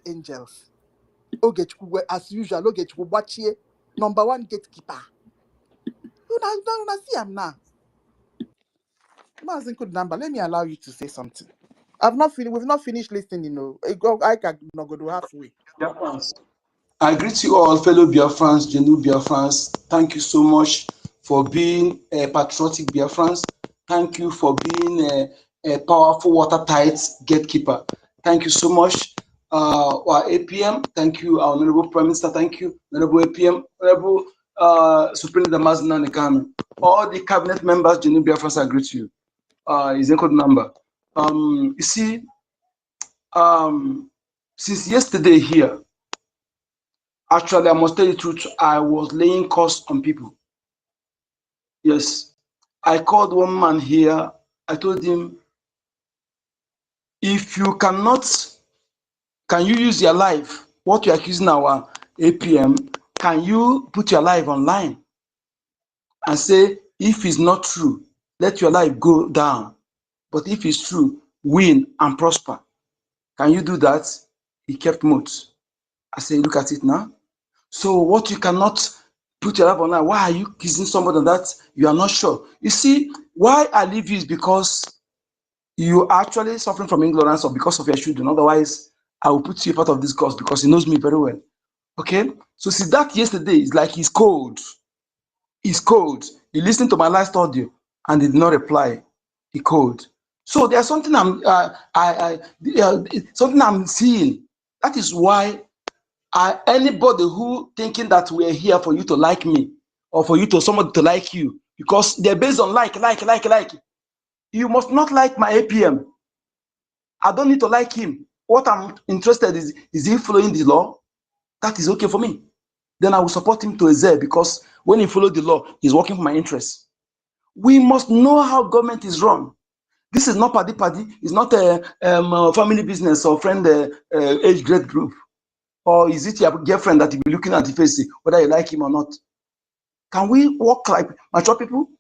angels. Ogechukwu, as usual, Ogechukwu Bachie, number one gatekeeper. You see him now. Number. Let me allow you to say something. We've not finished listening, you know. I can not go to halfway. Biafrans. I greet you all, fellow Biafrans, genuine Biafrans. Thank you so much for being patriotic Biafrans. Thank you for being a powerful, watertight gatekeeper. Thank you so much. Our APM, thank you. Our Honorable Prime Minister, thank you. Honorable APM, Honorable Supreme Leader Mazina Nekano. All the cabinet members, genuine Biafrans, I greet you. Is a code number. You see, since yesterday here, actually, I must tell you the truth, I was laying costs on people. Yes. I called one man here. I told him, if you cannot, can you use your life? What you're accusing our APM, can you put your life online and say, if it's not true, let your life go down. But if it's true, win and prosper. Can you do that? He kept mute. I say, look at it now. So what you cannot put your life online, why are you kissing somebody that you are not sure? You see, why I leave you is because you are actually suffering from ignorance or because of your children. Otherwise, I will put you part of this course because he knows me very well. Okay? So see, that yesterday is like he's cold. He's cold. He listened to my last audio and did not reply. He cold. So there's something something I'm seeing. That is why anybody who thinking that we're here for you to like me or for you to somebody to like you, because they're based on like. You must not like my APM. I don't need to like him. What I'm interested is he following the law? That is okay for me. Then I will support him to a Z, because when he follows the law, he's working for my interests. We must know how government is run. This is not party. It's not a family business or friend age grade group. Or is it your girlfriend that you be looking at the face, whether you like him or not? Can we walk like mature people?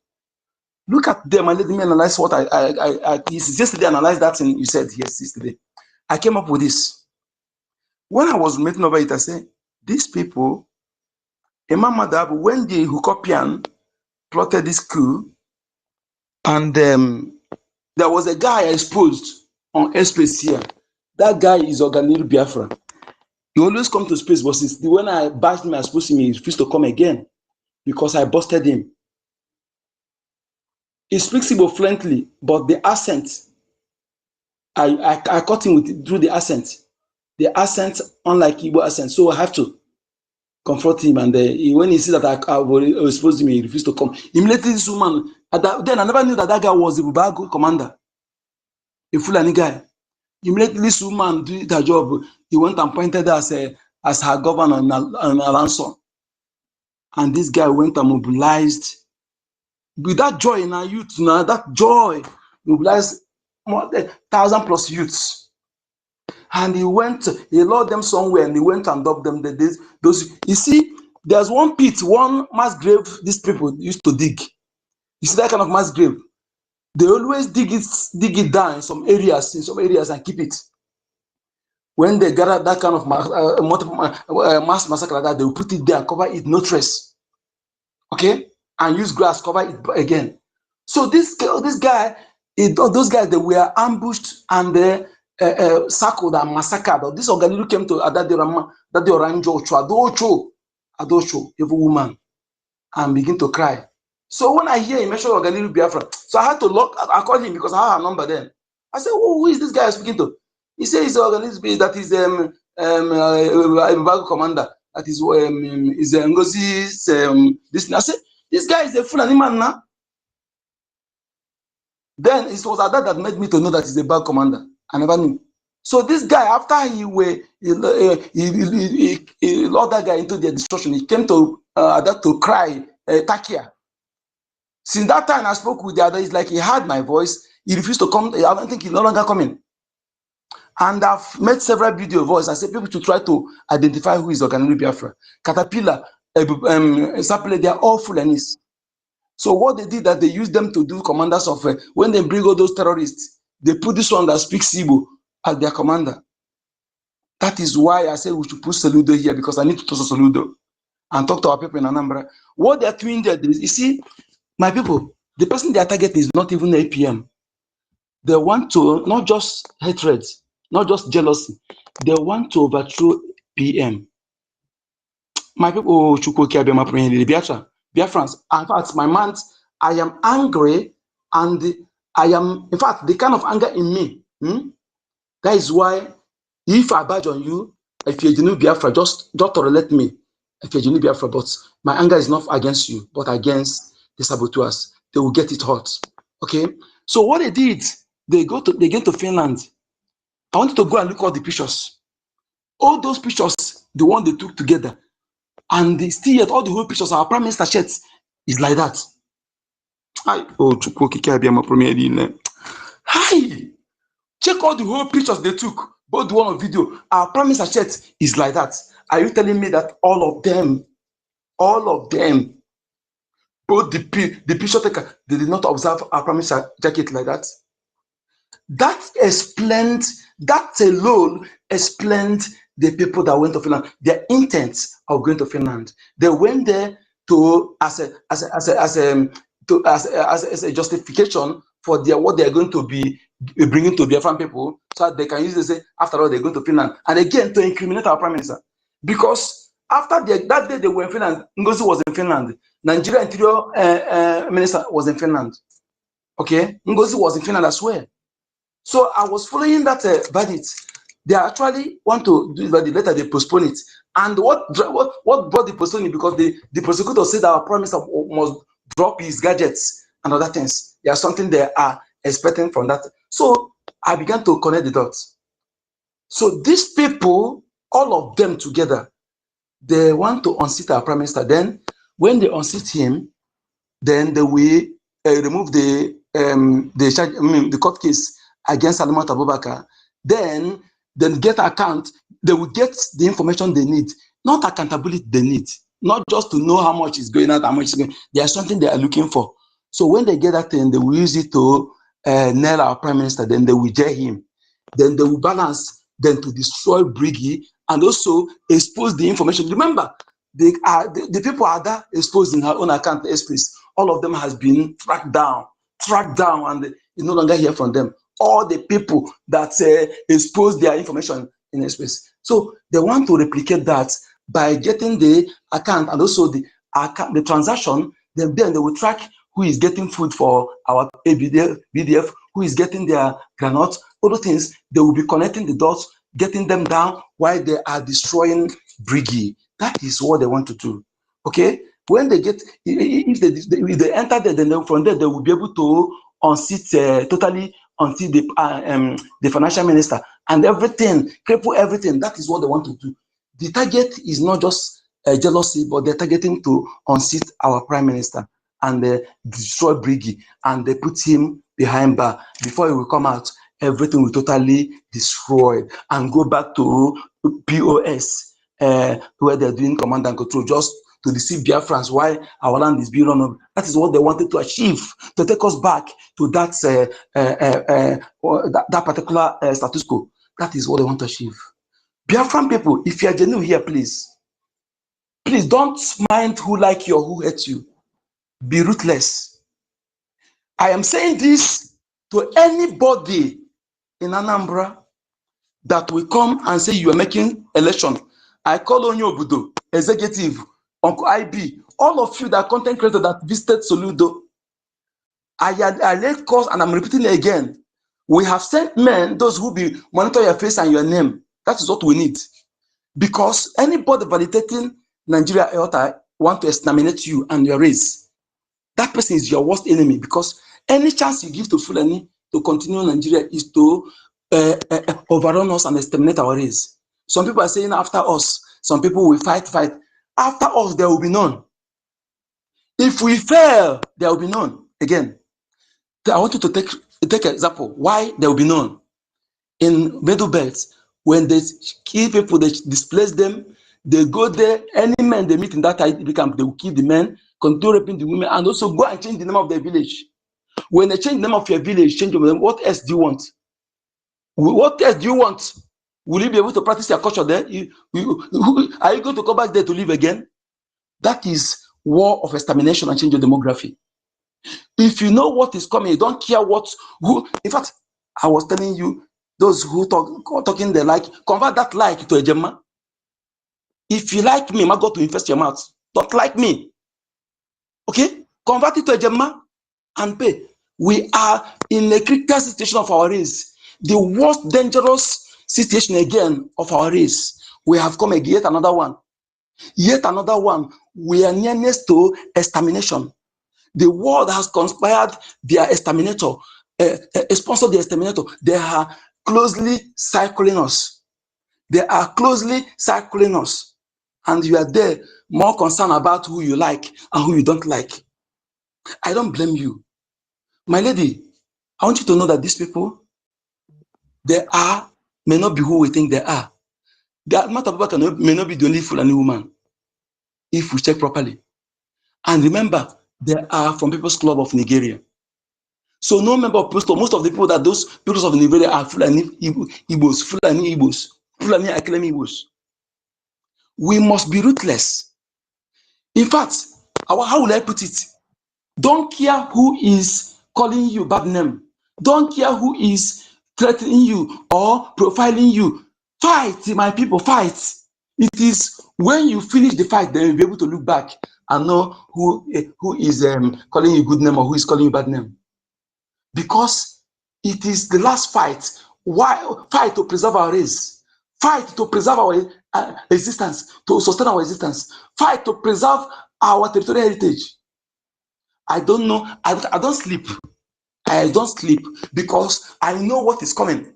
Look at them and let me analyze what yesterday analyzed that thing you said yesterday. I came up with this. When I was making over it, I said, these people, when the Hukopian plotted this coup, and there was a guy exposed on airspace here. That guy is Oganil Biafra. He always come to space, but since when I bashed him, I exposed him, he refused to come again because I busted him. He speaks Igbo fluently, but the accent, I caught him through the accent. The accent, unlike Igbo accent, so I have to confront him. And when he sees that I was exposed him, he refused to come. Immediately, this woman, then I never knew that guy was the Bubago commander, a Fulani guy. Immediately, this woman did her job. He went and pointed her as her governor on a ransom. And this guy went and mobilized. With that joy in our youth, now that joy mobilized more than 1,000+ youths. And he lured them somewhere and he went and dumped them. Those, you see, there's one pit, one mass grave these people used to dig. You see that kind of mass grave? They always dig it down in some areas and keep it. When they gather that kind of mass massacre like that, they will put it there, cover it, no trace. Okay? And use grass, cover it again. So this guy, those guys, they were ambushed and they circled and massacred. This Oganilu came to Adosho, evil woman, and begin to cry. So when I hear him mention Oganilu Biafra, so I had to I called him because I had her number then. I said, who is this guy speaking to? He says he's Oganilu, that is a commander, that is NGOZI's this. I said, this guy is a Fulani man now. Then it was that made me to know that he's a bad commander. I never knew. So this guy, after he lured that guy into the destruction, he came to cry, Takia. Since that time I spoke with the other, it's like he heard my voice. He refused to come. I don't think he's no longer coming. And I've made several video voices. I said people to try to identify who is Oganilu Biafra. Caterpillar, Sapele, they are all Fulanis. So what they did that they used them to do commanders of when they bring all those terrorists, they put this one that speaks Igbo as their commander. That is why I said we should put Soludo here, because I need to talk to Soludo and talk to our people in Anambra. What they're doing there, you see, my people, the person they are targeting is not even APM. They want to, not just hatred, not just jealousy, they want to overthrow PM. My people, Biafrans, in fact, my man, I am angry, and I am, in fact, the kind of anger in me, that is why, if I badge on you, if you're genuine Biafra, just tolerate me. If you're genuine Biafra, but my anger is not against you, but against the saboteurs. They will get it hot. Okay? So what they did, they get to Finland. I wanted to go and look at all the pictures. All those pictures, the one they took together, and they still yet all the whole pictures, our Prime Minister shirt is like that. Hi, check all the whole pictures they took, both the one on video. Our Prime Minister shirt is like that. Are you telling me that all of them, both the picture taker, they did not observe our Prime Minister jacket like that? That alone explained the people that went to Finland, their intent of going to Finland. They went there to as a justification for what they are going to be bringing to Biafran people, so that they can use it to say, after all, they're going to Finland. And again, to incriminate our Prime Minister. Because after that day they were in Finland, NGOZI was in Finland, Nigeria Interior Minister was in Finland. Okay, NGOZI was in Finland as well. So I was following that verdict. They actually want to do it, later they postpone it. And what brought the postponing? Because the prosecutor said that our Prime Minister must drop his gadgets and other things. There's something they are expecting from that. So I began to connect the dots. So these people, all of them together, they want to unseat our Prime Minister. Then when they unseat him, then they will remove the court case against Salman Abubakar. Then get account, they will get the information they need, not accountability they need, not just to know how much is going out, how much is going. There's something they are looking for. So when they get that thing, they will use it to nail our Prime Minister, then they will jail him. Then they will balance, then to destroy BRGIE and also expose the information. Remember, the people are there exposed in her own account, Express. All of them has been tracked down, and you no longer hear from them. All the people that expose their information in a space. So they want to replicate that by getting the account and also the transaction. Then they will track who is getting food for our BDF, who is getting their granules, other things. They will be connecting the dots, getting them down while they are destroying BRGIE. That is what they want to do. Okay? When they get, if they enter there, then from there they will be able to unseat totally until the financial minister and everything, cripple everything. That is what they want to do. The target is not just jealousy, but they're targeting to unseat our Prime Minister and destroy BRGIE, and they put him behind bar. Before he will come out, everything will totally destroy and go back to POS, where they're doing command and control, just to deceive Biafrans why our land is being run over. That is what they wanted to achieve, to take us back to that that particular status quo. That is what they want to achieve. Biafran people, if you are genuine here, please don't mind who like you or who hates you. Be ruthless. I am saying this to anybody in Anambra that will come and say you are making election. I call on you, Obudo, executive, Uncle IB, all of you that are content creators that visited Soludo. I laid course, and I'm repeating it again. We have sent men, those who be monitor your face and your name. That is what we need. Because anybody validating Nigeria Elta want to exterminate you and your race. That person is your worst enemy, because any chance you give to Fulani to continue Nigeria is to overrun us and exterminate our race. Some people are saying after us, some people will fight. After us, there will be none. If we fail, there will be none. Again, I want you to take an example why there will be none. In Middle Belt, when they kill people, they displace them, they go there, any men they meet in that IDP camp, they will kill the men, continue raping the women, and also go and change the name of their village. When they change the name of your village, change your name, what else do you want? What else do you want? Will you be able to practice your culture there? Are you going to come back there to live again? That is war of extermination and change of demography. If you know what is coming, you don't care who. In fact, I was telling you, those who talking they like, convert that like to a gemma. If you like me, my God to infest your mouth. Don't like me. Okay? Convert it to a gemma and pay. We are in a critical situation of our race. The worst dangerous situation again of our race. We have come again, yet another one. Yet another one. We are nearness to extermination. The world has conspired their exterminator, sponsored the exterminator. They are closely circling us. They are closely circling us. And you are there more concerned about who you like and who you don't like. I don't blame you. My lady, I want you to know that these people, may not be who we think they are. The amount of people may not be the only Fulani woman, if we check properly. And remember, they are from People's Club of Nigeria. So no member of People's Club, most of the people that those Peoples of Nigeria are Fulani Igbos, Fulani Igbos, Fulani Akelemi Igbos. We must be ruthless. In fact, how will I put it? Don't care who is calling you bad name. Don't care who is threatening you or profiling you. Fight, my people, fight. It is when you finish the fight, then you'll be able to look back and know who is calling you good name or who is calling you bad name. Because it is the last fight. Why fight to preserve our race? Fight to preserve our existence, to sustain our existence. Fight to preserve our territorial heritage. I don't know. I don't sleep. I don't sleep because I know what is coming.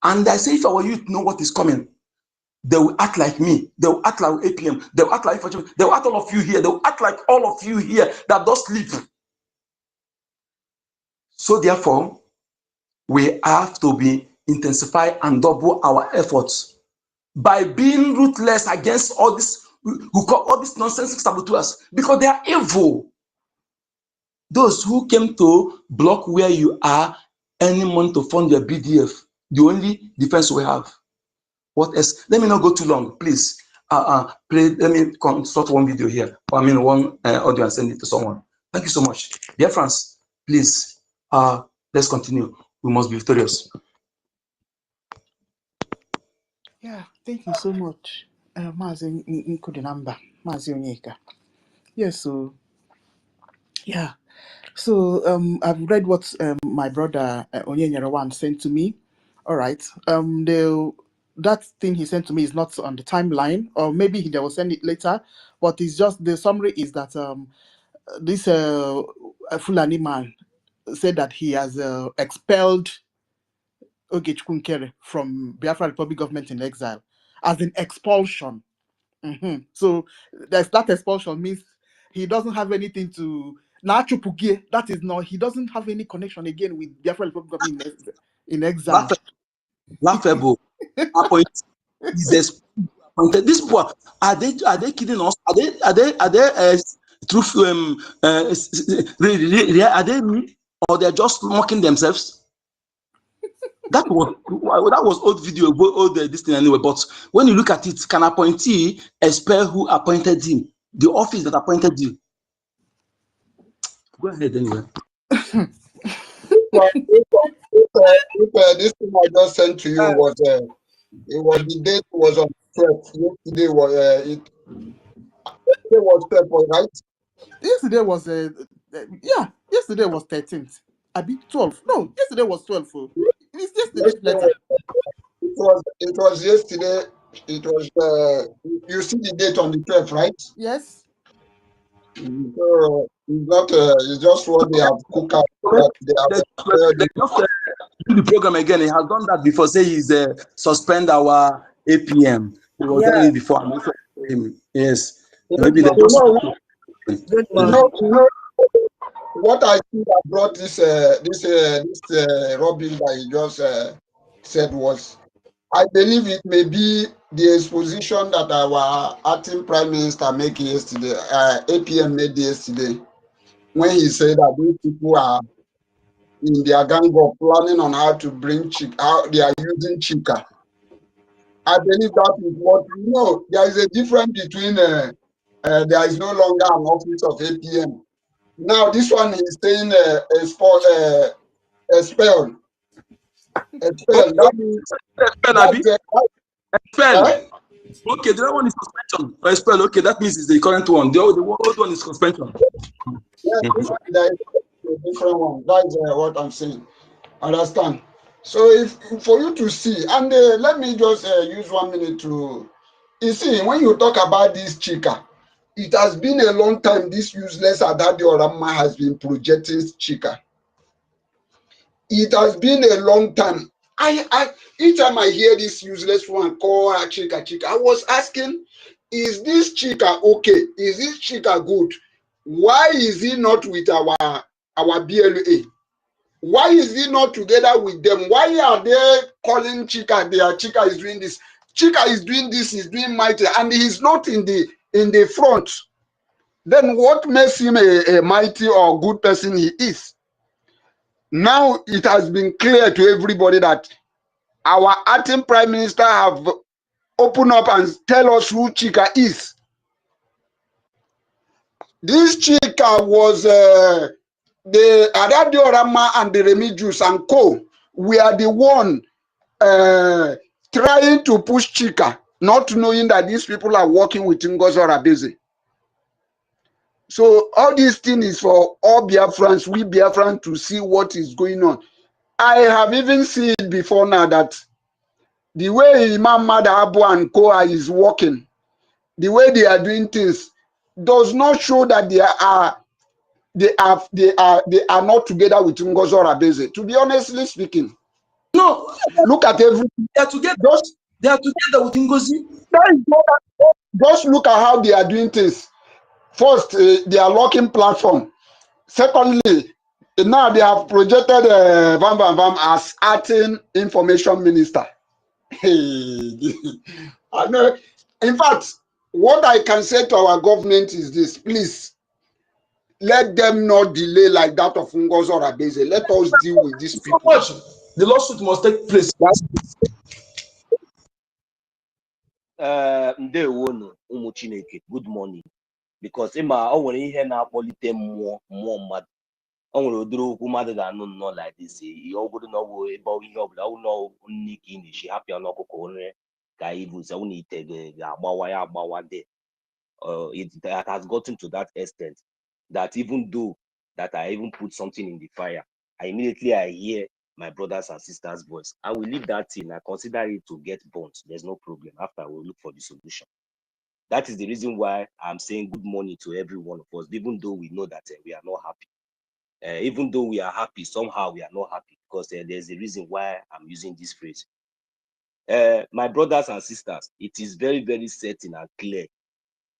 And I say, if our youth know what is coming, they will act like me. They will act like APM. They will act like they will act all of you here. They will act like all of you here that don't sleep. So therefore, we have to be intensify and double our efforts by being ruthless against all this who call all these nonsense saboteurs because they are evil. Those who came to block where you are any month to fund your BDF, the only defense we have. What else? Let me not go too long, please. Let me consult one video here. I mean, one audio and send it to someone. Thank you so much. Dear friends, please, let's continue. We must be victorious. Yeah, thank you so much. Mazi Nkudinamba, Mazi Onyeka. Yes, so yeah. So I've read what my brother Onyenyerawan sent to me. All right. That thing he sent to me is not on the timeline, or maybe they will send it later. But it's just the summary is that this Fulani man said that he has expelled Ogechukwu from Biafra Republic government in exile, as in expulsion. So there's that expulsion means he doesn't have anything to Nachupugie. That is not, he doesn't have any connection again with Biafra Republic government in exile. Laughable. Is appointed. These people are they kidding us? Are they truth are they me, or they're just mocking themselves? That was old video, old this thing anyway. But when you look at it, can appointee expel who appointed him? The office that appointed you. Go ahead anyway. This thing I just sent to you was the date was on 12th. Yesterday was 12th, right? Yesterday was yesterday was 13th. I beat 12. No, yesterday was 12. It's yesterday's letter. It was yesterday. It was you see the date on the 12th, right? Yes. So it's not it's just what they have cooked out. They just do the program again. He has done that before. Say he's suspend our APM. He was doing it before. I'm also him. Yes. Maybe they just what I think that brought this rubbish that he just said was, I believe it may be the exposition that our acting prime minister made yesterday, APM made yesterday, when he said that these people are in their gang of planning on how to bring how they are using Chika I believe that is what you know. There is a difference between there is no longer an office of APM. Now this one is saying expel. Expel. That means Expel. Okay, the other one is suspension. Expel. Okay, that means it's the current one. The old one is suspension. Yes, this one is a different one. That's what I'm saying. Understand? So if for you to see, and let me just use 1 minute to, you see, when you talk about this Chika, it has been a long time this useless Adadi Orama has been projecting Chika. It has been a long time. Each time I hear this useless one call her Chika, I was asking, is this Chika okay? Is this Chika good? Why is he not with our BLA? Why is he not together with them? Why are they calling Chika? Chika is doing this. Chika is doing this. He's doing mighty, and he's not in the front. Then what makes him a mighty or good person he is? Now it has been clear to everybody that our acting prime minister have opened up and tell us who Chika is. This Chika was the Adadio Rama and the Remedios and co. We are the one trying to push Chika, not knowing that these people are working with NGOZI Orabufulani. So all these things is for all Biafrans, we Biafrans, to see what is going on. I have even seen it before now that the way Imam Madabu and Koa is working, the way they are doing things, does not show that they are not together with NGOZI Orabufulani. To be honestly speaking, No, look at everything. they are together. They are together with NGOZI. Just look at how they are doing things. First, they are locking platform. Secondly, now they have projected Vam Vam Vam as acting information minister. I know. In fact, what I can say to our government is this: please, let them not delay like that of NGOZI Orabufulani. Let us deal with these people. So much. The lawsuit must take place. Ndewonu ụmụ Chineke, good morning. Because ịma o nwere ihe na-akpọlite mmụọ mmadụ. O nwere ụdịrị okwu mmadụ ga-anụ nnọọ like this. Ọ bụrụ na ọ bụ ebe ihe ọbụla ụlọ nne ka ị na-echi hapịa n'ọkụkọ onye ka ibuze ụnụ ite ga-agbawa ya agbawa dị. It has gotten to that extent that even though that I even put something in the fire, immediately I hear my brothers and sisters' voice. I will leave that thing. I consider it to get burnt. There's no problem. After, we'll look for the solution. That is the reason why I'm saying good morning to every one of us, even though we know that we are not happy. Even though we are happy, somehow we are not happy, because there's a reason why I'm using this phrase. My brothers and sisters, it is very, very certain and clear.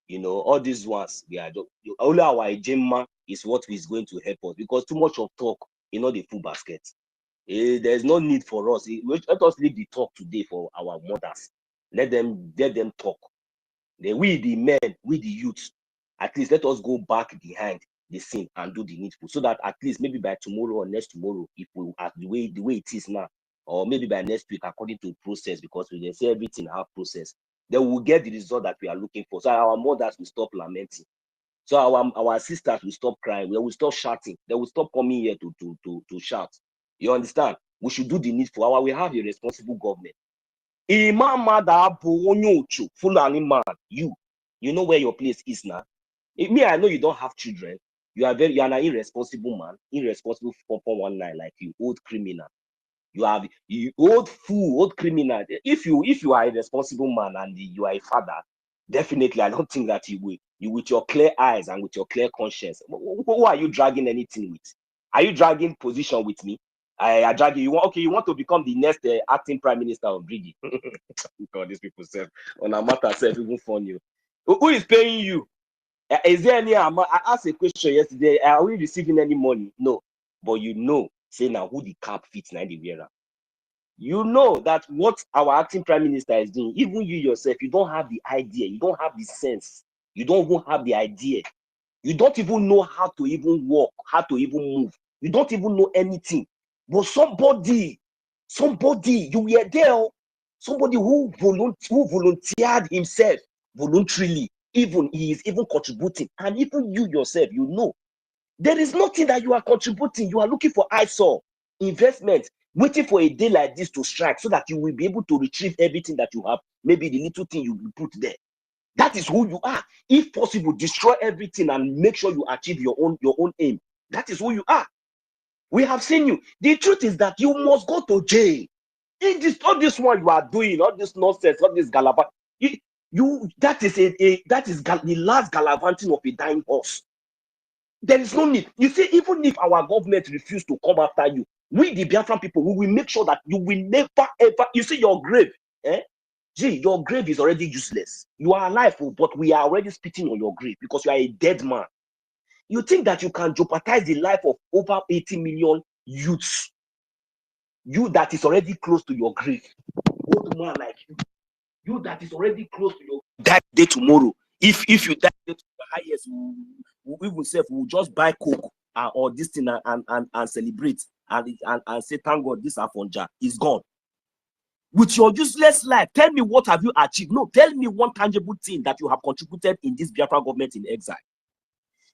You know, all these ones, we are only our agenda is what is going to help us, because too much of talk, the full basket. There's no need for us. Let us leave the talk today for our mothers. Let them talk. We the men, we the youths, at least let us go back behind the scene and do the needful, so that at least maybe by tomorrow or next tomorrow, if we are the way it is now, or maybe by next week according to process, because we say everything have process, then we'll get the result that we are looking for. So our mothers will stop lamenting. So our sisters will stop crying. We will stop shouting. They will stop coming here to shout. You understand? We should do the needful. We have a responsible government. Imam Madabu Fulani man, you know where your place is now. Me, I know you don't have children. You are an irresponsible man, irresponsible 419 like you, old criminal. You old fool, old criminal. If you are a responsible man and you are a father, definitely I don't think that you with your clear eyes and with your clear conscience. Who are you dragging anything with? Are you dragging position with me? I drag you. You want to become the next acting prime minister of BRGIE. God, these people said on a matter self even funny. Who is paying you? Is there any amount? I asked a question yesterday. Are we receiving any money? No. But say now who the cap fits now the wearer. You know that what our acting prime minister is doing, even you yourself, you don't have the idea, you don't have the sense, you don't even have the idea. You don't even know how to even walk, how to even move. You don't even know anything. But somebody, you were there. Somebody who volunteered himself voluntarily, even he is even contributing, and even you yourself, you know, there is nothing that you are contributing. You are looking for eyesore, investment, waiting for a day like this to strike so that you will be able to retrieve everything that you have, maybe the little thing you will put there. That is who you are. If possible, destroy everything and make sure you achieve your own aim. That is who you are. We have seen you. The truth is that you must go to jail. All this one you are doing, all this nonsense, all this galava, that is the last gallivanting of a dying horse. There is no need. You see, even if our government refuse to come after you, we the Biafran people, we will make sure that you will never ever. You see your grave, your grave is already useless. You are alive, but we are already spitting on your grave because you are a dead man. You think that you can jeopardize the life of over 80 million youths? You that is already close to your grave, old man like you that is already close to your day tomorrow. If you die to the highest, we will just buy Coke or this thing and celebrate and say thank God this Afonja is gone. With your useless life, tell me what have you achieved? No, tell me one tangible thing that you have contributed in this Biafra government in exile.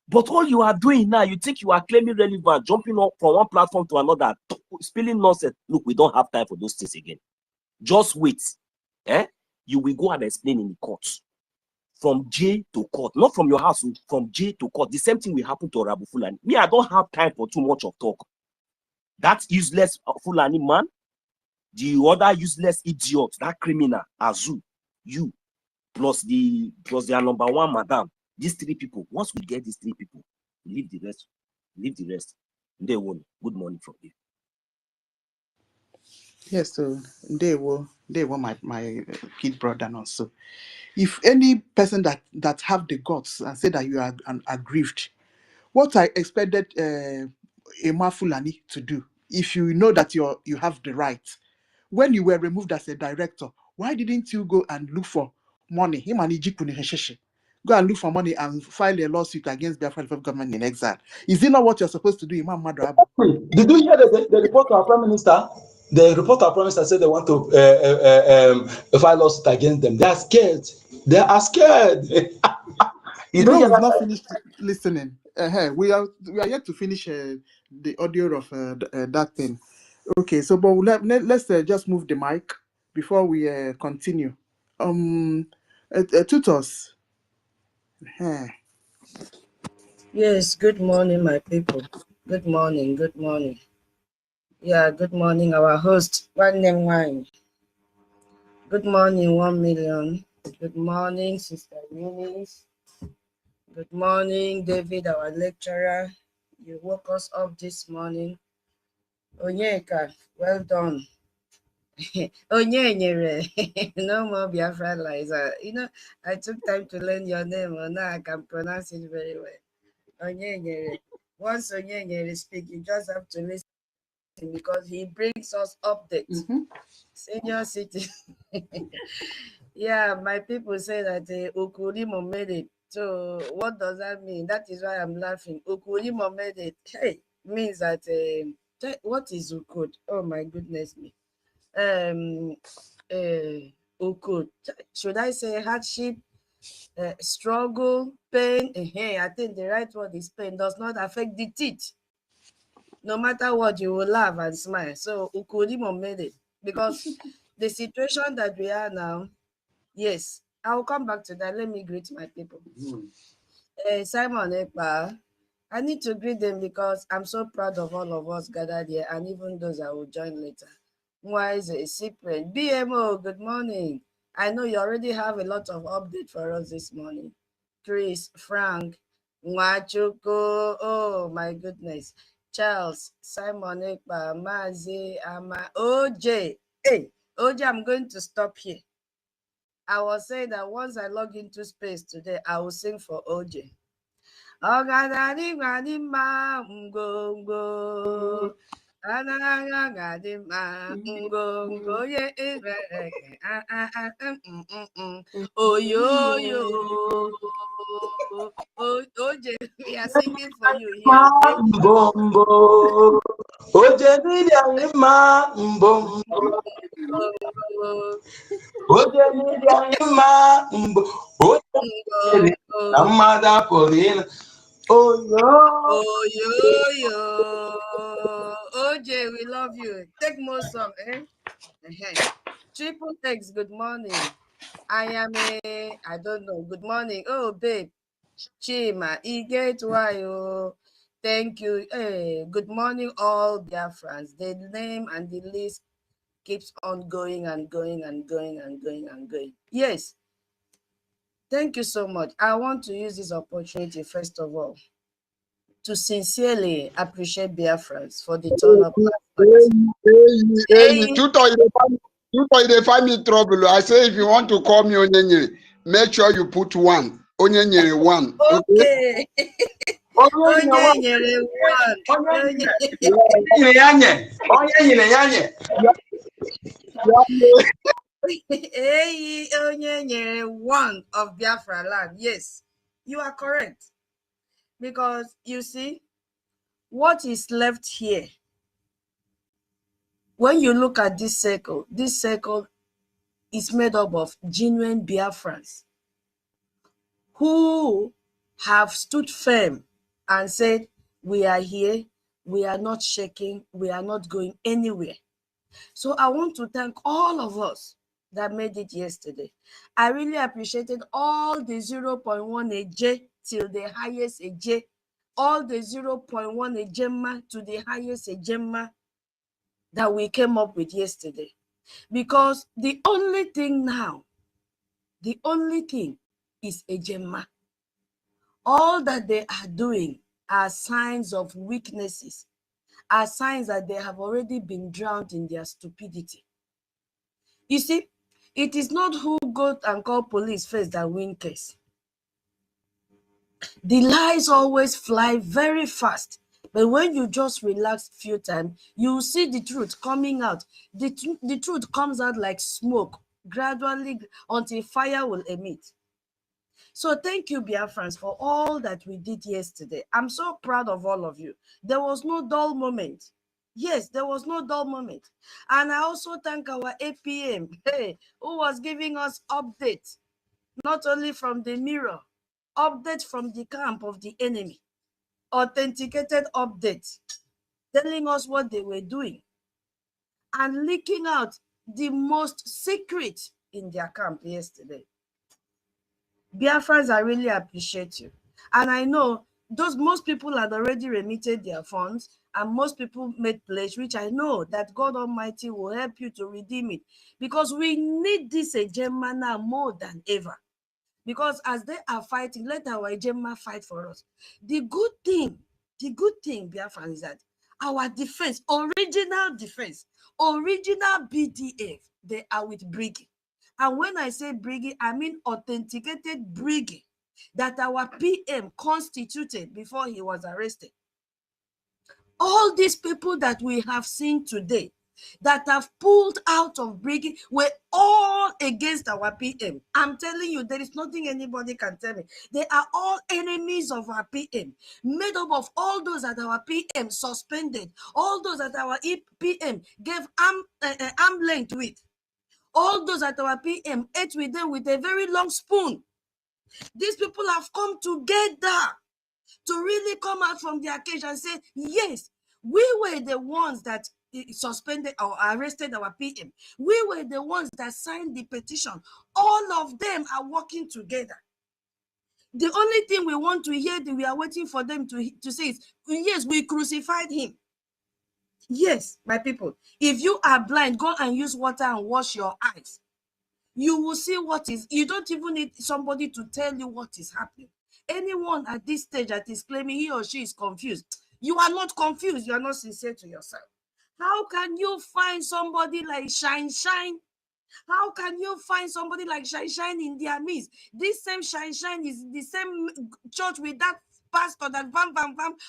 But all you are doing now, you think you are claiming relevant, jumping up from one platform to another, spilling nonsense. Look, we don't have time for those things again. Just wait. You will go and explain in the courts. From jail to court, not from your house, from jail to court. The same thing will happen to Orabufulani. Me, I don't have time for too much of talk. That useless Fulani man, the other useless idiot, that criminal, Azu, you, plus their number one madam. These three people, once we get these three people, leave the rest. They won't. Good morning from you. Yes, so they were my kid brother also. If any person that have the guts and say that you are aggrieved, what I expected Emma Fulani to do, if you know that you have the right, when you were removed as a director, why didn't you go and look for money? Him and Ijikuni Hesheshe. Go and look for money and file a lawsuit against Biafra government in exile. Is it not what you're supposed to do, Imam Madu? Did you hear the report to our Prime Minister? The report to our Prime Minister said they want to file lawsuit against them. They are scared. They are scared. You know, we've not finished listening. We are yet to finish the audio of that thing. Okay, so but let's just move the mic before we continue. Tutors. Yes, good morning, my people. Good morning. Yeah, good morning, our host, one name wine. Good morning, 1 million. Good morning, Sister Eunice. Good morning, David, our lecturer. You woke us up this morning. Onyeka, well done. Onyenyere, no more Biafra lies. You know, I took time to learn your name, and now I can pronounce it very well. Onyenyere. Once Onyenyere speak, you just have to listen because he brings us updates. Senior citizen. Yeah, my people say that Ukurimo made it. So what does that mean? That is why I'm laughing. Ukurimo made it. Hey, means that what is Ukud? Oh my goodness me. Ukud. Should I say hardship? Struggle, pain. I think the right word is pain does not affect the teeth. No matter what, you will laugh and smile. So Ukurimo made it because the situation that we are now. Yes, I will come back to that. Let me greet my people. Simon Ekpa, I need to greet them because I'm so proud of all of us gathered here and even those that will join later. Wise Cyprian, BMO, good morning. I know you already have a lot of update for us this morning. Chris, Frank, Mwachuko, oh my goodness. Charles, Simon Ekpa, Mazi, Ama, OJ. Hey, OJ, I'm going to stop here. I was saying that once I log into space today, I will sing for OJ. OJ, we are singing for you here. Oje nidi ayima mbo. Oje nidi ayima mbo. Oje amada porina. Oh OJ, we love you. Take more song, eh? Triple X, good morning. I don't know. Good morning. Oh, babe. Chima, Iget Wayo. Thank you. Hey, good morning, all Biafrans. The name and the list keeps on going and going and going and going and going. Yes. Thank you so much. I want to use this opportunity, first of all, to sincerely appreciate Biafrans for the turn up last night. They find me trouble. I say if you want to call me Onyenyere, make sure you put one. Onyenyere one. Okay. Onyenyere one of Biafra land. Yes, you are correct. Because you see, what is left here, when you look at this circle is made up of genuine Biafrans who have stood firm and said, we are here, we are not shaking, we are not going anywhere. So I want to thank all of us that made it yesterday. I really appreciated all the 0.1 AJ till the highest AJ, all the 0.1 AJMA to the highest AJMA that we came up with yesterday. Because the only thing now, the only thing is AJMA. All that they are doing are signs of weaknesses, are signs that they have already been drowned in their stupidity. You see, it is not who go and call police first that win case. The lies always fly very fast. But when you just relax a few times, you will see the truth coming out. The truth comes out like smoke, gradually until fire will emit. So thank you, Biafrans, for all that we did yesterday. I'm so proud of all of you. There was no dull moment. Yes, there was no dull moment. And I also thank our APM, who was giving us updates, not only from the mirror, updates from the camp of the enemy, authenticated updates, telling us what they were doing, and leaking out the most secret in their camp yesterday. Biafrans, I really appreciate you. And I know most people had already remitted their funds, and most people made pledge, which I know that God Almighty will help you to redeem it. Because we need this Ejema now more than ever. Because as they are fighting, let our Ejema fight for us. The good thing, Biafran, is that our defense, original BDF, they are with BRGIE. And when I say BRGIE, I mean authenticated BRGIE that our PM constituted before he was arrested. All these people that we have seen today that have pulled out of BRGIE were all against our PM. I'm telling you, there is nothing anybody can tell me. They are all enemies of our PM, made up of all those that our PM suspended, all those that our PM gave arm length with, all those that our PM ate with them with a very long spoon. These people have come together to really come out from their cage and say, yes, we were the ones that suspended or arrested our PM. We were the ones that signed the petition. All of them are working together. The only thing we want to hear, that we are waiting for them to say is, yes, we crucified him. Yes, my people, if you are blind, go and use water and wash your eyes. You will see what is, you don't even need somebody to tell you what is happening. Anyone at this stage that is claiming he or she is confused, you are not confused, you are not sincere to yourself. How can you find somebody like Shine? How can you find somebody like Shine in their midst? This same Shine is the same church with that pastor that Van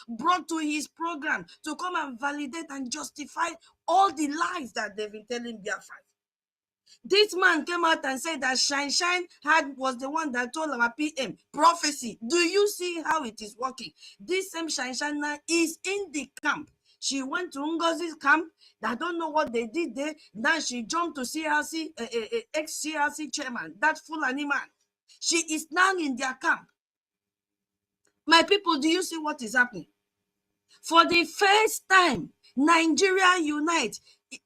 brought to his program to come and validate and justify all the lies that they've been telling Biafra. This man came out and said that Shine was the one that told our PM prophecy. Do you see how it is working? This same Shine now is in the camp She went to NGOZI's camp. I don't know what they did there. Then she jumped to CRC, ex-CRC chairman, that Fulani man. She is now in their camp. My people, do you see what is happening? For the first time, Nigeria Unite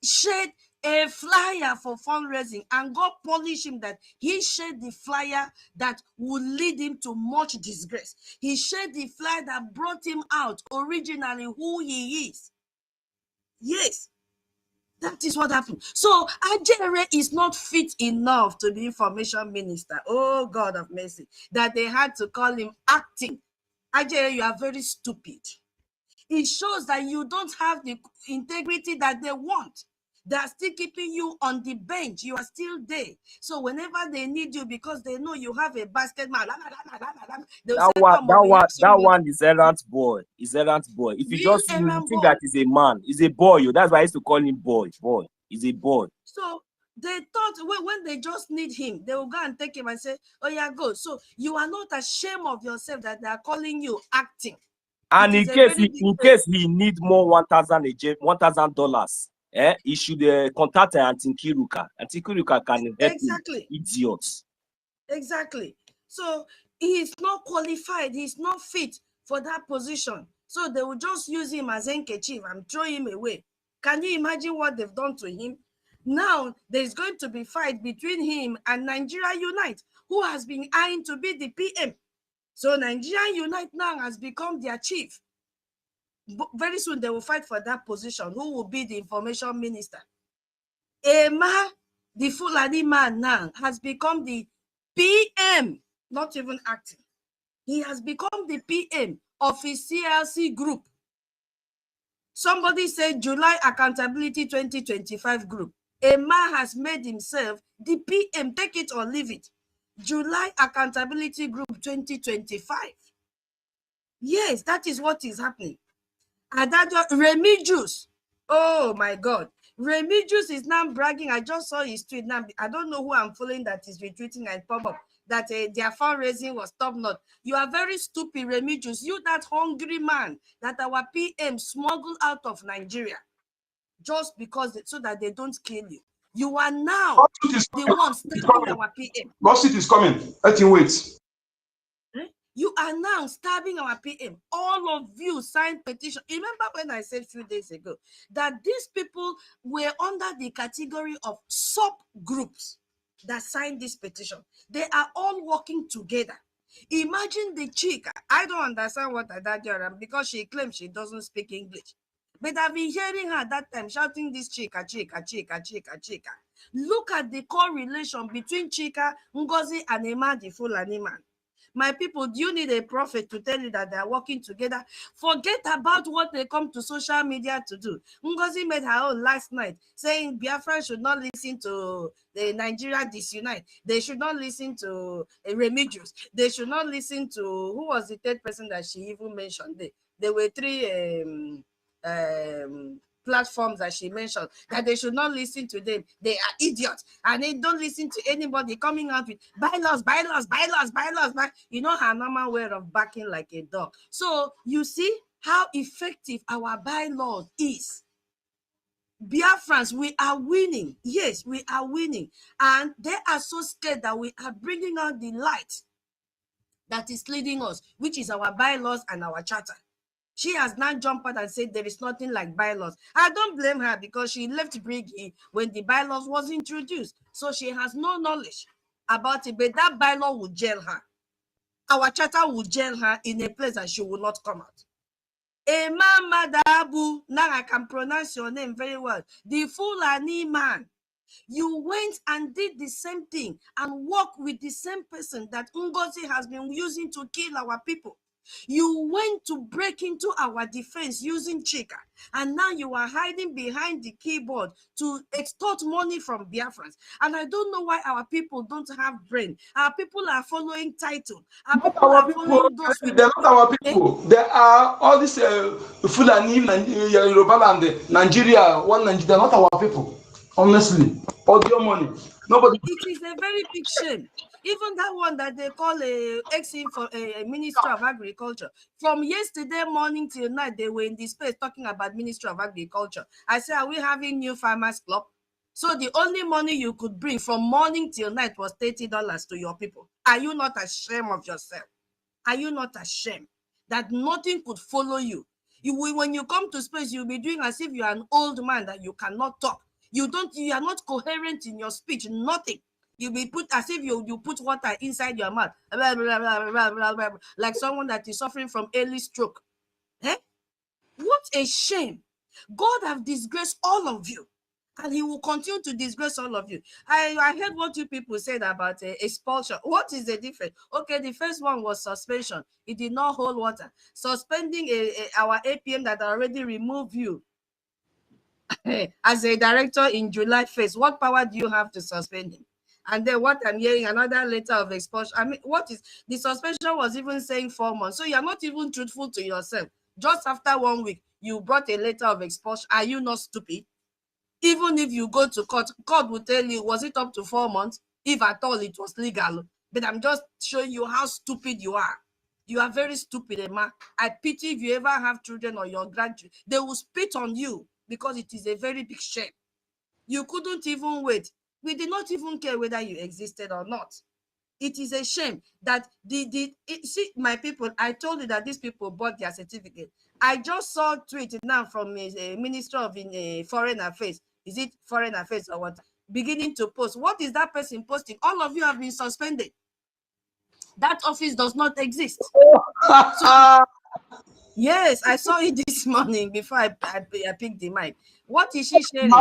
shared a flyer for fundraising, and God punished him that he shared the flyer that would lead him to much disgrace. He shared the flyer that brought him out originally who he is. Yes, that is what happened. So Ajere is not fit enough to be information minister. Oh God of mercy, that they had to call him acting. Ajere, you are very stupid. It shows that you don't have the integrity that they want. They are still keeping you on the bench. You are still there. So whenever they need you, because they know you have a basket man, that one is errant boy. Is errant boy. If you just see him, you think that is a man. He's a boy. That's why I used to call him boy. Boy. He's a boy. So they thought when they just need him, they will go and take him and say, oh yeah, go. So you are not ashamed of yourself that they are calling you acting. And in case he need more $1,000, he should contact Auntie Kiruka. Auntie Kiruka can help him. Idiots. Exactly. So he is not qualified. He's not fit for that position. So they will just use him as Nkechief and throw him away. Can you imagine what they've done to him? Now there's going to be fight between him and Nigeria Unite, who has been eyeing to be the PM. So Nigeria Unite now has become their chief. Very soon they will fight for that position. Who will be the information minister? Emma, the Fulani man now, has become the PM, not even acting. He has become the PM of his CLC group. Somebody said July Accountability 2025 group. Emma has made himself the PM. Take it or leave it. July Accountability Group 2025. Yes, that is what is happening. And that Remigius, oh my God. Remigius is now bragging. I just saw his tweet now. I don't know who I'm following that is retweeting and pop up that their fundraising was top notch. You are very stupid, Remigius. You that hungry man that our PM smuggled out of Nigeria just because so that they don't kill you. You are now the one stabbing our PM. Lawsuit is coming. Let him wait. You are now stabbing our PM. All of you signed petition. Remember when I said a few days ago that these people were under the category of subgroups that signed this petition. They are all working together. Imagine the chick. I don't understand what that girl, because she claims she doesn't speak English. But I've been hearing her that time shouting this Chika, Chika, Chika, Chika, Chika. Look at the correlation between Chika, NGOZI, and Emma the Fulani man. My people, do you need a prophet to tell you that they are working together? Forget about what they come to social media to do. NGOZI made her own last night, saying Biafra should not listen to the Nigeria Disunite. They should not listen to Remigius. They should not listen to, who was the third person that she even mentioned? There were three platforms that she mentioned, that they should not listen to them. They are idiots, and they don't listen to anybody coming out with bylaws, bylaws, bylaws, bylaws. You know her normal way of barking like a dog. So you see how effective our bylaws is. Biafrans, we are winning. Yes, we are winning, and they are so scared that we are bringing out the light that is leading us, which is our bylaws and our charter. She has now jumped out and said there is nothing like bylaws. I don't blame her, because she left BRGIE when the bylaws was introduced. So she has no knowledge about it, but that bylaw will jail her. Our charter will jail her in a place that she will not come out. Emma Madabu, now I can pronounce your name very well. The Fulani man. You went and did the same thing and worked with the same person that NGOZI has been using to kill our people. You went to break into our defense using Chika, and now you are hiding behind the keyboard to extort money from Biafrans. And I don't know why our people don't have brain. Our people are following title. Our people are following those. They're not our people. They are all these Fulani, Yoruba land, Nigeria, one Nigeria. They're not our people. Honestly, all your money. Nobody. It is a very big shame. Even that one that they call a for a Minister of Agriculture. From yesterday morning till night, they were in this space talking about Ministry of Agriculture. I said, are we having new farmers club? So the only money you could bring from morning till night was $30 to your people. Are you not ashamed of yourself? Are you not ashamed that nothing could follow you? When you come to space, you'll be doing as if you're an old man that you cannot talk. You are not coherent in your speech, nothing. You'll be put as if you put water inside your mouth, blah, blah, blah, blah, blah, blah, like someone that is suffering from early stroke. Eh? What a shame. God have disgraced all of you, and he will continue to disgrace all of you. I heard what you people said about expulsion. What is the difference? Okay, the first one was suspension. It did not hold water. Suspending our APM that already removed you as a director in July 1st. What power do you have to suspend him? And then what I'm hearing, another letter of expulsion. I mean, what is the suspension was even saying 4 months. So you're not even truthful to yourself. Just after 1 week, you brought a letter of expulsion. Are you not stupid? Even if you go to court, court will tell you, was it up to 4 months? If at all it was legal. But I'm just showing you how stupid you are. You are very stupid, Emma. I pity if you ever have children or your grandchildren. They will spit on you because it is a very big shame. You couldn't even wait. We did not even care whether you existed or not. It is a shame that see, my people, I told you that these people bought their certificate. I just saw a tweet now from a Minister of Foreign Affairs. Is it Foreign Affairs or what? Beginning to post. What is that person posting? All of you have been suspended. That office does not exist. So, yes, I saw it this morning before I picked the mic. What is she sharing?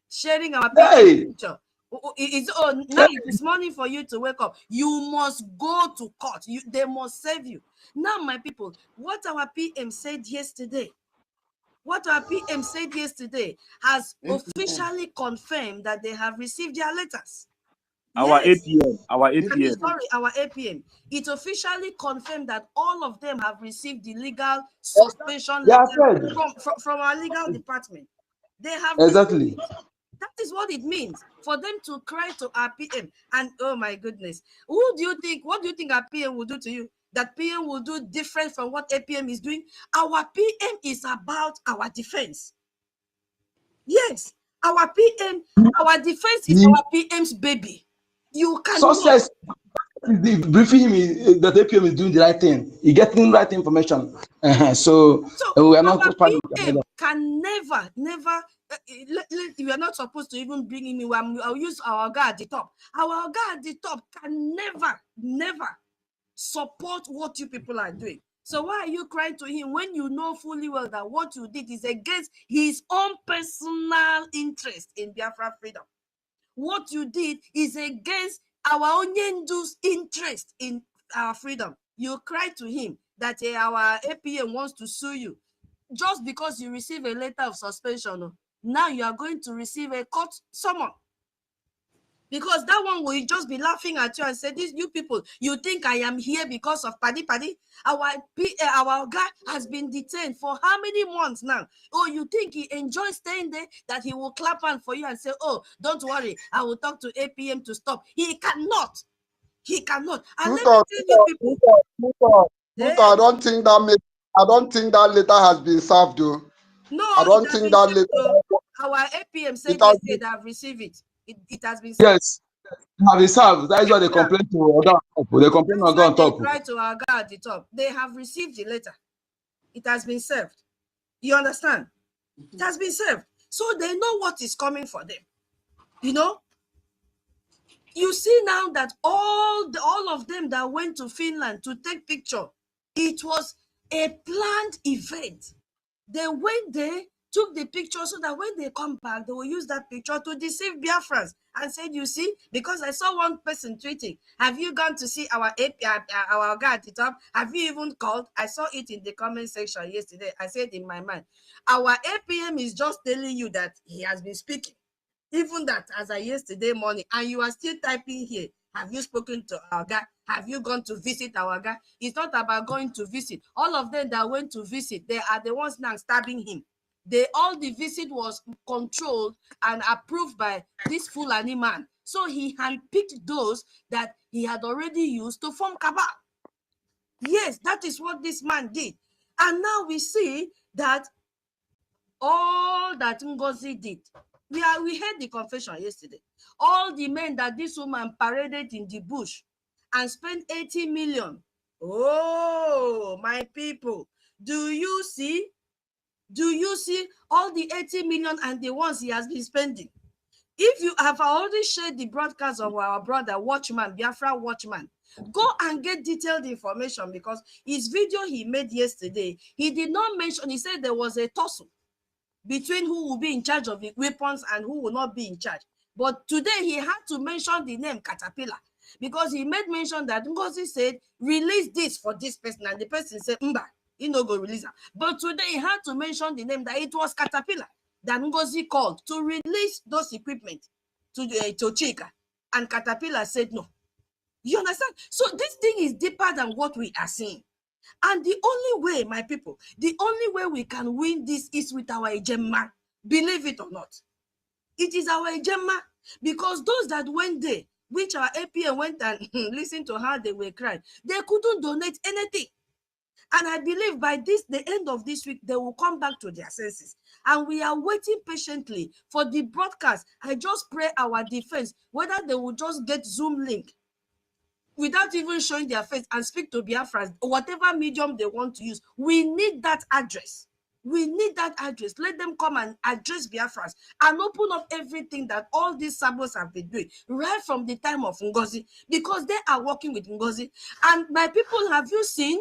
Sharing our picture. Now it is morning for you to wake up. You must go to court. They must save you. Now, my people, what our PM said yesterday, has officially confirmed that they have received their letters. Our APM. Sorry, our APM. It officially confirmed that all of them have received the legal suspension letter from our legal department. They have exactly. That is what it means for them to cry to our PM. And oh my goodness, what do you think our PM will do to you? That PM will do different from what APM is doing? Our PM is about our defense. Yes, our PM, our defense is our PM's baby. You can success. Briefing him that APM is doing the right thing. He's getting the right information. So we are not. PM can never. We are not supposed to even bring him in. I'll use our guy at the top. Our guy at the top can never support what you people are doing. So why are you crying to him when you know fully well that what you did is against his own personal interest in Biafra freedom? What you did is against our Onyendu's interest in our freedom. You cry to him that our APM wants to sue you just because you receive a letter of suspension. Now you are going to receive a court summon. Because that one will just be laughing at you and say, "These you people, you think I am here because of Paddy? Our guy has been detained for how many months now? Oh, you think he enjoys staying there, that he will clap hand for you and say, oh, don't worry, I will talk to APM to stop." He cannot. And let me tell you people. I don't think that letter has been served, though. No, I don't think that letter. Our APM said they have received it. It has been served. Yes, have been served. That is why they complain to Oga on top. They complain on top. They cry to our guy at the top. They have received the letter. It has been served. You understand? It has been served. So they know what is coming for them. You know? You see now that all of them that went to Finland to take picture, it was a planned event. They went there, took the picture so that when they come back, they will use that picture to deceive Biafrans and said, you see, because I saw one person tweeting, have you gone to see our guy at the top? Have you even called? I saw it in the comment section yesterday. I said in my mind, our APM is just telling you that he has been speaking. Even that as I yesterday morning, and you are still typing here, have you spoken to our guy? Have you gone to visit our guy? It's not about going to visit. All of them that went to visit, they are the ones now stabbing him. All the visit was controlled and approved by this Fulani man. So he handpicked those that he had already used to form cabal. Yes, that is what this man did. And now we see that all that NGOZI did, we heard the confession yesterday. All the men that this woman paraded in the bush and spent 80 million. Oh, my people, do you see all the 80 million and the ones he has been spending? If you have already shared the broadcast of our brother Watchman, Biafra Watchman, go and get detailed information, because his video he made yesterday, he did not mention, he said there was a tussle between who will be in charge of the weapons and who will not be in charge. But today he had to mention the name Caterpillar, because he made mention that NGOZI said, release this for this person, and the person said, Mba, he no go release her. But today he had to mention the name, that it was Caterpillar that NGOZI called to release those equipment to Chika, and Caterpillar said no. You understand? So this thing is deeper than what we are seeing. And the only way, my people, the only way we can win this is with our Ejema. Believe it or not. It is our Ejema, because those that went there, which our APM went and listened to how they were crying, they couldn't donate anything. And I believe by the end of this week, they will come back to their senses. And we are waiting patiently for the broadcast. I just pray our defense, whether they will just get Zoom link without even showing their face and speak to Biafrans, whatever medium they want to use. We need that address. We need that address. Let them come and address Biafrans and open up everything that all these sabos have been doing right from the time of NGOZI, because they are working with NGOZI. And my people, have you seen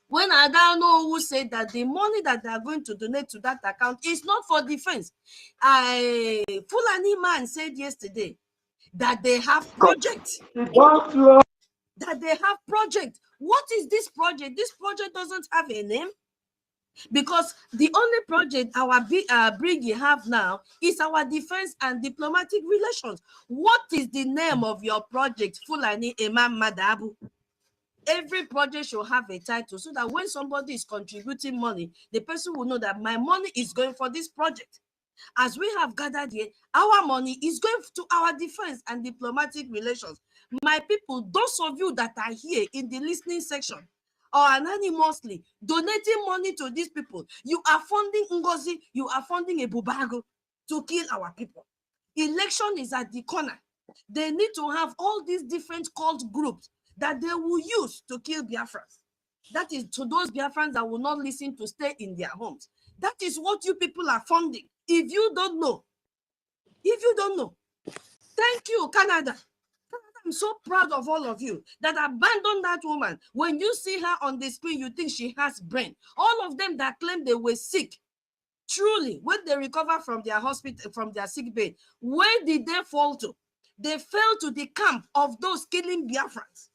when I don't know who said that the money that they are going to donate to that account is not for defense? Fulani man said yesterday that they have projects. That they have project. What is this project? This project doesn't have a name, because the only project our BRGIE have now is our defense and diplomatic relations. What is the name of your project, Fulani Imam Madabu? Every project should have a title, so that when somebody is contributing money, the person will know that my money is going for this project. As we have gathered here, our money is going to our defense and diplomatic relations. My people, those of you that are here in the listening section or anonymously donating money to these people, you are funding NGOZI, you are funding a Bubago to kill our people. Election is at the corner. They need to have all these different cult groups that they will use to kill Biafrans. That is to those Biafrans that will not listen to stay in their homes. That is what you people are funding. If you don't know, thank you, Canada. I'm so proud of all of you that abandoned that woman. When you see her on the screen, you think she has brain. All of them that claim they were sick, truly, when they recover from their hospital, from their sick bed, where did they fall to? They fell to the camp of those killing Biafrans,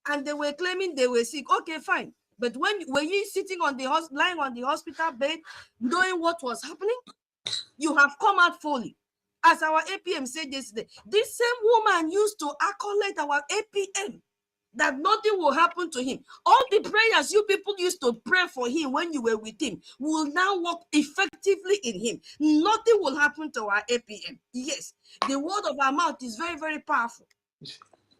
and they were claiming they were sick. Okay, fine. But when were you sitting on the lying on the hospital bed, knowing what was happening? You have come out fully. As our APM said yesterday, this same woman used to accolade our APM that nothing will happen to him. All the prayers you people used to pray for him when you were with him will now work effectively in him. Nothing will happen to our APM. Yes, the word of our mouth is very, very powerful.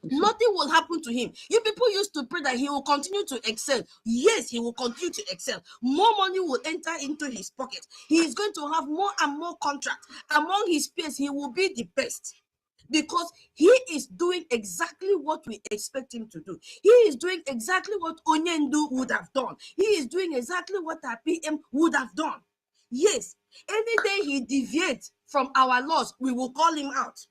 Nothing will happen to him. You people used to pray that he will continue to excel. Yes, he will continue to excel. More money will enter into his pocket. He is going to have more and more contracts. Among his peers, he will be the best, because he is doing exactly what we expect him to do. He is doing exactly what Onyendu would have done. He is doing exactly what our PM would have done. Yes, any day he deviates from our laws, we will call him out.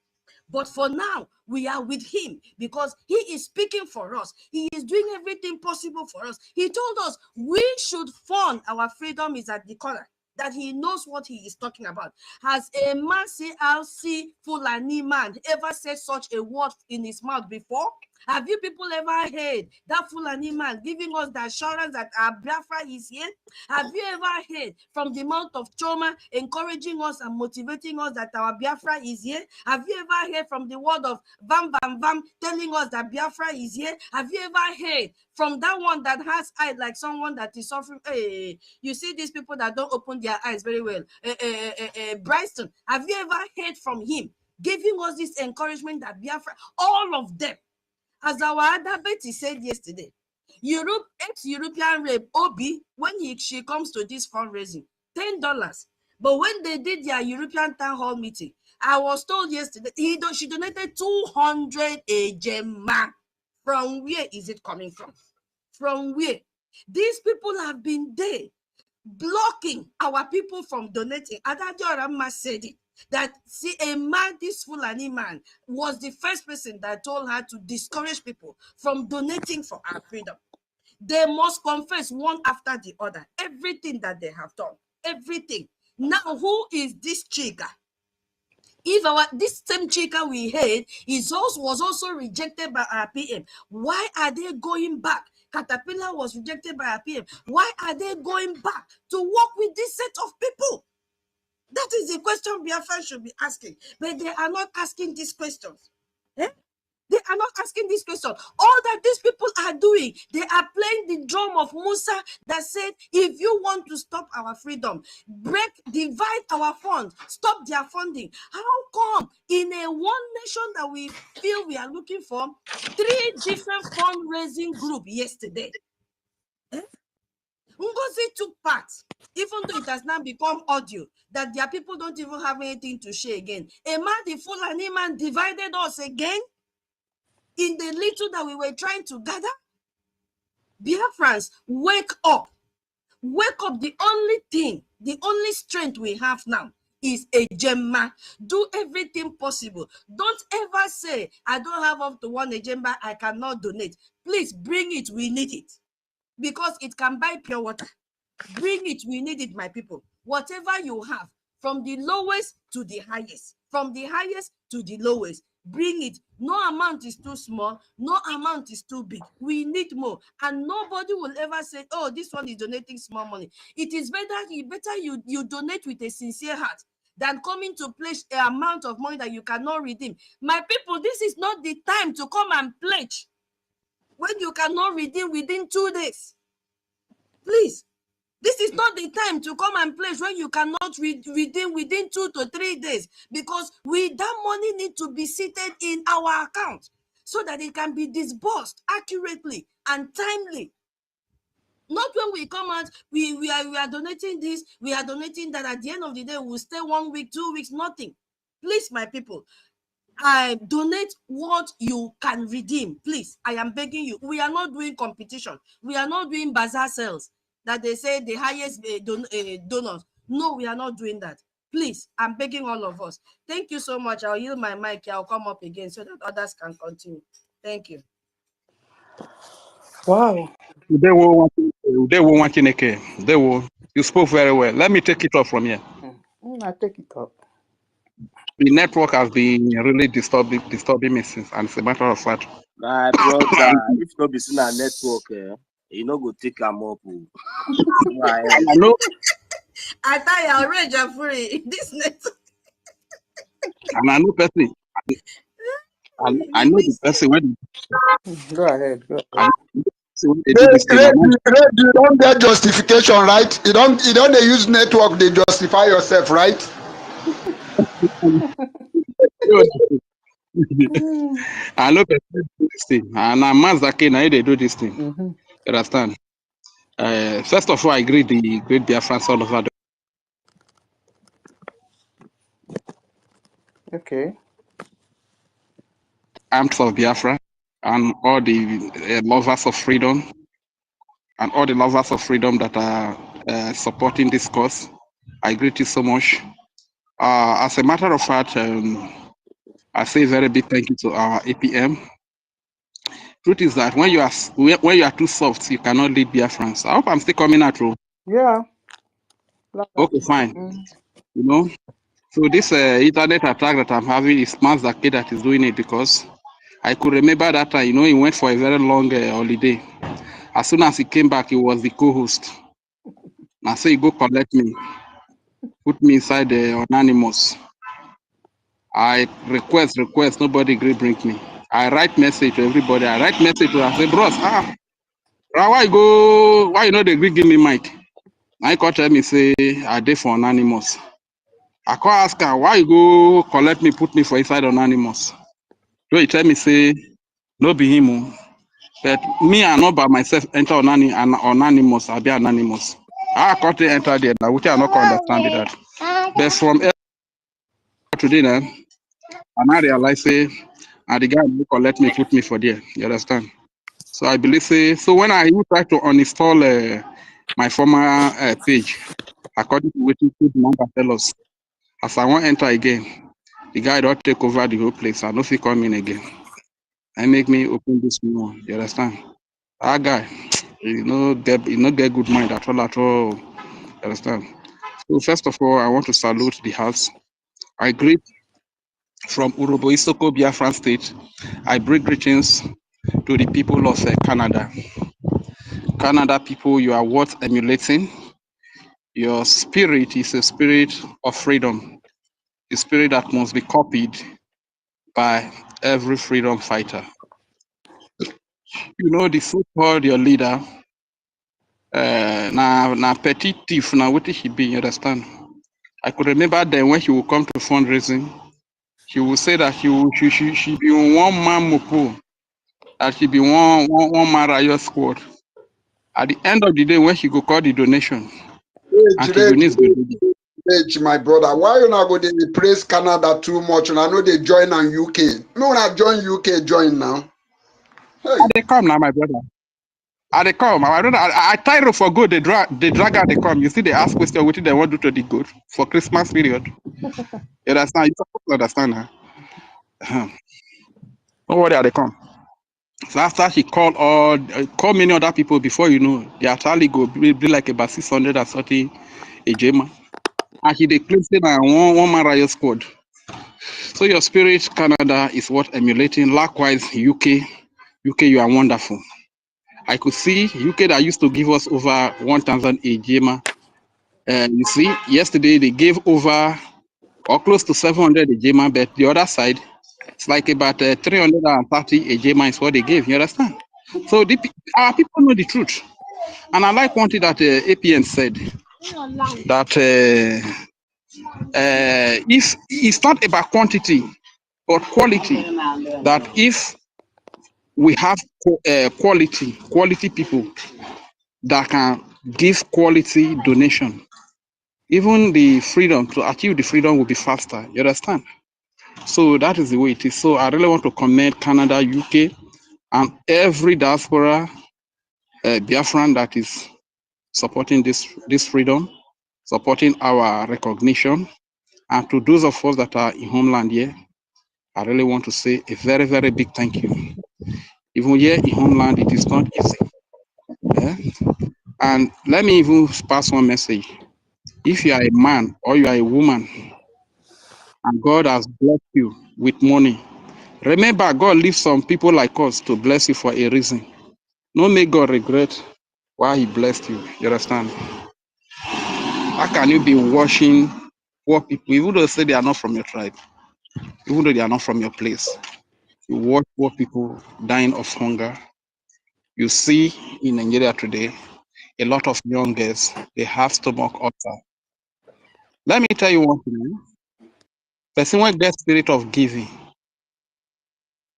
But for now, we are with him because he is speaking for us. He is doing everything possible for us. He told us we should fund our freedom is at the corner, that he knows what he is talking about. Has a CLC Fulani man ever said such a word in his mouth before? Have you people ever heard that Fulani man giving us the assurance that our Biafra is here? Have you ever heard from the mouth of Choma encouraging us and motivating us that our Biafra is here? Have you ever heard from the word of Vam Vam Vam telling us that Biafra is here? Have you ever heard from that one that has eyes like someone that is suffering? Hey, you see these people that don't open their eyes very well. Bryson, have you ever heard from him giving us this encouragement that Biafra, all of them? As our other Betty said yesterday, ex-European rep Obi, when she comes to this fundraising, $10. But when they did their European town hall meeting, I was told yesterday she donated 200 ejema. From where is it coming from? From where? These people have been there blocking our people from donating. Adadio Ramma said it, that see, a man, this Fulani man, was the first person that told her to discourage people from donating for our freedom. They must confess one after the other everything that they have done. Everything. Now, who is this chica? If this same chica we had was also rejected by our PM, why are they going back? Caterpillar was rejected by our PM. Why are they going back to work with this set of people? That is the question Biafra should be asking. But they are not asking these questions. Eh? They are not asking this question. All that these people are doing, they are playing the drum of Musa that said, if you want to stop our freedom, divide our funds, stop their funding. How come in a one nation that we feel we are looking for, 3 different fundraising groups yesterday? NGOZI took part, even though it has now become audio, that their people don't even have anything to share again. A man, the Fulani man, divided us again. In the little that we were trying to gather. Biafrans, wake up. Wake up. The only thing, the only strength we have now is a gemma. Do everything possible. Don't ever say, I don't have up to 1 agenda, I cannot donate. Please bring it, we need it. Because it can buy pure water. Bring it, we need it, my people. Whatever you have, from the lowest to the highest, from the highest to the lowest, bring it. No amount is too small, no amount is too big. We need more, and nobody will ever say, oh, this one is donating small money. It is better you donate with a sincere heart than coming to pledge an amount of money that you cannot redeem. My people, this is not the time to come and pledge when you cannot redeem within 2 days. Please, this is not the time to come and pledge when you cannot redeem within 2 to 3 days, because that money needs to be seated in our account so that it can be disbursed accurately and timely. Not when we come out, we are donating this, we are donating that. At the end of the day, we'll stay 1 week, 2 weeks, nothing. Please, my people, I donate what you can redeem. Please, I am begging you. We are not doing competition. We are not doing bazaar sales that they say the highest donors. No, we are not doing that. Please, I'm begging all of us. Thank you so much. I'll yield my mic. I'll come up again so that others can continue. Thank you. Wow. You spoke very well. Let me take it off from here. I take it up. The network has been really disturbing me since, and it's a matter of fact. My brother, if not be seen a network, you know go take them up. I know. I thought you already are free. This network. And I know person. I know the person when. Go ahead. You don't get justification, right? You don't they use network, they justify yourself, right? I know person do this thing, and I'm Mazaki. Now they do this thing. You understand? First of all, I agree the great BIAFRANS all over the. Okay. Arms of Biafra and all the lovers of freedom and all the lovers of freedom that are supporting this cause. I greet you so much. As a matter of fact, I say a very big thank you to our APM. Truth is that when you are too soft, you cannot lead BIAFRANS. I hope I'm still coming out, bro. Yeah. Okay, fine. You know, so this internet attack that I'm having is Mazaki that is doing it, because I could remember that time, you know, he went for a very long holiday. As soon as he came back, he was the co-host. I say, go collect me, put me inside the anonymous. I request, nobody agree bring me. I write message to everybody. I say, bros, why you know they agree give me mic? I call tell me, say, I did for anonymous. I call ask her, why you go collect me, put me for inside anonymous? So he tell me, say, No be him. Oh. But me, I not by myself enter anonymous. I be anonymous. I can't enter there now, which I not understand that. But from today, now, and I realize say, and the guy who collect me put me for there. You understand? So I believe say, so when I try to uninstall my former page, according to what the number tell us, as I want enter again, the guy don't take over the whole place. I don't feel come in again. I make me open this new one. You understand? That guy, he not get good mind at all. You understand? So first of all, I want to salute the house. I greet from Urobo Isoko, Biafran State. I bring greetings to the people of Canada. Canada people, you are worth emulating. Your spirit is a spirit of freedom, a spirit that must be copied by every freedom fighter. You know, the so-called your leader, na petty thief, na what he be, you understand? I could remember then when he will come to fundraising, he will say that she be one man mopo, that she be one man riot squad. At the end of the day, when she go call the donation, and Eunice go do it. My brother, why you not go to praise Canada too much? And I know they join on UK. No, not join UK, join now. Hey. They come now, my brother. They come. I tired for good. They drag out. They come. You see, they ask question what they want to do to the good for Christmas period. You understand? You supposed to understand her. Don't worry, they come. So after she called call many other people before you know, the actually go be like about 630 a Jema. And he declared that one man riot squad. So your spirit, Canada, is what emulating. Likewise, UK, you are wonderful. I could see UK that used to give us over 1,000 a Jema. You see, yesterday they gave over or close to 700 a Jema, but the other side, it's like about 330 a Jema is what they gave. You understand? So our people know the truth. And I like one thing that APN said, that if it's not about quantity, but quality, that if we have quality people that can give quality donation, even the freedom to achieve the freedom will be faster. You understand? So that is the way it is. So I really want to commend Canada, UK, and every diaspora Biafran that is supporting this freedom, supporting our recognition, and to those of us that are in homeland here, I really want to say a very, very big thank you. Even here in homeland, it is not easy. Yeah? And let me even pass one message. If you are a man or you are a woman, and God has blessed you with money, remember God leaves some people like us to bless you for a reason. No make God regret why he blessed you. You understand? How can you be washing poor people, even though they say they are not from your tribe, even though they are not from your place? You watch poor people dying of hunger. You see in Nigeria today, a lot of young girls, they have stomach ulcer. Let me tell you one thing. Person when get spirit of giving,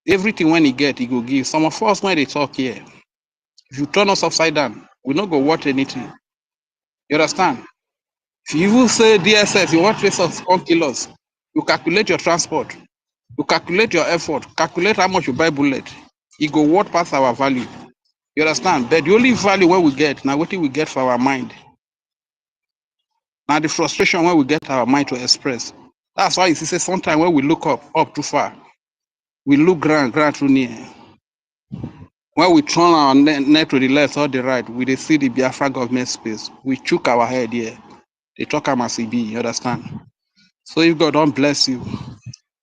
everything when he get, he go give. Some of us, when they talk here, if you turn us upside down, we not go watch anything. You understand? If you even say DSS, you want face us, come kill us. You calculate your transport, you calculate your effort, calculate how much you buy bullet. It go what past our value. You understand? But the only value when we get, now what we get for our mind. Now the frustration when we get our mind to express. That's why you see, sometimes when we look up too far, we look grand too near. When we turn our net to the left or the right, we dey see the Biafra government space. We chook our head here. They talk about CB, you understand? So if God don't bless you,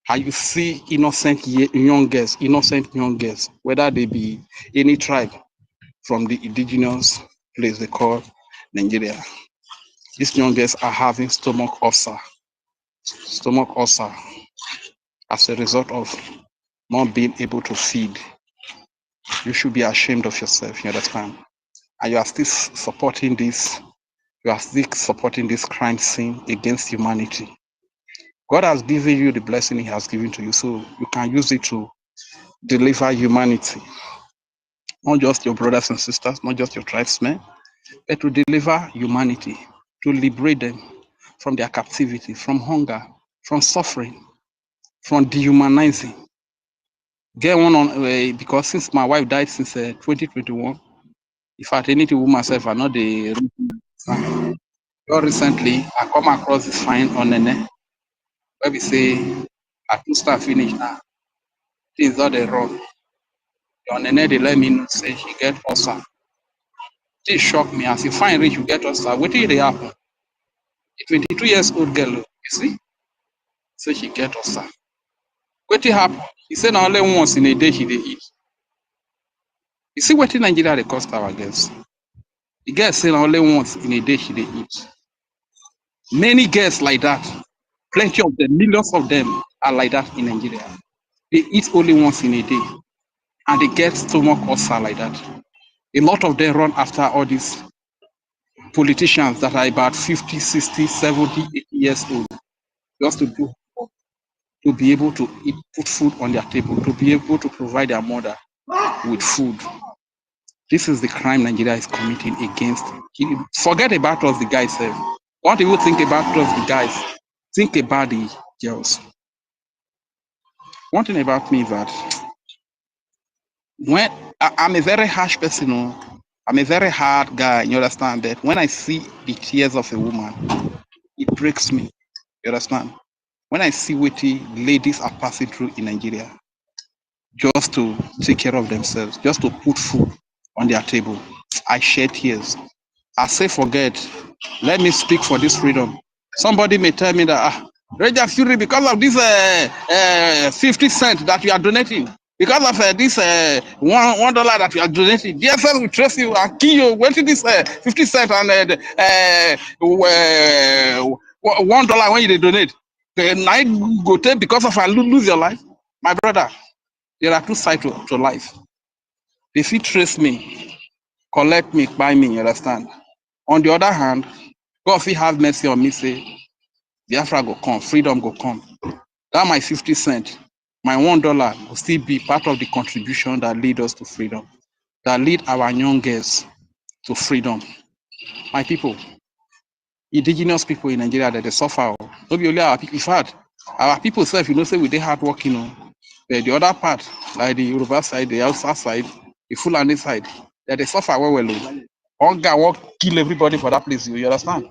and you see innocent young girls, whether they be any tribe from the indigenous place they call Nigeria, these young girls are having stomach ulcer as a result of not being able to feed. You should be ashamed of yourself, you understand? And you are still supporting this, crime scene against humanity. God has given you the blessing he has given to you, so you can use it to deliver humanity, not just your brothers and sisters, not just your tribesmen, but to deliver humanity, to liberate them from their captivity, from hunger, from suffering, from dehumanizing. Get one on because since my wife died since 2021, in fact, anything with myself, I know the very recently I come across this fine on Nene where we say I two start finish now. Things all they run. On Nene they let me know say she get ulcer. This shocked me as you find rich you get ulcer. What did they happen? A 22 years old girl, you see, say she get ulcer. What did happen? He said now only once in a day she dey eat. You see what in Nigeria they cost our girls. The girl say only once in a day she dey eat. Many girls like that, plenty of them, millions of them are like that in Nigeria. They eat only once in a day and they get stomach ulcer like that. A lot of them run after all these politicians that are about 50, 60, 70, 80 years old just to be able to eat, put food on their table, to be able to provide their mother with food. This is the crime Nigeria is committing against. Forget about us, the guys. What do you think about us, the guys? Think about the girls. One thing about me is that when I'm a very harsh person, I'm a very hard guy, you understand that? When I see the tears of a woman, it breaks me, you understand? When I see what the ladies are passing through in Nigeria, just to take care of themselves, just to put food on their table, I shed tears. I say, forget, let me speak for this freedom. Somebody may tell me that, Ranger Fury, because of this 50 cents that you are donating, because of this $1 that you are donating, DSS will trace you and kill you. Wait till this 50 cents and $1 when you donate. Then I go take because of I lose your life. My brother, there are two sides to life. If you trace me, collect me, buy me, you understand? On the other hand, God if he have mercy on me, say, Biafra go come, freedom go come. That my 50 cents, my $1 will still be part of the contribution that lead us to freedom, that lead our young girls to freedom. My people, indigenous people in Nigeria that they suffer. Not be only our people. In fact, our people self, you know, say we they hard working on. The other part, like the Yoruba side, the Hausa side, the Fulani side, that they suffer well. Hunger won't kill everybody for that place. You understand?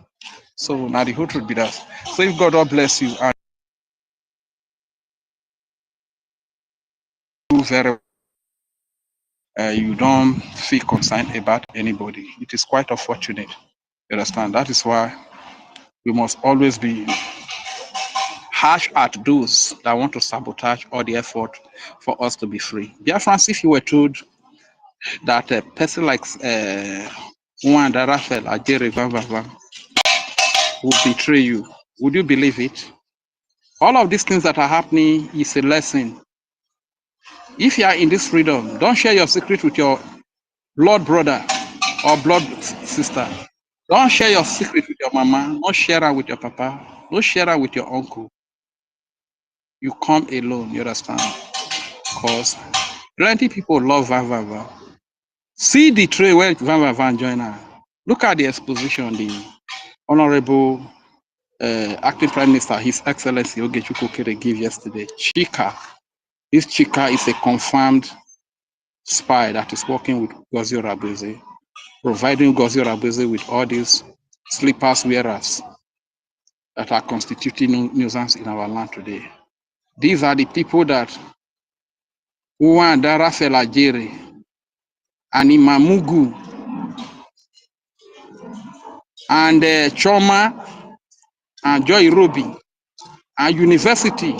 So now the whole truth be that. So if God bless you and do very you don't feel concerned about anybody, it is quite unfortunate. You understand? That is why we must always be harsh at those that want to sabotage all the effort for us to be free. Biafrans, if you were told that a person like Wanda Raphael Ajere Van will betray you, would you believe it? All of these things that are happening is a lesson. If you are in this freedom, don't share your secret with your blood brother or blood sister. Don't share your secret with your mama. Don't share it with your papa. Don't share it with your uncle. You come alone, you understand? Because plenty people love Van. See the tray where Van join her. Look at the exposition the Honorable Acting Prime Minister, His Excellency Ogechukwu Kere gave yesterday. Chika. This Chika is a confirmed spy that is working with Ngozi Orabueze, providing Ngozi Orabueze with all these slippers wearers that are constituting nuisance in our land today. These are the people that Wanda Raphael Ajere and Imamugu and Choma and Joy Roby and University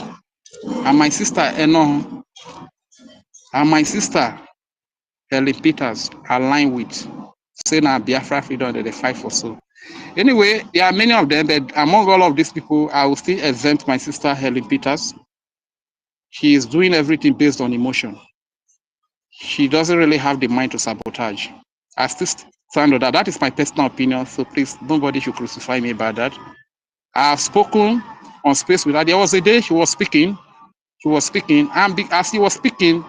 and my sister Eno and my sister Helen Peters align with saying our Biafra freedom that they fight for so. Anyway, there are many of them, but among all of these people, I will still exempt my sister Helen Peters. She is doing everything based on emotion. She doesn't really have the mind to sabotage. I still stand on that. That is my personal opinion, so please, nobody should crucify me about that. I have spoken on space with her. There was a day she was speaking, and as she was speaking,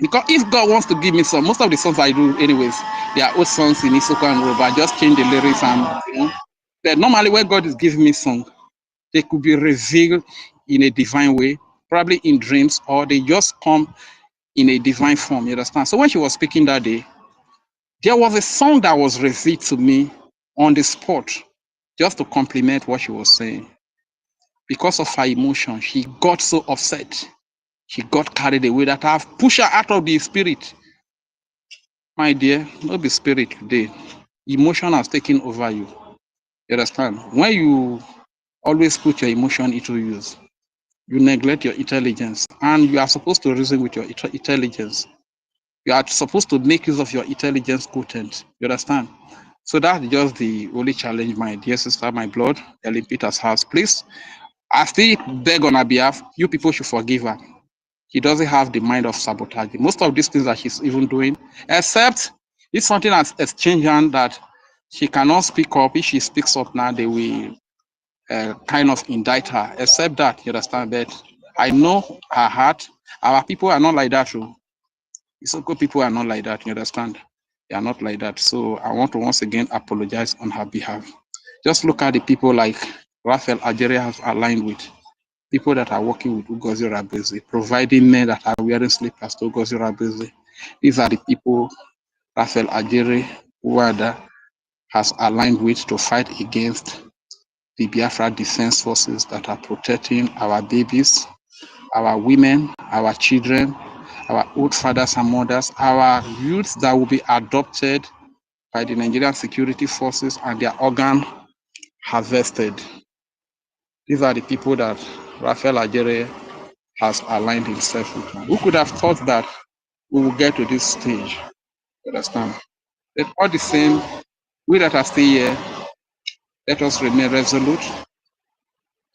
Because if God wants to give me some, most of the songs I do, anyways, they are old songs in Isoko and Yoruba. I just change the lyrics and But normally, when God is giving me song, they could be revealed in a divine way, probably in dreams, or they just come in a divine form. You understand? So when she was speaking that day, there was a song that was revealed to me on the spot, just to complement what she was saying. Because of her emotion, she got so upset. She got carried away that I've pushed her out of the spirit. My dear, not the spirit today. Emotion has taken over you. You understand? When you always put your emotion into use, you neglect your intelligence, and you are supposed to reason with your intelligence. You are supposed to make use of your intelligence quotient. You understand? So that's just the only challenge, my dear sister, my blood, Ellen Peters has. Please, I still beg on her behalf, you people should forgive her. She doesn't have the mind of sabotage. Most of these things that she's even doing, except if something has exchanged hand that she cannot speak up. If she speaks up now, they will kind of indict her. Except that, you understand? But I know her heart. Our people are not like that. Too. Isoko people are not like that. You understand? They are not like that. So I want to once again apologize on her behalf. Just look at the people like Raphael Algeria has aligned with. People that are working with Ugozi Rabezi, providing men that are wearing slippers to Ugozi Rabezi. These are the people Raphael Ajere Uwada has aligned with to fight against the Biafra Defense Forces that are protecting our babies, our women, our children, our old fathers and mothers, our youths that will be adopted by the Nigerian security forces and their organ harvested. These are the people that Raphael Ajere has aligned himself with. Who could have thought that we will get to this stage? You understand? But all the same, we that are still here, let us remain resolute.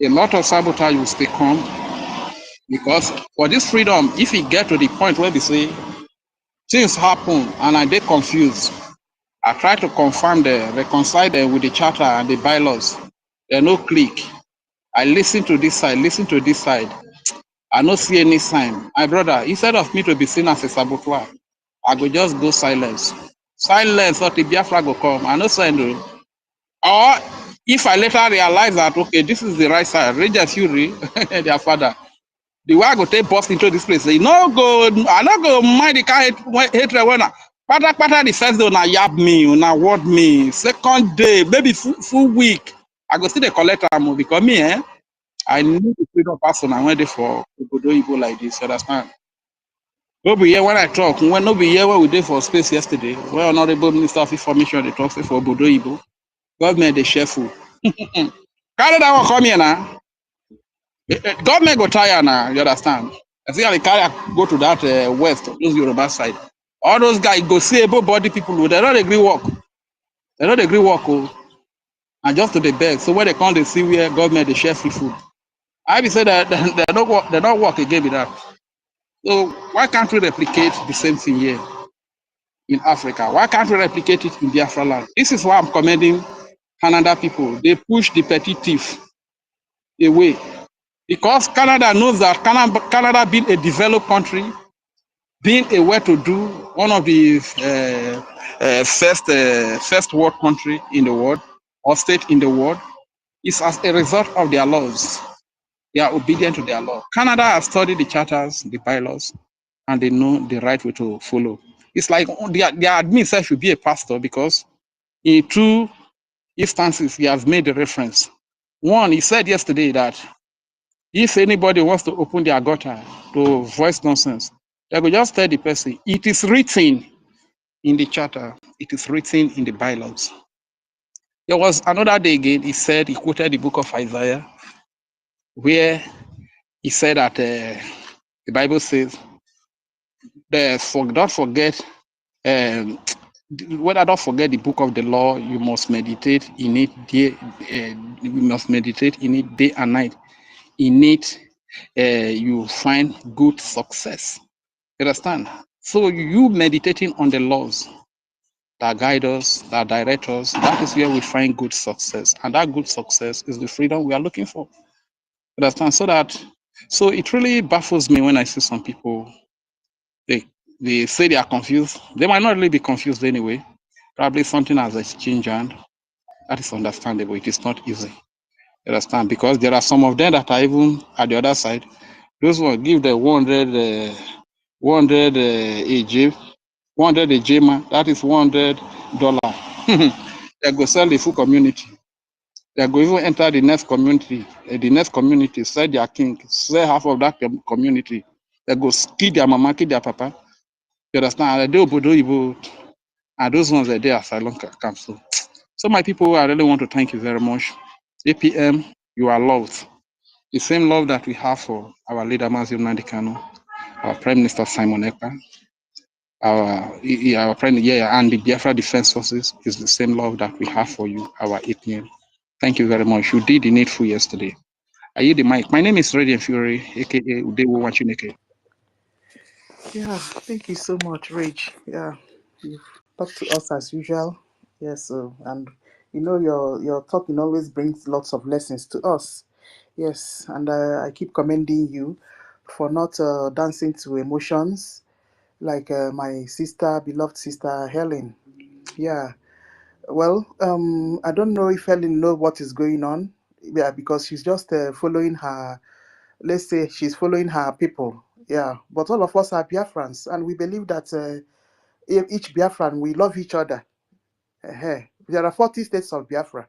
A lot of sabotage will still come because for this freedom, if we get to the point where we say things happen and I get confused, I try to confirm them, reconcile them with the charter and the bylaws. There no click. I listen to this side, listen to this side. I don't see any sign. My brother, instead of me to be seen as a saboteur, I go just go silence. Silence or the Biafra go come. I no send you. Or if I later realize that, okay, this is the right side, Rangers Fury, their father, the way I go take bust into this place, I no go mind the kind hatred when pata the first day una yab me, una word me, second day, maybe full week, I go see the collect am because me, I need the freedom person I went there for Obodo Igbo like this, you understand? No be here when I talk, when no be here when we did for space yesterday, when Honorable Minister of Information they talk say for Obodo Igbo, government they share food. Carry that one come here now. Government go tire now, you understand? I see how they carry go to that west, those Yoruba side. All those guys go see able body people, they don't agree work. They don't agree work, oh, and just to the beg. So when they come, they see where government they share free food. I be say that they don't work again with that. So why can't we replicate the same thing here in Africa? Why can't we replicate it in Biafra land? This is why I'm commending Canada people. They push the petty thief away. Because Canada knows that Canada being a developed country, being a well-to-do, one of the first world country in the world, or state in the world, is as a result of their laws. They are obedient to their law. Canada has studied the charters, the bylaws, and they know the right way to follow. It's like their admin said should be a pastor because in two instances he has made a reference. One, he said yesterday that if anybody wants to open their gutter to voice nonsense, they will just tell the person, it is written in the charter, it is written in the bylaws. There was another day again, he said, he quoted the book of Isaiah, where he said that the Bible says, don't forget, whether don't forget the book of the law, you must meditate in it day, you must meditate in it day and night. In it, you find good success. You understand? So you meditating on the laws that guide us, that direct us, that is where we find good success. And that good success is the freedom we are looking for. You understand? So it really baffles me when I see some people, they they say they are confused. They might not really be confused anyway. Probably something has exchanged, and that is understandable. It is not easy. You understand? Because there are some of them that are even at the other side. Those ones give the 100 AJ, 100 AJ, man. That is $100. They go sell the full community. They go even enter the next community. The next community, sell their king, sell half of that community. They go kill their mama, kill their papa. You understand? And they do, and those ones are there asylum camps. So my people, I really want to thank you very much. APM, you are loved. The same love that we have for our leader Mazio Nandikano, our Prime Minister Simon Ekpa, our friend, and the Biafra Defense Forces is the same love that we have for you, our APM. Thank you very much. You did the needful yesterday. I yield the mic. My name is Radiant Fury, aka Udewo Wachineke. Yeah, thank you so much, Rage. Yeah, you've talked to us as usual. Yes, and you know your talking always brings lots of lessons to us. Yes, and I keep commending you for not dancing to emotions like my sister, beloved sister Helen. Yeah, well, I don't know if Helen knows what is going on. Yeah, because she's just following her. Let's say she's following her people. Yeah, but all of us are Biafrans, and we believe that each Biafran we love each other. There are 40 states of Biafra,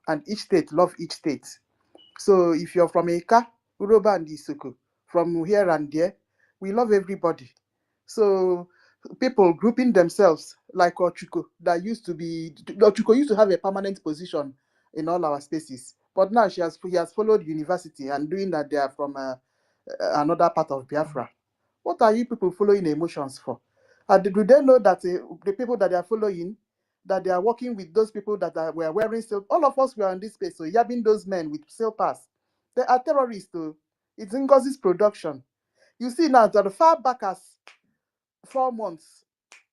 and each state love each state. So if you're from Eka, Uroba, and Isuku, from here and there, we love everybody. So people grouping themselves like Ochuko, that used to be Ochuko used to have a permanent position in all our spaces, but now he has followed university and doing that they are from another part of Biafra. What are you people following emotions for? Do they know that the people that they are following, that they are working with those people that were wearing silk? All of us were in this space, so yabbing those men with silk pass. They are terrorists, too. It's NGOZI's production. You see now, that far back as 4 months,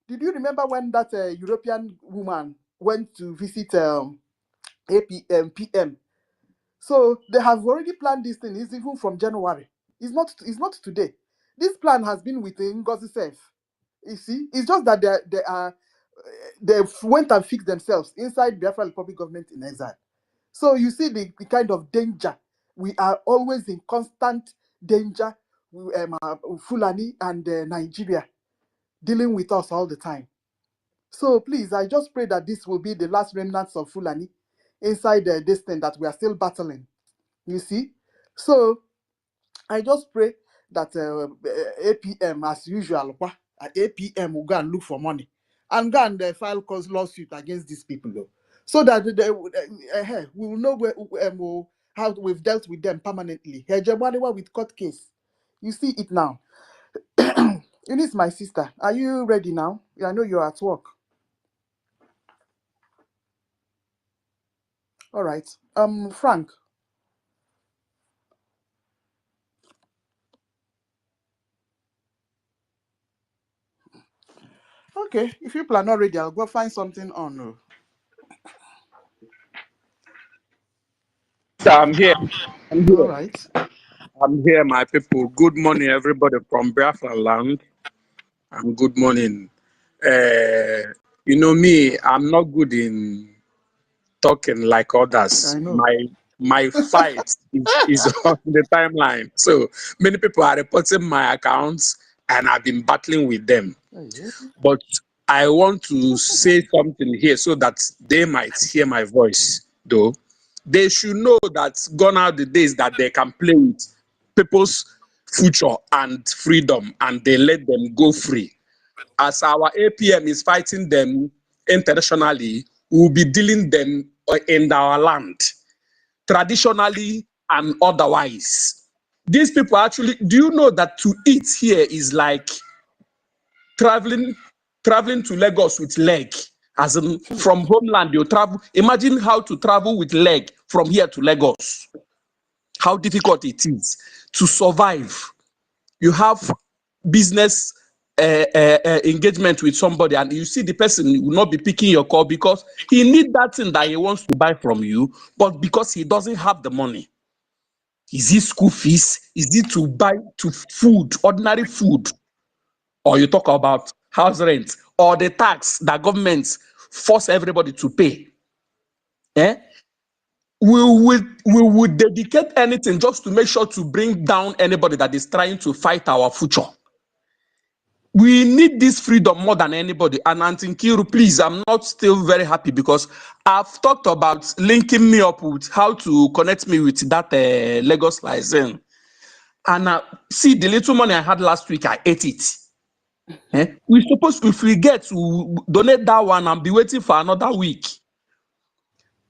did you remember when that European woman went to visit PM? So they have already planned this thing. It's even from January. It's not today. This plan has been with Ngozi Self. You see, it's just that they went and fixed themselves inside Biafra Republic government in exile. So you see the kind of danger. We are always in constant danger. Fulani and Nigeria dealing with us all the time. So please, I just pray that this will be the last remnants of Fulani inside this thing that we are still battling. You see? So I just pray that APM, as usual, APM will go and look for money and go and file cause lawsuit against these people, though, so that we will know how we've dealt with them permanently. Hegemoniwa with court case. You see it now. Eunice, my sister, are you ready now? I know you're at work. All right. Frank. Okay, if people are not ready, I'll go find something on. I'm here. All right. I'm here, my people. Good morning, everybody from Biafra land. And good morning. You know me, I'm not good in talking like others. I know. My fight is on the timeline. So many people are reporting my accounts and I've been battling with them. But I want to say something here so that they might hear my voice, though. They should know that gone are the days that they can play with people's future and freedom and they let them go free. As our APM is fighting them internationally, we will be dealing them in our land, traditionally and otherwise. These people actually, do you know that to eat here is like traveling to Lagos with leg? As in, from homeland, you travel. Imagine how to travel with leg from here to Lagos. How difficult it is to survive. You have business engagement with somebody and you see the person will not be picking your call because he needs that thing that he wants to buy from you, but because he doesn't have the money. Is it school fees? Is it to buy to food, ordinary food? or you talk about house rent, or the tax that governments force everybody to pay, we would dedicate anything just to make sure to bring down anybody that is trying to fight our future. We need this freedom more than anybody. And Auntie Nkiru, please, I'm not still very happy because I've talked about linking me up with how to connect me with that Lagos license. And see, the little money I had last week, I ate it. We're supposed to, if we get to donate that one and be waiting for another week.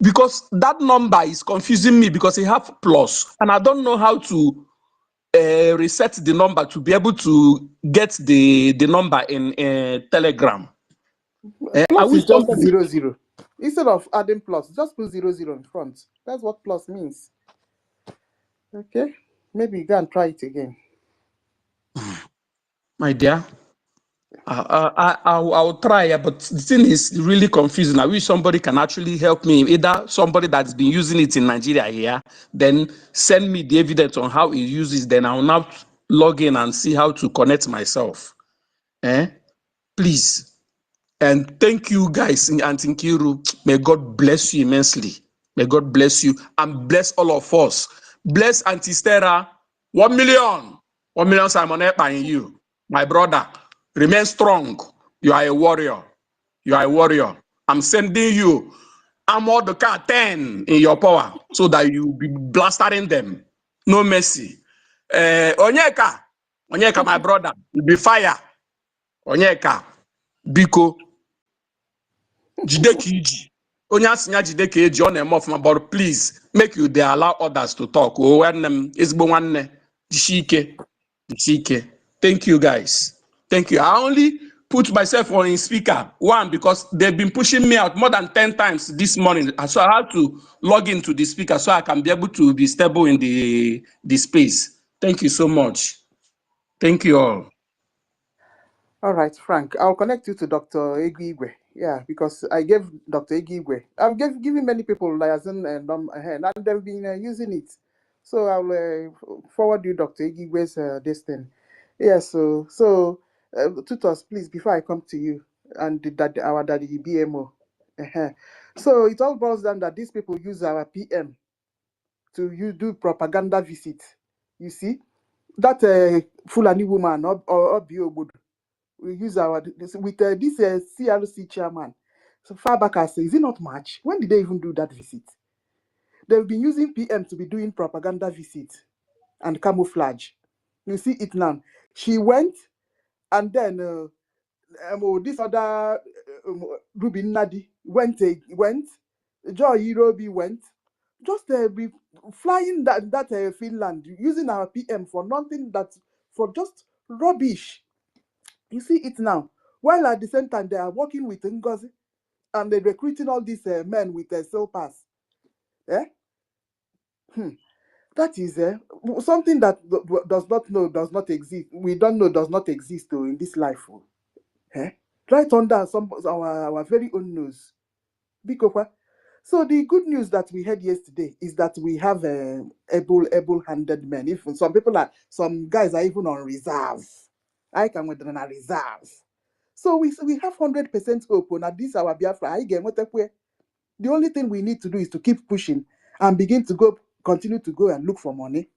Because that number is confusing me because it have plus. And I don't know how to reset the number to be able to get the number in Telegram. I Plus wish is just somebody. 00. Instead of adding plus, just put 00 in front. That's what plus means. Okay, maybe you go and try it again. My dear, I'll try, but the thing is really confusing. I wish somebody can actually help me. Either somebody that's been using it in Nigeria here, then send me the evidence on how it uses. Then I'll now log in and see how to connect myself. Please. And thank you guys in Auntie Nkiru. May God bless you immensely. May God bless you and bless all of us. Bless Auntie Stella. 1 million. 1 million Simon Ekpa in you. My brother, remain strong. You are a warrior. You are a warrior. I'm sending you Armor the car 10 in your power so that you be blastering them. No mercy. Onyeka, my brother, you be fire. Onyeka, Biko. Jide ka iji. Onye asị ya jide ka eji, ọ na-eme ọfụma, but please make you dey allow others to talk. Oh, nwanne m, ezigbo nwanne, jisie ike, jisie ike. Thank you guys. Thank you. I only put myself on in speaker, one, because they've been pushing me out more than 10 times this morning. So I had to log into the speaker so I can be able to be stable in the space. Thank you so much. Thank you all. All right, Frank, I'll connect you to Dr. Igwe. Yeah, because I gave Dr. Igwe. I've given many people liaison and they've been using it. So I'll forward you Dr. Igwe's this thing. Yeah, so tutors, please, before I come to you and our daddy BMO. So it all boils down that these people use our PM to do propaganda visit. You see, that Fulani woman or Biobodo. We use our with this CRC chairman. So far back as is it not much? When did they even do that visit? They've been using PM to be doing propaganda visit and camouflage. You see it now. She went, and then this other Rubin Nadi went. Joy Irobi went. Just be flying that Finland using our PM for nothing, for just rubbish. You see it now. While at the same time, they are working with NGOZI and they're recruiting all these men with a cell pass. That is something that does not exist. We don't know does not exist in this life. Right under our very own nose. So the good news that we had yesterday is that we have able-handed men. Even some guys are even on reserve. I can with on a reserve. So we have 100% hope on this our Biafra. The only thing we need to do is to keep pushing and continue to go and look for money.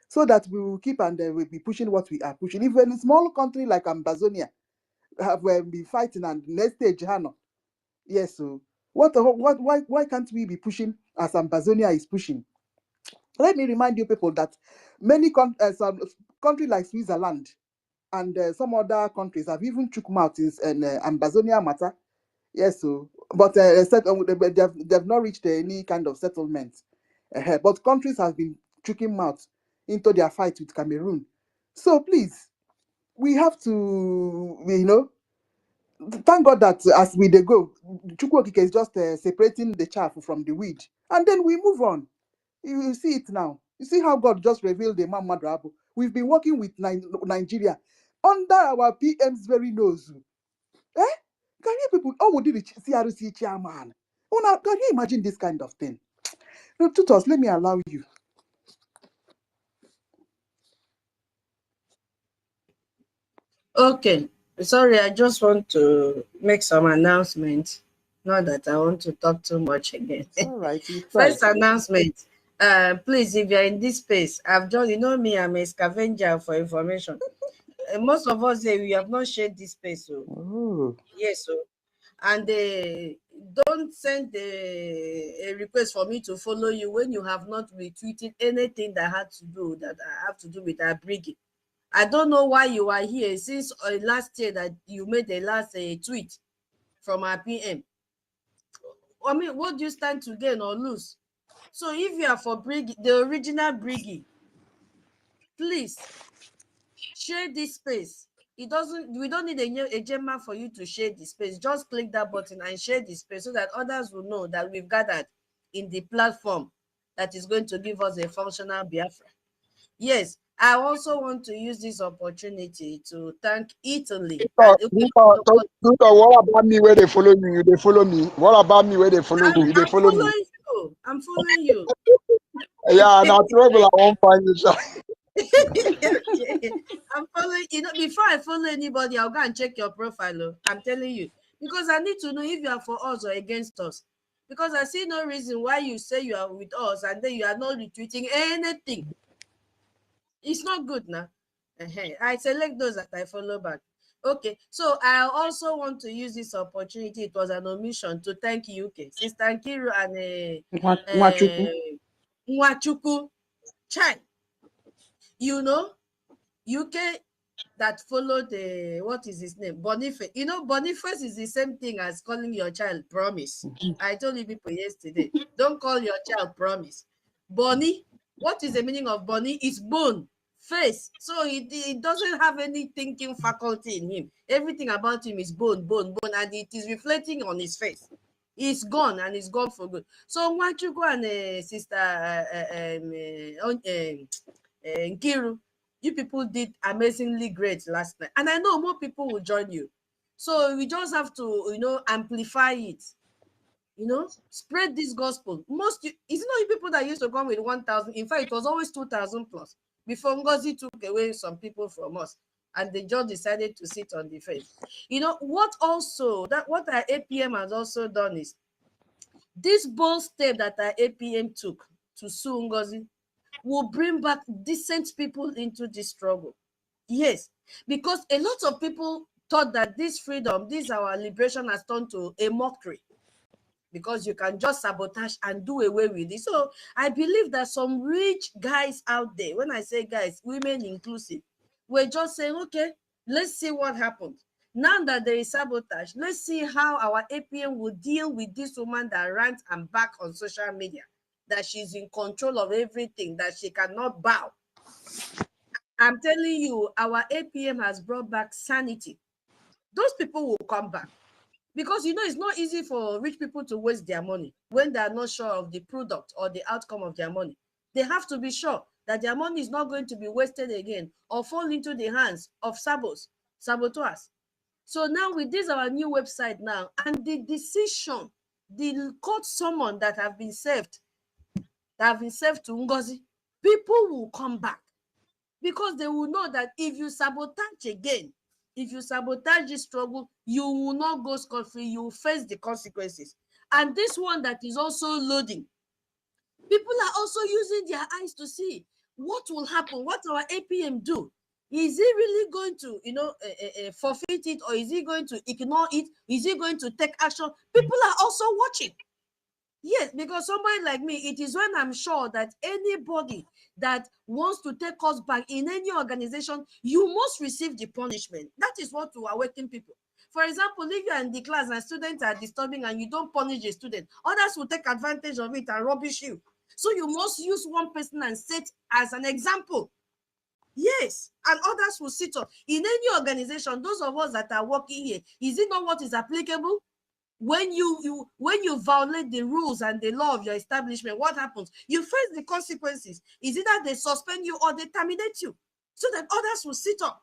So that we will keep and we'll be pushing what we are pushing. Even in a small country like Ambazonia, we'll be fighting and next stage, Hano. Yes, so why can't we be pushing as Ambazonia is pushing? Let me remind you people that many some countries like Switzerland and some other countries have even took out in Ambazonia matter. Yes, so but they've not reached any kind of settlement. But countries have been choking out into their fight with Cameroon. So please, we have to, thank God that as we go, Chukwokike is just separating the chaff from the weed, and then we move on. You see it now. You see how God just revealed the man Madrabo. We've been working with Nigeria under our PM's very nose. Can you people? Oh, we did the CRC chairman. Oh, now can you imagine this kind of thing? No, tutors, let me allow you. Okay, sorry, I just want to make some announcements. Not that I want to talk too much again. It's all right. You try. First announcement. Please, if you're in this space, I've just, you know me, I'm a scavenger for information. Most of us say we have not shared this space. So Oh. yes, so and don't send a request for me to follow you when you have not retweeted anything that had to do that I have to do with BRGIE. I don't know why you are here since last year that you made the last tweet from our PM. I mean, what do you stand to gain or lose? So if you are for BRGIE, the original BRGIE, please share this space. We don't need a Gemma for you to share the space. Just click that button and share the space so that others will know that we've gathered in the platform that is going to give us a functional Biafra. Yes, I also want to use this opportunity to thank Italy. What about me where they follow you? They follow me. What about me where they follow you? They follow me. I'm following you. Yeah, now trouble I won't find you. Okay. I'm following, before I follow anybody, I'll go and check your profile. I'm telling you, because I need to know if you are for us or against us. Because I see no reason why you say you are with us and then you are not retweeting anything. It's not good now. I select those that I follow back. Okay, so I also want to use this opportunity. It was an omission to thank UK, Sister Nkiru and Nwachukwu. Chai. You know, UK that followed the, what is his name? Boniface. You know, Boniface is the same thing as calling your child Promise. I told you people yesterday, don't call your child Promise. Bonnie, what is the meaning of Bonnie? It's bone, face. So he doesn't have any thinking faculty in him. Everything about him is bone, bone, bone, and it is reflecting on his face. He's gone, and he's gone for good. So Nwachukwu and Sister Nkiru, you people did amazingly great last night, and I know more people will join you. So we just have to, amplify it. Spread this gospel. It's not you people that used to come with 1,000. In fact, it was always 2,000 plus before NGOZI took away some people from us, and they just decided to sit on the fence. What our APM has also done is this bold step that our APM took to sue NGOZI will bring back decent people into this struggle. Yes, because a lot of people thought that this freedom, our liberation has turned to a mockery because you can just sabotage and do away with it. So I believe that some rich guys out there, when I say guys, women inclusive, we're just saying, okay, let's see what happens. Now that there is sabotage, let's see how our APM will deal with this woman that rants and back on social media, that she's in control of everything, that she cannot bow. I'm telling you, our APM has brought back sanity. Those people will come back. Because, it's not easy for rich people to waste their money when they are not sure of the product or the outcome of their money. They have to be sure that their money is not going to be wasted again or fall into the hands of saboteurs. So now with this, our new website now, and the decision, the court summon that have been served to NGOZI, people will come back because they will know that if you sabotage again, if you sabotage this struggle, you will not go scot-free. You will face the consequences. And this one that is also loading, people are also using their eyes to see what will happen, what our APM do. Is he really going to, forfeit it, or is he going to ignore it? Is he going to take action? People are also watching. Yes, because somebody like me, it is when I'm sure that anybody that wants to take us back in any organization, you must receive the punishment. That is what to awaken people. For example, if you are in the class and students are disturbing and you don't punish a student, others will take advantage of it and rubbish you. So you must use one person and set as an example. Yes, and others will sit up. In any organization, those of us that are working here, is it not what is applicable? When you violate the rules and the law of your establishment, what happens? You face the consequences. Is it that they suspend you or they terminate you so that others will sit up?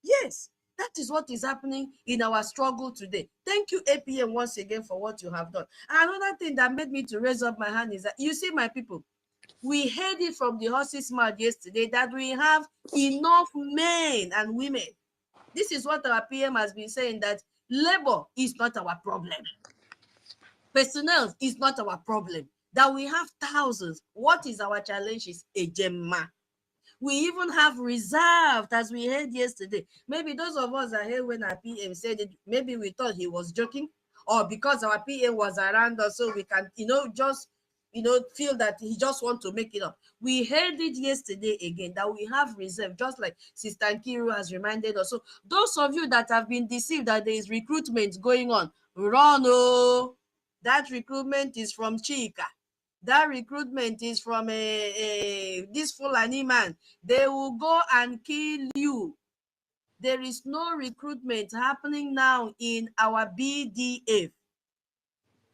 Yes, that is what is happening in our struggle today. Thank you, APM, once again for what you have done. Another thing that made me to raise up my hand is that, you see, my people, we heard it from the horse's mouth yesterday that we have enough men and women This is what our PM has been saying, that labor is not our problem. Personnel is not our problem. That we have thousands. What is our challenge is a gemma. We even have reserved, as we heard yesterday. Maybe those of us are here when our PM said it, maybe we thought he was joking, or because our PM was around us, so we can, just, feel that he just want to make it up. We heard it yesterday again, that we have reserve, just like Sister Nkiru has reminded us. So those of you that have been deceived that there is recruitment going on, run, oh, that recruitment is from Chika. That recruitment is from this Fulani man. They will go and kill you. There is no recruitment happening now in our BDF.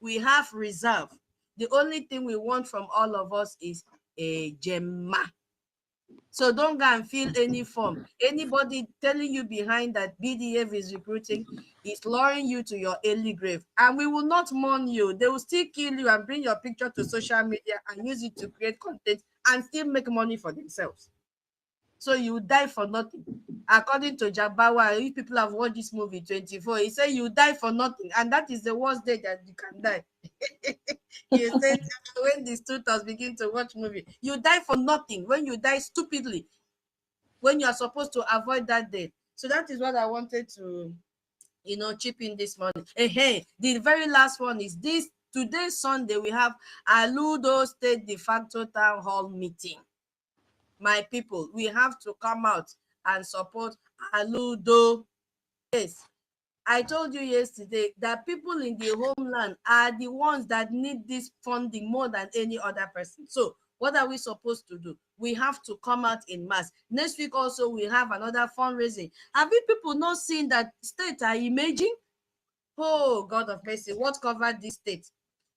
We have reserve. The only thing we want from all of us is a gemma. So don't go and fill any form. Anybody telling you behind that BDF is recruiting is luring you to your early grave. And we will not mourn you. They will still kill you and bring your picture to social media and use it to create content and still make money for themselves. So you die for nothing. According to Jabawa, if people have watched this movie 24, he said you die for nothing. And that is the worst day that you can die. He said when the students begin to watch movie, you die for nothing. When you die stupidly, when you are supposed to avoid that day. So that is what I wanted to, chip in this morning. Hey, the very last one is this. Today, Sunday, we have Aludo State de facto town hall meeting. My people, we have to come out and support Aludo. Yes, I told you yesterday that people in the homeland are the ones that need this funding more than any other person. So what are we supposed to do? We have to come out in mass. Next week also, we have another fundraising. Have you people not seen that states are emerging? Oh, God of mercy, what covered this state?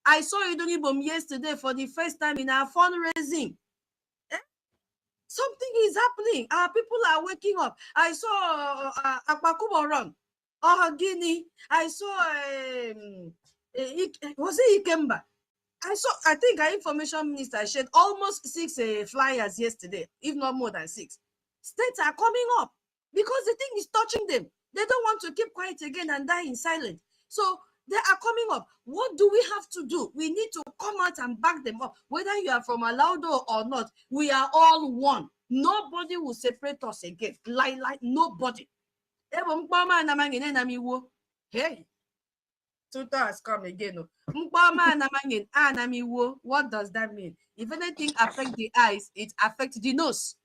I saw Idunibom yesterday for the first time in our fundraising. Something is happening. Our people are waking up. I saw Akbakuboron, Guinea. I saw, was it Ikemba? I think our information minister shared almost 6 flyers yesterday, if not more than 6. States are coming up because the thing is touching them. They don't want to keep quiet again and die in silence. So they are coming up. What do we have to do? We need to come out and back them up. Whether you are from Alaudo or not, we are all one. Nobody will separate us again. Like nobody. Hey, Tutor has come again. What does that mean? If anything affects the eyes, it affects the nose.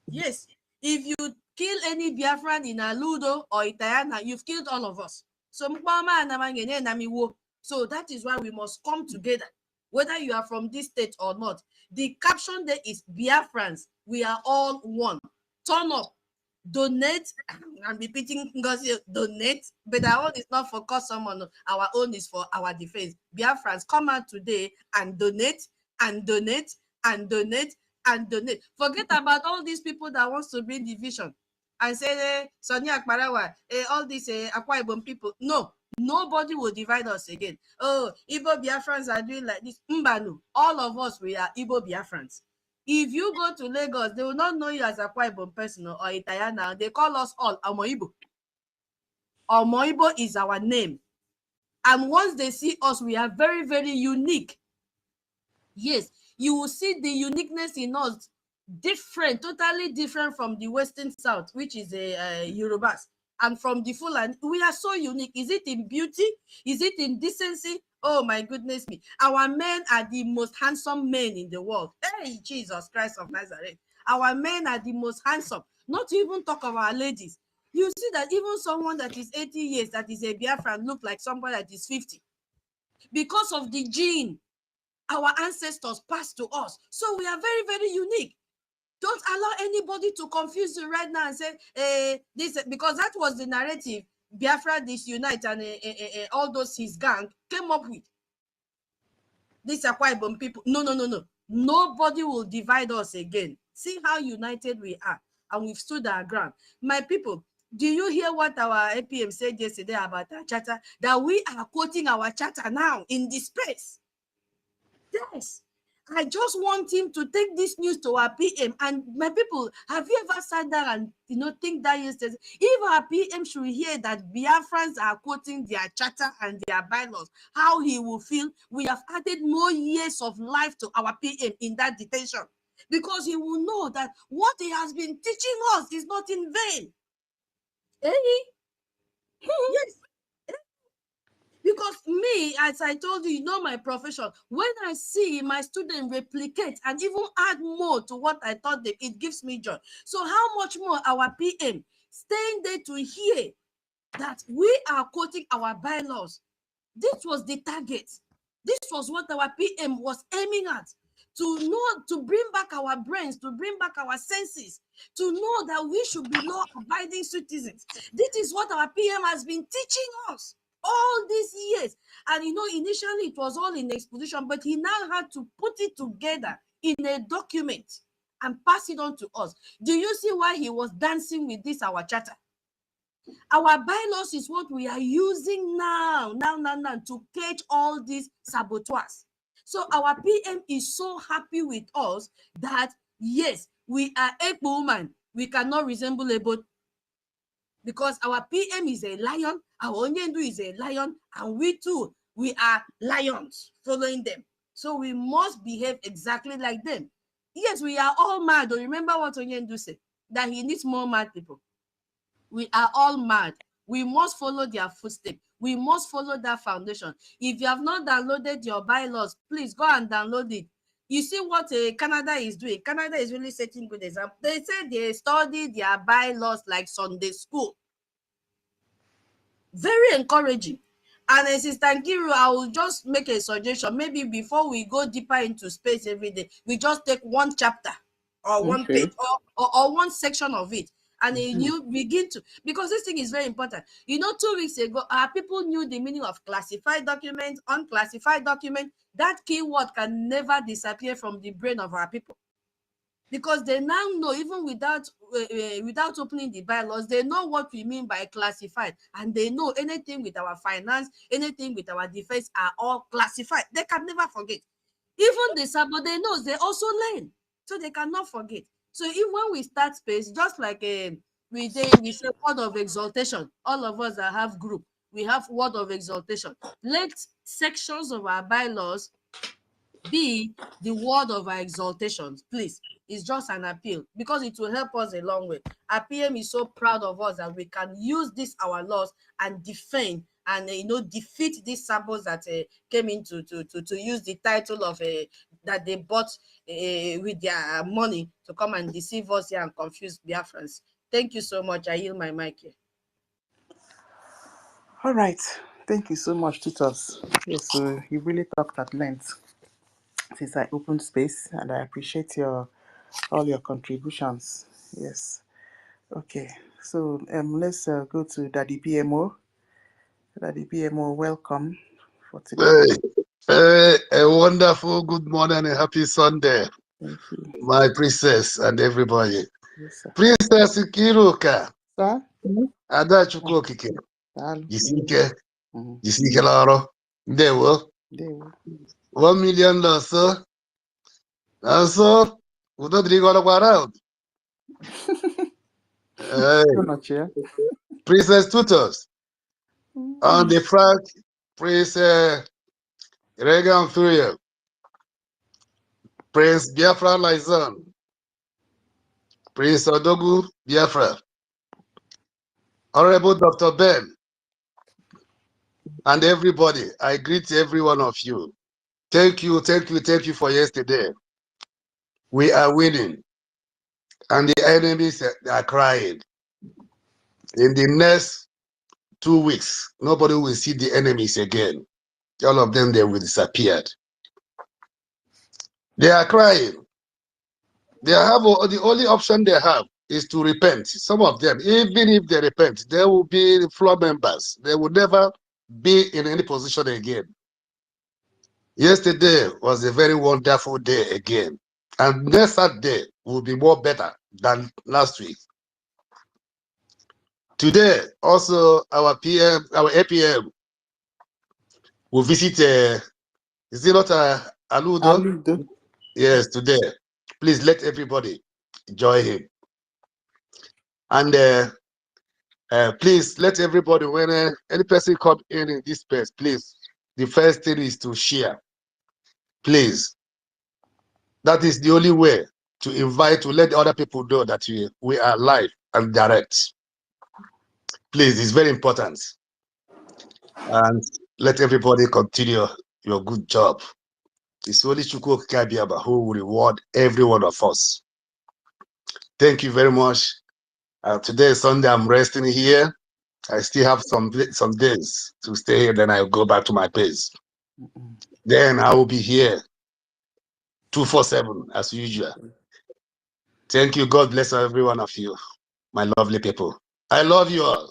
Yes. If you kill any Biafran in Aludo or Itayana, you've killed all of us. So that is why we must come together, whether you are from this state or not. The caption there is Biafrans. We are all one. Turn up. Donate. I'm repeating NGOZI, donate. But our own is not for cause someone. Our own is for our defense. Biafrans, come out today and donate and donate and donate and donate. Forget about all these people that wants to bring division and say, Sonia Akbarawa, all these Akwa Ibom people. No, nobody will divide us again. Oh, Igbo Biafrans are doing like this. Mbanu, all of us, we are Igbo Biafrans. If you go to Lagos, they will not know you as Akwa Ibom person or Itayana. They call us all Omoibo. Omoibo is our name. And once they see us, we are very, very unique. Yes, you will see the uniqueness in us, different, totally different from the Western South, which is Yorubas, and from the Fulani. We are so unique. Is it in beauty? Is it in decency? Oh my goodness me. Our men are the most handsome men in the world. Hey, Jesus Christ of Nazareth. Our men are the most handsome. Not to even talk of our ladies. You see that even someone that is 80 years, that is a Biafran, look like somebody that is 50. Because of the gene our ancestors passed to us. So we are very, very unique. Don't allow anybody to confuse you right now and say, this, because that was the narrative Biafra disunite and all those his gang came up with. These are Akwa Ibom people. No. Nobody will divide us again. See how united we are. And we've stood our ground. My people, do you hear what our APM said yesterday about our charter? That we are quoting our charter now in this space. Yes. I just want him to take this news to our PM. And my people, have you ever sat there and think that yesterday, if our PM should hear that Biafrans are quoting their charter and their bylaws, how he will feel? We have added more years of life to our PM in that detention, because he will know that what he has been teaching us is not in vain. Yes. Because me, as I told you, my profession. When I see my student replicate and even add more to what I taught them, it gives me joy. So how much more our PM staying there to hear that we are quoting our bylaws? This was the target. This was what our PM was aiming at. To bring back our brains, to bring back our senses, to know that we should be law-abiding citizens. This is what our PM has been teaching us all these years. And initially it was all in exposition, but he now had to put it together in a document and pass it on to us. Do you see why he was dancing with this, our charter? Our bylaws is what we are using now to catch all these saboteurs. So our PM is so happy with us that, yes, we are a woman. We cannot resemble a boat, because our PM is a lion, our Onyendu is a lion, and we too, we are lions following them. So we must behave exactly like them. Yes, we are all mad. Remember what Onyendu said, that he needs more mad people. We are all mad. We must follow their footsteps. We must follow that foundation. If you have not downloaded your bylaws, please go and download it. You see what Canada is doing. Canada is really setting good example. They say they study their bylaws like Sunday school. Very encouraging. And Sister Nkiru, I will just make a suggestion. Maybe before we go deeper into space every day, we just take one chapter or one page or one section of it. And you begin to, because this thing is very important. 2 weeks ago, our people knew the meaning of classified document, unclassified document. That keyword can never disappear from the brain of our people, because they now know, even without opening the bylaws, they know what we mean by classified, and they know anything with our finance, anything with our defense are all classified. They can never forget. Even the sabo, they know, they also learn, so they cannot forget. So even when we start space, just like we say word of exaltation, all of us that have group, we have word of exaltation. Let sections of our bylaws be the word of our exaltations, please. It's just an appeal, because it will help us a long way. Our PM is so proud of us that we can use this, our laws, and defend and defeat these sabots that came in to use the title of that they bought with their money to come and deceive us here and confuse Biafrans. Thank you so much. I yield my mic here. All right. Thank you so much, tutors. Yes, so you really talked at length since I opened space, and I appreciate all your contributions. Yes. Okay. So let's go to Daddy PMO. Daddy PMO, welcome for today. Hey, a wonderful good morning and a happy Sunday. Thank you. My princess and everybody. Yes, sir. Princess Kiruka. Sir? Ada Chukokike. Hello. Jisike Laro. Dewo. 1 million loss. And so, we don't drink all around. Princess Tutors. On the front, Prince Regan Furio. Prince Biafra Lizon. Prince Odogu Biafra. Honorable Dr. Ben. And everybody, I greet every one of you. Thank you for yesterday. We are winning. And the enemies are crying. In the next 2 weeks, nobody will see the enemies again. All of them, they will disappear. They are crying. They have the only option they have is to repent. Some of them, even if they repent, they will be floor members. They will never be in any position again. Yesterday was a very wonderful day again. And next Saturday will be more better than last week. Today, also, our APM will visit, is it not Aludo? Yes, today. Please let everybody join him. And please let everybody, when any person come in this space, please, the first thing is to share. Please. That is the only way to invite, to let the other people know that we are live and direct. Please, it's very important. And let everybody continue your good job. It's only Chukwu Kabiaba who will reward every one of us. Thank you very much. Today is Sunday, I'm resting here. I still have some days to stay here, then I'll go back to my base. Then I will be here 247 as usual. Thank you. God bless every one of you, my lovely people. I love you all.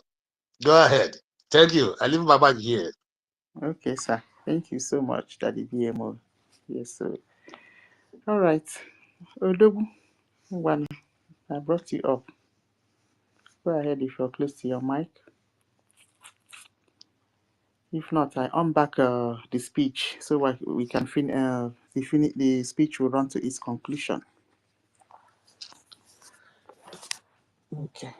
Go ahead. Thank you. I leave my bag here. Okay, sir. Thank you so much, Daddy BMO. Yes, sir. All right. Odogu, Ngwana, I brought you up. Go ahead if you're close to your mic. If not, I unback the speech so we can the speech will run to its conclusion. Okay.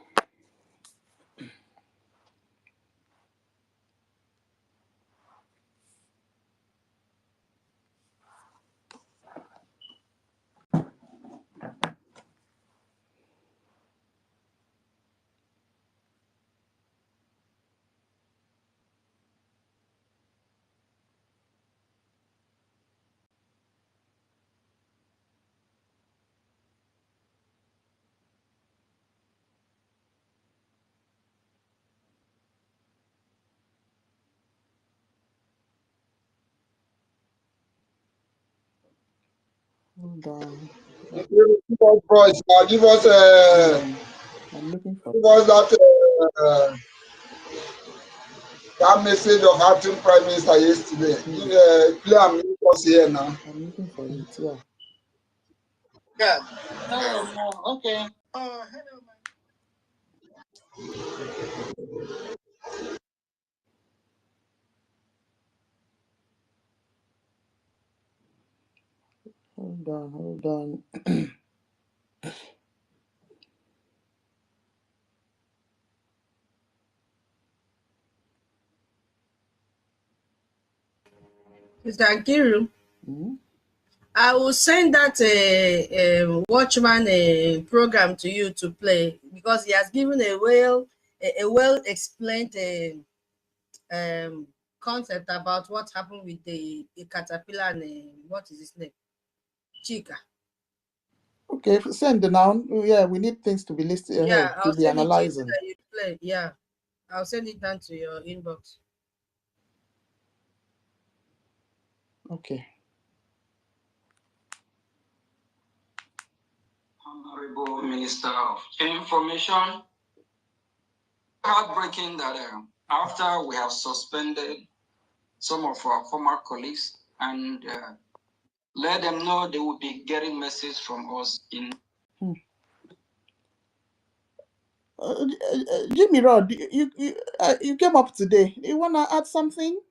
Hold on. Give us voice now. Give us I'm looking for. give us that message of acting Prime Minister yesterday. Play and make us here now. I'm looking for it. Yeah. Yeah. No. Okay. Hold on. Hold on. Mr. Ankiru, Mm-hmm. I will send that Watchman program to you to play because he has given a well explained concept about what happened with the caterpillar and what is his name, Chika. Okay, send it now. Yeah, we need things to be listed Yeah, to I'll be send it to you so analyzing. that you play. Yeah, I'll send it down to your inbox. Okay. Honorable Minister of Information, heartbreaking that after we have suspended some of our former colleagues and let them know they will be getting messages from us in. Jimmy Rod, you came up today. You wanna add something?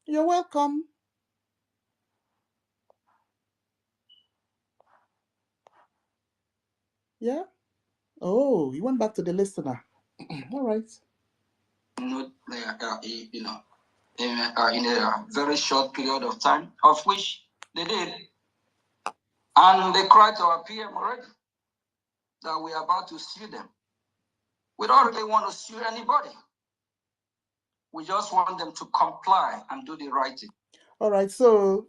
You're welcome. Yeah. Oh, you went back to the listener. All right. In a very short period of time, of which they did. And they cried to our PM already that we are about to sue them. We don't really want to sue anybody. We just want them to comply and do the right thing. All right. So,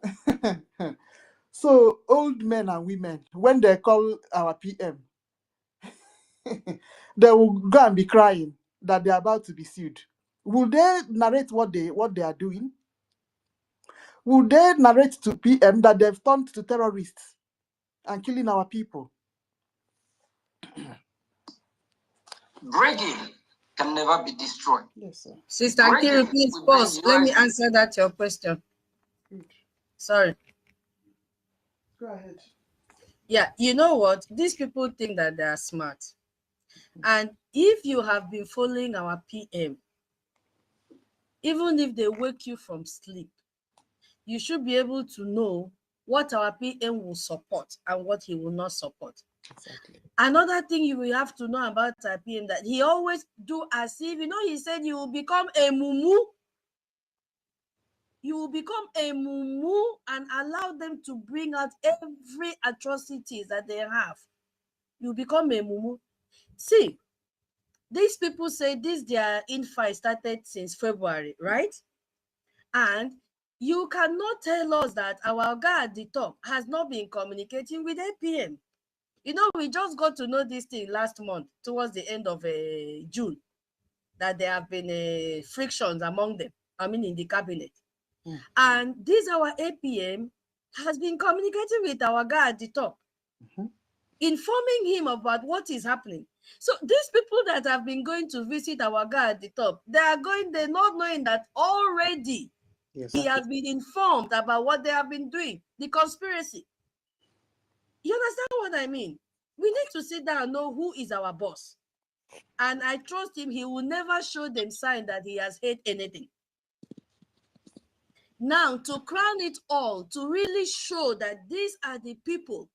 so old men and women, when they call our PM, they will go and be crying that they're about to be sued. Will they narrate what they are doing? Will they narrate to PM that they've turned to terrorists and killing our people? BRGIE can never be destroyed. Yes, sir. Sister Ankiru, please pause. Let me answer that your question. Good. Sorry. Go ahead. Yeah, you know what? These people think that they are smart. And if you have been following our PM, even if they wake you from sleep, you should be able to know what our PM will support and what he will not support. Exactly. Another thing you will have to know about our PM, that he always do as if, he said you will become a mumu. You will become a mumu and allow them to bring out every atrocities that they have. You become a mumu. See, these people say their infight started since February, right? And you cannot tell us that our guy at the top has not been communicating with APM. We just got to know this thing last month, towards the end of June, that there have been frictions among them, in the cabinet. And this, our APM, has been communicating with our guy at the top, informing him about what is happening. So these people that have been going to visit our guy at the top, they're not knowing that already he has been informed about what they have been doing, the conspiracy. You understand what I mean? We need to sit down and know who is our boss. And I trust him, he will never show them sign that he has hate anything. Now, to crown it all, to really show that these are the people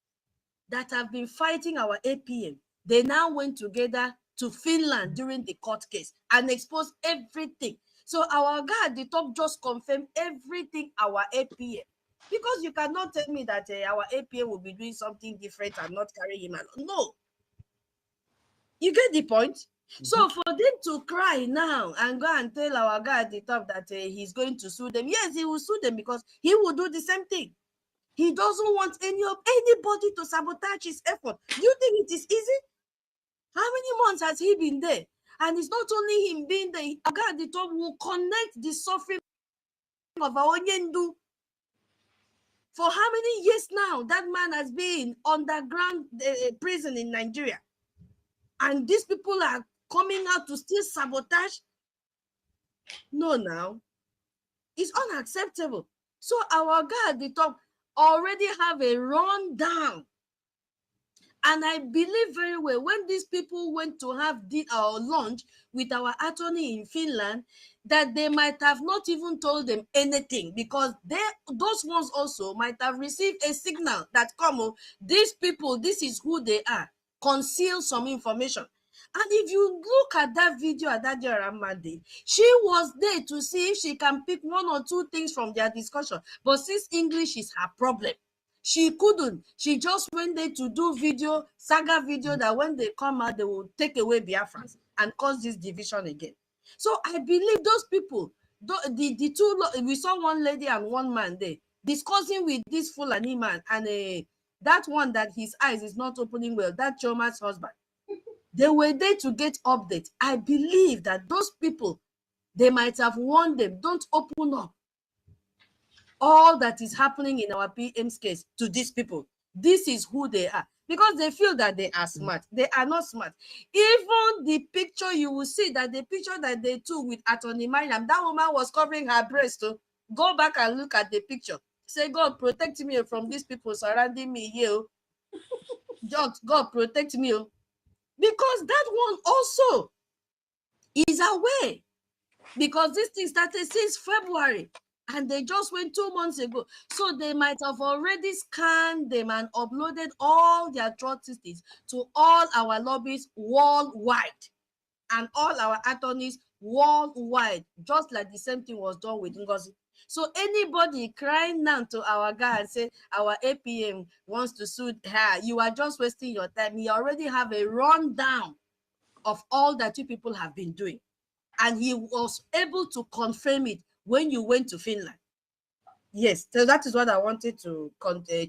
that have been fighting our APM, they now went together to Finland during the court case and exposed everything. So our guy at the top just confirmed everything our APM. Because you cannot tell me that our APM will be doing something different and not carry him along. No. You get the point? So for them to cry now and go and tell our guy at the top that he's going to sue them, yes, he will sue them because he will do the same thing. He doesn't want anybody to sabotage his effort. Do you think it is easy? How many months has he been there? And it's not only him being there, our guy at the top will connect the suffering of our Onyendu. For how many years now that man has been underground prison in Nigeria? And these people are coming out to still sabotage? No, now. It's unacceptable. So our guy at the top already have a rundown. And I believe very well when these people went to have our lunch with our attorney in Finland, that they might have not even told them anything, because those ones also might have received a signal that, come on, these people, this is who they are. Conceal some information. And if you look at that video at that Monday, she was there to see if she can pick one or two things from their discussion. But since English is her problem, she couldn't. She just went there to do saga video, that when they come out, they will take away Biafrans and cause this division again. So I believe those people, the two, we saw one lady and one man there discussing with this Fulani man, and that one that his eyes is not opening well, that Choma's husband. They were there to get updates. I believe that those people, they might have warned them, don't open up all that is happening in our PM's case to these people. This is who they are. Because they feel that they are smart. They are not smart. Even the picture, you will see that the picture that they took with Attorney Mariam, that woman was covering her breast. So go back and look at the picture. Say, God, protect me from these people surrounding me here. God, protect me. Because that one also is aware. Because this thing started since February. And they just went 2 months ago. So they might have already scanned them and uploaded all their atrocities to all our lobbies worldwide. And all our attorneys worldwide. Just like the same thing was done with NGOZI. So anybody crying now to our guy and say our APM wants to sue her, you are just wasting your time. You already have a rundown of all that you people have been doing. And he was able to confirm it when you went to Finland. Yes, so that is what I wanted to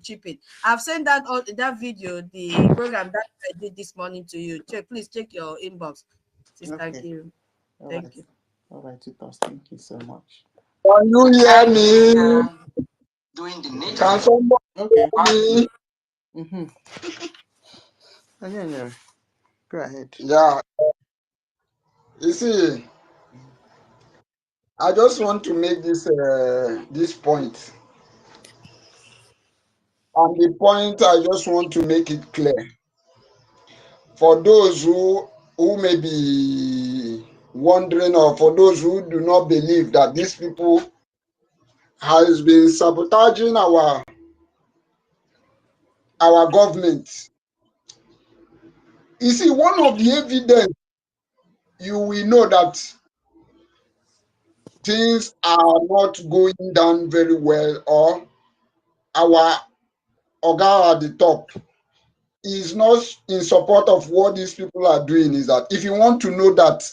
chip in. I've sent that video, the program that I did this morning to you. Please check your inbox. Sister Giru. Thank you. All right, thank you so much. Can you hear me? Doing the nature. Can somebody hear me? Yeah. Go ahead. Yeah. You see, I just want to make this point. And the point, I just want to make it clear. For those who may be wondering, or for those who do not believe that these people has been sabotaging our our government. You see, one of the evidence you will know that things are not going down very well, or our Oga at the top is not in support of what these people are doing, is that if you want to know that,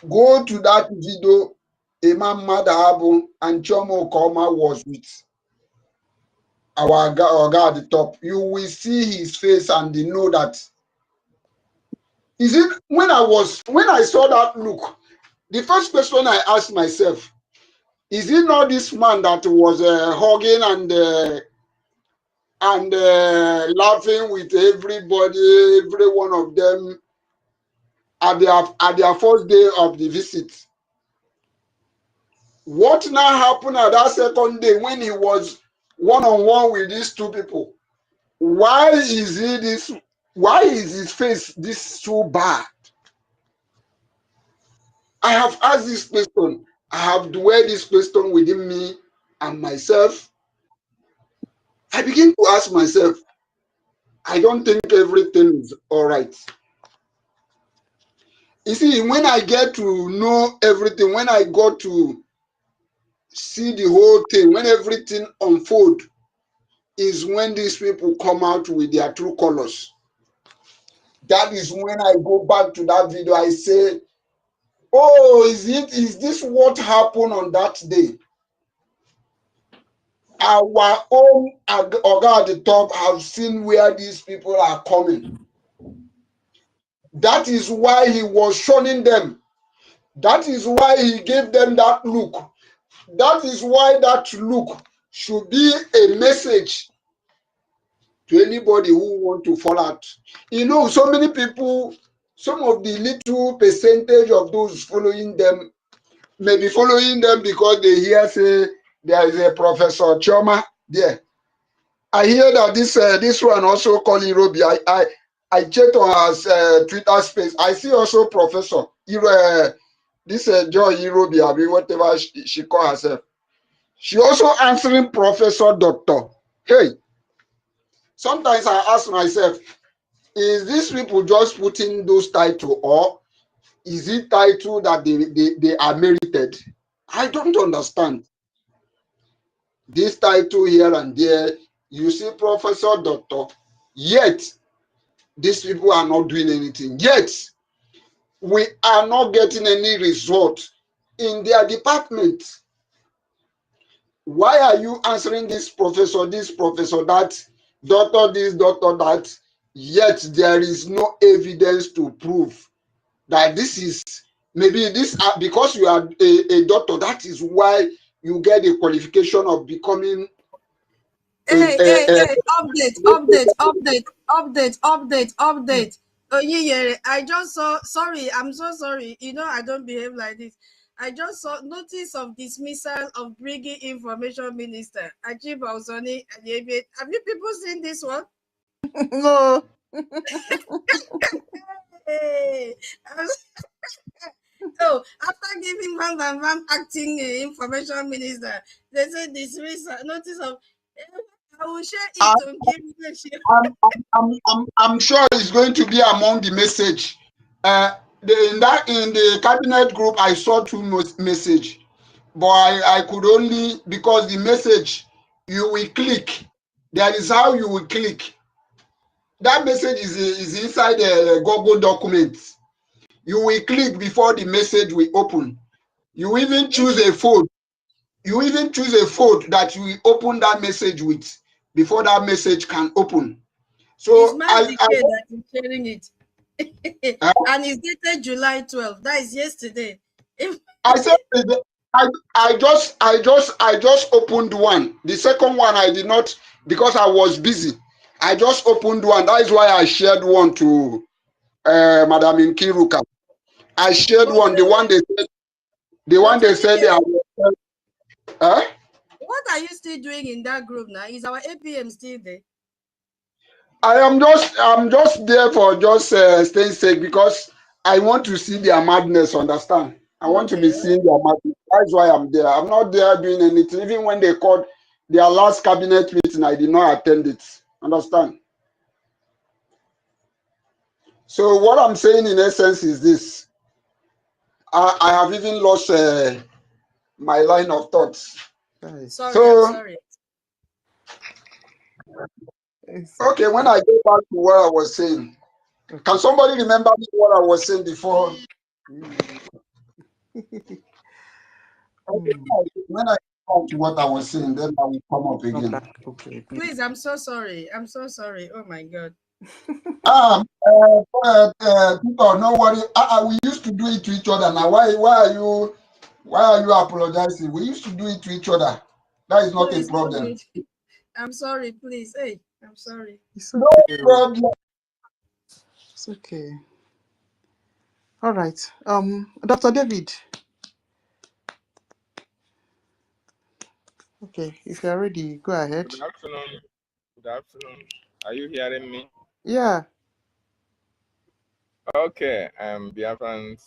go to that video Imam Madahabu and Chomo Koma was with our Oga at the top. You will see his face and you know that. Is it when I saw that look, the first question I asked myself, is it not this man that was hugging and laughing with everybody, every one of them at their first day of the visit? What now happened at that second day when he was one-on-one with these two people? Why is his face this so bad? I have asked this question. I have dwelled this question within me and myself. I begin to ask myself, I don't think everything is all right. You see, when I get to know everything, when I got to see the whole thing, when everything unfolds, is when these people come out with their true colors. That is when I go back to that video, I say, oh, is this what happened on that day? Our own Oga at the top have seen where these people are coming. That is why he was shunning them. That is why he gave them that look. That is why that look should be a message to anybody who want to fall out. You know, so many people, some of the little percentage of those following them may be following them because they hear say there is a Professor Choma there. I hear that this one also called Irobi. I checked on her Twitter space. I see also Professor this Joy Irobi, whatever she call herself. She also answering Professor Doctor. Hey, sometimes I ask myself, is these people just putting those titles, or is it title that they are merited? I don't understand. This title here and there, you see Professor Doctor, yet these people are not doing anything. Yet we are not getting any result in their department. Why are you answering this professor that, doctor this, doctor that, yet there is no evidence to prove that this is, maybe this, because you are a doctor, that is why you get the qualification of becoming Hey, update. Oh, yeah, I just saw, sorry, I'm so sorry. You know, I don't behave like this. I just saw notice of dismissal of BRGIE Information Minister, Ajib Ausoni. Have you people seen this one? No. Hey, oh, after giving Van acting information minister, they said dismissal, notice of, I will share it on I'm sure it's going to be among the message. In the cabinet group, I saw two message, but I could only, because the message you will click. That is how you will click. That message is inside the Google Documents. You will click before the message will open. You even choose a phone. You even choose a phone that you will open that message with before that message can open. So that is sharing it. And it's dated July 12th. That is yesterday. I said I just opened one. The second one I did not, because I was busy. I just opened one. That is why I shared one to Madam Nkiruka. I shared one. The one they said they are. What are you still doing in that group now? Is our APM still there? I'm just there for just staying safe, because I want to see their madness. Understand? I want to be seeing their madness. That's why I'm there. I'm not there doing anything. Even when they called their last cabinet meeting, I did not attend it. Understand? So what I'm saying in essence is this. I have even lost my line of thoughts. Guys, Sorry, I'm So, sorry. okay, when I go back to what I was saying, can somebody remember me what I was saying before? When I go back to what I was saying, then I will come up again. Okay, Please, I'm so sorry. I'm so sorry. Oh my God. People, no worry. We used to do it to each other. Now, why are you apologizing? We used to do it to each other. That is not Please, a problem. I'm sorry, please. Hey, I'm sorry. It's No okay. problem. It's okay. All right. Dr. David. Okay, if you're ready, go ahead. Good afternoon. Good afternoon. Are you hearing me? Yeah. Okay, BIAFRANS.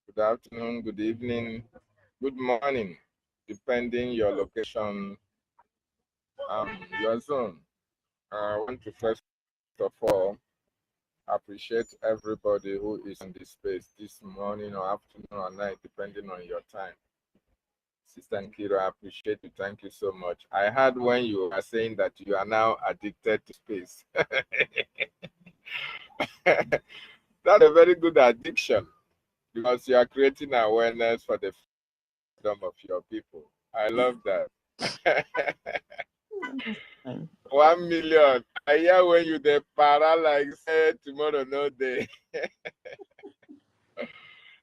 Good afternoon, good evening, good morning, depending your location, your zone. I want to first of all appreciate everybody who is in this space this morning or afternoon or night, depending on your time. Sister Nkiro, I appreciate you. Thank you so much. I heard when you were saying that you are now addicted to space. That's a very good addiction because you are creating awareness for the freedom of your people. I love that. 1 million. I hear when you the para like say tomorrow no day.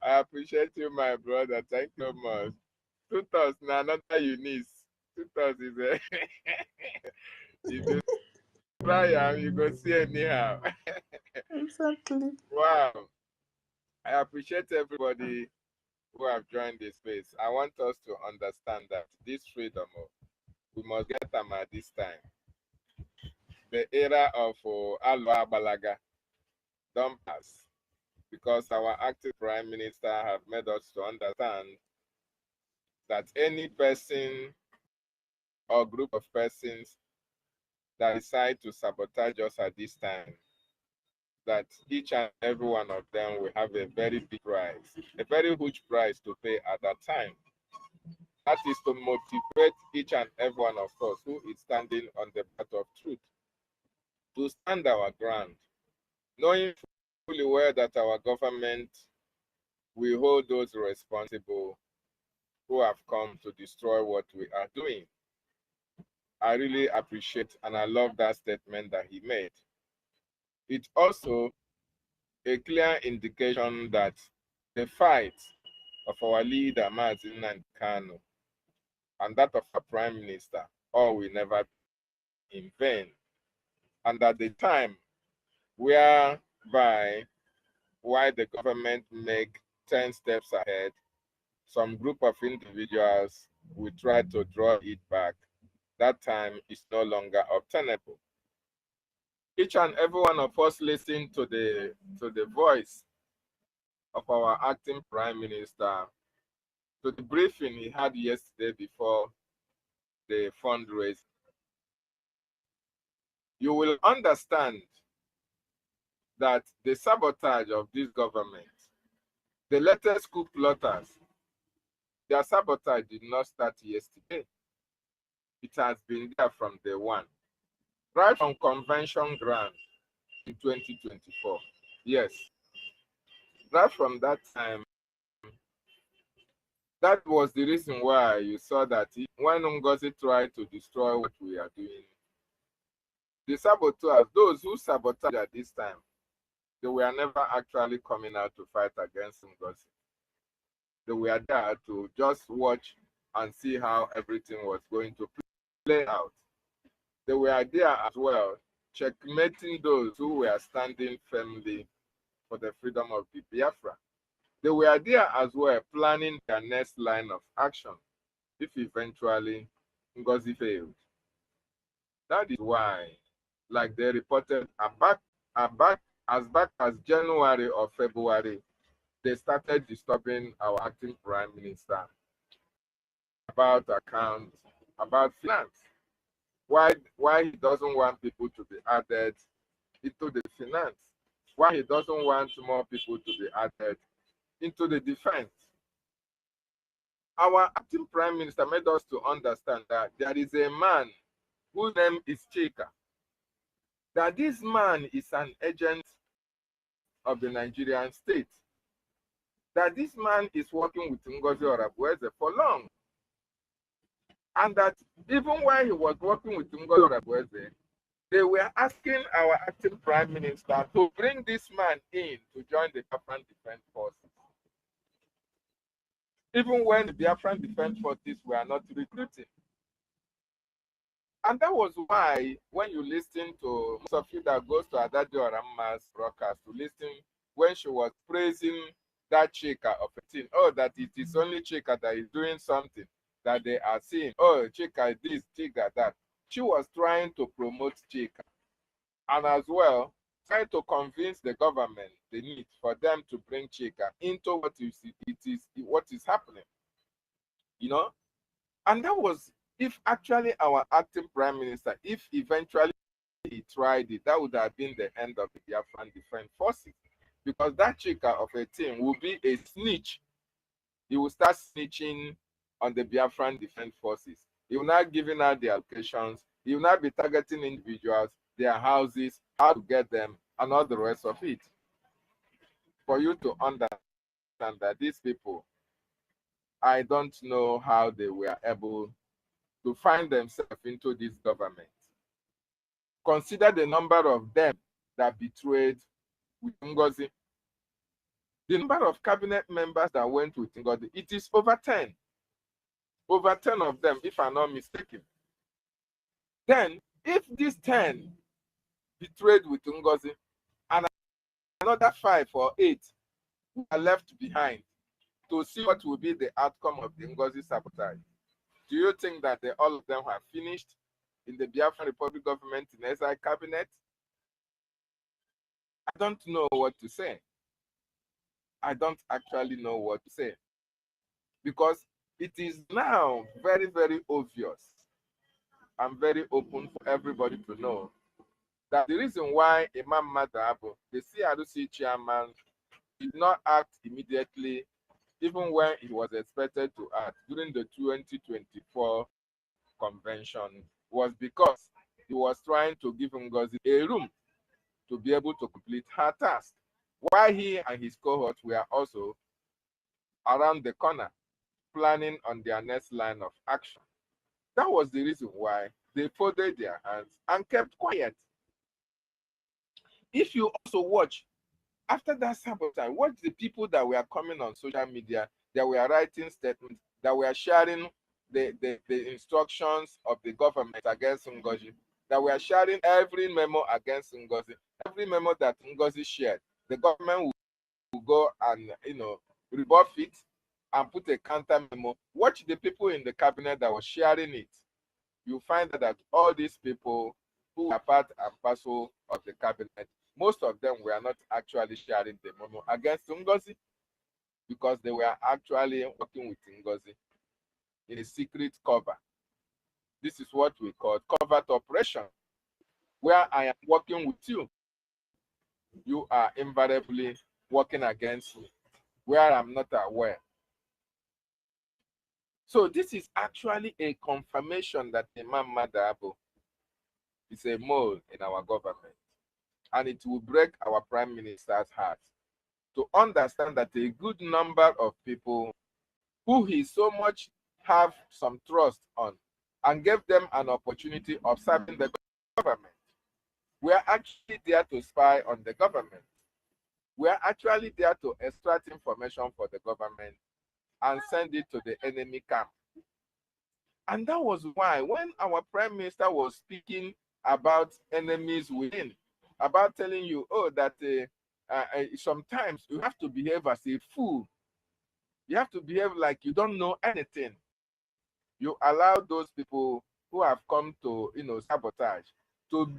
I appreciate you, my brother. Thank you so much. Tutos now another Eunice. Tutos is a if you try you go see anyhow. Exactly. Wow. I appreciate everybody who have joined this space. I want us to understand that this freedom, we must get them at this time. The era of Alwa Balaga don't pass because our active Prime Minister have made us to understand that any person or group of persons that decide to sabotage us at this time, that each and every one of them will have a very big price, a very huge price to pay at that time. That is to motivate each and every one of us who is standing on the path of truth to stand our ground, knowing fully well that our government will hold those responsible who have come to destroy what we are doing. I really appreciate and I love that statement that he made. It's also a clear indication that the fight of our leader, Mazi Nnamdi Kanu, and that of our Prime Minister, all will never be in vain. And at the time whereby why the government make 10 steps ahead, some group of individuals will try to draw it back. That time is no longer obtainable. Each and every one of us listen to the voice of our acting Prime Minister, to the briefing he had yesterday before the fundraising. You will understand that the sabotage of this government, the latest coup plotters, their sabotage did not start yesterday. It has been there from day one, right from convention ground in 2024. Yes, right from that time, that was the reason why you saw that when NGOZI tried to destroy what we are doing, the saboteurs, those who sabotage at this time, they were never actually coming out to fight against NGOZI. They were there to just watch and see how everything was going to play out. They were there as well, checkmating those who were standing firmly for the freedom of the Biafra. They were there as well, planning their next line of action if eventually NGOZI failed. That is why, like they reported, as back as January or February, they started disturbing our acting Prime Minister about accounts, about finance. why he doesn't want people to be added into the finance, why he doesn't want more people to be added into the defense. Our acting prime minister made us to understand that there is a man whose name is Chika, that this man is an agent of the Nigerian state, that this man is working with NGOZI Orabufulani for long, and that even while he was working with NGOZI Orabufulani, they were asking our acting prime minister to bring this man in to join the Biafran Defense Forces. Even when the Biafran Defense Forces were not recruiting. And that was why, when you listen to most of you that goes to Adadio Aramma's broadcast, to listen when she was praising that Chika of a team, oh, that it is only Chika that is doing something, that they are seeing, oh, Chika this, Chika that. She was trying to promote Chika. And as well, trying to convince the government the need for them to bring Chika into what is happening. You know? And that was, if actually our acting prime minister, if eventually he tried it, that would have been the end of the Biafran Defense Forces. Because that Chika of a team will be a snitch. He will start snitching on the Biafran Defense Forces. He will not giving out the allocations. He will not be targeting individuals, their houses, how to get them, and all the rest of it. For you to understand that these people, I don't know how they were able to find themselves into this government. Consider the number of them that betrayed with NGOZI. The number of cabinet members that went with NGOZI, it is over 10. Over 10 of them, if I'm not mistaken. Then, if these 10 betrayed with NGOZI, and another 5 or 8 are left behind to see what will be the outcome of the NGOZI sabotage, do you think that all of them have finished in the Biafran Republic government in SI cabinet? I don't know what to say. I don't actually know what to say. Because it is now very, very obvious and very open for everybody to know that the reason why Imam Madabo, the CRC chairman, did not act immediately, even when he was expected to act during the 2024 convention, was because he was trying to give NGOZI a room to be able to complete her task, while he and his cohorts were also around the corner planning on their next line of action. That was the reason why they folded their hands and kept quiet. If you also watch, after that sabotage, watch the people that were coming on social media, that were writing statements, that were sharing the instructions of the government against NGOZI, that were sharing every memo against NGOZI, every memo that NGOZI shared. The government will go and, rebuff it and put a counter memo. Watch the people in the cabinet that were sharing it. You find that all these people who are part and parcel of the cabinet, most of them were not actually sharing the memo against NGOZI, because they were actually working with NGOZI in a secret cover. This is what we call covert operation, where I am working with you. You are invariably working against me, where I'm not aware. So this is actually a confirmation that Imam Madabo is a mole in our government. And it will break our prime minister's heart to understand that a good number of people who he so much have some trust on and gave them an opportunity of serving the government, we are actually there to spy on the government. We are actually there to extract information for the government and send it to the enemy camp. And that was why when our prime minister was speaking about enemies within, about telling you, oh, that sometimes you have to behave as a fool. You have to behave like you don't know anything. You allow those people who have come to, sabotage, you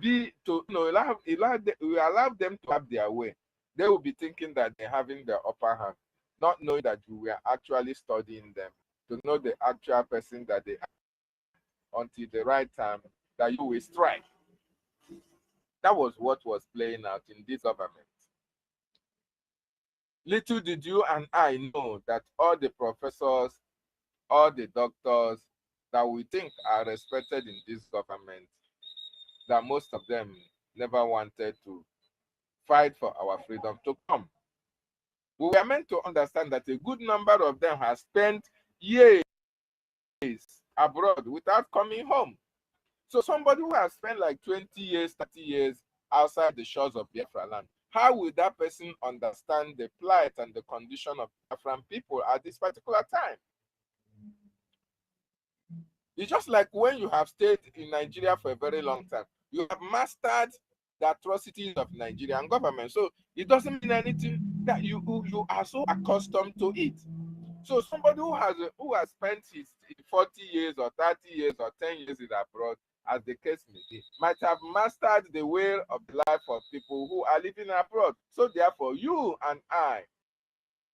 allow them to have their way. They will be thinking that they're having the upper hand, not knowing that you were actually studying them to know the actual person that they are, until the right time that you will strike. That was what was playing out in this government. Little did you and I know that all the professors, all the doctors that we think are respected in this government, that most of them never wanted to fight for our freedom to come. We were meant to understand that a good number of them have spent years abroad without coming home. So somebody who has spent like 20 years, 30 years outside the shores of Biafra land, how will that person understand the plight and the condition of Biafran people at this particular time? It's just like when you have stayed in Nigeria for a very long time, you have mastered the atrocities of Nigerian government. So it doesn't mean anything that you are so accustomed to it. So somebody who has spent his 40 years or 30 years or 10 years in abroad, as the case may be, might have mastered the way of the life of people who are living abroad. So therefore, you and I,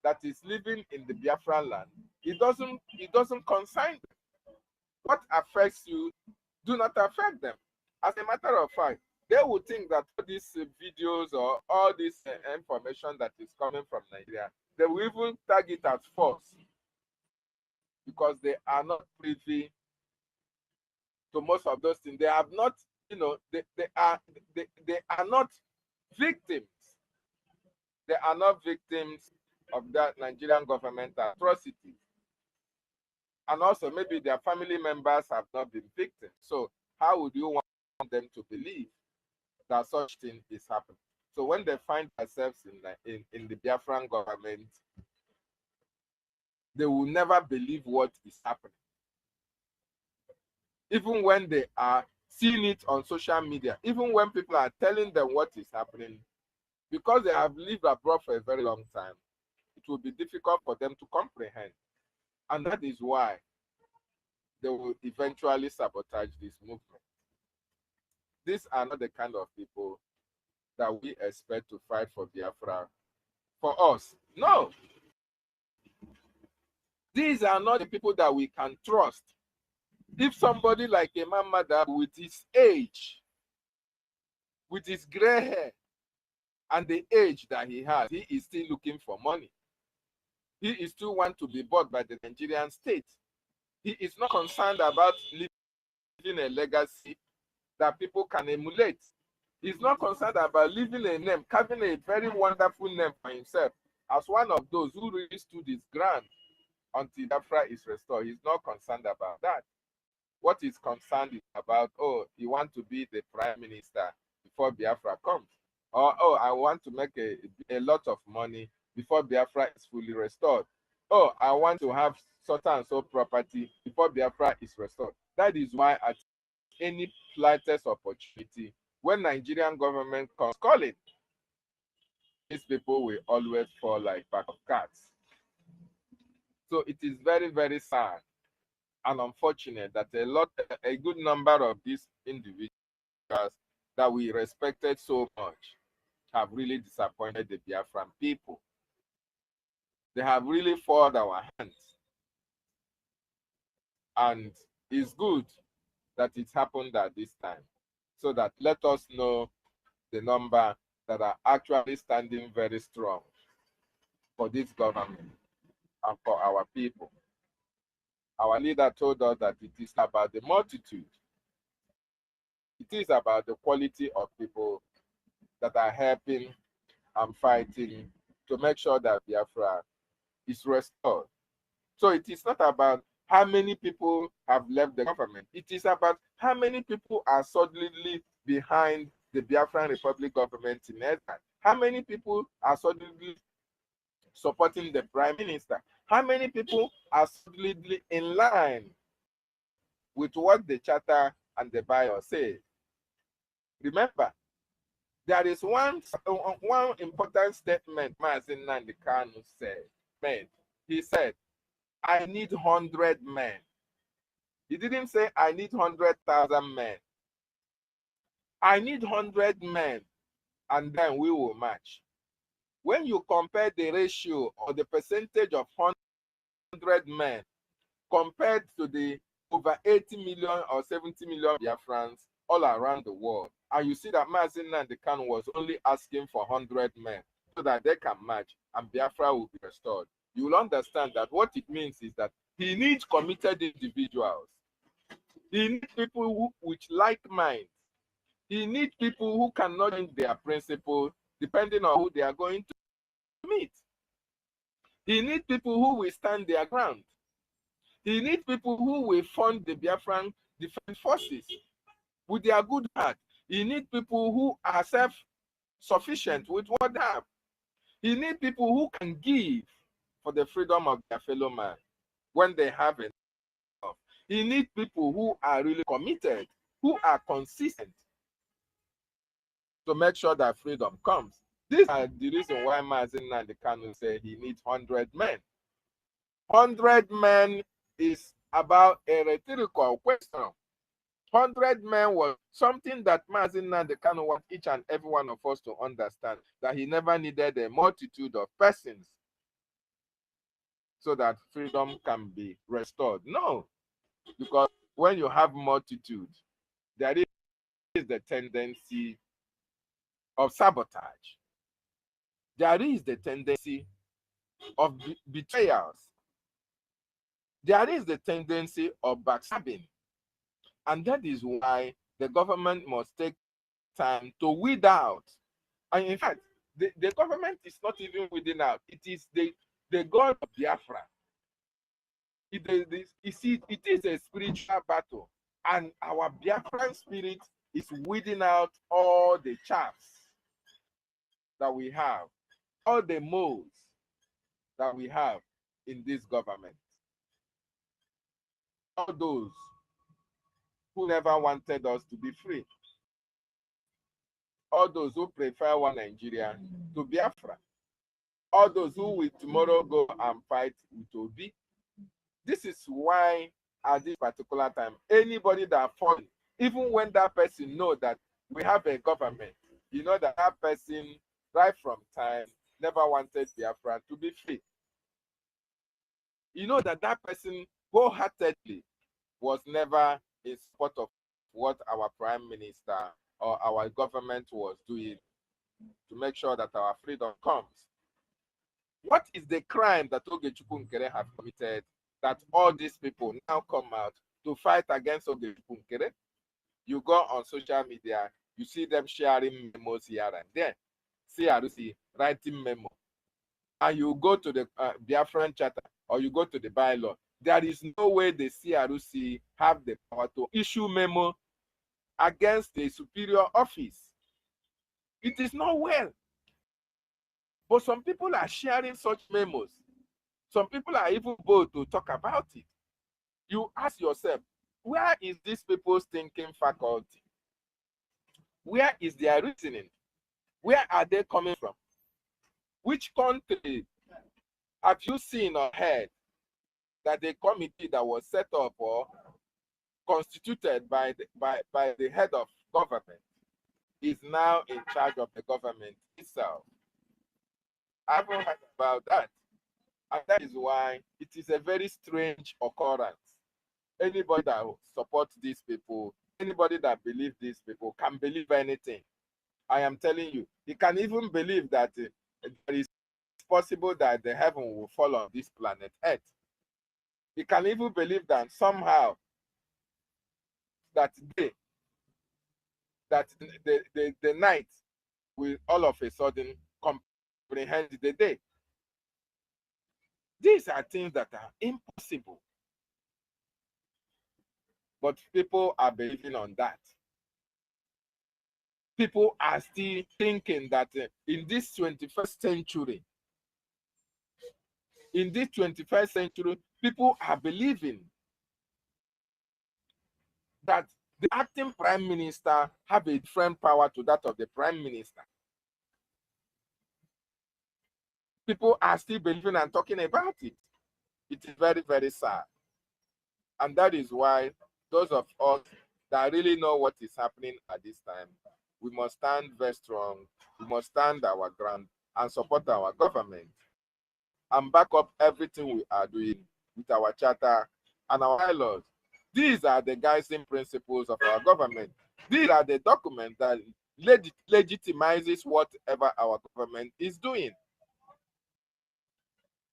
that is living in the Biafran land, it doesn't concern them. What affects you do not affect them. As a matter of fact, they would think that all these videos or all this information that is coming from Nigeria, they will even tag it as false because they are not privy to most of those things. They have not, they are not victims. They are not victims of that Nigerian government atrocity. And also maybe their family members have not been victims. So how would you want them to believe that such thing is happening? So when they find themselves in the Biafran government, they will never believe what is happening. Even when they are seeing it on social media, even when people are telling them what is happening, because they have lived abroad for a very long time, it will be difficult for them to comprehend. And that is why they will eventually sabotage this movement. These are not the kind of people that we expect to fight for Biafra for us. No. These are not the people that we can trust. If somebody like Imam Madab with his age, with his gray hair, and the age that he has, he is still looking for money. He is still want to be bought by the Nigerian state. He is not concerned about leaving a legacy that people can emulate. He's not concerned about leaving a name, carving a very wonderful name for himself as one of those who really stood his ground until Biafra is restored. He's not concerned about that. What he's concerned is about, oh, he wants to be the prime minister before Biafra comes. Or, oh, I want to make a lot of money before Biafra is fully restored. Oh, I want to have so and so property before Biafra is restored. That is why at any slightest opportunity, when Nigerian government comes calling, these people will always fall like pack of cards. So it is very, very sad and unfortunate that a good number of these individuals that we respected so much have really disappointed the Biafran people. They have really forced our hands. And it's good that it happened at this time, so that let us know the number that are actually standing very strong for this government and for our people. Our leader told us that it is about the multitude. It is about the quality of people that are helping and fighting to make sure that Biafra is restored. So it is not about how many people have left the government. It is about how many people are solidly behind the Biafran Republic government in Edgar. How many people are solidly supporting the prime minister? How many people are solidly in line with what the charter and the bio say? Remember, there is one important statement Mazin Nandikanu made. He said, I need 100 men. He didn't say I need 100,000 men. I need 100 men, and then we will march. When you compare the ratio or the percentage of 100 men compared to the over 80 million or 70 million Biafrans all around the world. And you see that Mazi Nnamdi Kanu was only asking for 100 men so that they can march and Biafra will be restored. You will understand that what it means is that he needs committed individuals. He needs people with like minds. He needs people who cannot change their principles depending on who they are going to meet. He needs people who will stand their ground. He needs people who will fund the Biafran defense forces with their good heart. He needs people who are self-sufficient with what they have. He needs people who can give for the freedom of their fellow man when they have enough. He needs people who are really committed, who are consistent to make sure that freedom comes. This is the reason why Mazi Nnamdi Kanu said he needs 100 men. 100 men is about a rhetorical question. 100 men was something that Mazi Nnamdi Kanu wants each and every one of us to understand, that he never needed a multitude of persons so that freedom can be restored. No, because when you have multitude, there is the tendency of sabotage. There is the tendency of betrayals. There is the tendency of backstabbing. And that is why the government must take time to weed out. And in fact, the government is not even weeding out. It is the God of Biafra. It is a spiritual battle. And our Biafran spirit is weeding out all the chaffs that we have, all the moles that we have in this government. All those who never wanted us to be free. All those who prefer one Nigeria to Biafra. All those who will tomorrow go and fight with Obi. This is why at this particular time, anybody that falls, even when that person knows that we have a government, you know that that person, right from time, never wanted Biafra to be free. You know that that person wholeheartedly was never in support of what our prime minister or our government was doing to make sure that our freedom comes. What is the crime that Ogechukwu Nkere have committed that all these people now come out to fight against Ogechukwu Nkere? You go on social media, you see them sharing memos here and there. CRC writing memo. And you go to the Biafran charter or you go to the bylaw. There is no way the CRC have the power to issue memo against the superior office. It is not well. But some people are sharing such memos. Some people are even bold to talk about it. You ask yourself, where is these people's thinking faculty? Where is their reasoning? Where are they coming from? Which country have you seen or heard that the committee that was set up or constituted by the head of government is now in charge of the government itself? I haven't heard about that. And that is why it is a very strange occurrence. Anybody that supports these people, anybody that believes these people can believe anything. I am telling you, he can even believe that it is possible that the heaven will fall on this planet Earth. He can even believe that somehow that the night will all of a sudden comprehend the day. These are things that are impossible. But people are believing on that. People are still thinking that in this 21st century, people are believing that the acting prime minister have a different power to that of the prime minister. People are still believing and talking about it. It is very, very sad. And that is why those of us that really know what is happening at this time, we must stand very strong. We must stand our ground and support our government and back up everything we are doing with our charter and our bylaws. These are the guiding principles of our government. These are the documents that legitimizes whatever our government is doing.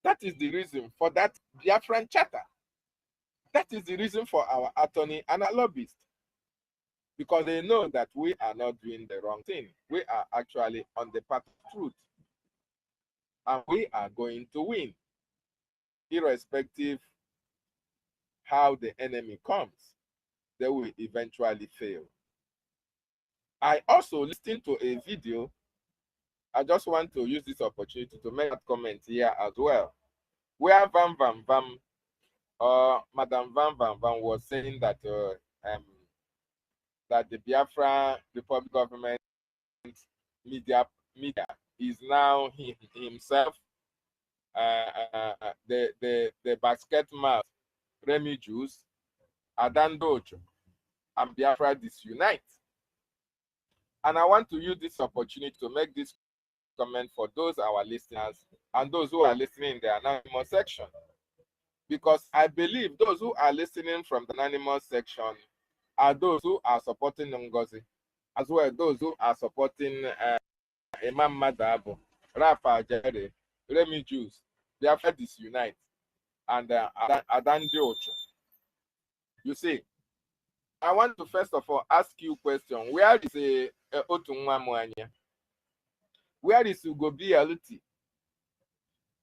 That is the reason for that Biafran charter. That is the reason for our attorney and our lobbyist. Because they know that we are not doing the wrong thing. We are actually on the path of truth. And we are going to win, irrespective how the enemy comes. They will eventually fail. I also listened to a video. I just want to use this opportunity to make a comment here as well, where Madam Van was saying that that the Biafra Republic government media is now himself the basket mouth, Remy Jews, Adandojo, and Biafra disunite. And I want to use this opportunity to make this comment for those our listeners and those who are listening in the anonymous section. Because I believe those who are listening from the anonymous section are those who are supporting NGOZI, as well as those who are supporting Imam Madabo, Rafa Jerry, Remy Jews, Biafra disunite, and Adandi Ocho. You see, I want to first of all ask you a question. Where is Otunwa Mwanya? Where is Ugobi Aluti?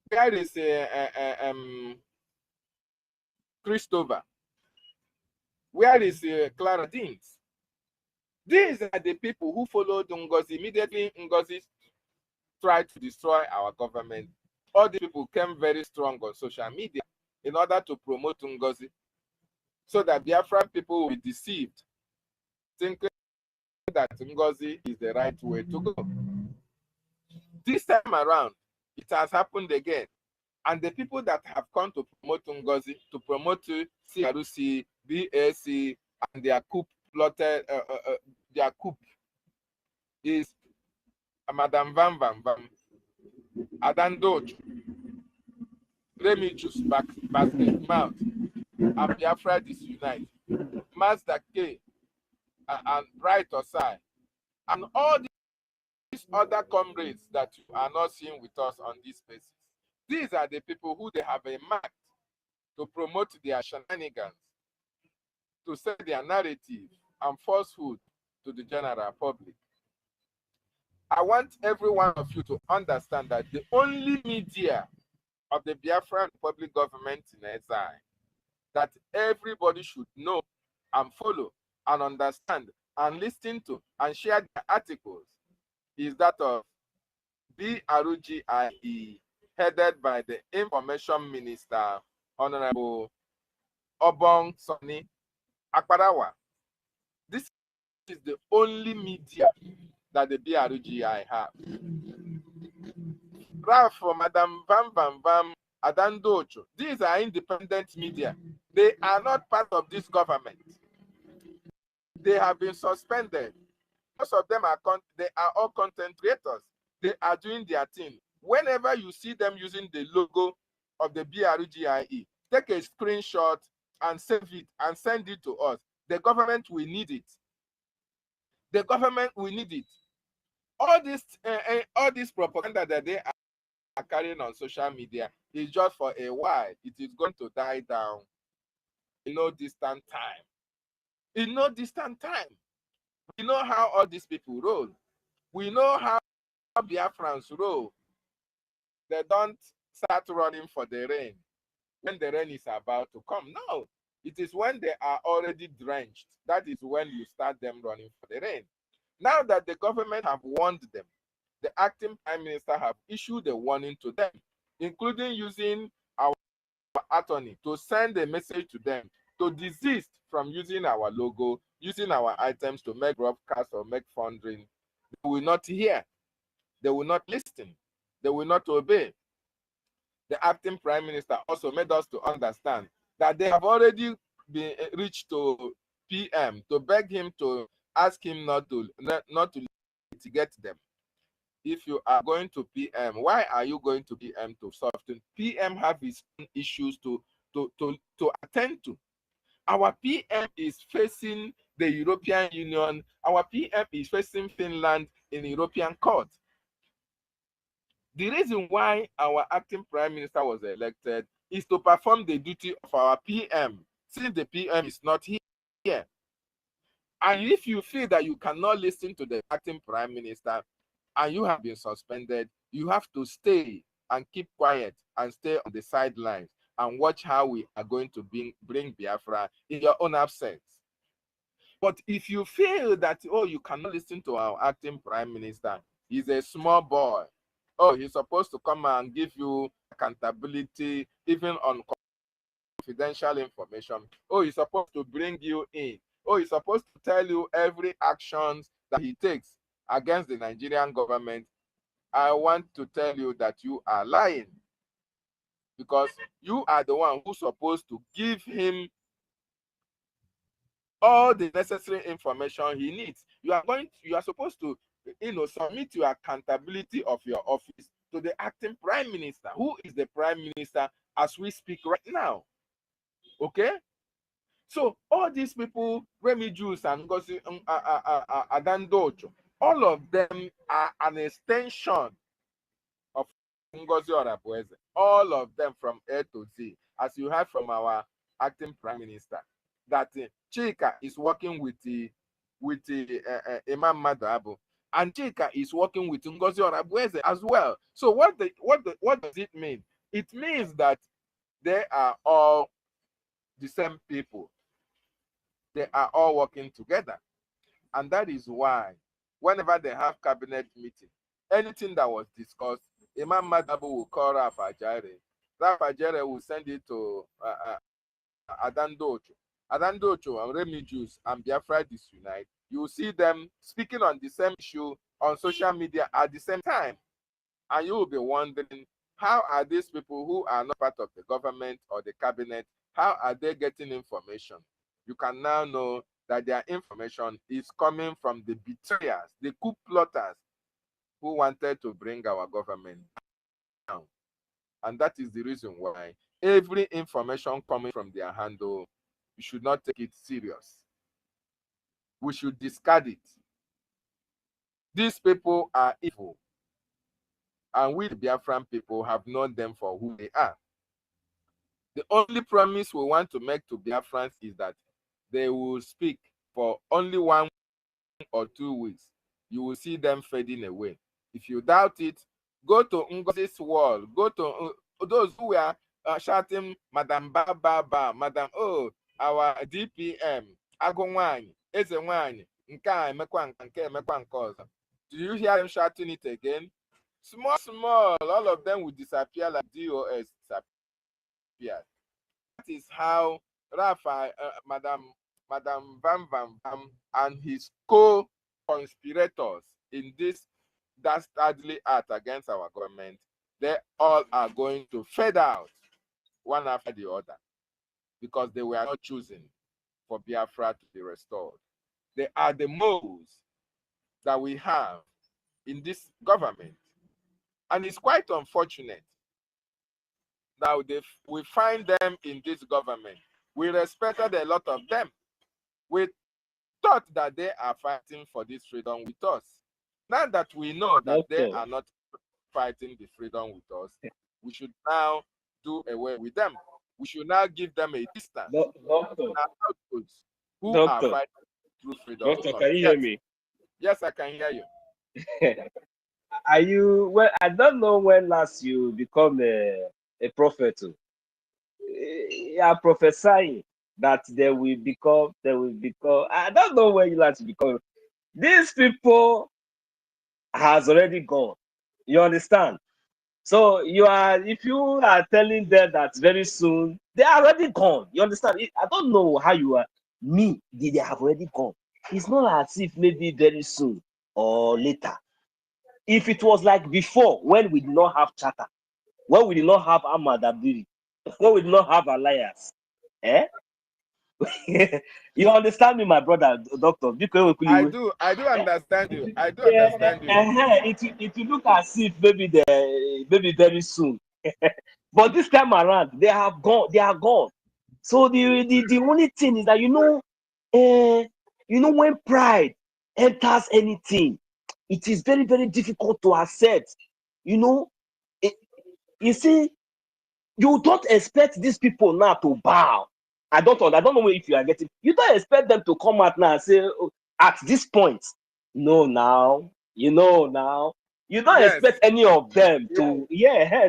Where is Christopher? Where is Clara Deans? These are the people who followed NGOZI. Immediately, NGOZI tried to destroy our government. All the people came very strong on social media in order to promote NGOZI, so that Biafran people will be deceived, thinking that NGOZI is the right way to go. This time around, it has happened again. And the people that have come to promote NGOZI, to promote CRC, BAC, and their coup plotted, their coup is Madam Van, Adandoj, Remy Juice, Basket Mouth, and Biafra disunite, Mazda K, and Bright Osai, and all these other comrades that you are not seeing with us on this basis. These are the people who they have a mark to promote their shenanigans, to sell their narrative and falsehood to the general public. I want every one of you to understand that the only media of the Biafran Republic government in exile that everybody should know and follow and understand and listen to and share their articles is that of BRGIE, headed by the Information Minister, Honorable Obong Soni Akparawa. This is the only media that the BRGIE have. Ralph for Madam Vam, Adandocho, these are independent media. They are not part of this government. They have been suspended. Most of them are they are all content creators. They are doing their thing. Whenever you see them using the logo of the BRGIE, take a screenshot and save it and send it to us. The government will need it. The government will need it. All this propaganda that they are carrying on social media is just for a while. It is going to die down in no distant time. In no distant time. We know how all these people roll. We know how Biafrans roll. They don't start running for the rain when the rain is about to come. No, it is when they are already drenched. That is when you start them running for the rain. Now that the government have warned them, the acting prime minister have issued a warning to them, including using our attorney to send a message to them to desist from using our logo, using our items to make broadcasts or make fundraising. They will not hear. They will not listen. They will not obey. The acting prime minister also made us to understand that they have already been reached to PM to beg him to ask him not to litigate them. If you are going to PM, why are you going to PM to soften? PM have his own issues to attend to. Our PM is facing the European Union. Our PM is facing Finland in the European court. The reason why our acting prime minister was elected is to perform the duty of our PM, since the PM is not here. And if you feel that you cannot listen to the acting prime minister and you have been suspended, you have to stay and keep quiet and stay on the sidelines and watch how we are going to bring Biafra in your own absence. But if you feel that, oh, you cannot listen to our acting prime minister, he's a small boy, oh, he's supposed to come and give you accountability even on confidential information, oh, he's supposed to bring you in, oh, he's supposed to tell you every action that he takes against the Nigerian government, I want to tell you that you are lying, because you are the one who's supposed to give him all the necessary information he needs. You are supposed to, submit your accountability of your office to the acting prime minister, who is the prime minister as we speak right now. Okay? So all these people, Remi Juice and NGOZI, Adandocho, all of them are an extension of NGOZI Orabufulani. All of them from A to Z, as you heard from our acting prime minister, that Chika is working with the Imam Madabu, and Chika is working with NGOZI Orabufulani as well. So what does it mean? It means that they are all the same people. They are all working together. And that is why whenever they have cabinet meeting, anything that was discussed, Imam Madabu will call Rafa Jare. Rafa Jare will send it to Adandocho. Adandocho and Remi Juice and Biafra Disunite. You will see them speaking on the same issue on social media at the same time. And you will be wondering, how are these people who are not part of the government or the cabinet, how are they getting information? You can now know that their information is coming from the betrayers, the coup plotters who wanted to bring our government down. And that is the reason why every information coming from their handle, we should not take it serious. We should discard it. These people are evil. And we, the Biafran people, have known them for who they are. The only promise we want to make to Biafrans is that they will speak for only 1 or 2 weeks. You will see them fading away. If you doubt it, go to NGOZI's wall. Go to those who are shouting, Madam Baba, Madam, oh, our DPM, Agongwani, Ezewani, Nkai, Mekwan, Nke, Mekwan Koza. Do you hear them shouting it again? Small, all of them will disappear like DOS disappeared. That is how Rafa, Madam Vam and his co-conspirators in this dastardly act against our government, they all are going to fade out one after the other, because they were not chosen for Biafra to be restored. They are the moles that we have in this government. And it's quite unfortunate that we find them in this government. We respected a lot of them. We thought that they are fighting for this freedom with us. Now that we know that they are not fighting the freedom with us, we should now do away with them. We should now give them a distance. Who are fighting through freedom. Doctor, can you hear me? Yes, I can hear you. Are you, well, I don't know when last you become a prophet. You are prophesying that they will become, I don't know when you like to become. These people has already gone. You understand? So if you are telling them that very soon, they are already gone. You understand? I don't know how you are. They have already gone. It's not as if maybe very soon or later. If it was like before, when we did not have charter, when we did not have Ahmadabiri, when we did not have alliance, you understand me, my brother, doctor? I do understand you. I do understand you. It will look as if maybe very soon. But this time around, they have gone. They are gone. So the only thing is that You know, when pride enters anything, it is very, very difficult to accept. You know, you see, you don't expect these people now to bow. I don't know if you are getting. You don't expect them to come out now and say, oh, at this point, no, now, you don't Yes. expect any of them to,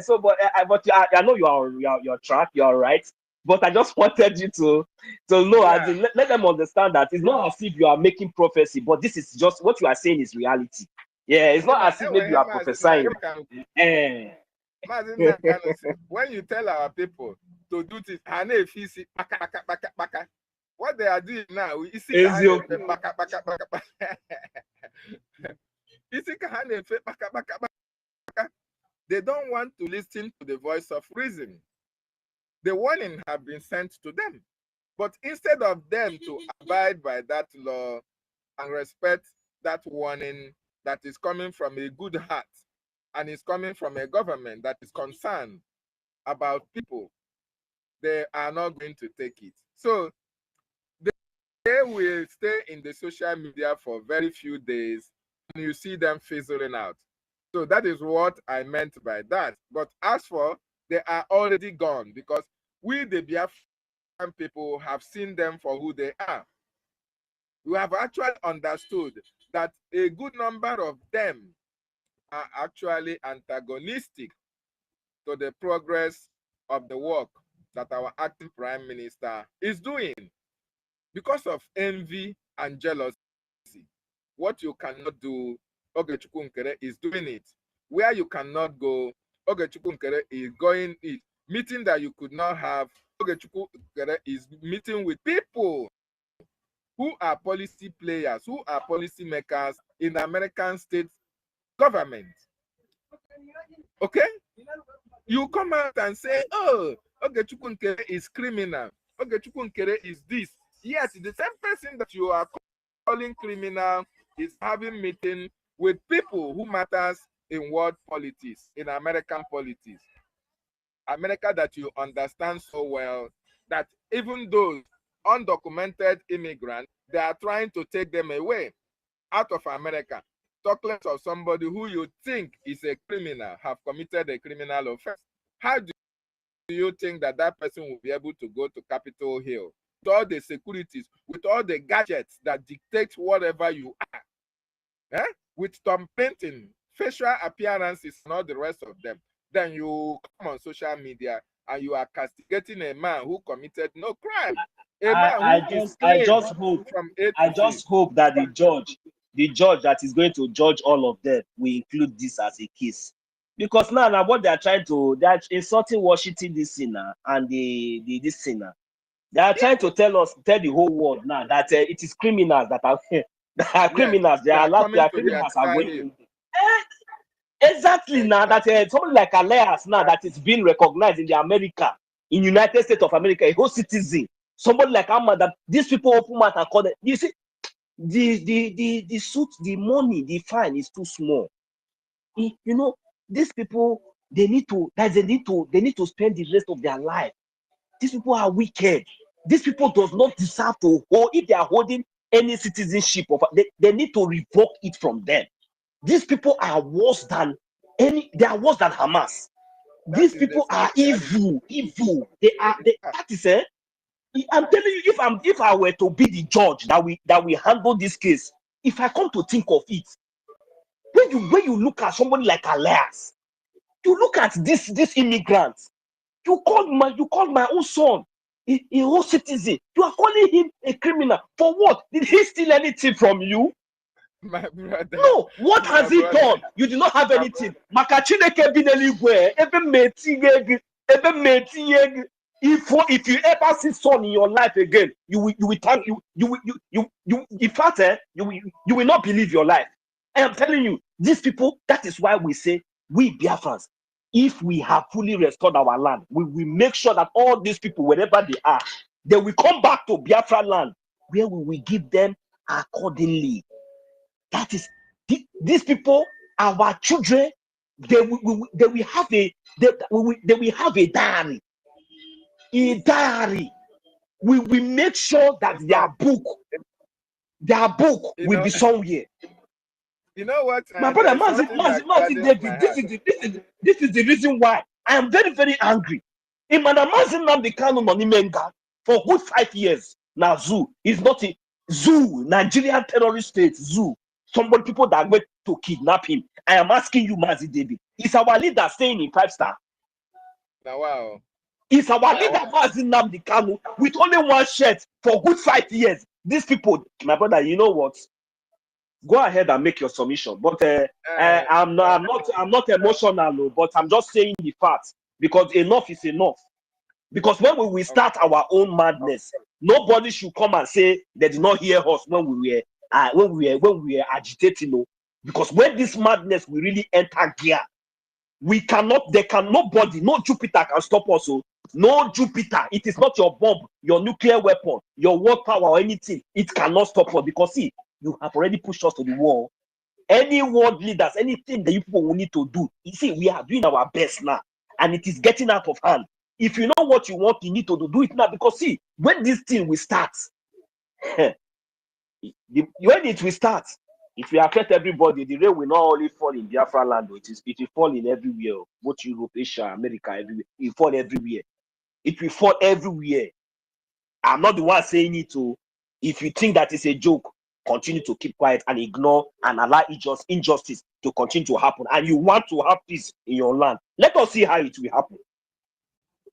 So, but I know you're track, you're right. But I just wanted you to know, as in, let them understand that it's not as if you are making prophecy, but this is just what you are saying is reality. Yeah, it's not as if maybe you are prophesying. When you tell our people to do this, what they are doing now, they don't want to listen to the voice of reason. The warning have been sent to them. But instead of them to abide by that law and respect that warning that is coming from a good heart and is coming from a government that is concerned about people, they are not going to take it. So they will stay in the social media for very few days and you see them fizzling out. So that is what I meant by that. But as for, they are already gone because we, the Biafran people, have seen them for who they are. We have actually understood that a good number of them are actually antagonistic to the progress of the work that our acting prime minister is doing because of envy and jealousy. What you cannot do, Ogechukwu Nkere is doing it. Where you cannot go, Ogechukwu Nkere is going it. Meeting that you could not have, Ogechukwu Nkere is meeting with people who are policy players, who are policy makers in the American state government. Okay? You come out and say, oh, Ogechukwu Nkere is criminal. Ogechukwu Nkere is this. Yes, the same person that you are calling criminal is having meeting with people who matters in world politics, in American politics. America that you understand so well, that even those undocumented immigrants, they are trying to take them away out of America. Talk less of somebody who you think is a criminal, have committed a criminal offense. How do you think that that person will be able to go to Capitol Hill with all the securities, with all the gadgets that dictate whatever you are, with thumb painting, facial appearances, and all the rest of them? Then you come on social media and you are castigating a man who committed no crime. I just hope that the judge that is going to judge all of them will include this as a case. Because now what they are trying to, they are insulting Washington DC and this sinner. They are trying to tell the whole world now that it is criminals that are criminals. They are criminals are going. Exactly now that somebody like Elias now that is being recognized in the America, in United States of America, a whole citizen. Somebody like Ahmad, that these people open mouth and call them. You see, the suit, the money, the fine is too small. You know, these people they need to spend the rest of their life. These people are wicked. These people does not deserve to hold. If they are holding any citizenship of, they need to revoke it from them. These people are worse than they are worse than Hamas. These people are evil. That is it. I'm telling you, if I were to be the judge that we handle this case, if I come to think of it, when you look at somebody like Elias, you look at this immigrants, you called my own son a whole citizen. You are calling him a criminal for what? Did he steal anything from you? My brother. No, what has he done? You did not have anything. If you ever see son in your life again, you will not believe your life. I am telling you, these people, that is why we say, we Biafrans, if we have fully restored our land, we will make sure that all these people, wherever they are, they will come back to Biafra land, where we will give them accordingly. That is, these people, our children, they will have a diary. A diary. We will make sure that their book You will know, be somewhere. you know what? My brother, There's something that Mazi gladdens my David, heart. this is the reason why I am very, very angry. In Madam Mazi Nnamdi Kanu Monimenga for good 5 years. Now Zoo is not a Zoo, Nigerian terrorist state, Zoo. Somebody, people that went to kidnap him. I am asking you, Mazi David, is our leader staying in 5-star? Now, wow. Is our leader Mazi Nnamdi Kanu with only one shirt for good 5 years? These people, my brother, you know what? Go ahead and make your submission. But I'm not emotional, but I'm just saying the facts because enough is enough. Because when we will start our own madness, nobody should come and say they did not hear us when we were agitating. No, because when this madness will really enter gear, nobody, no Jupiter can stop us. So no Jupiter, it is not your bomb, your nuclear weapon, your war power or anything. It cannot stop us because see, you have already pushed us to the wall. Any world leaders, anything that you people will need to do, you see, we are doing our best now, and it is getting out of hand. If you know what you want, you need to do it now. Because see, when this thing will start, when it will start, it will affect everybody. The rain will not only fall in Biafra land, it will fall in everywhere, both Europe, Asia, America, everywhere. It will fall everywhere. It will fall everywhere. I'm not the one saying it. If you think that is a joke, continue to keep quiet and ignore and allow injustice to continue to happen. And you want to have peace in your land. Let us see how it will happen.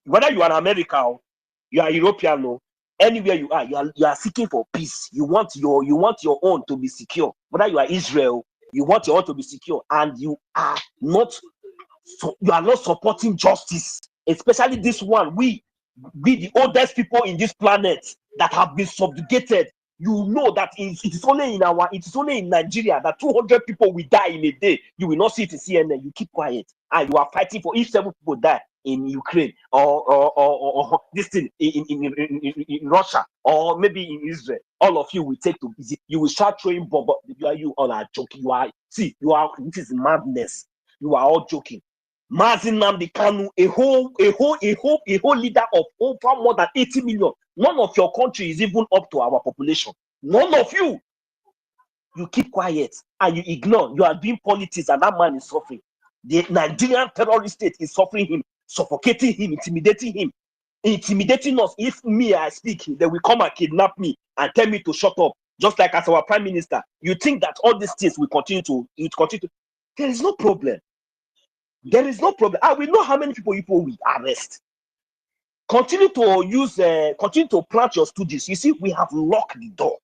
Whether you are in America or you are European or anywhere you are seeking for peace. You want your own to be secure. Whether you are Israel, you want your own to be secure, and you are not supporting justice, especially this one. We the oldest people in this planet that have been subjugated. You know that it is only in Nigeria that 200 people will die in a day. You will not see it in CNN. You keep quiet and you are fighting for if 7 people die in Ukraine or this thing in Russia or maybe in Israel. All of you will take to visit. You will start throwing bomb. You all are joking. This is madness. You are all joking. Mazi Nnamdi Kanu, a whole leader of over more than 80 million. None of your country is even up to our population. None of you. You keep quiet and you ignore. You are doing politics and that man is suffering. The Nigerian terrorist state is suffering him, suffocating him, intimidating us. If I speak, they will come and kidnap me and tell me to shut up. Just like as our prime minister. You think that all these things will continue to. There is no problem. There is no problem. I will know how many people we arrest. Continue to plant your studies. You see, we have locked the door.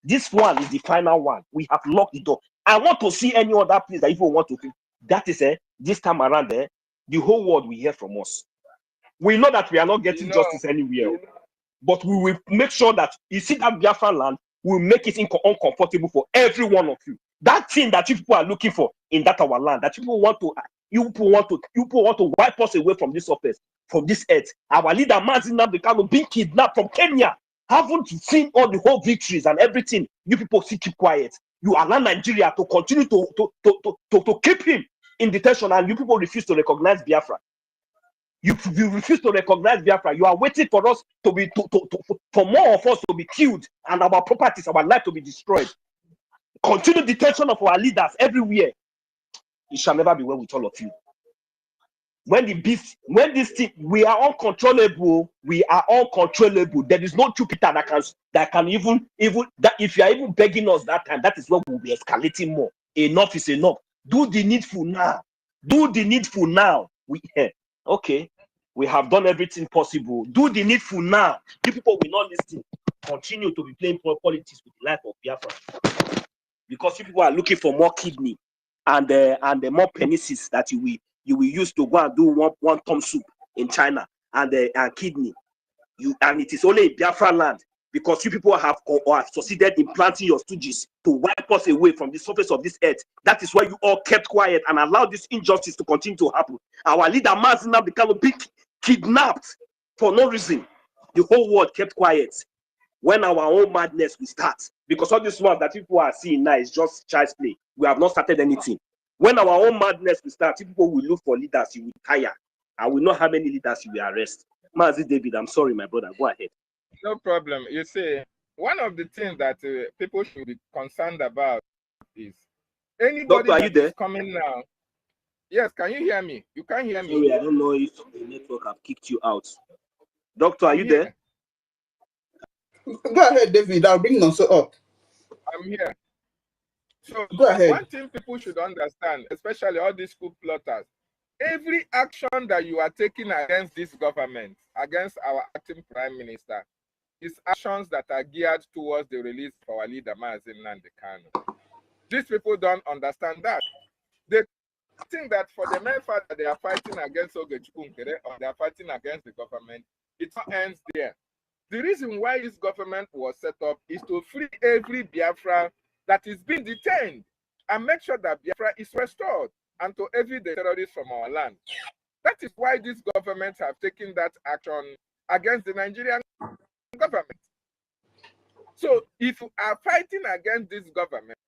This one is the final one. We have locked the door. I want to see any other place that people want to do. That is this time around there, the whole world will hear from us. We know that we are not getting justice anywhere, but we will make sure that you see that Biafra land will make it uncomfortable for every one of you. That thing that you people are looking for in that our land, that you people want to wipe us away from this surface, from this earth. Our leader Mazi Nnamdi Kanu being kidnapped from Kenya. Haven't you seen all the whole victories and everything? You people still keep quiet. You allow Nigeria to continue to keep him in detention, and you people refuse to recognize Biafra. You refuse to recognize Biafra. You are waiting for us for more of us to be killed and our properties, our life to be destroyed. Continue detention of our leaders everywhere. It shall never be well with all of you. When this thing, we are uncontrollable. We are uncontrollable. There is no Jupiter that can even that if you are even begging us that time, that is what will be escalating more. Enough is enough. Do the needful now. Do the needful now. Okay, we have done everything possible. Do the needful now. You people will not listen. Continue to be playing politics with the life of Biafra, because you people are looking for more kidney and the more penises that you will use to go and do one tom soup in China and kidney. And it is only in Biafra land, because you people have succeeded in planting your stooges to wipe us away from the surface of this earth. That is why you all kept quiet and allowed this injustice to continue to happen. Our leader Mazi Nnamdi Kanu being kidnapped for no reason. The whole world kept quiet. When our own madness will start, because all this one that people are seeing now is just child's play. We have not started anything. When our own madness will start, people will look for leaders. You will tire, and we know how many leaders you will arrest. Mazi David, I'm sorry, my brother. Go ahead. No problem. You see, one of the things that people should be concerned about is anybody Doctor, are you that there? is coming now. Yes, can you hear me? You can't hear me. Sorry, I don't know if the network have kicked you out. Doctor, are you there? Go ahead, David. I'll bring Nonso up. I'm here. So go ahead. One thing people should understand, especially all these coup plotters, every action that you are taking against this government, against our acting prime minister, is actions that are geared towards the release of our leader, Mazi Nnamdi Kanu. These people don't understand that. They think that for the mere fact that they are fighting against Ogechukwu Nkere or they are fighting against the government, it ends there. The reason why this government was set up is to free every Biafra that is being detained and make sure that Biafra is restored and to every terrorist from our land. That is why these governments have taken that action against the Nigerian government. So if you are fighting against this government,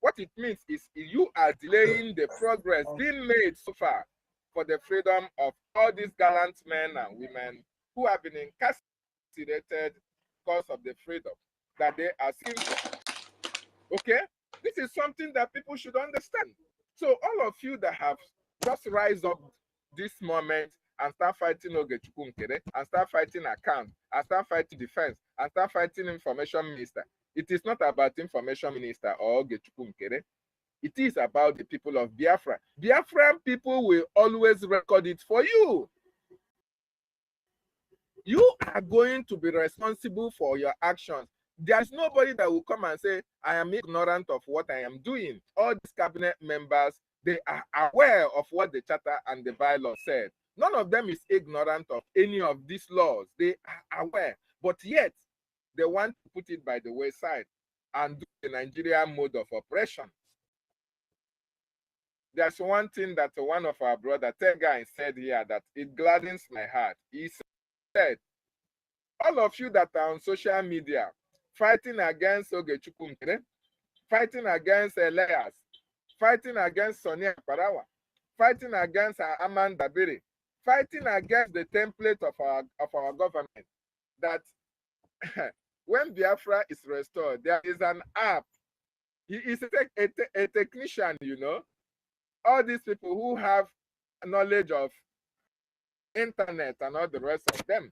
what it means is you are delaying the progress being made so far for the freedom of all these gallant men and women who have been incarcerated because of the freedom that they are seeking for. Okay? This is something that people should understand. So all of you that have just rise up this moment and start fighting Ogechukwu Nkere, and start fighting account, and start fighting defense, and start fighting information minister. It is not about information minister or Ogechukwu Nkere. It is about the people of Biafra. Biafran people will always record it for you. You are going to be responsible for your actions. There's nobody that will come and say, I am ignorant of what I am doing. All these cabinet members, they are aware of what the charter and the bylaw said. None of them is ignorant of any of these laws. They are aware, but yet they want to put it by the wayside and do the Nigerian mode of oppression. There's one thing that one of our brother, Tengai, said here that it gladdens my heart. He said, all of you that are on social media, fighting against Ogechukwu Nkere, fighting against Elias, fighting against Sonia Parawa, fighting against Amanda Biri, fighting against the template of our government, that when Biafra is restored, there is an app. He is a technician, you know. All these people who have knowledge of internet and all the rest of them.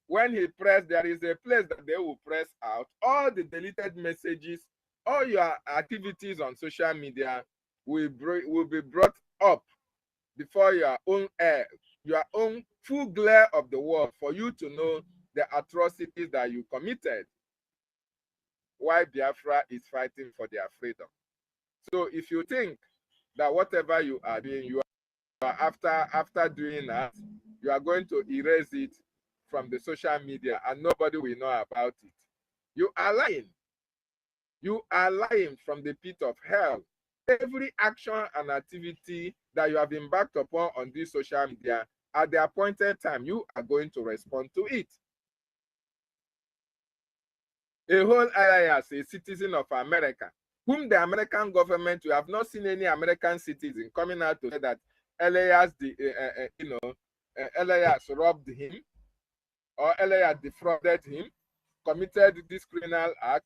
When he pressed, there is a place that they will press out all the deleted messages, all your activities on social media will be brought up before your own full glare of the world for you to know the atrocities that you committed while Biafra is fighting for their freedom. So if you think that whatever you are doing, you are after doing that, you are going to erase it from the social media and nobody will know about it, you are lying. You are lying from the pit of hell. Every action and activity that you have embarked upon on this social media, at the appointed time, you are going to respond to it. A whole alliance, a citizen of America, whom the American government, you have not seen any American citizen coming out to say that Elias, Elias robbed him, or Elias defrauded him, committed this criminal act.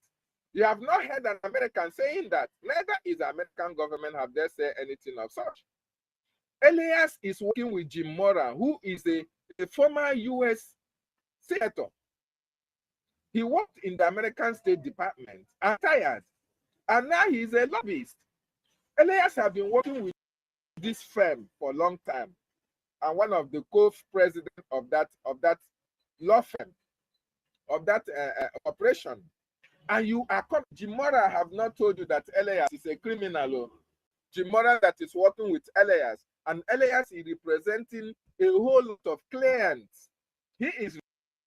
You have not heard an American saying that. Neither is the American government have they said anything of such. Elias is working with Jim Moran, who is a former U.S. senator. He worked in the American State Department and tired, and now he's a lobbyist. Elias has been working with this firm for a long time, and one of the co-presidents of that law firm, of that operation. And you are coming. Jim Moran have not told you that Elias is a criminal. Jim Moran that is working with Elias, and Elias is representing a whole lot of clients. He is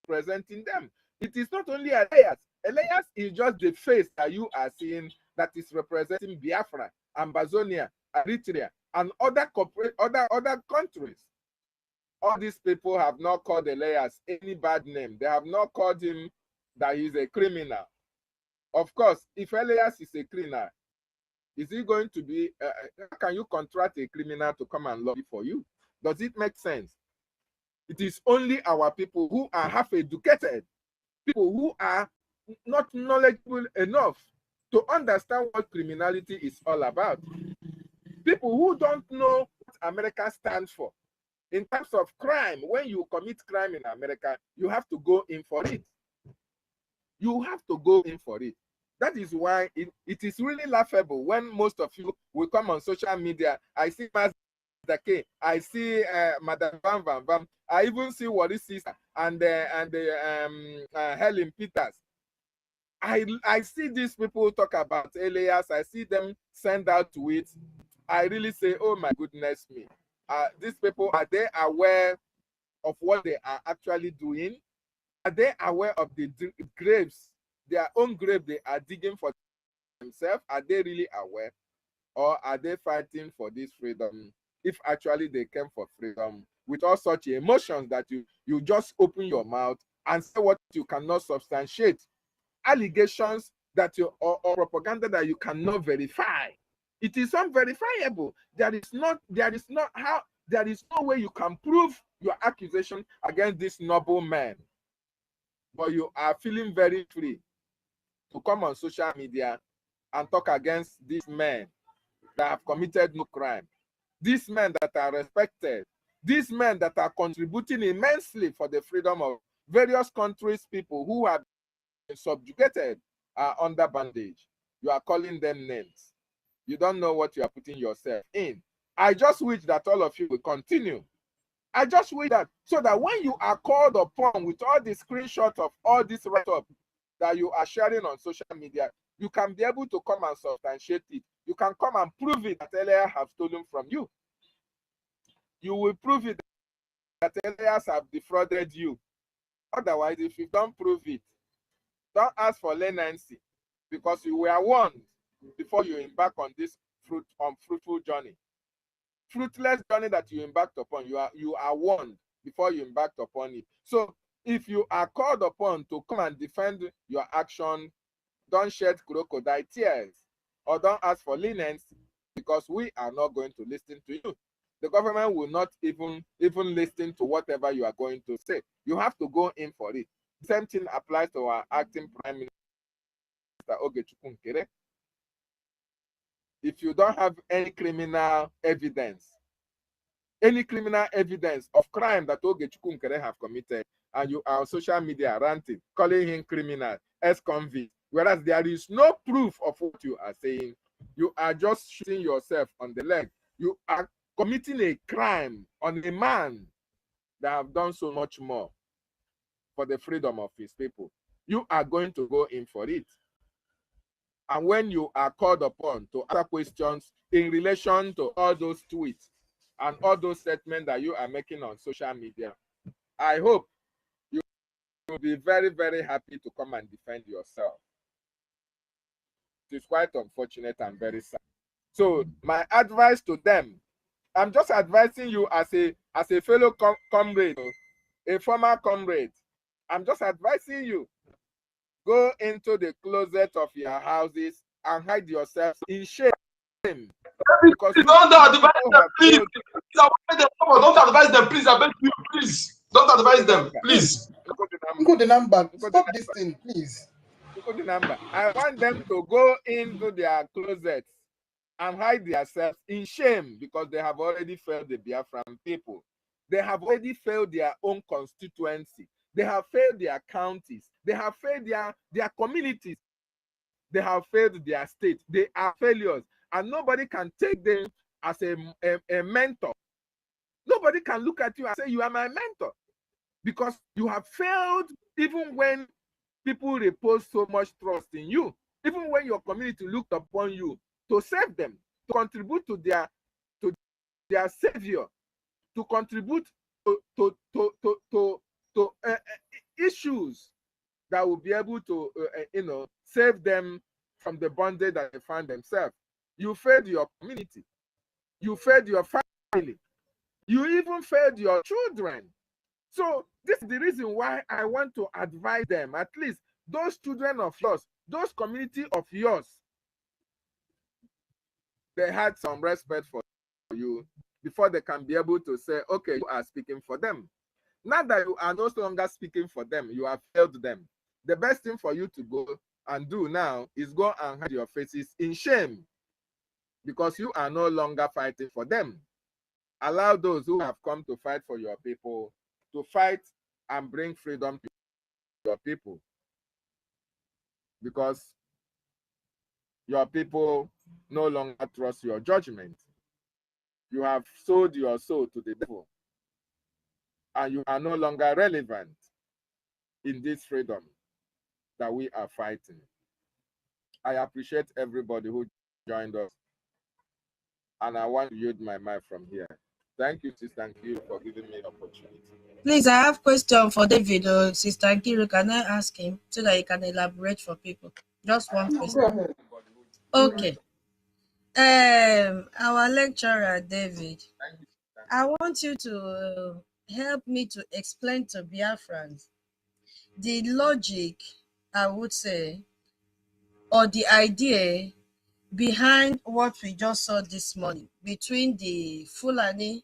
representing them. It is not only Elias. Elias is just the face that you are seeing that is representing Biafra, Amazonia, Eritrea, and other countries. All these people have not called Elias any bad name. They have not called him that he's a criminal. Of course, if Elias is a criminal, is he going to be, can you contract a criminal to come and lobby for you? Does it make sense? It is only our people who are half educated, people who are not knowledgeable enough to understand what criminality is all about. People who don't know what America stands for. In terms of crime, when you commit crime in America, you have to go in for it. You have to go in for it. That is why it is really laughable when most of you will come on social media. I see Mazda, I see Madam Van Van Van, I even see Wally Sister and Helen Peters. I see these people talk about alias. I see them send out tweets. I really say, oh my goodness me. These people, are they aware of what they are actually doing? Are they aware of the graves, their own grave they are digging for themselves? Are they really aware? Or are they fighting for this freedom? If actually they came for freedom with all such emotions that you just open your mouth and say what you cannot substantiate, allegations that you or propaganda that you cannot verify. It is unverifiable. There is no way you can prove your accusation against this noble man. But you are feeling very free to come on social media and talk against these men that have committed no crime, these men that are respected, these men that are contributing immensely for the freedom of various countries, people who have been subjugated under bondage. You are calling them names. You don't know what you are putting yourself in. I just wish that all of you will continue. I just wish that, so that when you are called upon with all the screenshots of all this write-up that you are sharing on social media, you can be able to come and substantiate it. You can come and prove it that Elias have stolen from you. You will prove it that Elias have defrauded you. Otherwise, if you don't prove it, don't ask for leniency, because you were warned before you embark on this fruitful journey. Fruitless journey that you embarked upon, you are warned before you embarked upon it. So if you are called upon to come and defend your action, don't shed crocodile tears or don't ask for leniency, because we are not going to listen to you. The government will not even listen to whatever you are going to say. You have to go in for it. The same thing applies to our acting Prime Minister Ogechukwunkere. If you don't have any criminal evidence of crime that Ogechukwunkere have committed, and you are on social media ranting, calling him criminal, ex-convict, whereas there is no proof of what you are saying, you are just shooting yourself on the leg. You are committing a crime on a man that have done so much more for the freedom of his people. You are going to go in for it. And when you are called upon to answer questions in relation to all those tweets and all those statements that you are making on social media, I hope you will be very, very happy to come and defend yourself. It is quite unfortunate and very sad. So my advice to them, I'm just advising you as a fellow comrade, a former comrade. I'm just advising you, go into the closet of your houses and hide yourselves in shame. Because don't advise them, please. Don't advise them, please. I beg you, please. Don't advise them, please. Go the number. Stop this thing, please. Go the number. I want them to go into their closets and hide themselves in shame, because they have already failed the Biafran people. They have already failed their own constituency. They have failed their counties. They have failed their communities. They have failed their state. They are failures. And nobody can take them as a mentor. Nobody can look at you and say, you are my mentor. Because you have failed even when people repose so much trust in you. Even when your community looked upon you to save them, to contribute to their savior, to contribute to issues that will be able to save them from the bondage that they find themselves. You failed your community. You failed your family. You even failed your children. So this is the reason why I want to advise them, at least those children of yours, those community of yours, they had some respect for you before they can be able to say, okay, you are speaking for them. Now that you are no longer speaking for them, you have failed them. the best thing for you to go and do now is go and hide your faces in shame, because you are no longer fighting for them. Allow those who have come to fight for your people to fight and bring freedom to your people, because your people no longer trust your judgment. You have sold your soul to the devil, and you are no longer relevant in this freedom that we are fighting. I appreciate everybody who joined us, and I want to yield my mic from here. Thank you, Sister Nkiru, for giving me the opportunity. Please, I have a question for David or Sister Nkiru. Can I ask him so that he can elaborate for people? Just one question. Go ahead. Okay. Our lecturer, David, I want you to help me to explain to Biafrans the logic, I would say, or the idea behind what we just saw this morning between the Fulani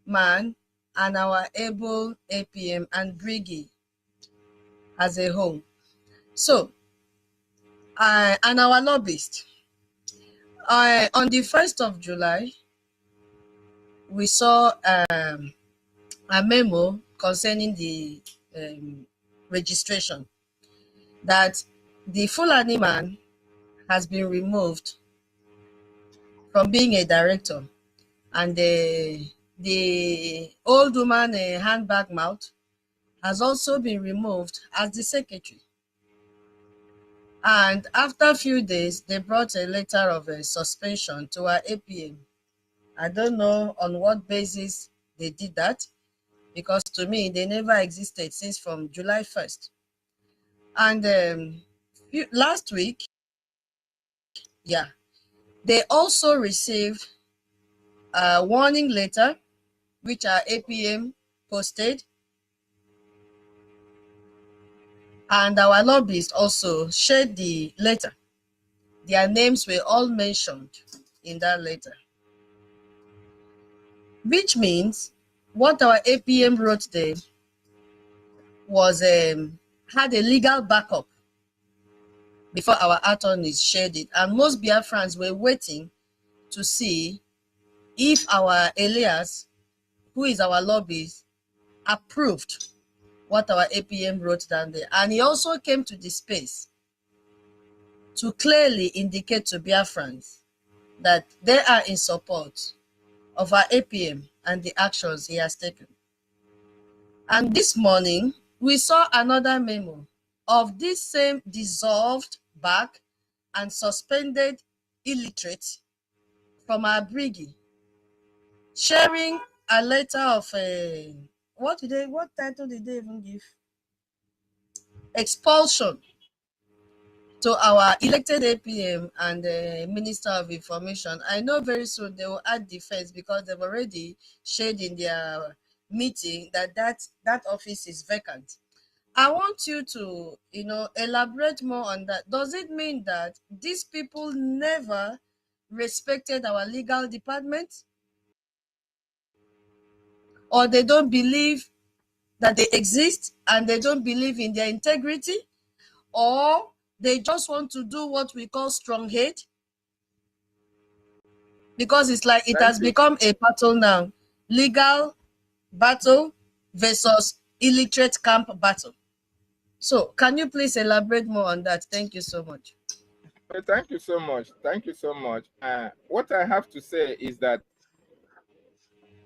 man and our able APM and BRGIE as a whole. So, and our lobbyist. On the 1st of July, we saw a memo concerning the registration that the Fulani man has been removed from being a director, and the old woman handbag mouth has also been removed as the secretary. And after a few days, they brought a letter of suspension to our APM. I don't know on what basis they did that, because to me, they never existed since from July 1st. And last week, yeah, they also received a warning letter, which our APM posted, and our lobbyists also shared the letter. Their names were all mentioned in that letter, which means what our APM wrote there was had a legal backup before our attorneys shared it, and most Biafrans were waiting to see if our Elias, who is our lobbyist, approved what our APM wrote down there. And he also came to the space to clearly indicate to Biafrans that they are in support of our APM and the actions he has taken. And this morning, we saw another memo of this same dissolved back and suspended illiterate from our BRGIE, sharing a letter of what title did they even give? Expulsion to our elected APM and Minister of Information. I know very soon they will add defense, because they've already shared in their meeting that office is vacant. I want you to, elaborate more on that. Does it mean that these people never respected our legal department? Or they don't believe that they exist and they don't believe in their integrity? Or they just want to do what we call strong hate? Because it's like it has become a battle now. Legal battle versus illiterate camp battle. So can you please elaborate more on that? Thank you so much. Thank you so much. Thank you so much. What I have to say is that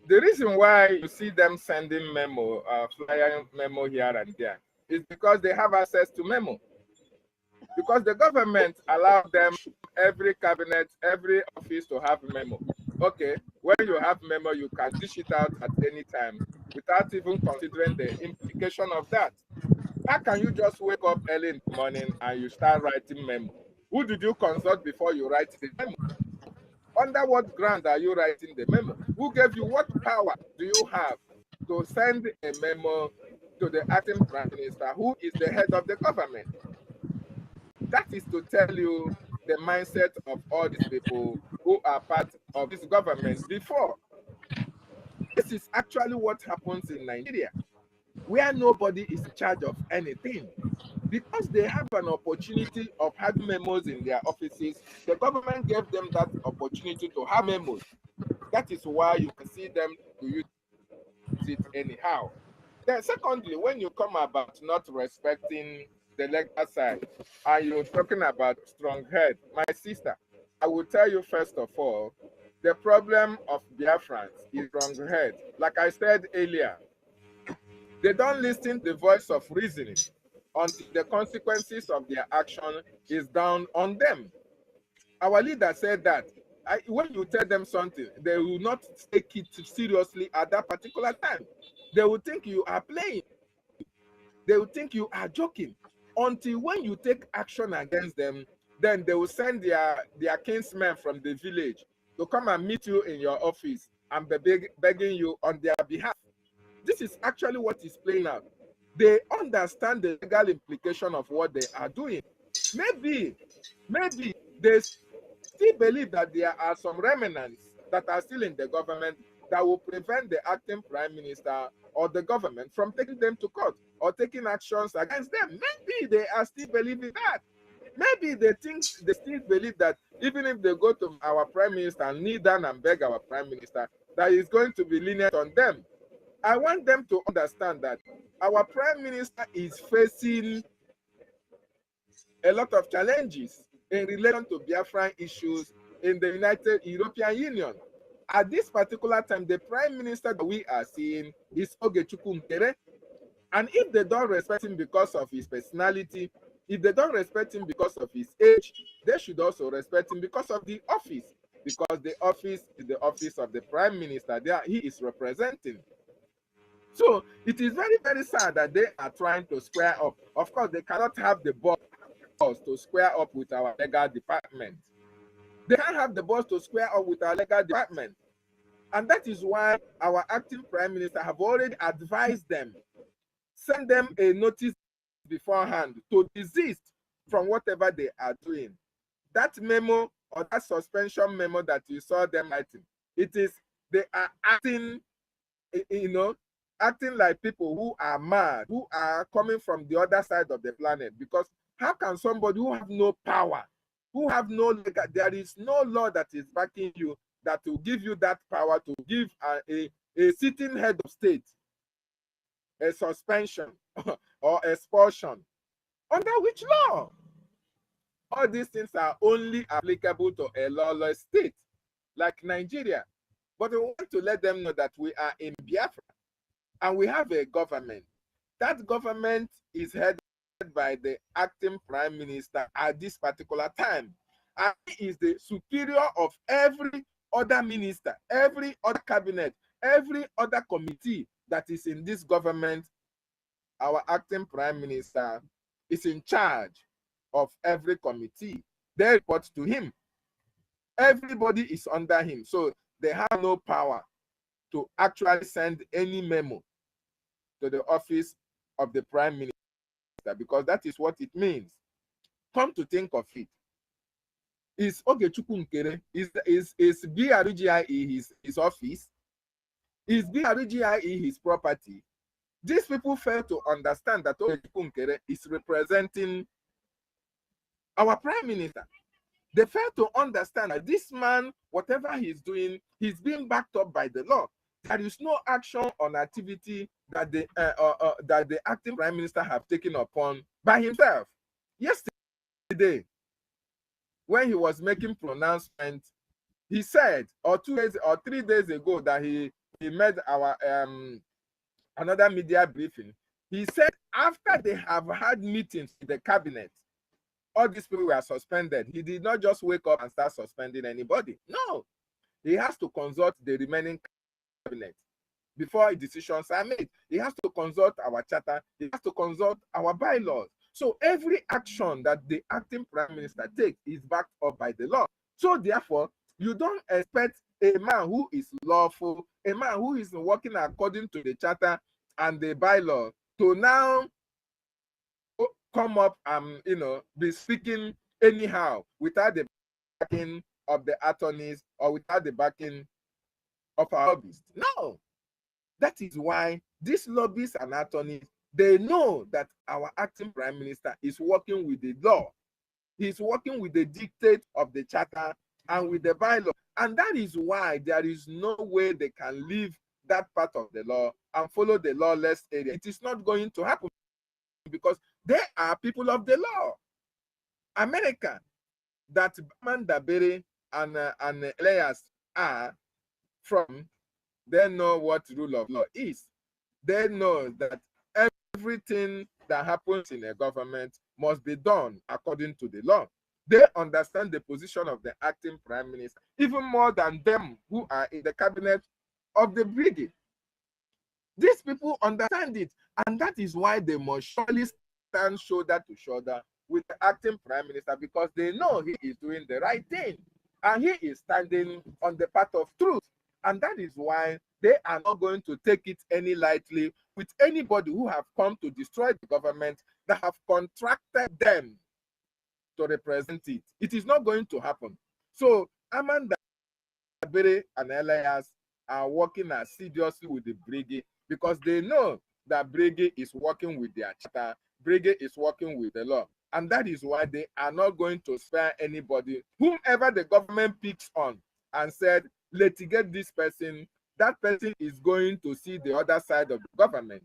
the reason why you see them sending memo, flyer memo here and there, is because they have access to memo. Because the government allowed them, every cabinet, every office to have memo. Okay, when you have memo, you can dish it out at any time without even considering the implication of that. How can you just wake up early in the morning and you start writing memo? Who did you consult before you write the memo? Under what ground are you writing the memo? Who gave you, what power do you have to send a memo to the acting prime minister, who is the head of the government? That is to tell you the mindset of all these people who are part of this government before. This is actually what happens in Nigeria, where nobody is in charge of anything. Because they have an opportunity of having memos in their offices, the government gave them that opportunity to have memos. That is why you can see them to use it anyhow. Then secondly, when you come about not respecting the legal side, and you're talking about strong head, my sister, I will tell you first of all, the problem of Biafrans is strong head. Like I said earlier, they don't listen to the voice of reasoning until the consequences of their action is down on them. Our leader said that when you tell them something, they will not take it seriously at that particular time. They will think you are playing. They will think you are joking. Until when you take action against them, then they will send their kinsmen from the village to come and meet you in your office and be begging you on their behalf. This is actually what is playing out. They understand the legal implication of what they are doing. Maybe they still believe that there are some remnants that are still in the government that will prevent the acting prime minister or the government from taking them to court or taking actions against them. Maybe they are still believing that. Maybe they still believe that even if they go to our prime minister and kneel down and beg our prime minister, that is going to be lenient on them. I want them to understand that our prime minister is facing a lot of challenges in relation to Biafran issues in the United European Union. At this particular time, the prime minister that we are seeing is Ogechukwu Nkere. And if they don't respect him because of his personality, if they don't respect him because of his age, they should also respect him because of the office. Because the office is the office of the prime minister there he is representing. So it is very, very sad that they are trying to square up. Of course, they cannot have the balls to square up with our legal department. They can't have the balls to square up with our legal department. And that is why our acting prime minister have already advised them, send them a notice beforehand to desist from whatever they are doing. That memo or that suspension memo that you saw them writing, they are acting, acting like people who are mad, who are coming from the other side of the planet. Because how can somebody who have no power, who have no legal, there is no law that is backing you that will give you that power to give a sitting head of state a suspension or expulsion? Under which law? All these things are only applicable to a lawless state like Nigeria. But we want to let them know that we are in Biafra and we have a government. That government is headed by the acting prime minister at this particular time. And he is the superior of every other minister, every other cabinet, every other committee that is in this government. Our acting prime minister is in charge of every committee. They report to him. Everybody is under him. So they have no power to actually send any memo to the office of the prime minister, because that is what it means. Come to think of it, is Ogechukwu Nkere, is BRGIE his office? Is BRGIE his property? These people fail to understand that Ogechukwu Nkere is representing our prime minister. They fail to understand that this man, whatever he's doing, he's being backed up by the law. There is no action on activity that the acting prime minister have taken upon by himself. Yesterday, when he was making pronouncement, he said, or 2 days or 3 days ago, that he made our another media briefing. He said after they have had meetings with the cabinet, all these people were suspended. He did not just wake up and start suspending anybody. No, he has to consult the remaining cabinet before decisions are made. He has to consult our charter. He has to consult our bylaws. So every action that the acting prime minister takes is backed up by the law. So therefore, you don't expect a man who is lawful, a man who is working according to the charter and the bylaw, to now come up and be speaking anyhow without the backing of the attorneys or without the backing of our lobbyists. No, that is why these lobbyists and attorneys, They know that our acting prime minister is working with the law. He's working with the dictate of the charter and with the bylaw. And that is why there is no way they can leave that part of the law and follow the lawless area. It is not going to happen because they are people of the law. America, that Mandabere and Elias are from, they know what rule of law is. They know that everything that happens in a government must be done according to the law. They understand the position of the acting prime minister even more than them who are in the cabinet of the BRGIE. These people understand it, and that is why they must surely stand shoulder to shoulder with the acting prime minister, because they know he is doing the right thing and he is standing on the path of truth. And that is why they are not going to take it any lightly with anybody who have come to destroy the government, that have contracted them to represent it. It is not going to happen. So Amanda Bere and Elias are working assiduously with the BRGIE because they know that BRGIE is working with their charter, BRGIE is working with the law. And that is why they are not going to spare anybody. Whomever the government picks on and said, litigate this person, that person is going to see the other side of the government.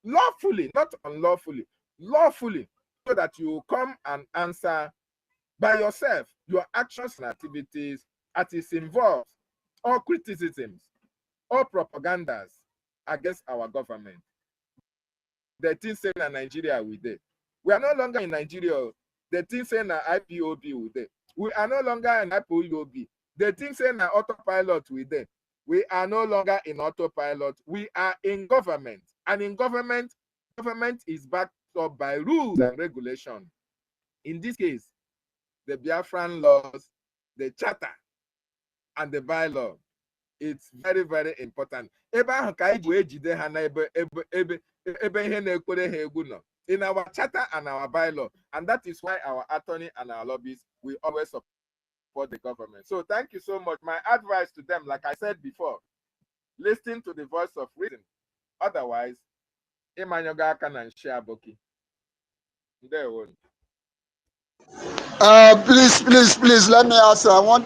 Lawfully, not unlawfully, lawfully, so that you come and answer by yourself your actions and activities as it involves all criticisms, all propagandas against our government. The thing saying in Nigeria we did. We are no longer in Nigeria. The thing saying na IPOB we did. We are no longer in IPOB. The thing saying na autopilot we did. We are no longer in autopilot. We are in government. And in government, government is backed up by rules and regulations. In this case, the Biafran laws, the charter, and the bylaw. It's very, very important. In our charter and our bylaw, and that is why our attorney and our lobbyists will always support the government. So thank you so much. My advice to them, like I said before, listen to the voice of reason. Otherwise, Imanyoga can share Boki. Please, let me ask. I want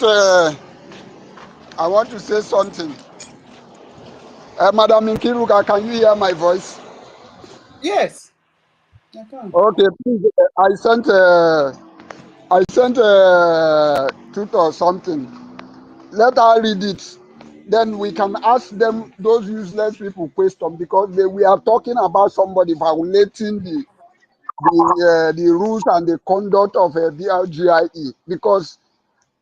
to say something. Madam Nkiruka, can you hear my voice? Yes, I can. Okay, please. I sent a tweet or something. Let her read it. Then we can ask them those useless people questions, because we are talking about somebody violating the rules and the conduct of a BRGIE, because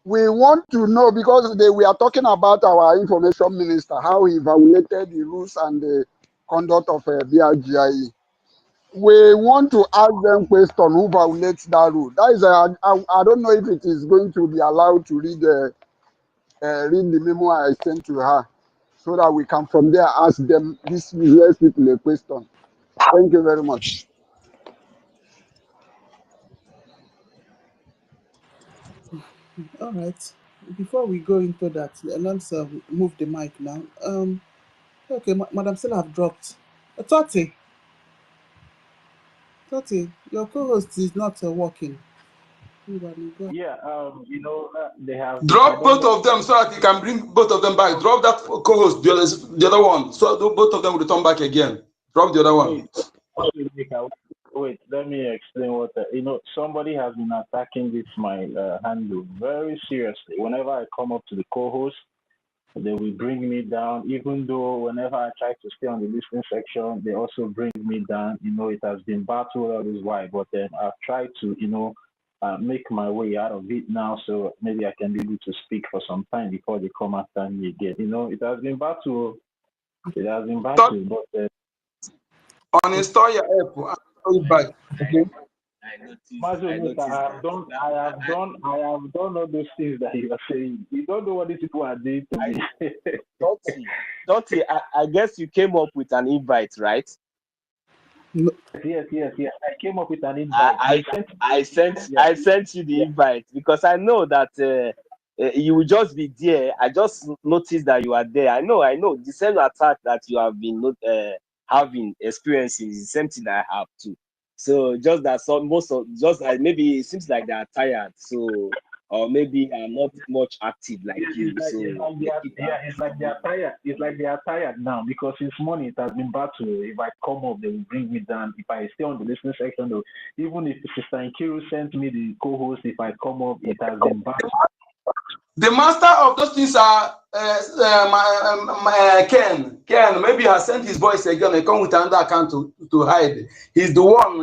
we want to know, because we are talking about our information minister, how he violated the rules and the conduct of a BRGIE. We want to ask them question who violates that rule. That is, I don't know if it is going to be allowed to read the memo I sent to her, so that we can from there ask them, these useless people, a question. Thank you very much. All right. Before we go into that, let's move the mic now. Okay, Madam Stella have dropped. Toti, your co-host is not working. Yeah, they have. Drop both of them so that you can bring both of them back. Drop that co-host, the other one, so both of them will return back again. Drop the other one. Wait, let me explain what somebody has been attacking this my handle very seriously. Whenever I come up to the co-host, they will bring me down. Even though whenever I try to stay on the listening section, they also bring me down. It has been battle all this while, but then I've tried to make my way out of it now, so maybe I can be able to speak for some time before they come after me again. It has been battle. It has been battle, but uninstall your app and back. Okay. I have done all those things that you are saying. You don't know what these people are doing to me. Dottie, I guess you came up with an invite, right? Yes. I came up with an invite. I sent you the invite because I know that you will just be there. I just noticed that you are there. I know. The same attack that you have been having experiencing is the same thing I have too. So just that just like maybe it seems like they are tired. So or maybe I'm not much active like you. So it's like they are tired. It's like they are tired now because it's money. It has been battle. If I come up, they will bring me down. If I stay on the listening section, though, even if Sister Nkiru sent me the co-host, if I come up, it has been battle. The master of those things are Ken. Ken, maybe he has sent his voice again. He come with another account to hide. He's the one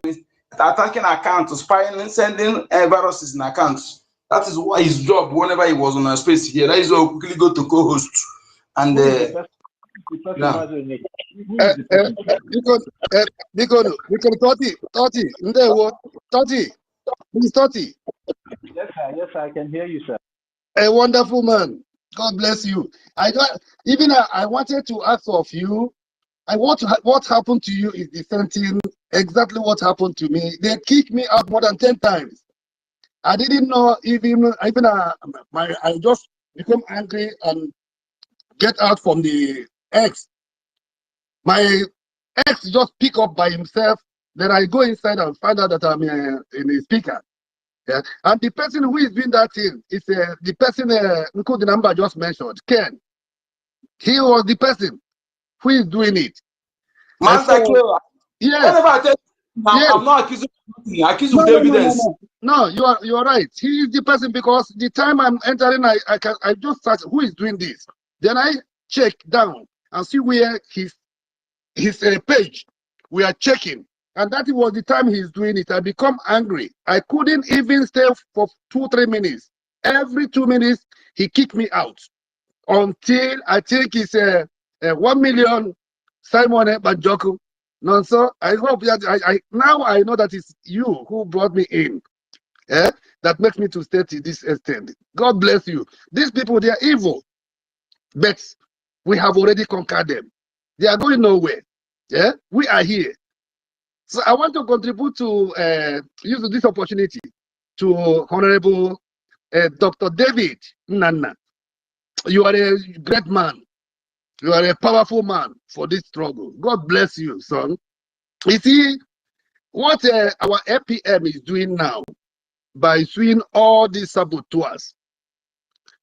attacking accounts, spying, sending viruses in accounts. That is why his job, whenever he was on a space here, that is why he quickly go to co-host. And because 30, please 30. Yes, sir, I can hear you, sir. A wonderful man. God bless you. I wanted to ask of you. What happened to you is the same thing. Exactly what happened to me. They kicked me out more than 10 times. I didn't know I just become angry and get out from the X. My X just pick up by himself. Then I go inside and find out that I'm in the speaker. Yeah. And the person who is doing that thing is the person the number just mentioned, Ken. He was the person who is doing it. Master Killer. Yes. Whenever I tell you, I'm not accusing you, I accuse you with evidence. No, you are right. He is the person because the time I'm entering, I just search who is doing this. Then I check down and see where his page. We are checking. And that was the time he's doing it. I become angry. I couldn't even stay for 2-3 minutes. Every 2 minutes, he kicked me out until I think it's 1 million Simon Banjoku. No, so I hope that now I know that it's you who brought me in. That makes me to stay to this extent. God bless you. These people, they are evil, but we have already conquered them. They are going nowhere. Yeah, we are here. So I want to contribute to use this opportunity to Honorable Dr. David Nana. You are a great man. You are a powerful man for this struggle. God bless you, son. You see, what our APM is doing now by suing all these saboteurs,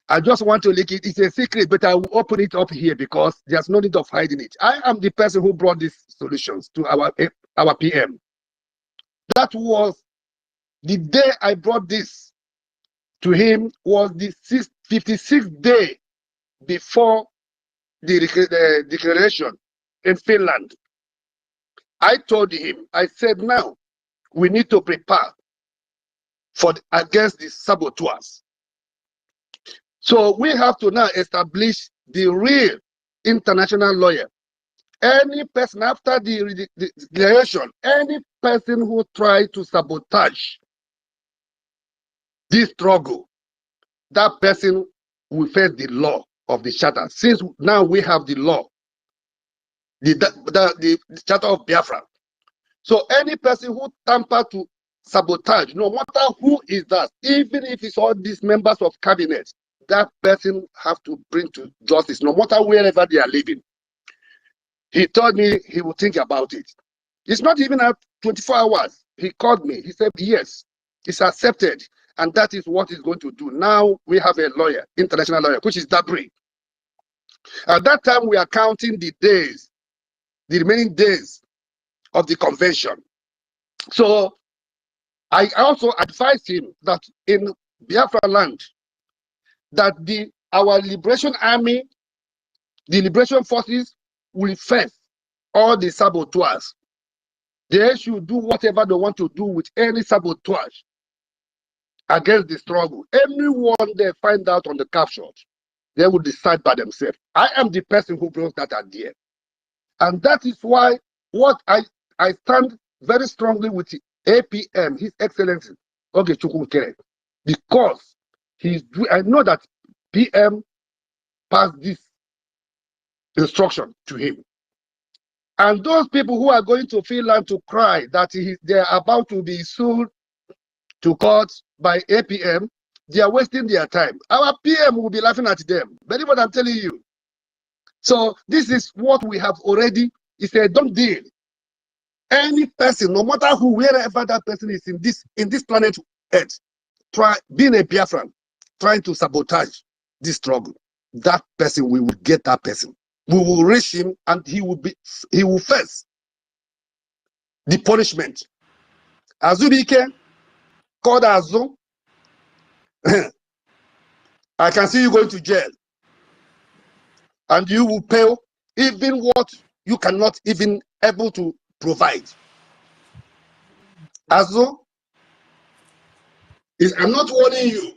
I just want to leak it. It's a secret, but I will open it up here because there's no need of hiding it. I am the person who brought these solutions to our PM. That was the day I brought this to him was the 56th day before the declaration in Finland. I told him, I said, now we need to prepare against the saboteurs. So we have to now establish the real international lawyer. Any person after the declaration, any person who tries to sabotage this struggle, that person will face the law of the charter. Since now we have the law, the charter of Biafra. So any person who tamper to sabotage, no matter who is that, even if it's all these members of cabinet, that person have to bring to justice, no matter wherever they are living. He told me he will think about it. It's not even at 24 hours. He called me. He said, yes, it's accepted. And that is what he's going to do. Now we have a lawyer, international lawyer, which is Dabri. At that time, we are counting the days, the remaining days of the convention. So I also advised him that in Biafra land, that our liberation army, the liberation forces will face all the saboteurs. They should do whatever they want to do with any sabotage against the struggle. Anyone they find out on the capture, they will decide by themselves. I am the person who brought that idea. And that is why what I stand very strongly with the APM, His Excellency, Ogechukwu, because I know that PM passed this instruction to him. And those people who are going to Finland to cry that they are about to be sued to court by APM, they are wasting their time. Our PM will be laughing at them. Very what I'm telling you. So this is what we have already It's a done deal. Any person, no matter who, wherever that person is in this planet Earth, being a Biafran, trying to sabotage this struggle, that person, we will get that person. We will reach him, and he will face the punishment. Azubike, called Azu, I can see you going to jail, and you will pay even what you cannot even able to provide. Azu, I'm not warning you,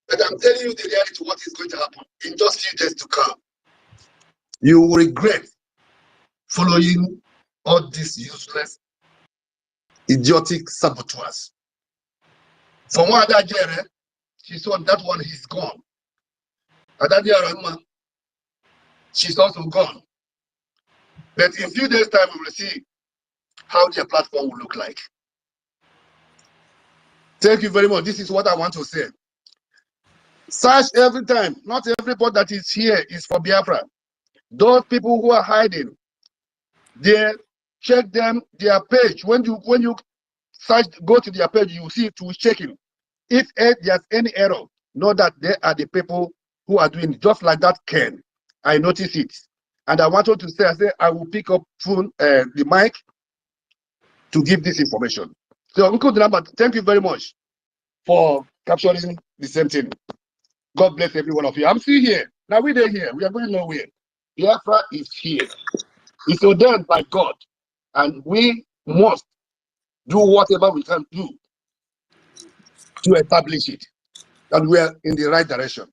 but I'm telling you the reality, what is going to happen in just a few days to come. You will regret following all these useless, idiotic saboteurs. From what that year, she saw that one, he's gone. And that year, she's also gone. But in a few days' time, we will see how their platform will look like. Thank you very much. This is what I want to say. Search every time. Not everybody that is here is for Biafra. Those people who are hiding, they check them, their page. When you search, go to their page, you see it will checking. If there's any error, know that they are the people who are doing it. Just like that Ken. I noticed it. And I wanted to say, I will pick up the mic to give this information. So, Uncle Drama, thank you very much for capturing the same thing. God bless every one of you. I'm still here. Now we're here. We are going nowhere. Biafra is here. It's ordained by God. And we must do whatever we can do to establish it. And we are in the right direction.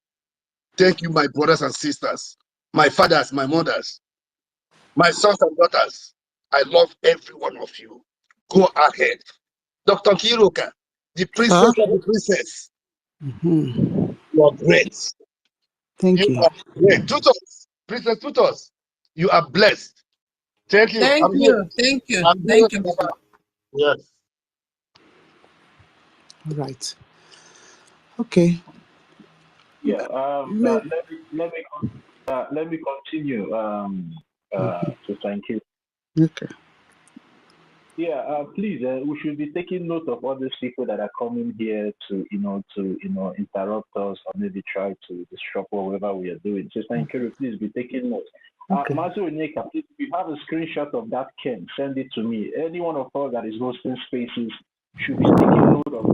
Thank you, my brothers and sisters, my fathers, my mothers, my sons and daughters. I love every one of you. Go ahead. Dr. Kiruka, the princess of the princess. You are great. Thank you. Are great. Tutors, Princess Tutors, you are blessed. Thank you. Thank I'm here. you. Thank you. I'm Thank here. you. Yes. Right. Okay. Yeah. Let me continue. To thank you. Okay. Yeah, please, we should be taking note of all these people that are coming here to interrupt us or maybe try to disrupt whatever we are doing. So thank you, please be taking note. Okay. Mazu Onyeka, please, if you have a screenshot of that Ken, send it to me. Any one of us that is hosting spaces should be taking note of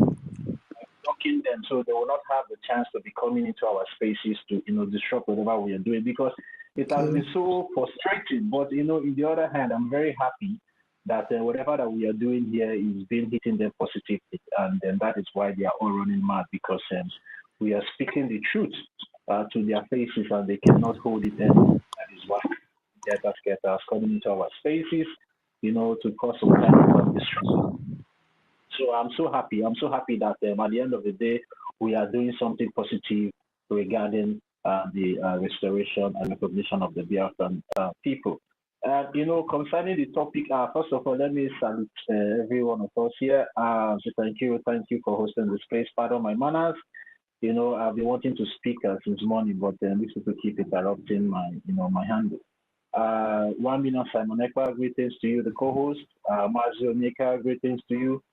blocking them so they will not have the chance to be coming into our spaces to disrupt whatever we are doing, because it has been so frustrating. But in the other hand, I'm very happy that whatever that we are doing here is being hitting them positively, and that is why they are all running mad, because we are speaking the truth to their faces and they cannot hold it anymore. That is why they are coming into our spaces, to cause some kind of disruption. So I'm so happy. I'm so happy that at the end of the day, we are doing something positive regarding the restoration and recognition of the Biafran people. Concerning the topic, first of all, let me salute every one of us here. So thank you for hosting this space. Pardon my manners. I've been wanting to speak since morning, but these people keep interrupting my handle. Wambina Simon Ekpa, greetings to you, the co-host. Mazio Nika, greetings to you.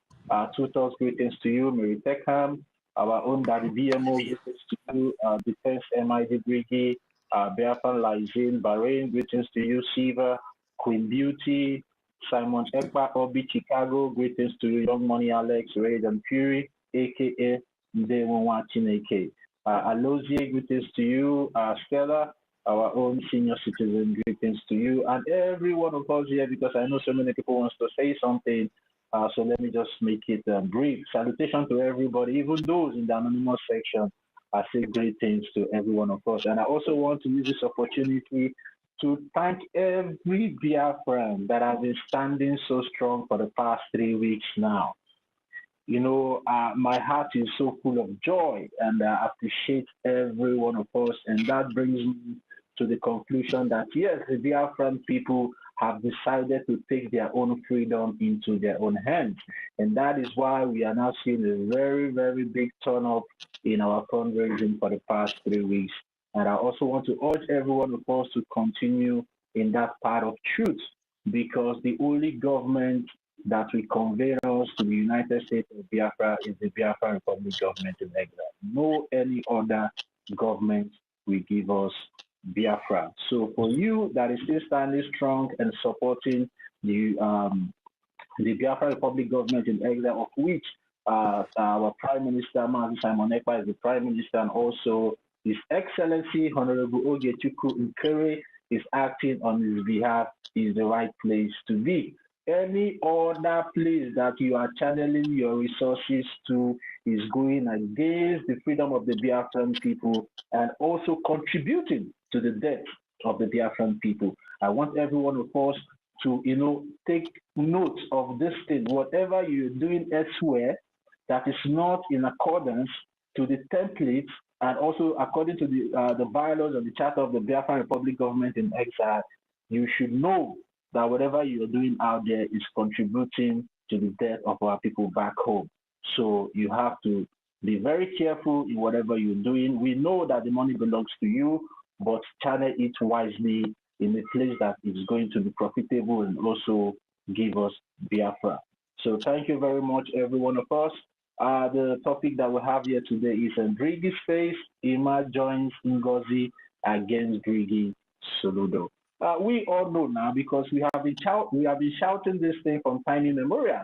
Tutors, greetings to you. Mary Peckham, our own Daddy BMO, greetings to you. Defense MID BRGIE, Biafran Lizine, Bahrain, greetings to you. Shiva, Queen Beauty, Simon Ekpa, Obi Chicago, greetings to you. Young Money Alex, Raid and Fury, aka Ndewa Chineke. Alozie, greetings to you. Stella, our own senior citizen, greetings to you, and every one of us here, because I know so many people want to say something. So let me just make it brief. Salutation to everybody, even those in the anonymous section. I say greetings to every one of us. And I also want to use this opportunity to thank every Biafran that has been standing so strong for the past 3 weeks now. My heart is so full of joy, and I appreciate every one of us. And that brings me to the conclusion that, yes, the Biafran people have decided to take their own freedom into their own hands. And that is why we are now seeing a very, very big turn up in our fundraising for the past 3 weeks. And I also want to urge every one of us to continue in that part of truth, because the only government that will convey us to the United States of Biafra is the Biafra Republic government in exile. No any other government will give us Biafra. So for you that is still standing strong and supporting the Biafra Republic government in exile, of which our Prime Minister, Mazi Simon Ekpa, is the Prime Minister, and also His Excellency Honorable Ogechukwu Nkere is acting on his behalf, is the right place to be. Any other place that you are channeling your resources to is going against the freedom of the Biafran people and also contributing to the death of the Biafran people. I want every one of us to, take note of this thing. Whatever you're doing elsewhere that is not in accordance to the templates and also according to the bylaws of the Charter of the Biafran Republic government in exile, you should know that whatever you're doing out there is contributing to the death of our people back home. So you have to be very careful in whatever you're doing. We know that the money belongs to you, but channel it wisely in a place that is going to be profitable and also give us Biafra. So thank you very much, every one of us. The topic that we have here today is in BRGIE space. Ima joins NGOZI against BRGIE Soludo. We all know now because we have been shouting this thing from time immemorial.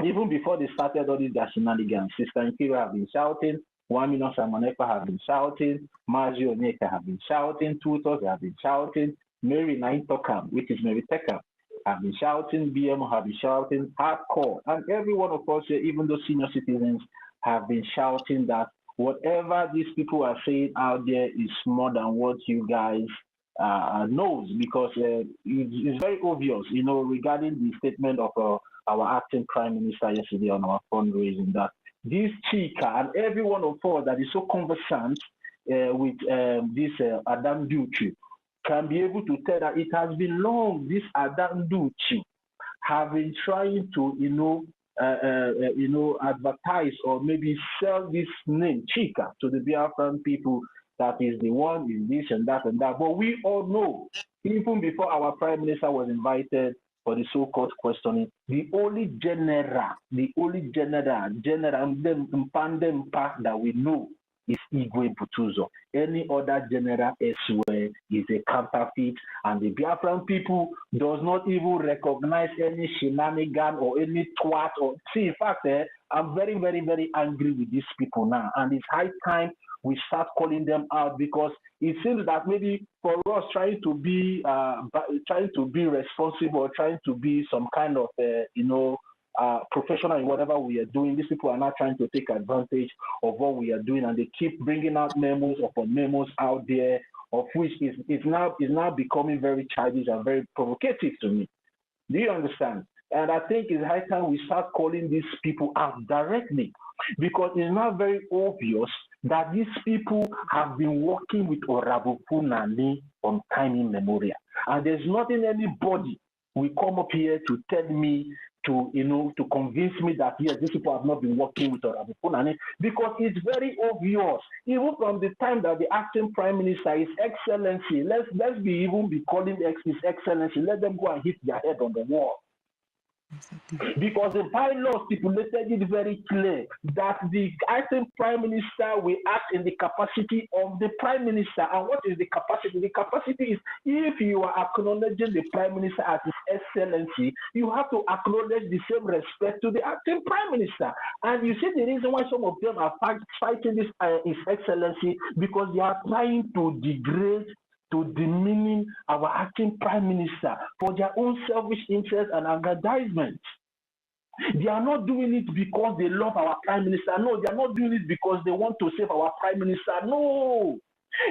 Even before they started all these shenanigans, Sister Nkiri have been shouting, Wamino Samonepa have been shouting, Mazi Onyeka have been shouting, tutors have been shouting, Mary Naintokam, which is Mary Tekam, have been shouting, BMO have been shouting, hardcore, and every one of us here, even those senior citizens, have been shouting that whatever these people are saying out there is more than what you guys knows, because it's very obvious, regarding the statement of our acting Prime Minister yesterday on our fundraising, that this Chika and every one of us that is so conversant with this Adam Duchi can be able to tell that it has been long. This Adam Duchi have been trying to, advertise or maybe sell this name Chika to the Biafran people. That is the one, is this and that and that. But we all know, even before our Prime Minister was invited for the so-called questioning, the only general that we know is Igwe Butuzo. Any other general elsewhere is a counterfeit, and the Biafran people does not even recognize any shenanigan or any twat. See, in fact, I'm very, very, very angry with these people now, and it's high time we start calling them out, because it seems that maybe for us trying to be responsible, or trying to be some kind of professional in whatever we are doing, these people are not trying to take advantage of what we are doing, and they keep bringing out memos upon memos out there, of which is now becoming very childish and very provocative to me. Do you understand? And I think it's high time we start calling these people out directly, because it's now very obvious that these people have been working with Orabufulani from time immemorial. And there's nothing anybody will come up here to tell me, to convince me that, yes, these people have not been working with Orabufulani, because it's very obvious. Even from the time that the acting Prime Minister, His Excellency, let's be calling His Excellency, let them go and hit their head on the wall. Because the bylaw stipulated it very clear that the acting Prime Minister will act in the capacity of the Prime Minister. And what is the capacity? The capacity is, if you are acknowledging the Prime Minister as His Excellency, you have to acknowledge the same respect to the acting Prime Minister. And you see the reason why some of them are fighting this His Excellency, because they are trying to degrade, to demeaning our acting Prime Minister for their own selfish interest and aggrandizement. They are not doing it because they love our Prime Minister. No, they are not doing it because they want to save our Prime Minister. No,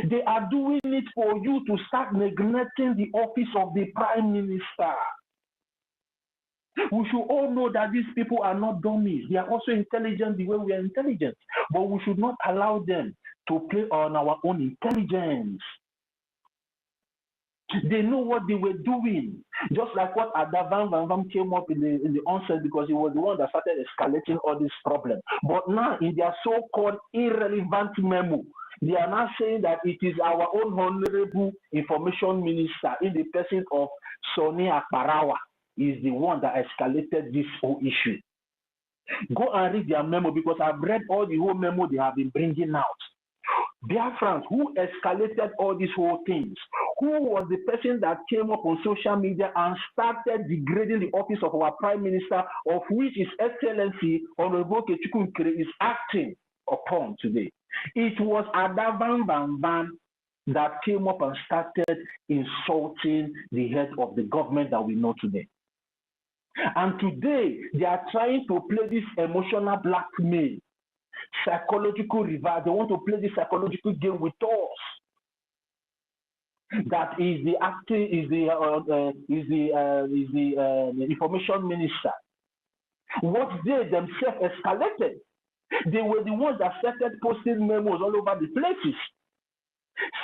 they are doing it for you to start neglecting the office of the Prime Minister. We should all know that these people are not dummies. They are also intelligent the way we are intelligent. But we should not allow them to play on our own intelligence. They know what they were doing, just like what Adavan Van Vam came up in the onset, because he was the one that started escalating all this problem. But now, in their so-called irrelevant memo, they are now saying that it is our own honorable information minister, in the person of Sonny Akbarawa is the one that escalated this whole issue. Go and read their memo, because I've read all the whole memo they have been bringing out. BIAFRANS, who escalated all these whole things? Who was the person that came up on social media and started degrading the office of our Prime Minister, of which His Excellency Onuwu is acting upon today? It was Adavan Van that came up and started insulting the head of the government that we know today. And today, they are trying to play this emotional blackmail, psychological reverse. They want to play this psychological game with us. That is the acting, is the information minister. What they themselves escalated. They were the ones that started posting memos all over the places,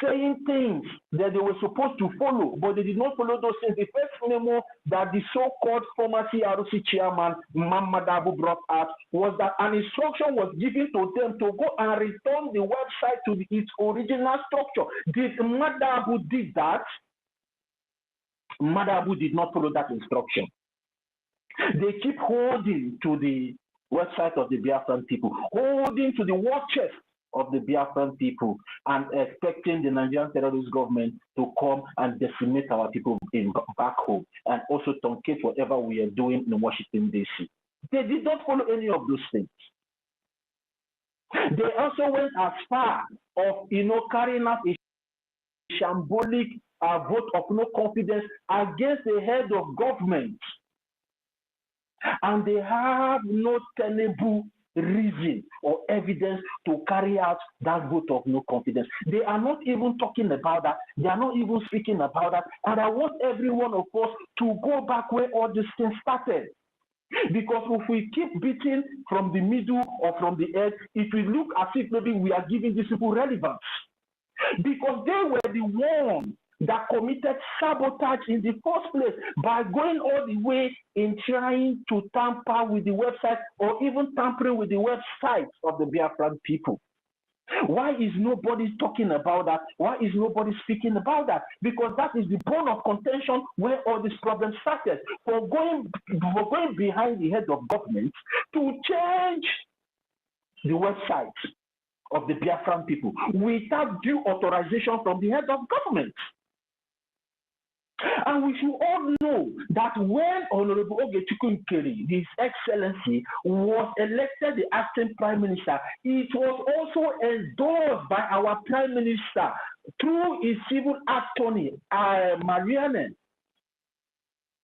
saying things that they were supposed to follow, but they did not follow those things. The first memo that the so-called former CRC chairman, Madabu, brought out was that an instruction was given to them to go and return the website to its original structure. Did Madabu did that? Madabu did not follow that instruction. They keep holding to the website of the Biafran people, holding to the war chest of the Biafran people, and expecting the Nigerian terrorist government to come and decimate our people back home, and also truncate whatever we are doing in Washington, D.C. They did not follow any of those things. They also went as far of, carrying out a shambolic vote of no confidence against the head of government. And they have no tenable reason or evidence to carry out that vote of no confidence. They are not even talking about that. They are not even speaking about that. And I want every one of us to go back where all these things started. Because if we keep beating from the middle or from the edge, it will look as if maybe we are giving these people relevance. Because they were the ones that committed sabotage in the first place by going all the way in trying to tamper with the website or even tampering with the websites of the Biafran people. Why is nobody talking about that? Why is nobody speaking about that? Because that is the bone of contention where all these problems started. For going behind the head of government to change the website of the Biafran people without due authorization from the head of government. And we should all know that when Honorable Ogechukwu, His Excellency, was elected the acting Prime Minister, it was also endorsed by our Prime Minister through his civil attorney, Marianne.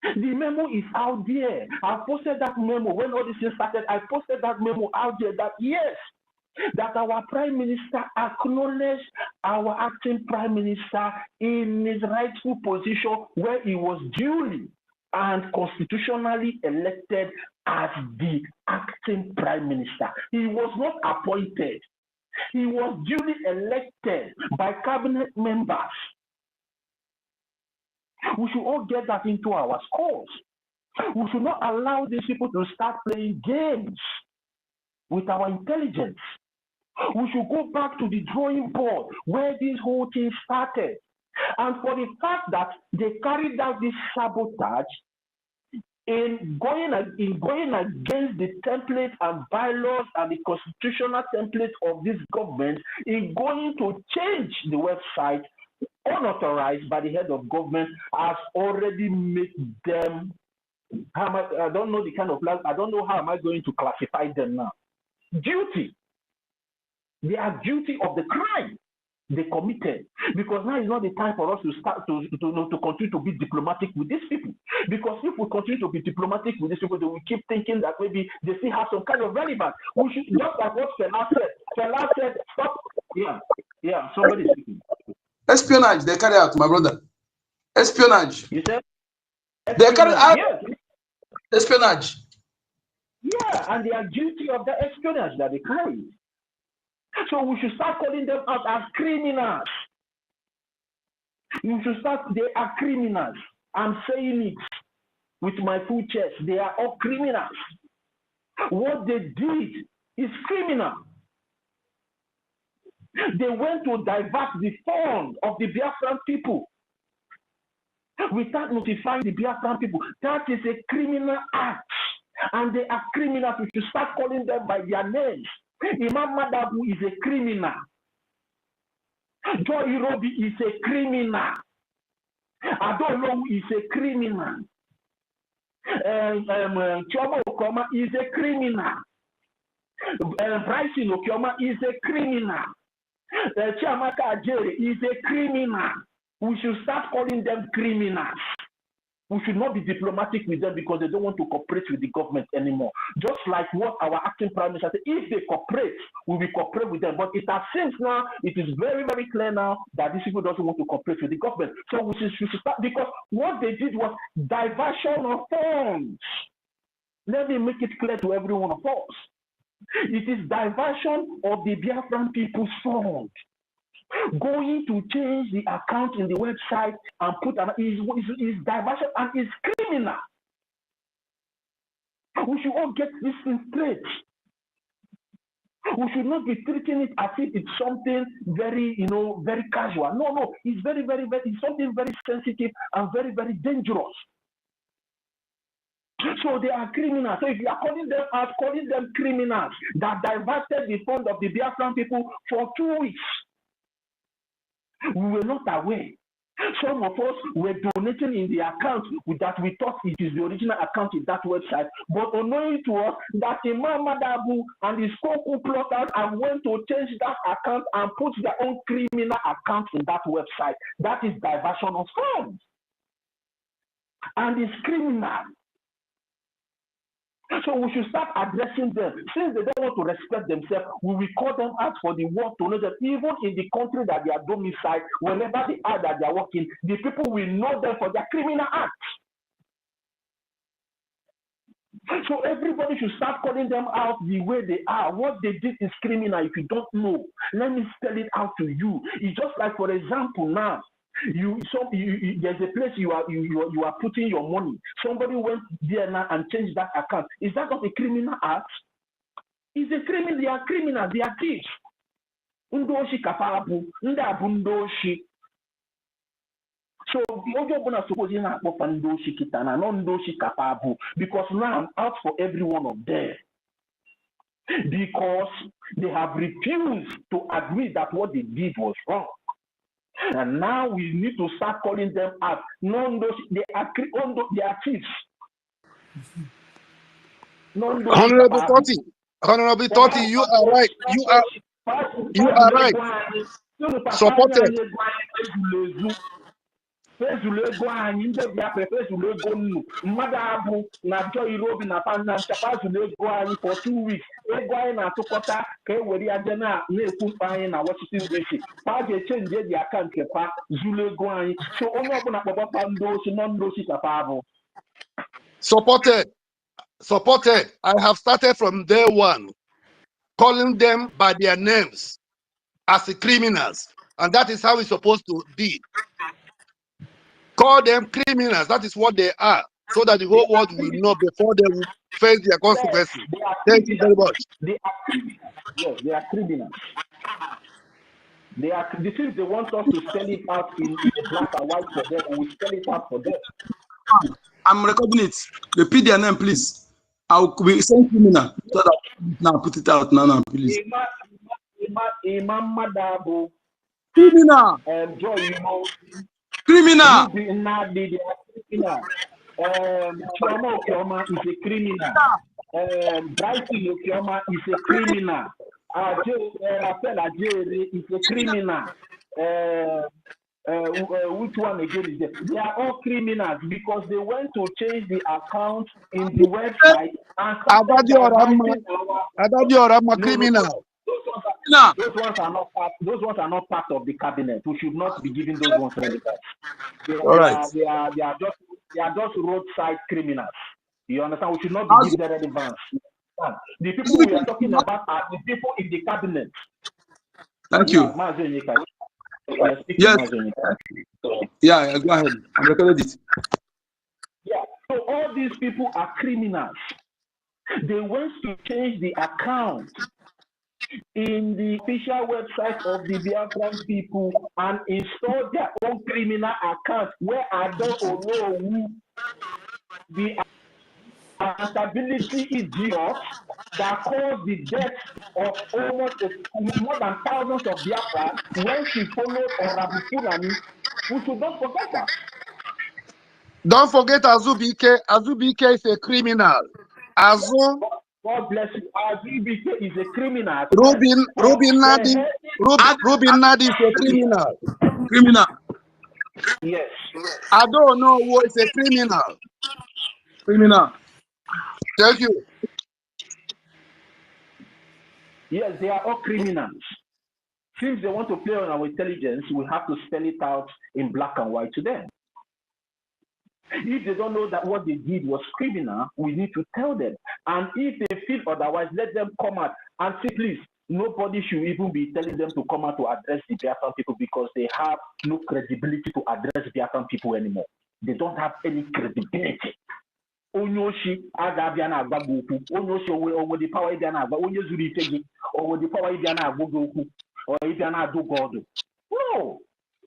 The memo is out there. I posted that memo when all this thing started. I posted that memo out there that yes, that our Prime Minister acknowledged our acting Prime Minister in his rightful position where he was duly and constitutionally elected as the acting Prime Minister. He was not appointed. He was duly elected by cabinet members. We should all get that into our scores. We should not allow these people to start playing games with our intelligence. We should go back to the drawing board where this whole thing started. And for the fact that they carried out this sabotage in going against the template and bylaws and the constitutional template of this government, in going to change the website unauthorized by the head of government, has already made them, I don't know the kind of, I don't know how am I going to classify them now. Guilty. They are guilty of the crime they committed, because now is not the time for us to start to continue to be diplomatic with these people. Because if we continue to be diplomatic with these people, they will keep thinking that maybe they still have some kind of relevance. We should, just like what Fela said. Fela said, stop. Yeah, somebody speaking. Espionage, they carry out, my brother. Espionage. You said? They carry out yes. espionage. Yeah, and they are guilty of the espionage that they carry. So we should start calling them out as criminals. You should start, they are criminals. I'm saying it with my full chest. They are all criminals. What they did is criminal. They went to divert the fund of the Biafran people without notifying the Biafran people. That is a criminal act. And they are criminals. We should start calling them by their names. Imam Madabu is a criminal. Joy Irobi is a criminal. Adolowu is a criminal. Chioma Okoma is a criminal. Bryson Okioma is a criminal. Chiamaka Ajere is a criminal. We should start calling them criminals. We should not be diplomatic with them because they don't want to cooperate with the government anymore. Just like what our acting prime minister said, if they cooperate, we will cooperate with them. But it has seems now, it is very, very clear now that these people doesn't want to cooperate with the government. So we should start, because what they did was diversion of funds. Let me make it clear to every one of us. It is diversion of the Biafran people's fund. Going to change the account in the website and put an is diversion and is criminal. We should all get this thing straight. We should not be treating it as if it's something very, very casual. No, it's very, very, it's something very sensitive and very, very dangerous. So they are criminals. So if you are calling them out, calling them criminals that diverted the fund of the Biafran people for 2 weeks, we were not aware. Some of us were donating in the account that we thought it is the original account in that website, but unknowing to us that Imam Madabu and his co plotters and went to change that account and put their own criminal account in that website. That is diversion of funds. And it's criminal. So we should start addressing them. Since they don't want to respect themselves, we will call them out for the world to know that even in the country that they are domiciled, whenever they are that they are working, the people will know them for their criminal acts. So everybody should start calling them out the way they are. What they did is criminal. If you don't know, let me spell it out to you. It's just like, for example, now, there's a place you are putting your money. Somebody went there now and changed that account. Is that not a criminal act? It's a criminal. They are criminals. They are thieves. Undoshi kapabu, ndabu ndoshi. So ojo bona suppose na akpofa ndoshi kitana, no ndoshi kapabu, because now I'm out for every one of them. Because they have refused to agree that what they did was wrong. And now we need to start calling them out. They are thieves. Honorable Totti, you are right. You are right. Supported. For 2 weeks. Na Sokota, change the account Supported. I have started from day one, calling them by their names as the criminals, and that is how it's supposed to be. Call them criminals. That is what they are, so that the whole world will know before they will face their consequences. Thank you very much. They are criminals. Yes, they are criminals. They are. This is they want us to spell it out in black and white for them, and we spell it out for them. I'm recording it. Repeat their name, please. I'll be send criminal. So that now put it out now, please. Imam Madabu. Criminal. Joy, criminal. Chioma Okioma is a criminal. Bryson Okioma is a criminal. Rafael Ajere is a criminal. Which one again is there? They are all criminals because they went to change the account in the website and criminal. Those ones are not part of the cabinet. We should not be giving those ones relevance. They are just roadside criminals. You understand? We should not be giving them relevance. The people we are talking about are the people in the cabinet. Thank you. Yes. Yeah, go ahead. I recorded it. Yeah. So all these people are criminals. They went to change the account in the official website of the Biafran people and install their own criminal account where Onuwu, the accountability idiot that caused the death of almost more than thousands of Biafra when she followed Orabufulani. We should not forget that. Don't forget Azubike. Azubike is a criminal. God bless you. Azubike is a criminal. Rubin Nadi. Rubin Nadi is a criminal. Criminal. Yes. I don't know who is a criminal. Criminal. Thank you. Yes, they are all criminals. Since they want to play on our intelligence, we have to spell it out in black and white to them. If they don't know that what they did was criminal, we need to tell them. And if they feel otherwise, let them come out and say, please, nobody should even be telling them to come out to address the Biafran people because they have no credibility to address Biafran people anymore. They don't have any credibility. Onyoshi agabiana agbagoku. Onyoshi over the power idiana agba. Onyezuri tegi over the power idiana agbogoku or idiana do God. No.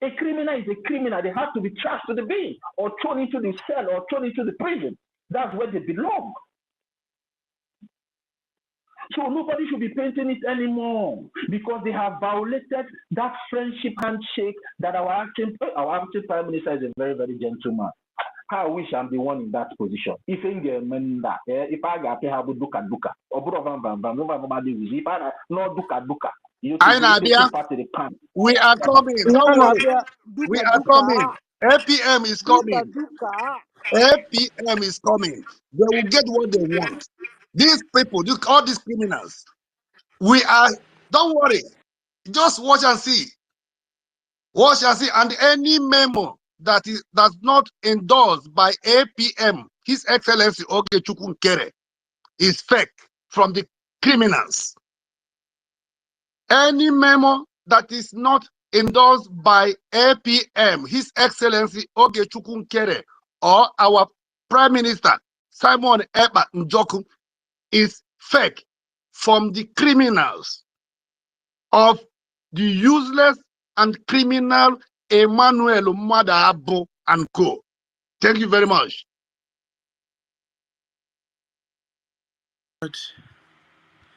A criminal is a criminal. They have to be charged to the bin or thrown into the cell or thrown into the prison. That's where they belong. So nobody should be painting it anymore because they have violated that friendship handshake that our acting prime minister is a very, very gentleman. I wish I'm the one in that position. If I got to have duka, or if I no duka. We are coming. Don't worry. We are coming. APM is coming. APM is coming. They will get what they want. These people, all these criminals, don't worry. Just watch and see. Watch and see. And any memo that's not endorsed by APM, His Excellency Ogechukwu Nkere, is fake from the criminals. Any memo that is not endorsed by APM, His Excellency Ogechukwu Nkere, or our Prime Minister Simon Ekpa Njoku, is fake from the criminals of the useless and criminal Emmanuel Madabo and Co. Thank you very much.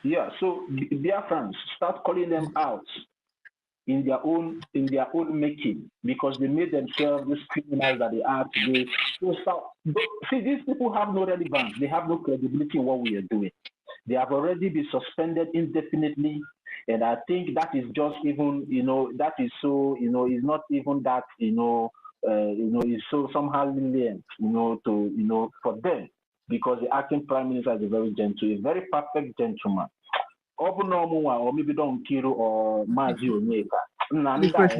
Yeah, so Biafrans, start calling them out in their own making because they made themselves these criminals that they are today. So, see, these people have no relevance. They have no credibility in what we are doing. They have already been suspended indefinitely, and I think that is just even, that is so, it's not even that, it's so somehow lenient, for them. Because the acting prime minister is a very perfect gentleman. Or maybe don't kill or Mazi Onyeka. You understand?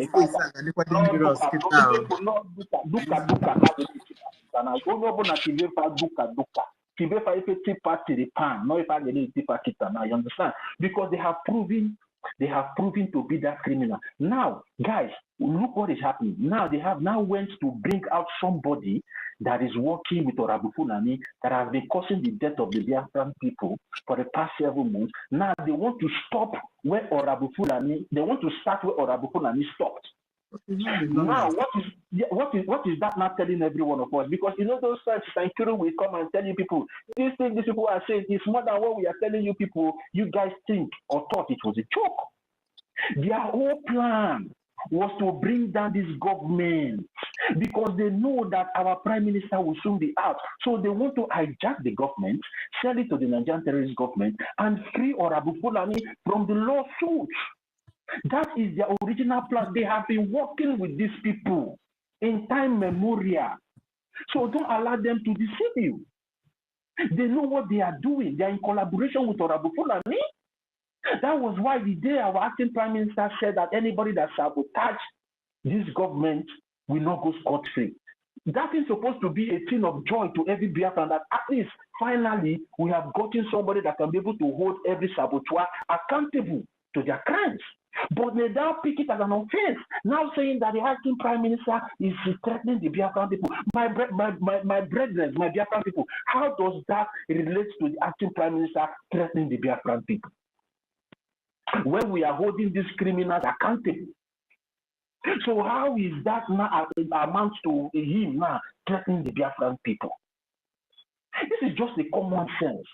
Because they have proven to be that criminal. Now, guys, look what is happening. Now they have went to bring out somebody that is working with Orabufulani that has been causing the death of the Biafran people for the past 7 months. Now they want to stop where Orabufulani, they want to start where Orabufulani stopped. Now, what is that not telling every one of us? Because those times Sankuru will come and tell you people, these things these people are saying is more than what we are telling you people. You guys think or thought it was a joke. Their whole plan was to bring down this government because they know that our prime minister will soon be out. So they want to hijack the government, sell it to the Nigerian terrorist government, and free Orabufulani from the lawsuit. That is their original plan. They have been working with these people in time memorial. So don't allow them to deceive you. They know what they are doing. They are in collaboration with Orabufulani. That was why the day our acting prime minister said that anybody that sabotage this government will not go scot-free. That is supposed to be a thing of joy to every Biafran that at least finally we have gotten somebody that can be able to hold every saboteur accountable to their crimes. But they now pick it as an offense, now saying that the acting prime minister is threatening the Biafran people. My brethren, my Biafran people, how does that relate to the acting prime minister threatening the Biafran people? when we are holding these criminals accountable. So how is that now amount to him now threatening the Biafran people? This is just a common sense.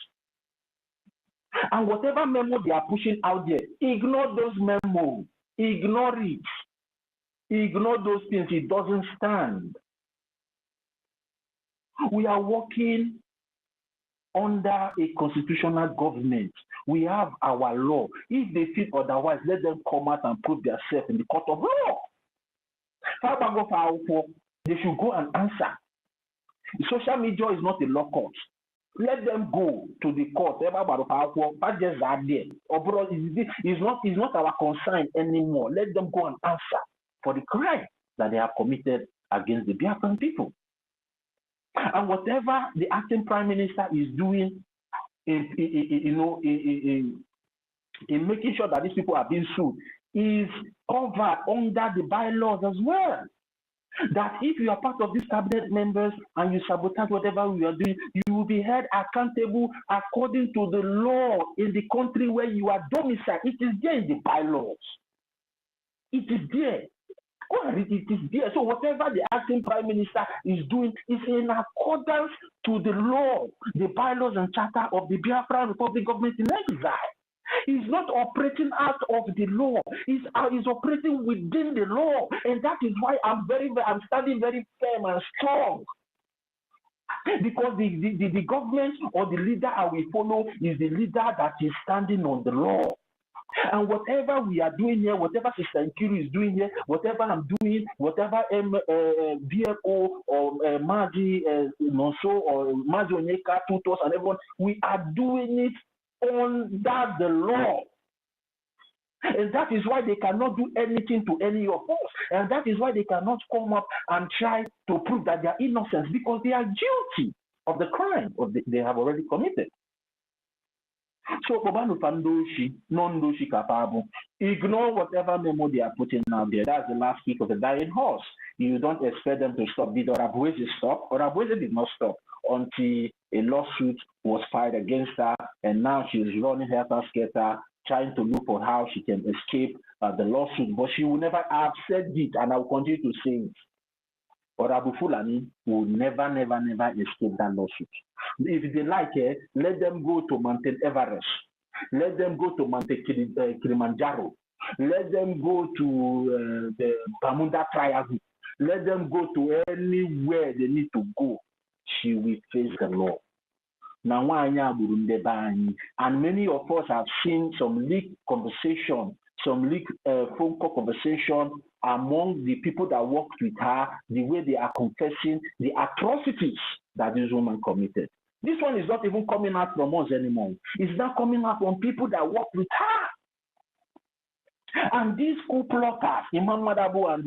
And whatever memo they are pushing out there, ignore those memos. Ignore it. Ignore those things. It doesn't stand. We are working under a constitutional government. We have our law. If they feel otherwise, let them come out and prove themselves in the court of law. They should go and answer. Social media is not a law court. Let them go to the court. It's not our concern anymore. Let them go and answer for the crime that they have committed against the Biafran people. And whatever the acting prime minister is doing in making sure that these people are being sued is covered under the bylaws as well. That if you are part of these cabinet members and you sabotage whatever we are doing, you will be held accountable according to the law in the country where you are domiciled. It is there in the bylaws. It is there. It is there. So whatever the acting prime minister is doing is in accordance to the law, the bylaws and charter of the Biafra Republic government in exile. He's not operating out of the law. He's operating within the law, and that is why I'm standing very firm and strong. Because the government or the leader I will follow is the leader that is standing on the law. And whatever we are doing here, whatever Sister Nkiru is doing here, whatever I'm doing, whatever DFO or Maji Nonso or Maji Onyeka, Tutos, and everyone, we are doing it under the law. And that is why they cannot do anything to any of us. And that is why they cannot come up and try to prove that they are innocent, because they are guilty of the crime they have already committed. So, ignore whatever memo they are putting out there. That's the last kick of the dying horse. You don't expect them to stop. Did Orabufulani stop? Orabufulani did not stop until a lawsuit was filed against her, and now she is running helter-skelter, trying to look for how she can escape the lawsuit. But she will never have said it, and I will continue to say it. Orabufulani will never escape that lawsuit. If they like it, let them go to Mount Everest. Let them go to Mount Kilimanjaro. Let them go to the Bermuda Triangle. Let them go to anywhere they need to go. She will face the law. And many of us have seen some leaked conversation, some leaked phone call conversation among the people that worked with her, the way they are confessing the atrocities that this woman committed. This one is not even coming out from us anymore. It's not coming out from people that work with her. And these coup plotters, Imam Madabu and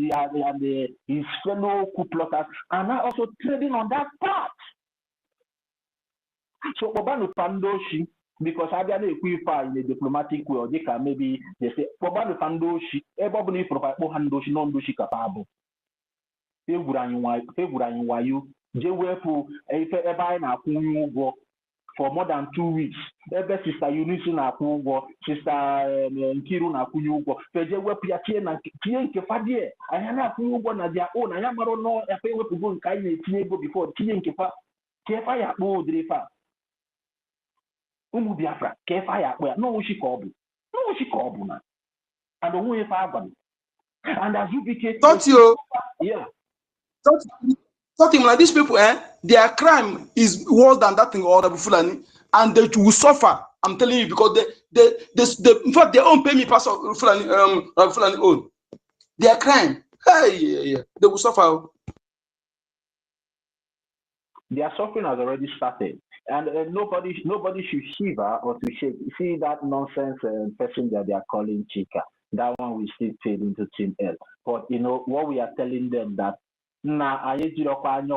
his fellow coup plotters, are now also trading on that part. So, Obanu Pandoshi, because I don't know in a diplomatic way, or they can maybe they say, Obanu Pandoshi, everybody provide Handoshi, non doshi capable. For more than 2 weeks. Ebe Sister Eunice na akwụgwọ, Sister Nkiru na akwụgwọ. Feje wepụ ya tie nke fadie. Anya na akwụgwọ na dia own. Anya maro no efe wepụgo nke anyị na-etinye ego before tinye nke fa. Kefa ya kpọ odiri fa. Ụmụ Biafra, kefa ya kpọ ya. No wishi ka ọ bụ. No wishi ka ọ bụ na. And onwe efe agwa. And as you became yeah. Something like these people, their crime is worse than that thing or Orabufulani, and they will suffer. I'm telling you, because they in fact they won't pay me pass of Fulani own. Their crime, they will suffer. Their suffering has already started, and nobody should shiver or to shake. See that nonsense person that they are calling Chika. That one will still fade into thin air. But you know what we are telling them that. Na anyị jirokwa anya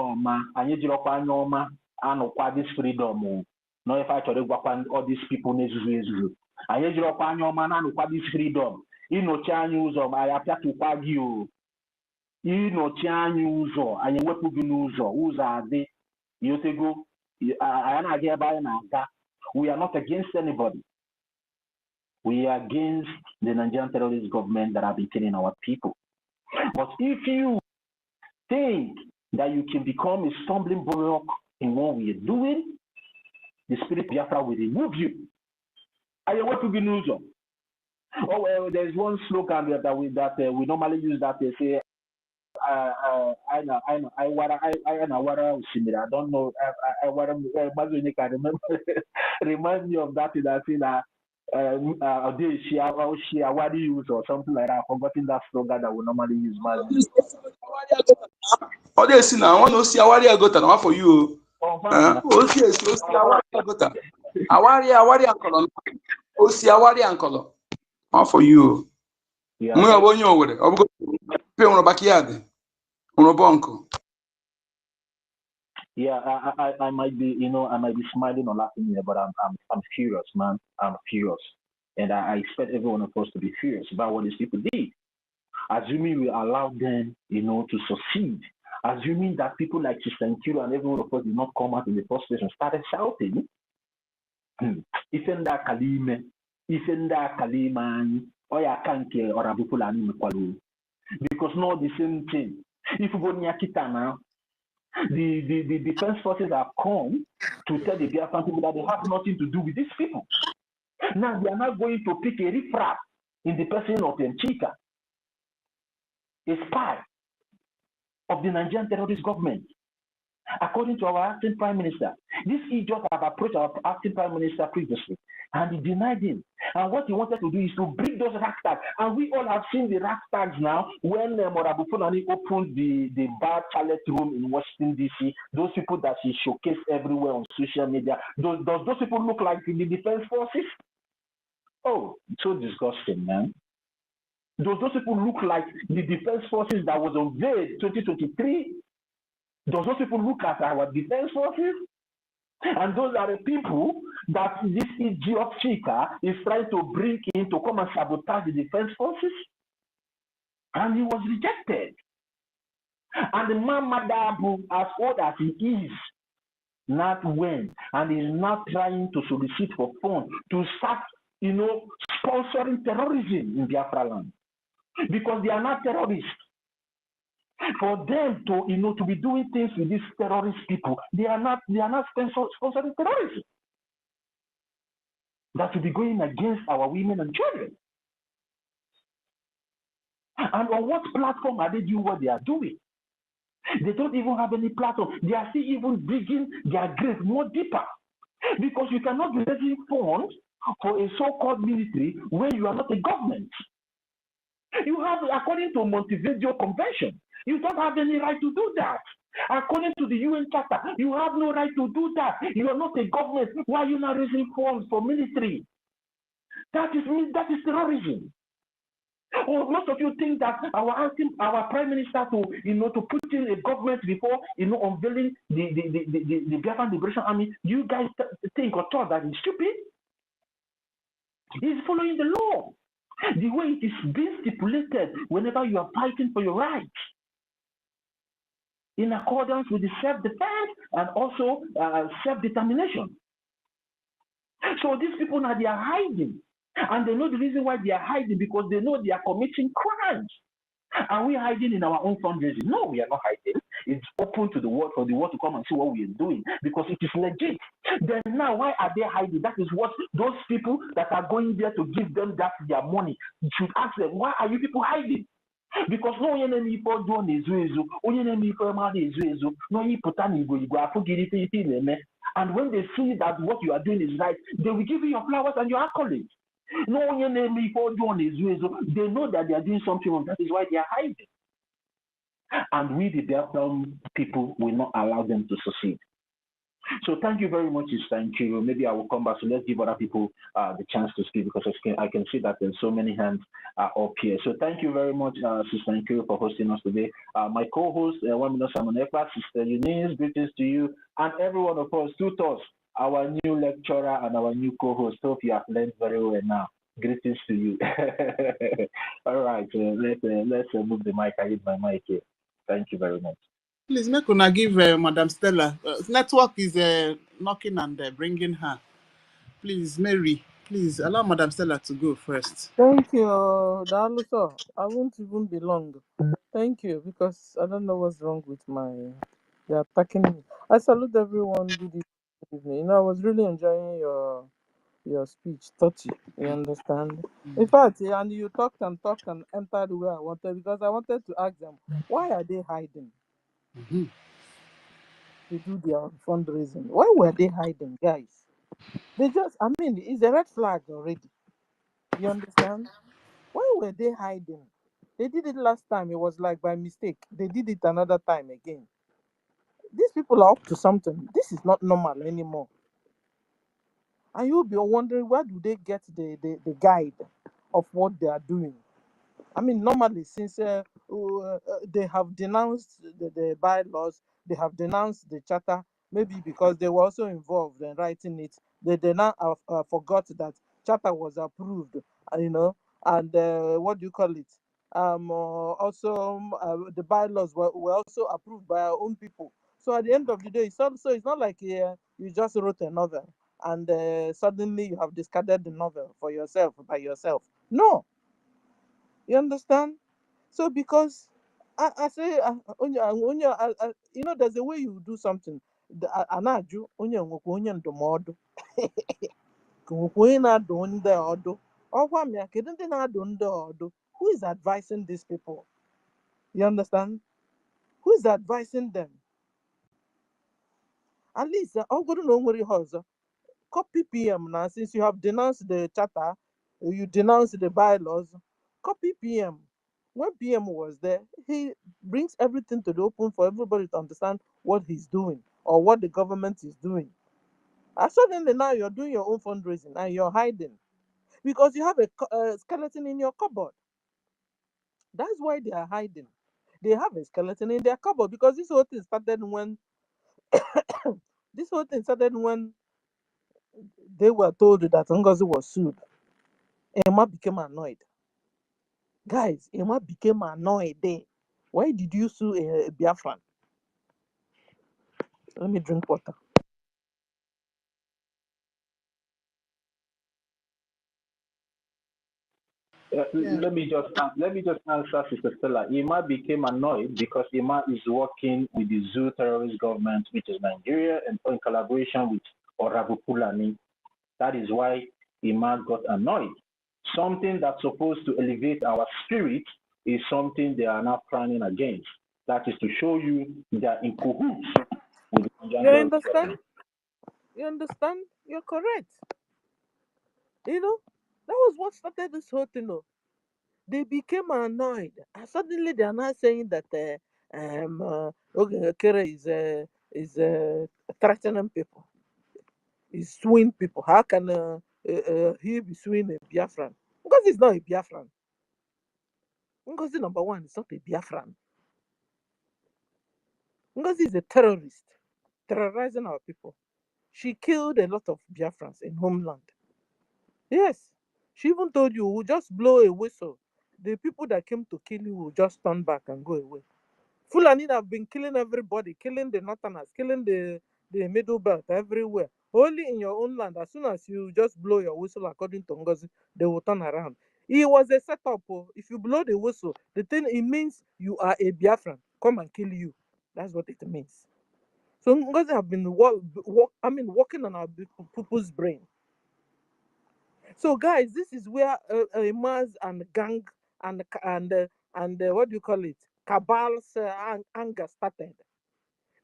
ọma anụkwa this freedom. No, if I chọrọ ịgwakwa all these people n'ezuzu anyị jirokwa anya ọma na anụkwa this freedom. Ịnọchi anya ụzọ ma anyị apịatụkwa gị o. Ịnọchi anya ụzọ anyị wepụ gị n'ụzọ adị yotego anyị na-aga ebe anyị na-aga. We are not against anybody. We are against the Nigerian terrorist government that have been killing our people. But if you think that you can become a stumbling block in what we are doing, the spirit of Biafra will remove you. I want to be news. Oh, well, there's one slogan that we normally use that they say, I don't know. I remember. Reminds me of that. That thing that what do you use or something like that. I've forgotten that slogan that we normally use. Oh, they see now. I want to see Awari Agota now for you. Oh, yes, Awari Agota. Awari Uncle. Oh, see Awari Uncle. All for you. Yeah. I'm going to over there. I'm going to pay on the backyard. On a bunko. Yeah, I might be, I might be smiling or laughing here, but I'm furious, man. I'm furious, and I expect every one of us to be furious about what these people did. Assuming we allow them, to succeed, assuming that people like Sister Nkiro and every one of us did not come out in the first place and started shouting, Ifenda Kalime, Oya Kanke, Orabufulani Mekwalu, because not the same thing. If you go near Kitana, the defense forces have come to tell the Biafran people that they have nothing to do with these people. Now they are not going to pick a riffraff in the person of Chika, a spy of the Nigerian terrorist government. According to our acting prime minister, this idiot have approached our acting prime minister previously, and he denied him. And what he wanted to do is to bring those ragtags. And we all have seen the ragtags now when Orabufulani opened the bar chalet room in Washington, D.C. Those people that she showcased everywhere on social media, does those people look like the defense forces? Oh, so disgusting, man. Does those people look like the defense forces that was unveiled 2023? Does those people look at our defense forces? And those are the people that this idiot Chika is trying to bring in to come and sabotage the defense forces. And he was rejected. And the man Madabu, as old as he is, not went, and is not trying to solicit for funds to start, sponsoring terrorism in Biafra land. Because they are not terrorists. For them to be doing things with these terrorist people, they are not sponsoring terrorism. That will be going against our women and children. And on what platform are they doing what they are doing? They don't even have any platform. They are still even digging their grave more deeper. Because you cannot be raising funds for a so-called military when you are not a government. You have, according to Montevideo Convention, you don't have any right to do that. According to the UN Charter, you have no right to do that. You are not a government. Why are you not raising funds for military? That is terrorism. Or most of you think that our prime minister to put in a government before unveiling the Biafran Liberation Army. You guys think or thought that is stupid? He's following the law. The way it is being stipulated whenever you are fighting for your rights, in accordance with the self-defense and also self-determination. So these people now, they are hiding. And they know the reason why they are hiding, because they know they are committing crimes. Are we hiding in our own fundraising? No, we are not hiding. It's open to the world for the world to come and see what we are doing, because it is legit. Then now, why are they hiding? That is what those people that are going there to give them their money should ask them. Why are you people hiding? Because no one enemy for doing ezu only enemy for man ezu no you put on you go and when they see that what you are doing is right, they will give you your flowers and your accolades. No one enemy for doing ezu they know that they are doing something wrong. That is why they are hiding. And we, the Biafran people, will not allow them to succeed. So thank you very much, Sister Nkiro. Maybe I will come back. So let's give other people the chance to speak, because I can see that there's so many hands up here. So thank you very much, Sister Nkiro, for hosting us today. My co-host, Simon Ekpa, Sister Eunice, greetings to you, and every one of us, tutors, our new lecturer and our new co-host. Hope you have learned very well now. Greetings to you. All right, let's move the mic. I hit my mic here. Thank you very much. Please make una give Madam Stella. Network is knocking and bringing her. Please, Mary, Please allow Madam Stella to go first. Thank you, Daluso. I won't even be long. Thank you, because I don't know what's wrong with they're attacking me. I salute everyone. Good evening. You know, I was really enjoying your speech, Toti. You understand? In fact, and you talked and entered where I wanted, because I wanted to ask them, why are they hiding to do their fundraising? Why were they hiding, guys? They just, I mean, it's a red flag already. You understand? Why were they hiding? They did it last time. It was like by mistake. They did it another time again. These people are up to something. This is not normal anymore. And you'll be wondering, where do they get the guide of what they are doing? I mean, normally, since they have denounced the bylaws, they have denounced the charter, maybe because they were also involved in writing it, they now forgot that charter was approved, you know, and what do you call it? Also, the bylaws were also approved by our own people. So at the end of the day, it's not like you just wrote a novel and suddenly you have discarded the novel for yourself by yourself. No, you understand? So because I say, you know, there's a way you do something. Anaju onye nwekwa onye ndụmọdụ ka nwekwa onye na-adụ ndị ọdụ. Ọgwa m ya, kedu ndị na-adụ ndị ọdụ? Who is advising these people? You understand? Who is advising them? At least, ọ bụrụ na o nwere ihe ọzọ, copy PM now. Since you have denounced the charter, you denounced the bylaws, copy PM. When PM was there, he brings everything to the open for everybody to understand what he's doing or what the government is doing. And suddenly now you're doing your own fundraising and you're hiding because you have a skeleton in your cupboard. That's why they are hiding. They have a skeleton in their cupboard because this whole thing started when they were told that NGOZI was sued. Emma became annoyed. Guys, Emma became annoyed there. Why did you sue a Biafran? Let me drink water. Let me just answer Sister Stella. Ima became annoyed because Ima is working with the Zoo terrorist government, which is Nigeria, and in collaboration with Orabufulani. That is why Ima got annoyed. Something that's supposed to elevate our spirit is something they are now planning against. That is to show you they are in cahoots with the You understand? You understand? You're correct. You know, that was what started this whole thing. They became annoyed. And suddenly they are now saying that Kere is threatening people. He's suing people. How can he be suing a Biafran? Because he's not a Biafran. Ngozi number one is not a Biafran. Ngozi is a terrorist, terrorizing our people. She killed a lot of Biafrans in homeland. Yes. She even told you, we'll just blow a whistle. The people that came to kill you will just turn back and go away. Fulani have been killing everybody, killing the northerners, killing the middle belt everywhere. Only in your own land, as soon as you just blow your whistle according to Ngozi, they will turn around. It was a setup. If you blow the whistle, the thing, it means you are a Biafran. Come and kill you. That's what it means. So Ngozi have been working on our people's brain. So guys, this is where Maz and gang and what do you call it? Cabal's anger started.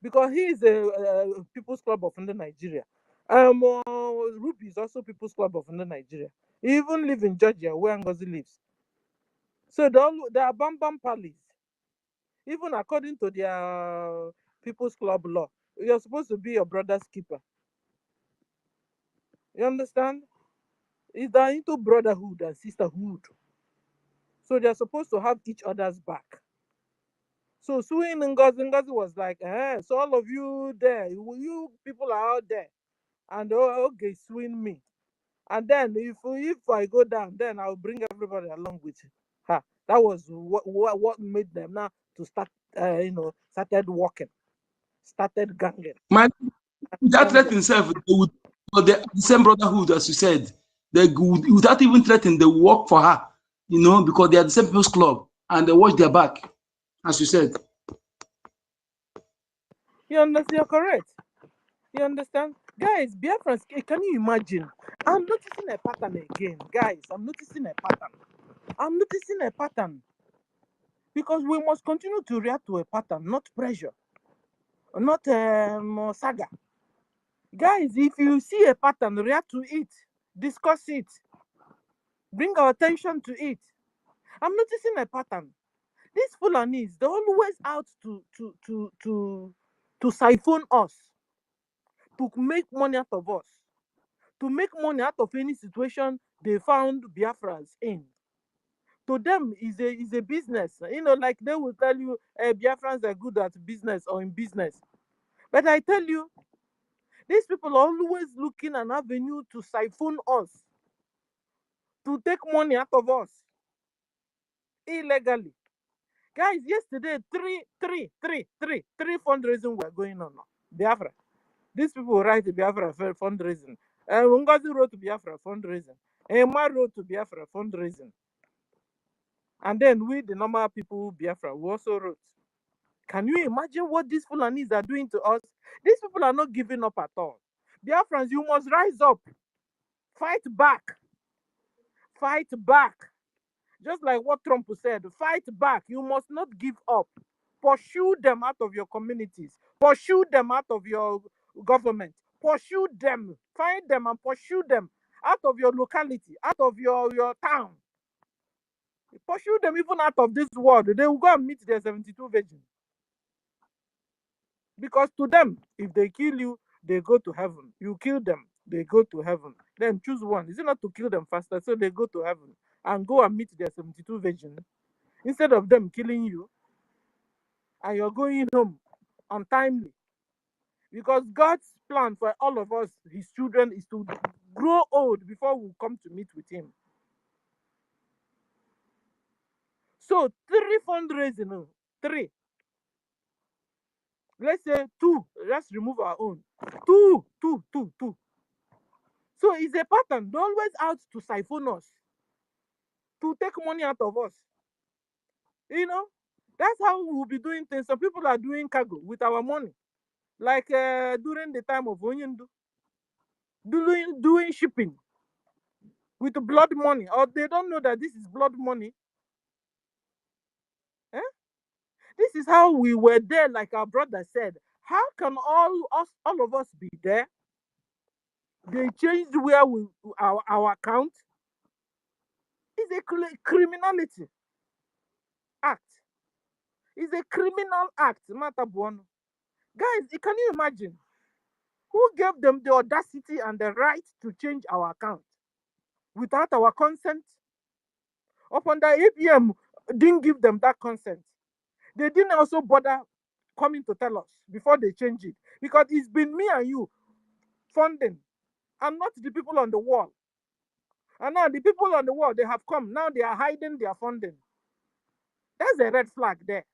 Because he is a People's Club of Nigeria. Ruby is also People's Club of Nigeria. He even live in Georgia where Ngozi lives. So they are Bam Bam Palace. Even according to their People's Club law, you're supposed to be your brother's keeper. You understand? It's into brotherhood and sisterhood. So they're supposed to have each other's back. So suing Ngozi was like, so all of you there, you people are out there, and okay, suing me. And then if I go down, then I'll bring everybody along with her. That was what made them now to start, started walking, started ganging. My that threat himself, they would, but the same brotherhood as you said, They would, without even threatening, they work for her, you know, because they are the same people's club and they watch their back, as you said. You understand? You're correct. You understand? Guys, Biafrans, can you imagine? I'm noticing a pattern again. Guys, I'm noticing a pattern. I'm noticing a pattern. Because we must continue to react to a pattern, not pressure, not saga. Guys, if you see a pattern, react to it, discuss it, bring our attention to it. I'm noticing a pattern. These Fulanis, they're always out to siphon us, to make money out of us, to make money out of any situation they found Biafrans in. To them, is a business. You know, like they will tell you, Biafrans are good at business or in business. But I tell you, these people are always looking an avenue to siphon us, to take money out of us illegally. Guys, yesterday, three fundraising were going on now. Biafra. These people write the Biafra fundraising. NGOZI wrote to Biafra fundraising. Emma wrote to Biafra fundraising. And then we, the normal people, Biafra, we also wrote. Can you imagine what these Fulanis are doing to us? These people are not giving up at all. Biafrans, you must rise up. Fight back. Fight back. Just like what Trump said, fight back. You must not give up. Pursue them out of your communities. Pursue them out of your government. Pursue them. Find them and pursue them out of your locality, out of your town. Pursue them even out of this world. They will go and meet their 72 virgins. Because to them, if they kill you, they go to heaven. You kill them, they go to heaven. Then choose one. Is it not to kill them faster? So they go to heaven and go and meet their 72 virgins. Instead of them killing you, and you're going home untimely. Because God's plan for all of us, his children, is to grow old before we come to meet with him. So 3 fundraising, 3. Let's say 2. Let's remove our own. 2. So it's a pattern. They're always out to siphon us, to take money out of us. You know, that's how we'll be doing things. Some people are doing cargo with our money. Like during the time of Onyendu, doing shipping with blood money, or they don't know that this is blood money. Eh? This is how we were there, like our brother said. How can all of us be there? They changed where our account. It's a criminality act. It's a criminal act, Matabuano. Guys, can you imagine who gave them the audacity and the right to change our account without our consent? Upon the APM didn't give them that consent. They didn't also bother coming to tell us before they change it, because it's been me and you funding and not the people on the wall. And now the people on the wall, they have come. Now they are hiding their funding. That's a red flag there.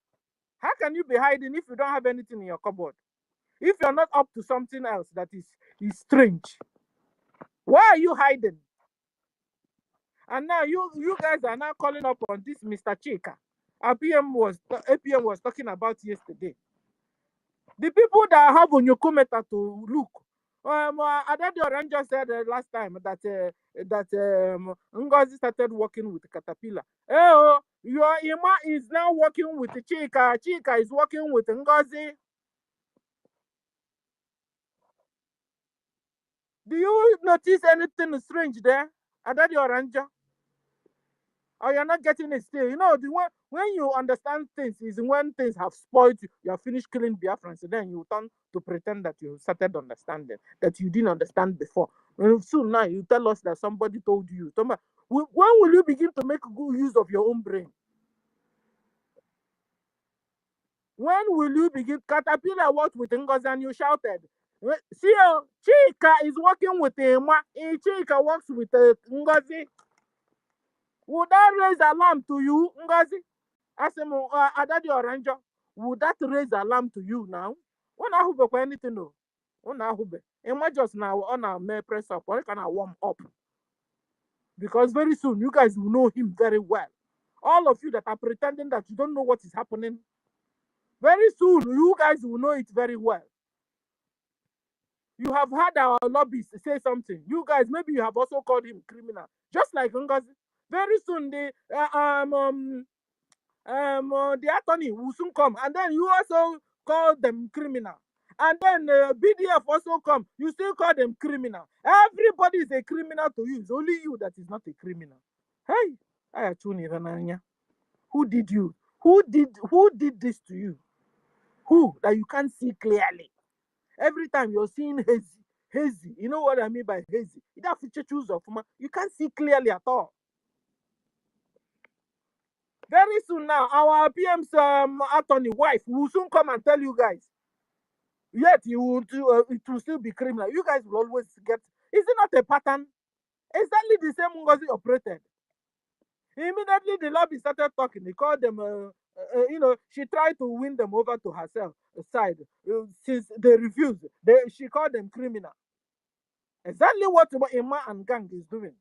How can you be hiding if you don't have anything in your cupboard? If you're not up to something else that is strange, why are you hiding? And now you guys are now calling up on this Mr. Chika. APM was talking about yesterday. The people that have Onyokometa to look. Adadi Oranjo said last time that NGOZI started working with Caterpillar. Your Ima is now working with Chika. Chika is working with NGOZI. Do you notice anything strange there, Adadi Oranjo? Or you're not getting it still? You know, when you understand things is when things have spoiled you. You have finished killing Biafrans, and then you turn to pretend that you started understanding, that you didn't understand before. And soon now you tell us that somebody told you. When will you begin to make good use of your own brain? When will you begin? Caterpillar worked with NGOZI and you shouted. See, Chika is working with Emma. Chika works with NGOZI. Would that raise alarm to you, NGOZI? Asemo Adadi Oranjo, would that raise alarm to you now? When I hope anything, no. When I hope, Emma just now on our press up, or can I warm up? Because very soon you guys will know him very well. All of you that are pretending that you don't know what is happening, very soon you guys will know it very well. You have had our lobbyists say something. You guys, maybe you have also called him criminal, just like NGOZI. Very soon the attorney will soon come, and then you also call them criminal. And then BDF also come, you still call them criminal. Everybody is a criminal to you. It's only you that is not a criminal. Hey, who did you? Who did this to you? Who that you can't see clearly? Every time you're seeing hazy. You know what I mean by hazy? You have to choose of you can't see clearly at all. Very soon now, our PM's attorney wife will soon come and tell you guys. Yet it will still be criminal. You guys will always get. Is it not a pattern? Exactly the same NGOZI operated. Immediately the lobby started talking. They called them. She tried to win them over to herself side. Since they refused, she called them criminal. Exactly what Emma and gang is doing.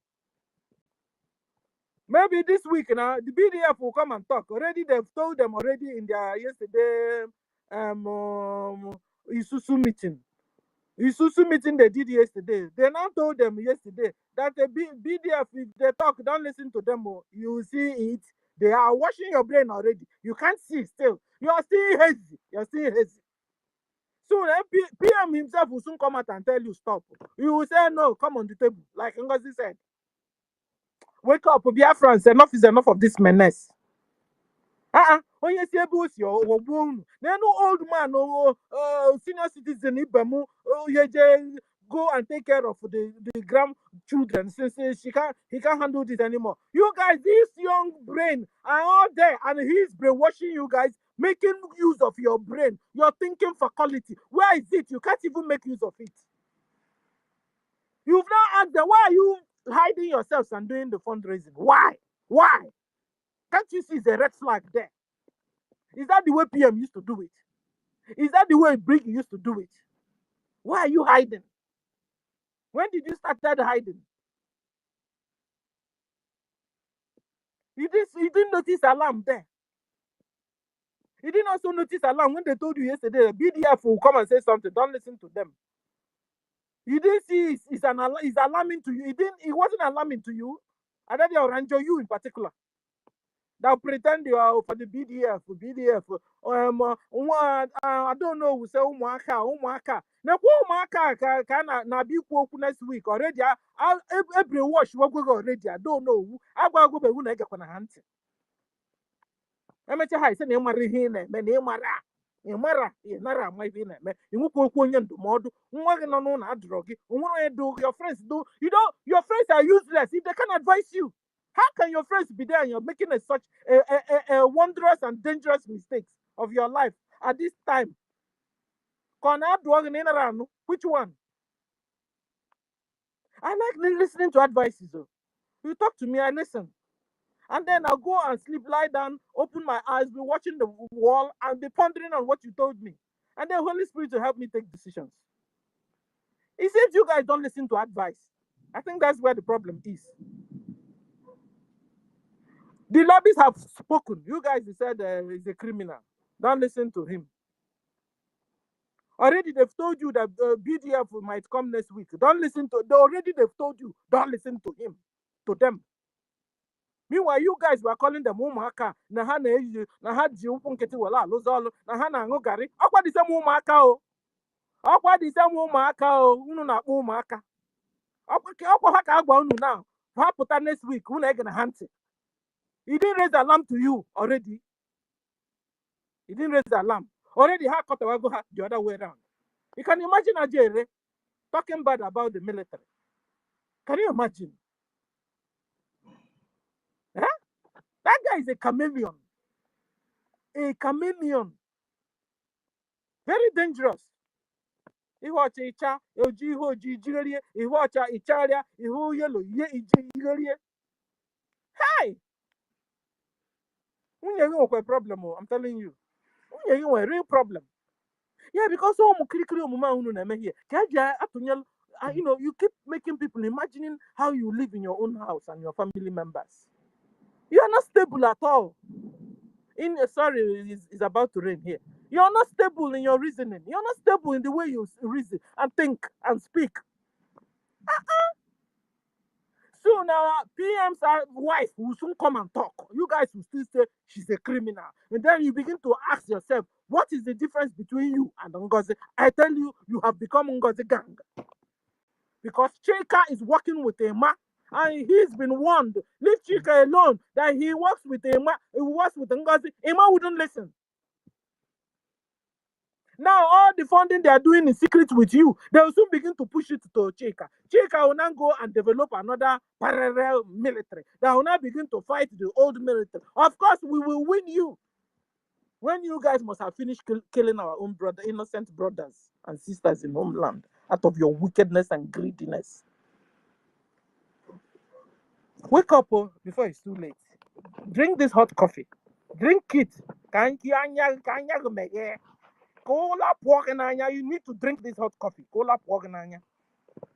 Maybe this week now, the BDF will come and talk. Already they've told them already in their yesterday Isusu meeting. Isusu meeting they did yesterday. They now told them yesterday that the BDF, if they talk, don't listen to them. You will see it. They are washing your brain already. You can't see still. You are still hazy. You're still hazy. Soon, PM himself will soon come out and tell you stop. You will say no, come on the table, like NGOZI said. Wake up, BIAFRANS. Enough is enough of this menace. When you see a boost, you're no old man or senior citizen, go and take care of the grandchildren since he can't handle this anymore. You guys, this young brain are all there, and he's brainwashing you guys, making use of your brain, your thinking faculty. Where is it? You can't even make use of it. You've now asked them, why are you hiding yourselves and doing the fundraising? Why? Why? Can't you see the red flag there? Is that the way PM used to do it? Is that the way BRGIE used to do it? Why are you hiding? When did you start hiding? You didn't notice alarm there. You didn't also notice alarm when they told you yesterday the BDF will come and say something. Don't listen to them. You didn't see it's alarming to you. It wasn't alarming to you. And then they'll range you in particular. They'll pretend you are for the BDF. I don't know who say umwaka. Now umwaka can be woke next week already. Every wash already. I don't know who. I go be who nega kona hanti. Emecha ha ise na ịmara ihe ị na-eme na ịmara nara ama ihe ị na-eme inwekwa okwu onye ndụmọdụ nwa gị nọ n'ụlọ adụrọ gị onwere onye do your friends do your friends are useless if they can advise you. How can your friends be there and you're making such a wondrous and dangerous mistakes of your life at this time? Which one? I like listening to advices though. You talk to me, I listen. And then I'll go and sleep, lie down, open my eyes, be watching the wall, and be pondering on what you told me. And the Holy Spirit will help me take decisions. It seems you guys don't listen to advice. I think that's where the problem is. The lobbyists have spoken. You guys said he's a criminal. Don't listen to him. Already they've told you that BDF might come next week. Don't listen to. They've told you. Don't listen to him. To them. Meanwhile, you guys were calling them umaka. Na ha ji ụkwụ nkịtị wala alụzọ ọlụ na ha na-aṅụ garị. Ọkwa dị same ụmụaka o. Ọkwa dị same ụmụaka o. Unu na-akpọ ụmụaka. Ọkwa ha ka agwa unu now. Ha pụta next week. Unu ege na ha ntị. He didn't raise alarm to you already. He didn't raise alarm. Already ha go the other way around. You can imagine Ajere talking bad about the military. Can you imagine? Huh? That guy is a chameleon. A chameleon. Very dangerous. Ihocha icha, oji iho ji jigerie, ihocha icharia, iho yellow, ye jigerie. Hi! You have a problem, I'm telling you. You have a real problem. Yeah, because so much critical here. Kaja atunyel you keep making people imagining how you live in your own house and your family members. You are not stable at all. Sorry, it's about to rain here. You're not stable in your reasoning. You're not stable in the way you reason and think and speak. Soon our PM's wife will soon come and talk. You guys will still say she's a criminal. And then you begin to ask yourself, what is the difference between you and Ngozi? I tell you, you have become Ngozi gang. Because Chika is working with Emma and he's been warned. Leave Chika alone. That he works with Emma, he works with Ngozi. Emma wouldn't listen. Now all the funding they are doing in secret with you, they will soon begin to push it to Chika. Chika will now go and develop another parallel military that will now begin to fight the old military. Of course, we will win you. When you guys must have finished killing our own innocent brothers and sisters in homeland out of your wickedness and greediness. Wake up before it's too late. Drink this hot coffee. Drink it. Cola Porgananya, you need to drink this hot coffee. Cola Porgananya.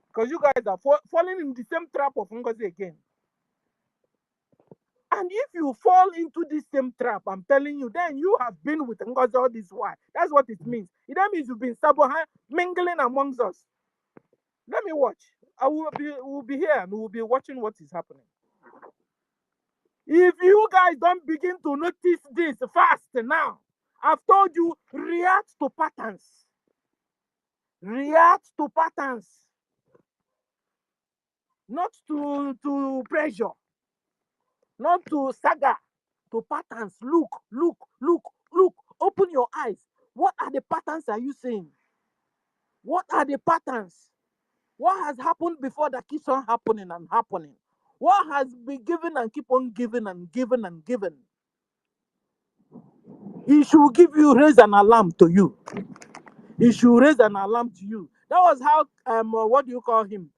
Because you guys are falling in the same trap of Ngozi again. And if you fall into this same trap, I'm telling you, then you have been with Ngozi all this while. That's what it means. That means you've been mingling amongst us. Let me watch. We'll be here and we'll be watching what is happening. If you guys don't begin to notice this fast now, I've told you, react to patterns. React to patterns. Not to pressure. Not to saga. To patterns. Look. Open your eyes. What are the patterns are you seeing? What are the patterns? What has happened before that keeps on happening and happening? What has been given and keep on giving and given and given? He should raise an alarm to you. He should raise an alarm to you. That was how what do you call him?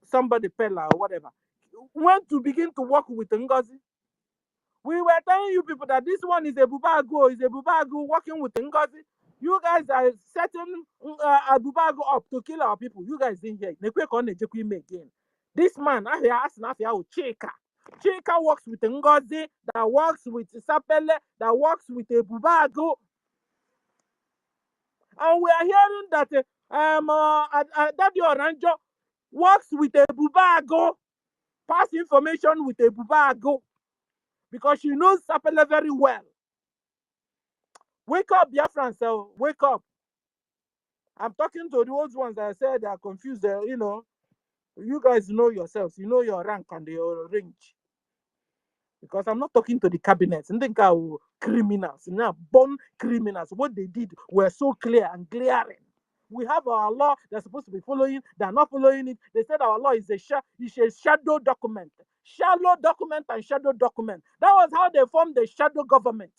Somebody Pella or whatever. Went to begin to work with Ngozi. We were telling you people that this one is a Bubago working with Ngozi. You guys are setting Bubago up to kill our people. You guys didn't hear it. Again. This man, Chika. Chika works with Ngozi, that works with Sapele, that works with Bubago. And we are hearing that Daddy Oranjo works with a Bubago, pass information with a Bubago, because she knows Sapele very well. Wake up, Biafrans, wake up. I'm talking to those ones that said they are confused. You guys know yourselves. You know your rank and your range. Because I'm not talking to the cabinets. I think our criminals, born criminals. What they did were so clear and glaring. We have our law they're supposed to be following. They're not following it. They said our law is a shadow document. Shallow document and shadow document. That was how they formed the shadow government.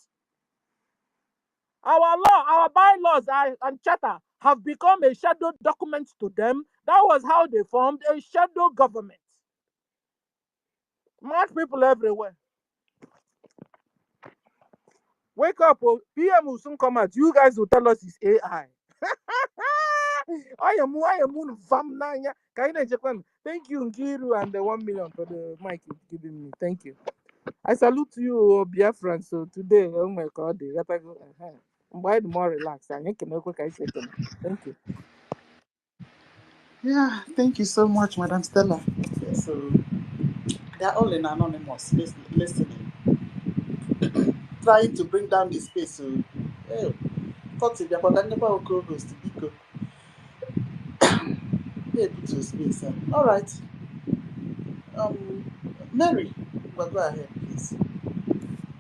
Our law, our bylaws and charter have become a shadow document to them. That was how they formed a shadow government. Mad people everywhere. Wake up, PM will soon come out. You guys will tell us it's AI. I am Vamnanya. Thank you, Nkiru, and the 1 million for the mic you've given me. Thank you. I salute you, Biafran. So today, oh my God, they gotta go. Why the more relaxed? Thank you. Yeah, thank you so much, Madam Stella. So they're all in anonymous listening, trying to bring down the space. So, cut it. But I never co-host. Biko. Yeah, put your space. All right. Mary, well, go ahead, please.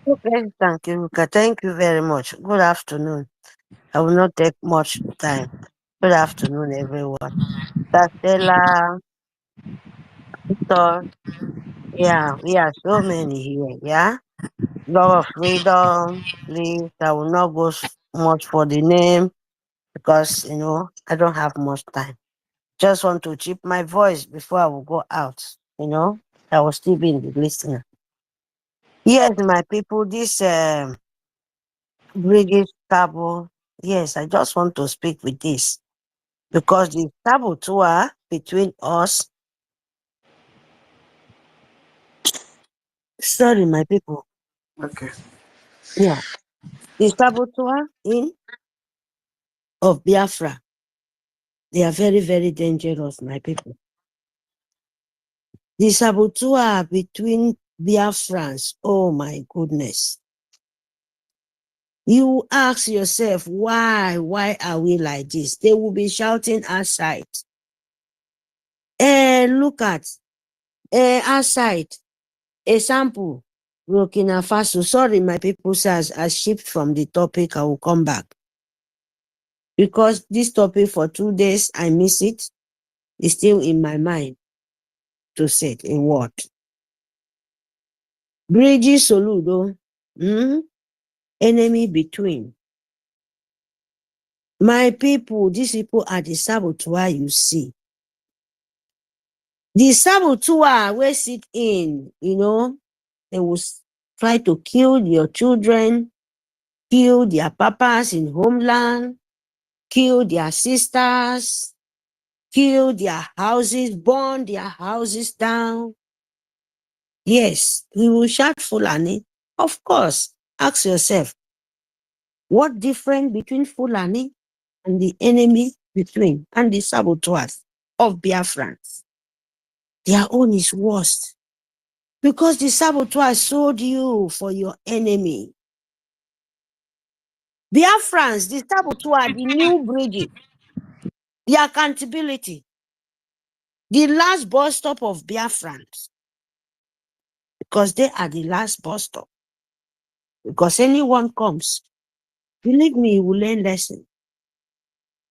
Okay, thank you, Ruka. Thank you very much. Good afternoon. I will not take much time. Good afternoon, everyone. Stella, Victor, yeah, we are so many here, yeah? Love of freedom, please. I will not go much for the name because, I don't have much time. Just want to chip my voice before I will go out, I will still be in the listener. Yes, my people, this British Cabo, yes, I just want to speak with this. because the saboteur between us, sorry, my people, Okay. yeah, the saboteur of Biafra, they are very, very dangerous, my people. The saboteur between Biafrans, oh my goodness. You ask yourself, why are we like this? They will be shouting outside. Look at outside. Example, Burkina Faso. Sorry, my people says I shift from the topic. I will come back. Because this topic for 2 days, I miss it. It's still in my mind to say a word. BRGIE Soludo. Enemy between. My people, these people are the saboteur you see. The saboteur will sit in, they will try to kill your children, kill their papas in homeland, kill their sisters, kill their houses, burn their houses down. Yes, we will shout Fulani. Of course, ask yourself, what difference between Fulani and the enemy between and the saboteurs of Biafrans? Their own is worst. Because the saboteur sold you for your enemy. Biafrans, the saboteur, the new BRGIE, the accountability, the last bus stop of Biafrans. Because they are the last bus stop. Because anyone comes, believe me, you will learn lesson.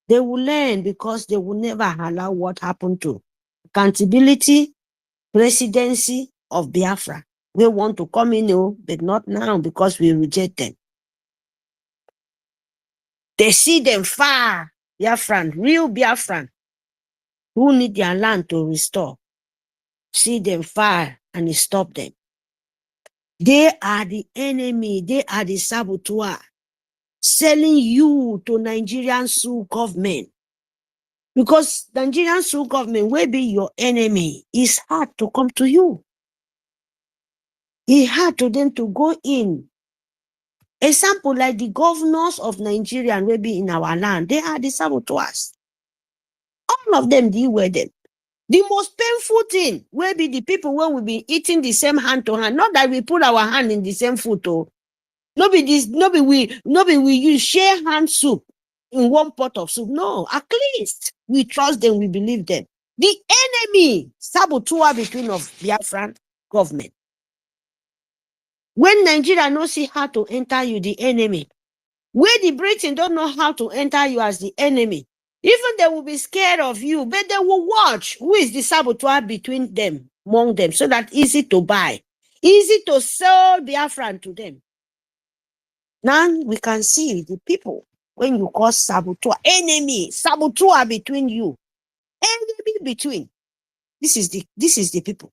They will learn because they will never allow what happened to accountability, presidency of Biafra. We want to come in, but not now because we reject them. They see them far, Biafran, real Biafran, who need their land to restore. See them far and stop them. They are the enemy. They are the saboteur, selling you to Nigerian Sioux government. Because Nigerian Sioux government will be your enemy. It's hard to come to you. It's hard to them to go in. Example, like the governors of Nigeria will be in our land. They are the saboteurs. All of them deal with them. The most painful thing will be the people when we be eating the same hand to hand. Not that we put our hand in the same food. We use share hand soup in one pot of soup. No, at least we trust them, we believe them. The enemy, saboteur between of Biafran government. When Nigeria no see how to enter you, the enemy. Where the Britain don't know how to enter you as the enemy. Even they will be scared of you, but they will watch who is the saboteur between them, among them, so that easy to buy, easy to sell Biafran to them. Now we can see the people when you call saboteur, enemy, saboteur between you, enemy between. This is the people.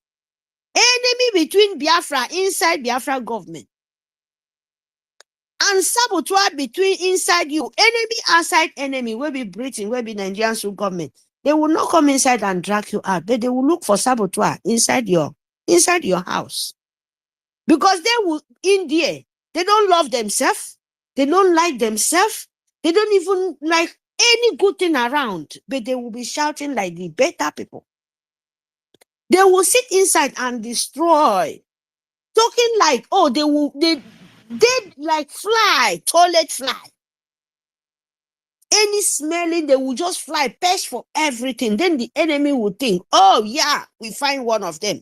Enemy between Biafra inside Biafra government. And saboteur between inside you, enemy outside enemy, will be Britain, will be Nigerian Sioux government. They will not come inside and drag you out, but they will look for saboteur inside your house. Because they will, in there, they don't love themselves, they don't like themselves, they don't even like any good thing around, but they will be shouting like the better people. They will sit inside and destroy, talking like, oh, they like fly, toilet fly. Any smelling, they will just fly, perch for everything. Then the enemy will think, oh yeah, we find one of them.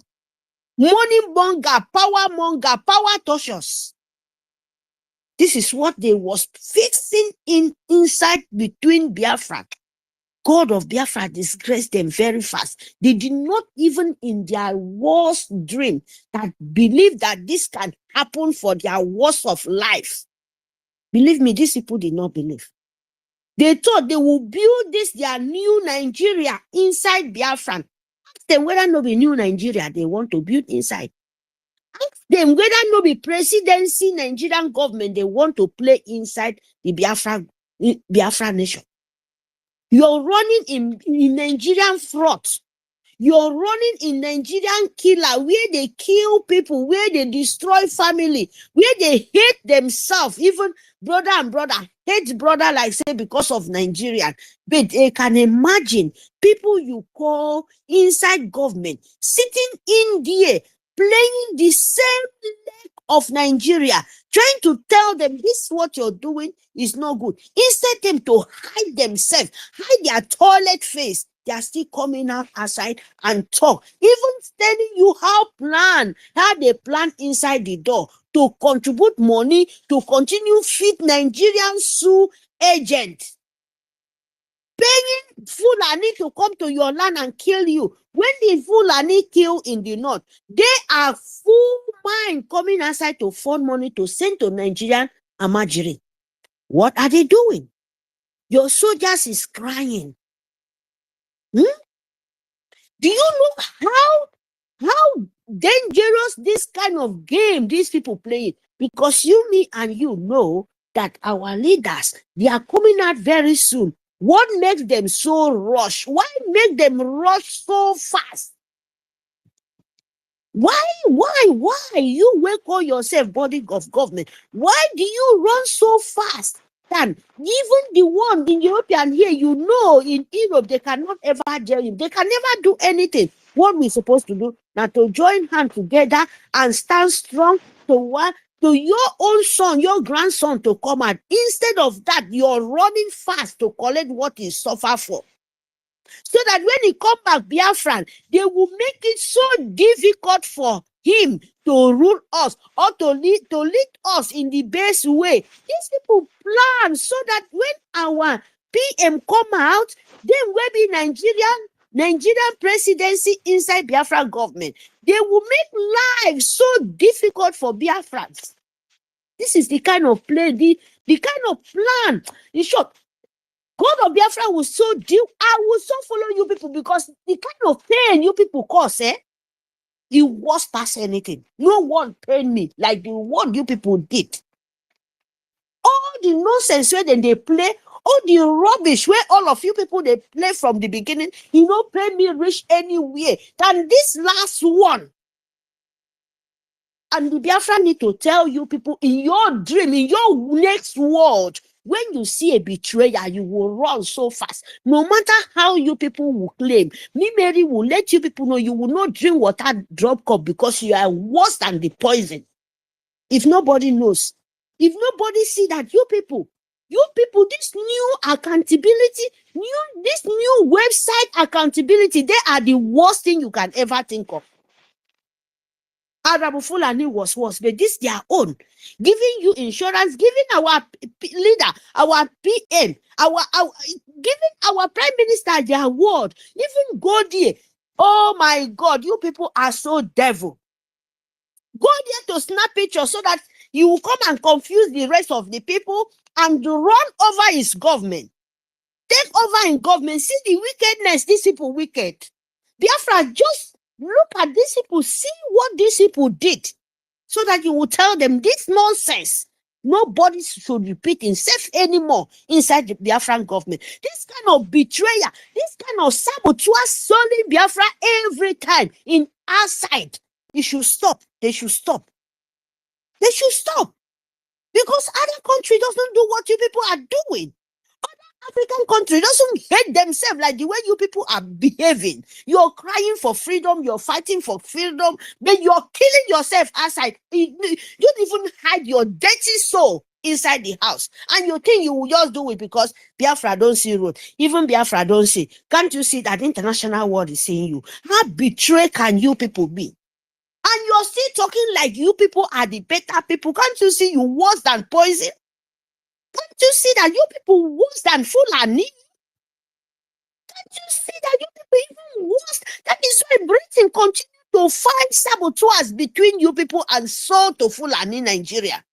Money monger, power torches. This is what they was fixing inside between Biafra. God of Biafra disgraced them very fast. They did not even in their worst dream that believe that this can happen for their worst of life. Believe me, these people did not believe. They thought they will build this, their new Nigeria inside Biafran. Ask them whether no be new Nigeria they want to build inside. Ask them whether no be presidency Nigerian government they want to play inside the Biafra nation. You're running in Nigerian fraud. You're running in Nigerian killer, where they kill people, where they destroy family, where they hate themselves, even brother and brother hate brother, like say, because of Nigerian. But they can imagine people you call inside government sitting in there playing the same leg of Nigeria, trying to tell them this what you're doing is not good. Instead them to hide themselves, hide their toilet face, they are still coming out outside and talk, even telling you how they plan inside the door to contribute money to continue feed Nigerian Sioux agent, paying Fulani to come to your land and kill you. When the Fulani kill in the north, they are full mind coming outside to fund money to send to Nigerian Amajiri. What are they doing? Your soldiers is crying. Do you know how dangerous this kind of game these people play? Because you, me, and you know that our leaders, they are coming out very soon. What makes them so rush? Why make them rush so fast? Why? You will call yourself body of government. Why do you run so fast? Even the one in European here, you know, in Europe, they cannot ever jail him. They can never do anything. What we're supposed to do now to join hands together and stand strong to your own son, your grandson to come out. Instead of that, you're running fast to collect what he suffer for. So that when he come back, Biafran, they will make it so difficult for him to rule us or to lead us in the best way. These people plan so that when our PM come out, then will be Nigerian presidency inside Biafra government. They will make life so difficult for Biafrans. This is the kind of play, the kind of plan. In short, God of Biafra will so deal. I will so follow you people, because the kind of pain you people cause, it was past anything. No one pain me like the one you people did. All the nonsense where then they play, all the rubbish where all of you people they play from the beginning, pay me reach anywhere than this last one. And the Biafra need to tell you people, in your dream, in your next world, when you see a betrayer, you will run so fast. No matter how you people will claim, me, Mary, will let you people know you will not drink water drop cup, because you are worse than the poison. If nobody knows, if nobody see that you people, this new accountability, this new website accountability, they are the worst thing you can ever think of. Orabufulani was worse, but this their own, giving you insurance, giving our leader, our PM, giving our prime minister their award, even go there. Oh my God, you people are so devil. Go there to snap pictures so that you will come and confuse the rest of the people and run over his government. Take over in government. See the wickedness, these people wicked. Biafra, just look at these people, see what these people did, so that you will tell them this nonsense. Nobody should repeat himself anymore inside the Biafran government. This kind of betrayal, this kind of saboteur solely Biafra every time in our side. It should stop. They should stop. They should stop. Because other country doesn't do what you people are doing. African country doesn't hate themselves like the way you people are behaving. You're crying for freedom, you're fighting for freedom, but you're killing yourself outside. You don't even hide your dirty soul inside the house. And you think you will just do it because Biafra don't see road. Even Biafra don't see. Can't you see that the international world is seeing you? How betrayed can you people be? And you're still talking like you people are the better people. Can't you see you worse than poison? Can't you see that you people worse than Fulani? Can't you see that you people even worse? That is why Britain continue to find saboteurs between you people and so to Fulani Nigeria.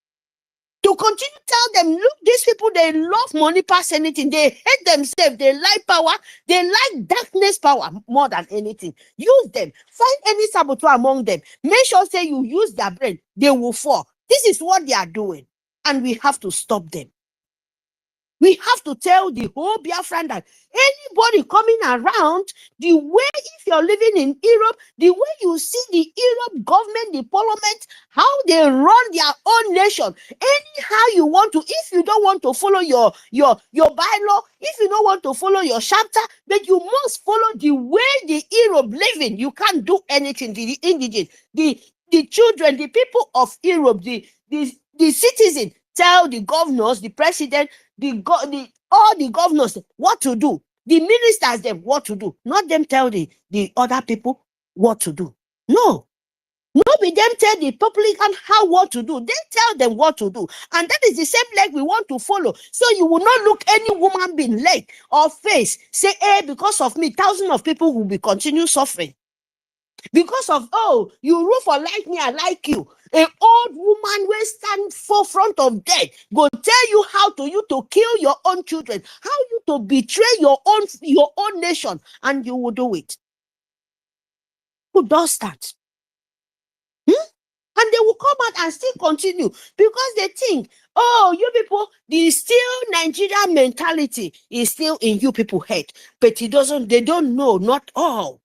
To continue to tell them, look, these people, they love money past anything. They hate themselves. They like power. They like darkness power more than anything. Use them. Find any saboteur among them. Make sure say you use their brain. They will fall. This is what they are doing. And we have to stop them. We have to tell the whole Biafran that anybody coming around, the way, if you're living in Europe, the way you see the Europe government, the parliament, how they run their own nation, anyhow you want to, if you don't want to follow your bylaw, if you don't want to follow your chapter, but you must follow the way the Europe living. You can't do anything. The indigent, the children, the people of Europe, the citizen, tell the governors, the president, all the governors what to do, the ministers them what to do, not them tell the other people what to do. No, not be them tell the publican how what to do. They tell them what to do, and that is the same leg we want to follow. So you will not look any woman being leg or face say, hey, because of me, thousands of people will be continue suffering. Because of, oh, you rule for like me, I like you. An old woman will stand forefront of death, go tell you how to kill your own children, how you to betray your own nation, and you will do it. Who does that? And they will come out and still continue because they think, oh, you people, the still Nigerian mentality is still in you people head, but they don't know, not all.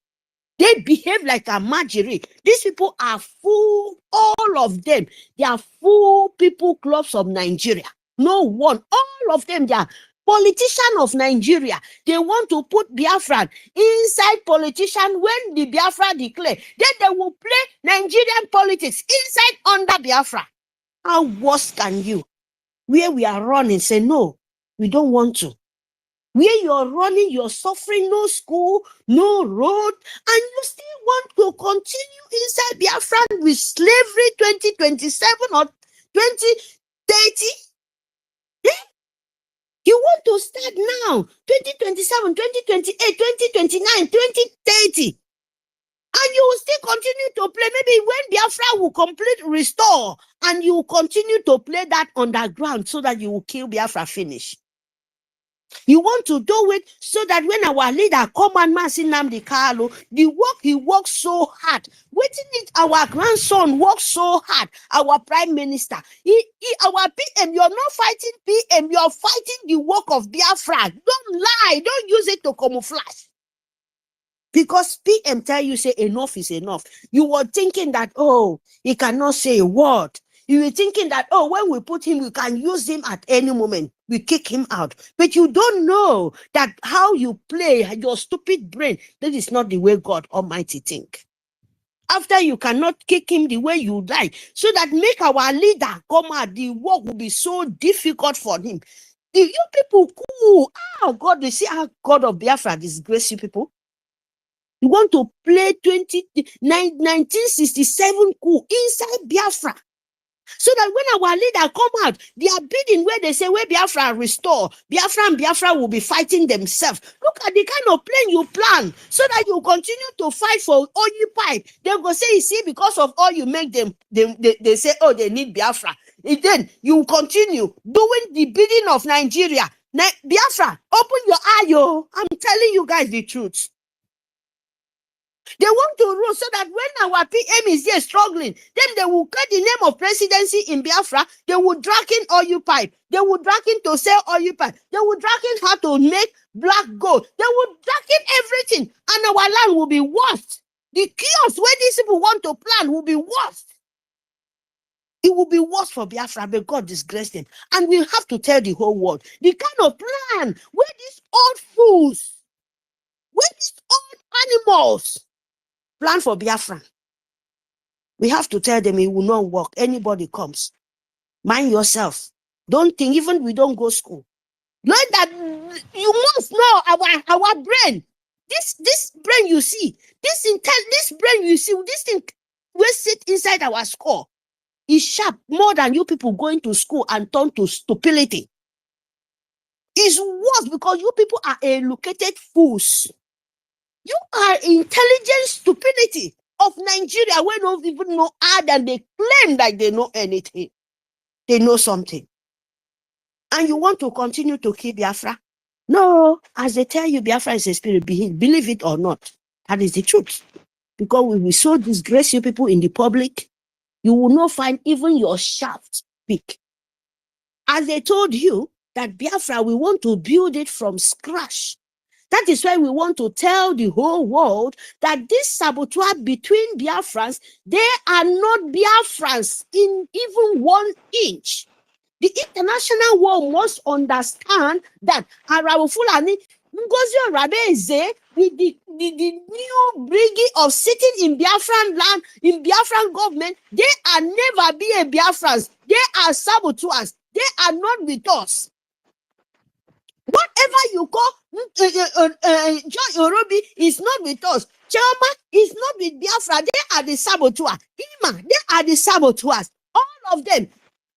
They behave like a Marjorie. These people are full, all of them. They are full people clubs of Nigeria. No one, all of them, they are politicians of Nigeria. They want to put Biafran inside politician when the Biafra declare. Then they will play Nigerian politics inside under Biafra. How worse can you? Where we are running, say no, we don't want to. Where you're running, you're suffering, no school, no road, and you still want to continue inside Biafran with slavery 2027 or 2030? Yeah? You want to start now, 2027, 2028, 2029, 2030. And you will still continue to play. Maybe when Biafra will complete restore, and you will continue to play that underground so that you will kill Biafra finish. You want to do it so that when our leader come and Nnamdi Kanu, the work he works so hard, waiting it our grandson works so hard, our prime minister, our PM, you're not fighting PM, you're fighting the work of Biafra. Don't lie, don't use it to camouflage. Because PM tell you say enough is enough. You were thinking that, oh, he cannot say a word. You were thinking that, oh, when we put him, we can use him at any moment. We kick him out. But you don't know that how you play your stupid brain, that is not the way God Almighty think. After you cannot kick him the way you like, so that make our leader come out, the work will be so difficult for him. You people cool. Oh, God, you see how God of Biafra disgrace you people? You want to play 1967 coup inside Biafra. So that when our leader come out, they are bidding where they say, where Biafra restore, Biafra will be fighting themselves. Look at the kind of plan you plan, so that you continue to fight for oil pipe. They go say, you see, because of all you make them, they say, oh, they need Biafra. And then you continue doing the bidding of Nigeria. Biafra, open your eye, yo. I'm telling you guys the truth. They want to rule so that when our PM is there struggling, then they will cut the name of presidency in Biafra. They will drag in oil pipe. They will drag in to sell oil pipe. They will drag in how to make black gold. They will drag in everything, and our land will be worse. The chaos where these people want to plan will be worse. It will be worse for Biafra, but God disgraced them. And we have to tell the whole world the kind of plan where these old fools, where these old animals plan for Biafra. We have to tell them it will not work. Anybody comes, mind yourself. Don't think, even we don't go school. Learn that you must know our brain. This brain you see, this brain you see, this thing will sit inside our skull is sharp more than you people going to school and turn to stupidity. It's worse because you people are educated fools. You are intelligent stupidity of Nigeria when don't even know hard and they claim like they know anything. They know something. And you want to continue to keep Biafra? No, as they tell you, Biafra is a spirit, believe it or not. That is the truth. Because we will so disgrace you people in the public, you will not find even your shaft big. As they told you, that Biafra, we want to build it from scratch. That is why we want to tell the whole world that this saboteur between Biafrans, they are not Biafrans in even 1 inch. The international world must understand that Orabufulani, NGOZI Orabeze, with the new BRGIE of sitting in Biafran land, in Biafran government, they are never be a Biafrans. They are saboteurs. They are not with us. Whatever you call John Orobi is not with us. Chama is not with Biafra. They are the saboteurs. Ima, they are the saboteurs. All of them.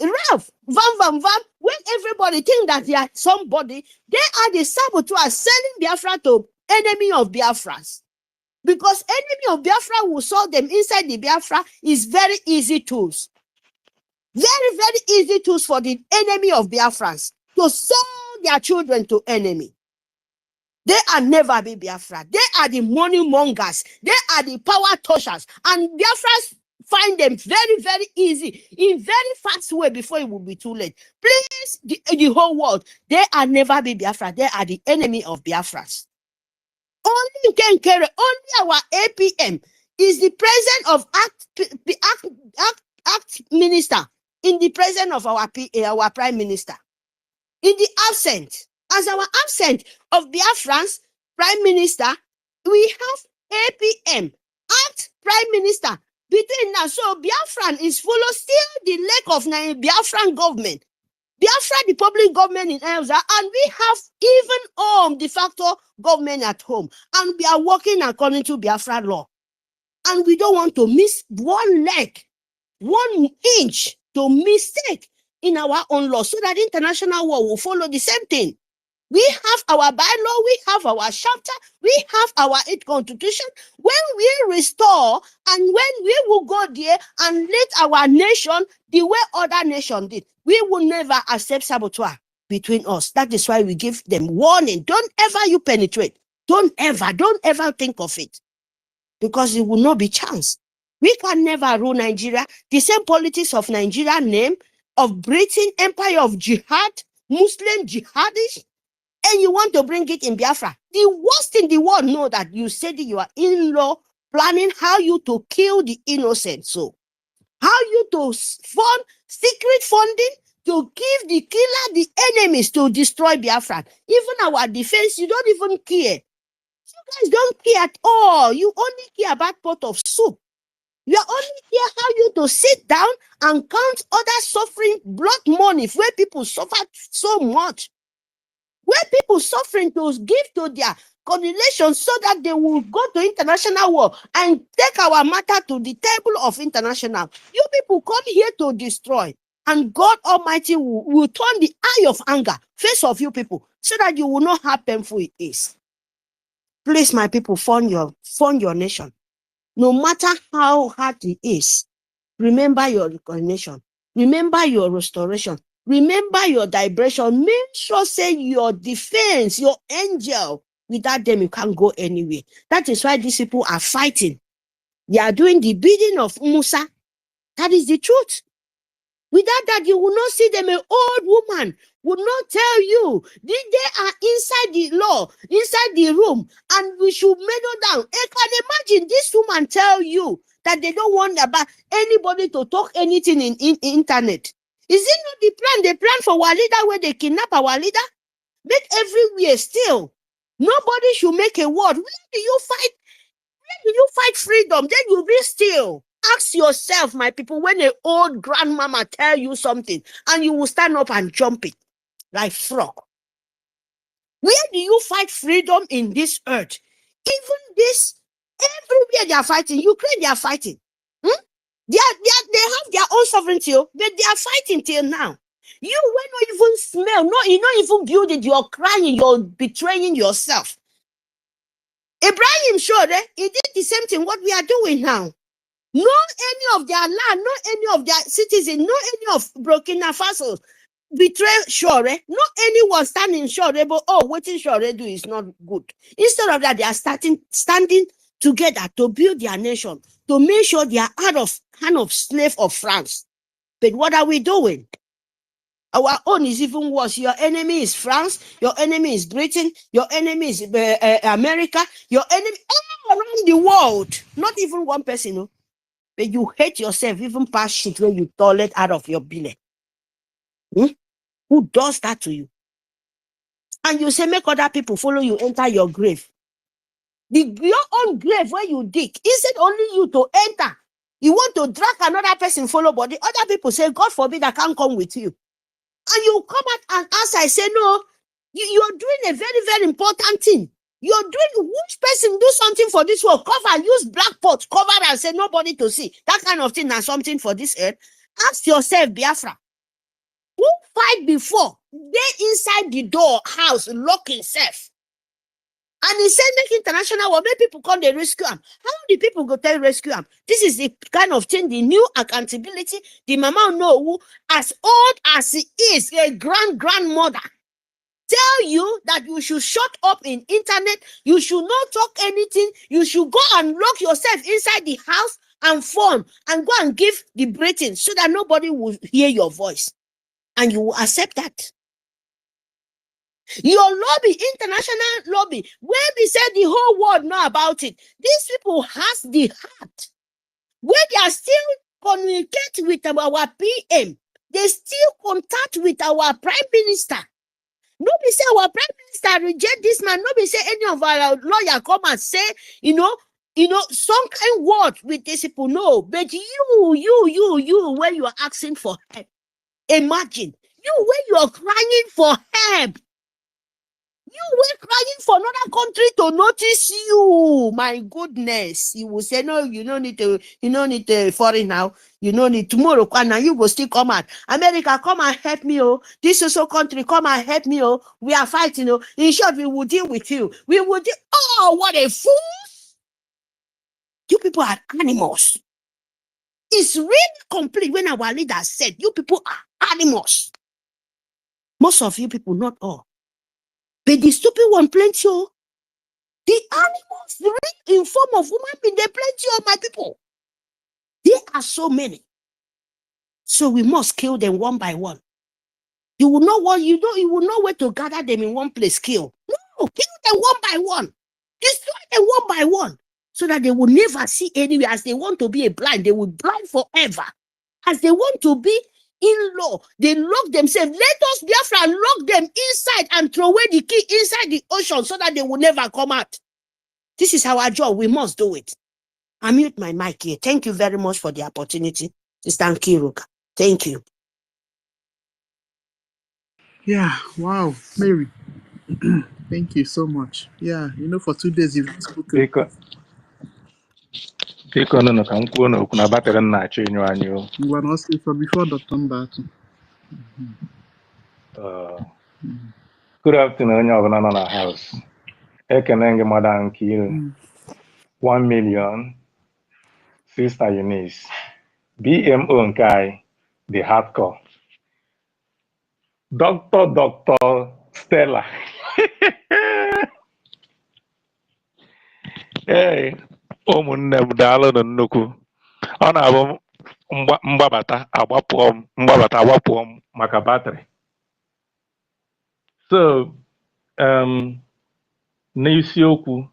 Ralph, Vam, when everybody think that they are somebody, they are the saboteurs selling Biafra to enemy of Biafras. Because enemy of Biafra will sell them inside the Biafra is very easy tools. Very, very easy tools for the enemy of Biafrans to sell their children to enemy. They are never be Biafra. They are the money mongers. They are the power touchers. And Biafras find them very, very easy, in very fast way before it will be too late. Please, the whole world, they are never be Biafra. They are the enemy of Biafras. Only you can carry, only our APM is the president of act minister in the presence of our prime minister. In the absent, as our absent of Biafrans prime minister, we have APM, act prime minister. Between now, so Biafran is follow still the leg of Biafran government. Biafra, the public government in Elza, and we have even de facto government at home. And we are working according to Biafra law. And we don't want to miss 1 leg, 1 inch to mistake in our own law, so that international law will follow the same thing. We have our bylaw, we have our chapter, we have our 8th constitution. When we restore and when we will go there and lead our nation the way other nations did, we will never accept saboteur between us. That is why we give them warning. Don't ever you penetrate. Don't ever think of it. Because it will not be chance. We can never rule Nigeria. The same politics of Nigeria name, of Britain, empire of jihad, Muslim jihadists, and you want to bring it in Biafra. The worst in the world know that you said you are in-law planning how you to kill the innocent. So, how you to fund secret funding to give the killer the enemies to destroy Biafra. Even our defense, you don't even care. You guys don't care at all. You only care about pot of soup. You are only care how you to sit down and count other suffering blood money where people suffer so much. Where people suffering to give to their correlation so that they will go to international war and take our matter to the table of international. You people come here to destroy, and God Almighty will turn the eye of anger face of you people so that you will know how painful it is. Please, my people, fund your nation. No matter how hard it is, remember your recognition. Remember your restoration. Remember your liberation. Make sure say your defense, your angel. Without them, you can't go anywhere. That is why these people are fighting. They are doing the bidding of Musa. That is the truth. Without that, you will not see them. An old woman would not tell you. They are inside the law, inside the room, and we should mellow down. I can imagine this woman tell you that they don't want about anybody to talk anything in internet. Is it not the plan? They plan for our leader where they kidnap our leader? Make everywhere still. Nobody should make a word. Where do you fight? Where do you fight freedom? Then you be still. Ask yourself, my people, when an old grandmama tell you something and you will stand up and jump it like frog. Where do you fight freedom in this earth? Even this, everywhere they are fighting. Ukraine, they are fighting. They have their own sovereignty, but they are fighting till now. You will not even smell, you not even build it, you're crying, you're betraying yourself. Ibrahim showed he did the same thing what we are doing now. No any of their land, no any of their citizens, no any of Burkina Faso betray Shore. No anyone standing Shore, but what Shore do is not good. Instead of that, they are standing together to build their nation, to make sure they are out of hand of slave of France. But what are we doing? Our own is even worse. Your enemy is France. Your enemy is Britain. Your enemy is America. Your enemy all around the world. Not even one person, no. But you hate yourself even past shit when you toilet out of your belly. Who does that to you? And you say make other people follow you enter your grave. Your own grave where you dig, is it only you to enter? You want to drag another person follow, but the other people say, God forbid I can't come with you. And you come out and answer, I say, no, you're doing a very, very important thing. You're doing, which person do something for this world? Cover, use black pot, cover and say nobody to see. That kind of thing and something for this earth. Ask yourself, Biafra, who fight before? They inside the door, house, lock himself. And he said, make international war, make people come, they rescue him. How do people go tell rescue him? This is the kind of thing, the new accountability, the mama Onuwu, as old as he is, a grandmother, tell you that you should shut up in internet, you should not talk anything, you should go and lock yourself inside the house and phone and go and give the briefing so that nobody will hear your voice. And you will accept that. Your lobby, international lobby, where we said the whole world know about it. These people has the heart. Where they are still communicate with our PM, they still contact with our prime minister. Nobody say our prime minister reject this man. Nobody say any of our lawyer come and say, some kind word with these people. No, but you, when you are asking for help, imagine you when you are crying for help. You were crying for another country to notice you. My goodness. You will say, no, you don't need to foreign now. You don't need tomorrow. Now you will still come out. America, come and help me. Oh, this also country, come and help me. Oh, we are fighting. Oh, in short, we will deal with you. We will deal. Oh, what a fool. You people are animals. It's really complete when our leader said, you people are animals. Most of you people, not all. But the stupid one, plenty. Oh. The animals real in form of human being, they plenty of my people. There are so many. So we must kill them one by one. You will know what you will know where to gather them in one place, kill. No, kill them one by one. Destroy them one by one. So that they will never see anywhere. As they want to be a blind, they will blind forever. As they want to be in law, they lock themselves. Let us Biafra lock them inside and throw away the key inside the ocean so that they will never come out. This is our job. We must do it. I mute my mic here. Thank you very much for the opportunity, Sister Nkiruka. Thank you. Yeah, wow, Mary. Thank you so much. Yeah, for 2 days you've spoken. Biko nụnụ ka m kwuo n'okwu na batrị m na-achọ ịnyụ anyụ. You were not for before Dr. Mbatu. Good afternoon, onye ọbụla nọ na house. Ekene gị Madam Nkiru. 1 million. Sister Eunice. BMO nke anyị, the hardcore. Dr. Stella. Hey, ụmụnne m daalụ nnukwu. Ọ na-abụ mgbabata agbapụọ m maka batrị. So, n'isiokwu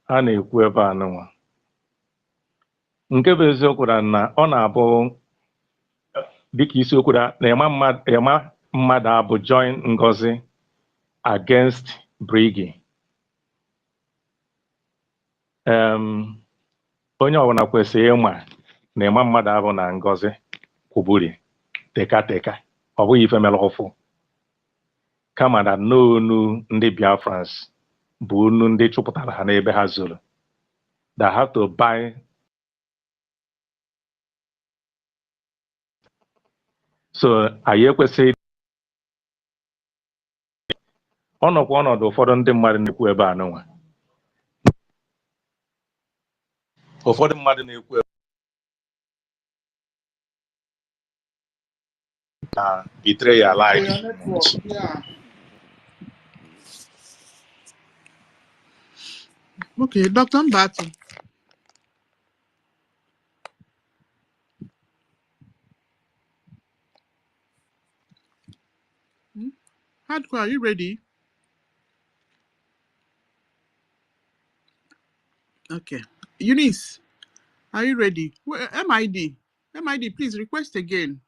a na-ekwu ebe a nụnwa. Nke bụ eziokwu na ọ na-abụ dịka isiokwu na-ema mmadụ abụ join NGOZI against BRGIE. Onye ọbụla kwesịrị ịma na-ema mmadụ abụ na NGOZI kwuburi teka ọ bụghị ife mere ọfụ kama na n'onu ndị Biafrans bụ onu ndị chụpụtara ha n'ebe ha zoro that have to buy so anyị ekwesịghị ọnọkwa ọnọdụ ụfọdụ ndị mmadụ na-ekwu ebe a n'ụwa ụfọdụ mmadụ na-ekwu na betray your life. Yeah. Okay, Dr. Mbatu. Hardcore, are you ready? Okay. Eunice, are you ready? MID. MID, please request again.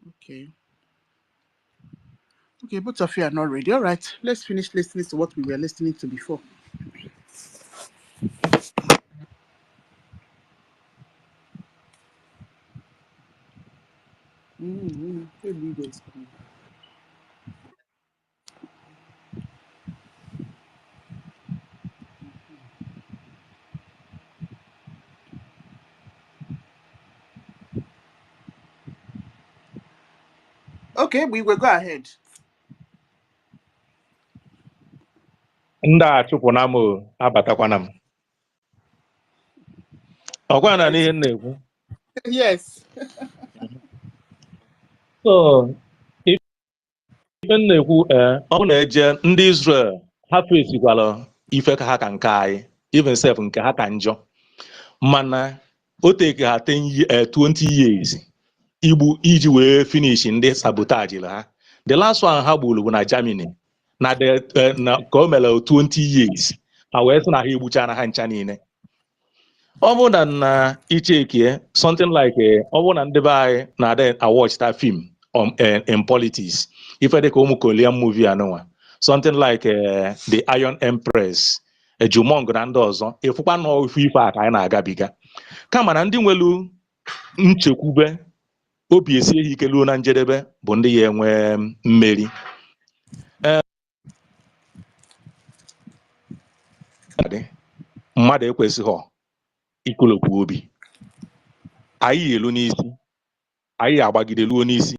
Okay. Okay, both of you are not ready. All right, let's finish listening to what we were listening to before. Okay, we will go ahead. ndị a chụpụna m abatakwana m ọkwa na n'ihe m na-ekwu Yes. so ife m na-ekwu ọ na-eje ndị Israel ha fesikwala ife ka ha ka nke anyị even self nke ha ka njọ mana o teke ha 20 years igbu iji wee finish ndị sabotage ha the last one ha gburu bụ na Germany na ka o mere 20 years ha wee sị na ha egbuchana ha ncha niile ọ bụ na ichekie something like ọ bụ na ndị be anyị na-ada awatch that film in politics ife dịka ụmụ Korean movie anụnwa something like the Iron Empress Ejumong na ndị ọzọ ịfụkwa n'ife ife a ka anyị na-agabiga kama na ndị nwelu nchekwube obi esie ha ike ruo na njedebe bụ ndị ya enwe mmeri mmadụ ekwesịghị ikolokwu obi anyị elu n'isi anyị agbagide luo n'isi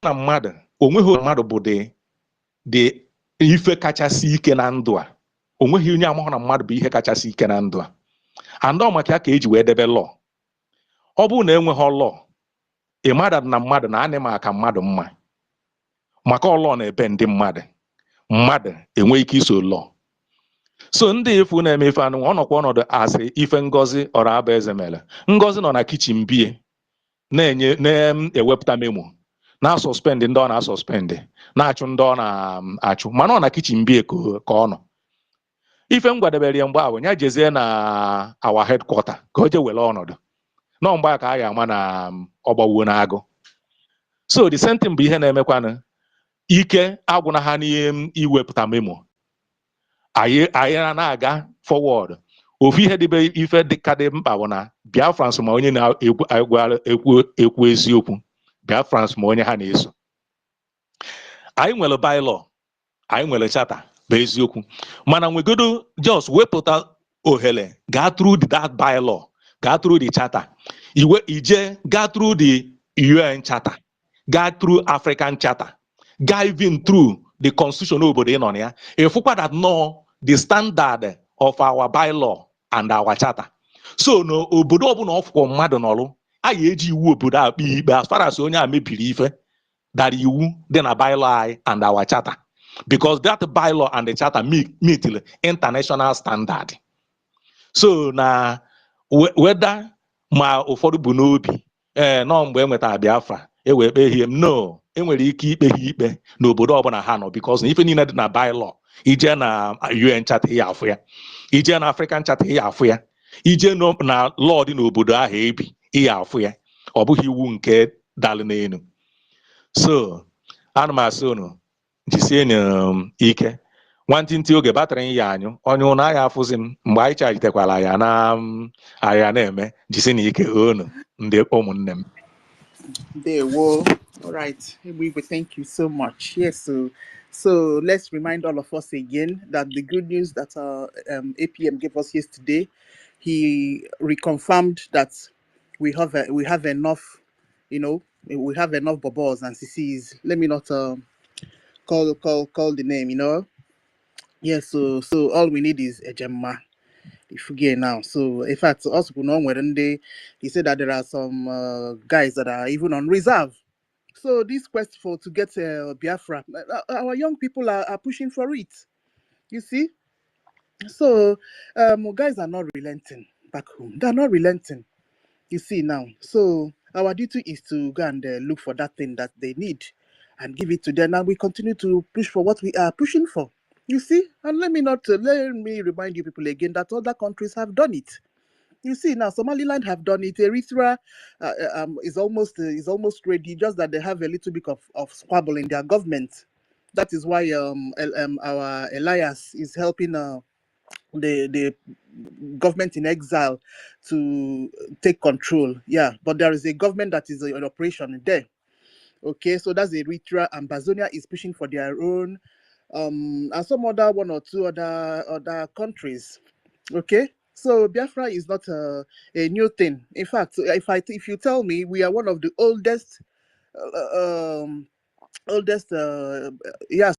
na mmadụ onweghị mmadụ bụ dị ife kachasị ike na ndụ a onweghị onye amahụ na mmadụ bụ ihe kachasị ike na ndụ a andọ maka ya ka eji wee debe lọ ọ bụrụ na enweghị lọ ịmada na mmadụ na anị maka mmadụ mma maka ọlọ na-ebe ndị mmadụ enweghị ike iso lọ so ndị efu na-eme ife anụ ọ nọkwa ọnọdụ asị ife Ngozi Orabueze mere Ngozi nọ na kichin bie na-ewepụta memo na-asọspendị ndị ọ na-asọspendị na-achụ ndị ọ na-achụ mana ọ na kichin bie ka ọ nọ ife m gwadebere ya mgbe ahụ ya jezie na our headquarter ka o je were ọnọdụ nọ mgbe a ka a ga-ama na ọgbawuo n'agụ so the same thing bụ ihe na-emekwanụ ike agwụna ha n'ihe iwepụta memo anyị na-aga forward ofu ihe dịbe ife dịka dị mkpa bụ na Biafrans ma onye na-ekwu eziokwu Biafrans ma onye ha na-eso anyị nwere bylaw anyị nwere chata bụ eziokwu mana nwegodo just wepụta ohere gaa through that bylaw gaa through the charter ije gaa through the UN charter gaa through African charter gaa even through the constitution obodo ị nọ na ya ịfụkwa that no the standard of our bylaw and our charter so na obodo ọbụla ọfụkwọ mmadụ n'ọlụ a ga-eji iwu obodo akpa ikpe as far as onye a mebiri ife dara iwu dị na bylaw anyị and our charter because that bylaw and the charter meet international standard so na whether ma ụfọdụ bụ n'obi nọ mgbe enwetara Biafra ewee kpehie m no enwere ike ikpe ha ikpe n'obodo ọbụla ha nọ because na ife niile dị na bylaw ije na UN charter ya afụ ya ije na African charter ya afụ ya ije na law dị n'obodo ahụ ebi ya afụ ya ọ bụghị iwu nke dalụ n'elu so ana m asị unu jisie ike nwantịntị oge batrị ya anyụ onye ụnụ ahịa afụzi m mgbe anyị chajitekwala ya na ahịa na-eme jisi na ike unu ndị ụmụnne m. All right, we thank you so much. Yes, so let's remind all of us again that the good news that APM gave us yesterday, he reconfirmed that we have enough, we have enough bobos and CCs. Let me not call the name, Yes, so all we need is a gemma. If we get now, so in fact, also he said that there are some guys that are even on reserve. So this quest to get Biafra, our young people are pushing for it. You see, so guys are not relenting back home. They're not relenting. You see now. So Our duty is to go and look for that thing that they need and give it to them. And we continue to push for what we are pushing for. You see, and let me remind you people again that other countries have done it. You see now, Somaliland have done it. Eritrea is almost ready. Just that they have a little bit of squabble in their government. That is why our alliance is helping the government in exile to take control. Yeah, but there is a government that is in operation there. Okay, so that's Eritrea. Ambazonia is pushing for their own, and some other one or two other countries. Okay, so Biafra is not a new thing. In fact, if you tell me we are one of the oldest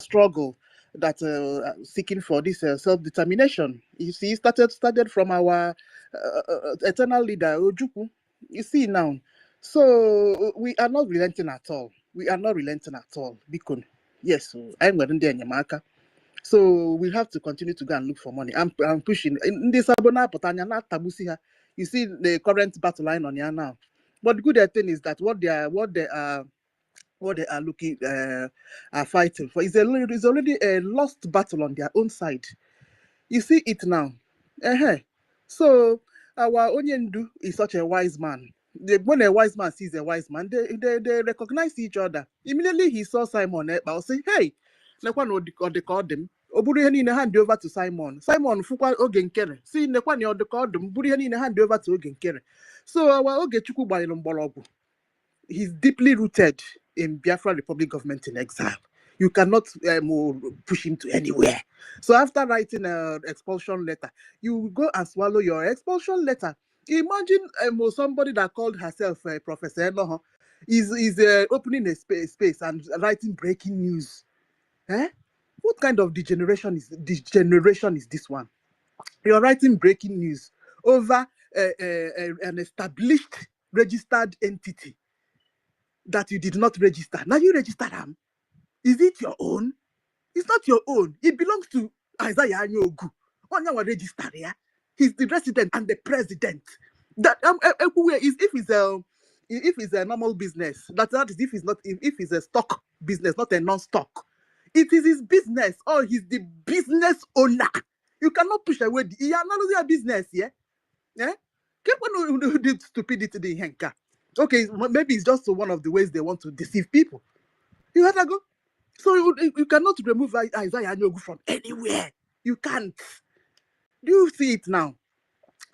struggle that seeking for this self-determination. You see, started from our eternal leader Ojukwu. You see now, so we are not relenting at all. We are not relenting at all. Bikon, yes, so I'm going to Nyamaka. So we have to continue to go and look for money. I'm pushing. In this Abona Potanya, not Tabusiha. You see the current battle line on here now. But the good thing is that what they are looking are fighting for is already a lost battle on their own side. You see it now. Uh-huh. So our Onyendu is such a wise man. When a wise man sees a wise man, they recognize each other. Immediately he saw Simon Ekpa, say, hey, nekwa no the called him. Oburu ihe niile hand over to Simon. Simon fukwa oge nkere. See nekwa ni the called him. Buru ihe niile hand over to oge nkere. So our Ogechukwu gbanyere mgbọrọgwụ. He's deeply rooted in Biafra Republic government in exile. You cannot push him to anywhere. So after writing an expulsion letter, you go and swallow your expulsion letter. Imagine somebody that called herself Professor Enoho is opening a space and writing breaking news. Eh? What kind of degeneration is this one? You're writing breaking news over an established registered entity that you did not register. Now you register them. Is it your own? It's not your own. It belongs to Isaiah Anyogu. On your register, yeah? He's the resident and the president. That everywhere is if it's a normal business. That is if it's a stock business, not a non-stock. It is his business. Or he's the business owner. You cannot push away. You are not your business, yeah? Yeah? Keep on the stupidity the henka. Okay, maybe it's just one of the ways they want to deceive people. You had to go. So you cannot remove Isaiah Anyogu from anywhere. You can't. Do you see it now?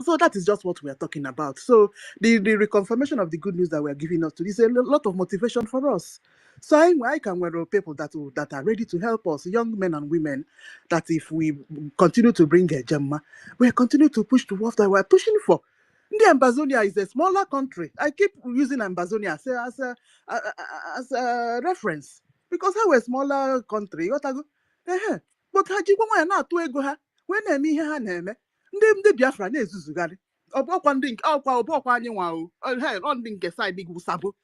So that is just what we are talking about. So the reconfirmation of the good news that we are giving us today is a lot of motivation for us. So I can wear people that are ready to help us, young men and women, that if we continue to bring a Gemma, we continue to push towards that we're pushing for. The Ambazonia is a smaller country. I keep using Ambazonia as a reference because we're a smaller country. What I go? But Haji na atu ego ha when eme ihe ha na-eme ndị Biafra na-ezuzugharị ọbụkwa ndị nke ọbụkwa anyị nwa ọ ndị nke side gị sabo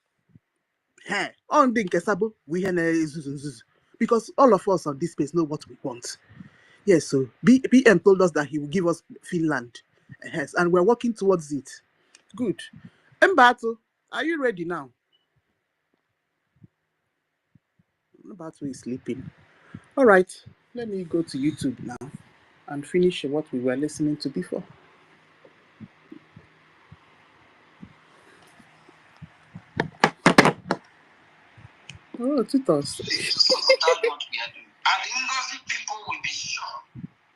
ọ ndị nke sabo bụ ihe na-ezuzu nzuzu because all of us on this space know what we want. Yes, so BM told us that he will give us Finland. Yes, and we're working towards it. Good. Mbato, are you ready now? Mbato is sleeping. All right, let me go to YouTube now and finish what we were listening to before. Oh, tutos. That's what we are doing. And the NGOZI people will be sure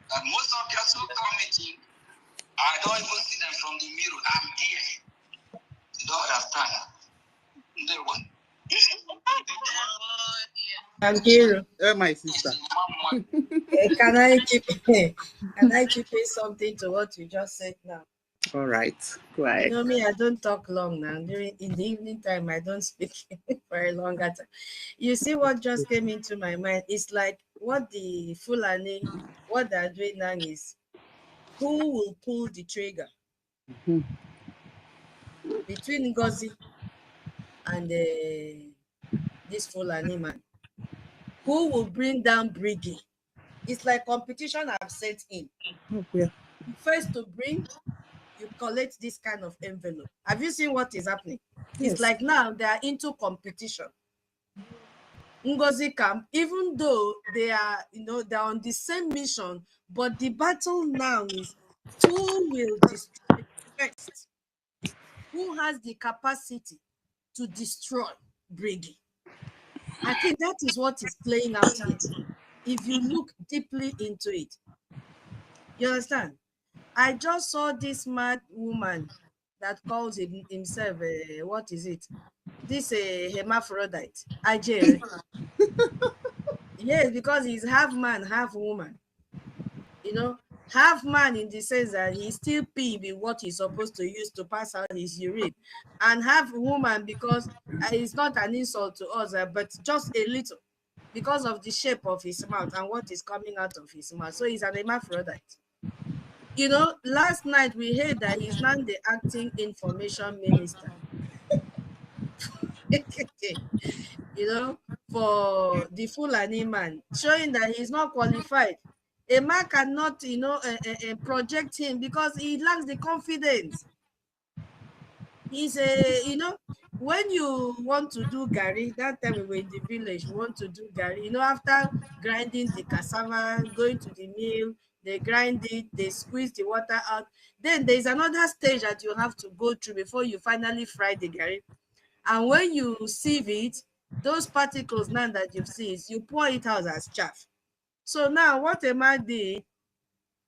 that most of their so-committee, I don't even see them from the mirror. I'm here. You don't understand. They one. I'm here. My sister. Can I chip in something to what you just said now? All right. Go ahead. You know me, I don't talk long now. In the evening time, I don't speak for a longer time. You see what just came into my mind? It's like what the Fulani, what they're doing now is who will pull the trigger between NGOZI and this Fulani man. Who will bring down BRGIE? It's like competition I've set in. Oh, yeah. First to bring you collect this kind of envelope. Have you seen what is happening? Yes. It's like now they are into competition. Ngozi camp, even though they are, they're on the same mission, but the battle now is who will destroy first. Who has the capacity to destroy BRGIE? I think that is what is playing out here. If you look deeply into it, you understand? I just saw this mad woman that calls himself, what is it? This hermaphrodite, Ajere. Yes, because he's half man, half woman. Half man in the sense that he's still peeing with what he's supposed to use to pass out his urine, and half woman because it's not an insult to us, but just a little because of the shape of his mouth and what is coming out of his mouth. So he's an hermaphrodite. Last night we heard that he's now the acting information minister. For the Fulani man, showing that he's not qualified. A man cannot, project him because he lacks the confidence. He's when you want to do gari, that time we were in the village, we want to do gari, after grinding the cassava, going to the mill, they grind it, they squeeze the water out. Then there's another stage that you have to go through before you finally fry the gari. And when you sieve it, those particles now that you've seen, you pour it out as chaff. So now what Emma did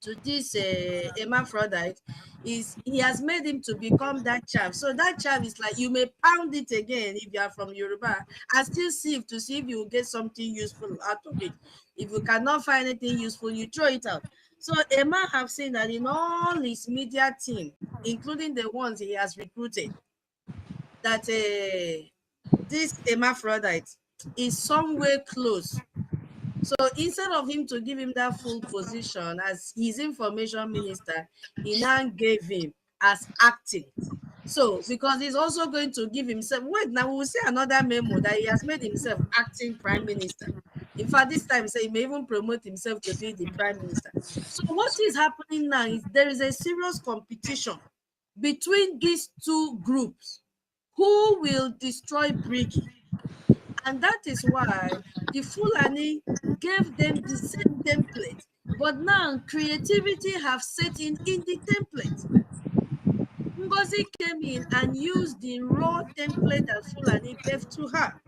to this hermaphrodite is he has made him to become that chaff. So that chaff is like you may pound it again if you are from Yoruba and still sieve to see if you will get something useful out of it. If you cannot find anything useful, you throw it out. So Emma have seen that in all his media team, including the ones he has recruited, that this hermaphrodite is somewhere close. So instead of him to give him that full position as his information minister, he now gave him as acting. So because he's also going to give himself, wait, now we will see another memo that he has made himself acting prime minister. In fact, this time he may even promote himself to be the prime minister. So what is happening now is there is a serious competition between these two groups. Who will destroy BRGIE? And that is why the Fulani gave them the same template, but now creativity have set in the template. Ngozi came in and used the raw template that Fulani gave to her,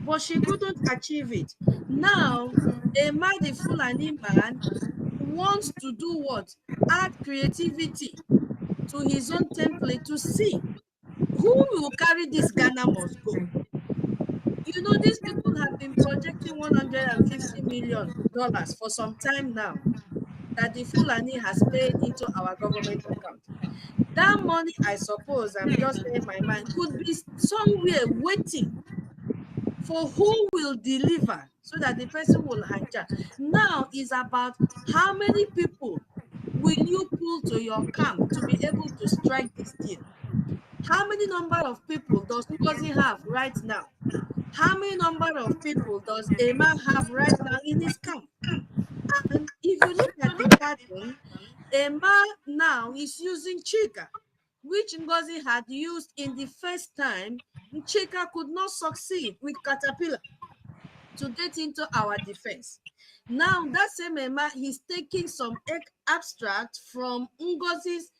but she couldn't achieve it. Now, the Fulani man wants to do what? Add creativity to his own template to see who will carry this Ghana must go. These people have been projecting $150 million for some time now that the Fulani has paid into our government account. That money, I suppose, I'm just saying my mind, could be somewhere waiting for who will deliver so that the person will hijack. Now is about how many people will you pull to your camp to be able to strike this deal? How many number of people does Ngozi have right now? How many number of people does Emma have right now in his camp? And if you look at the pattern, Emma now is using Chika, which Ngozi had used in the first time. Chika could not succeed with Caterpillar to get into our defense. Now that same Emma, he's taking some abstract from Ngozi's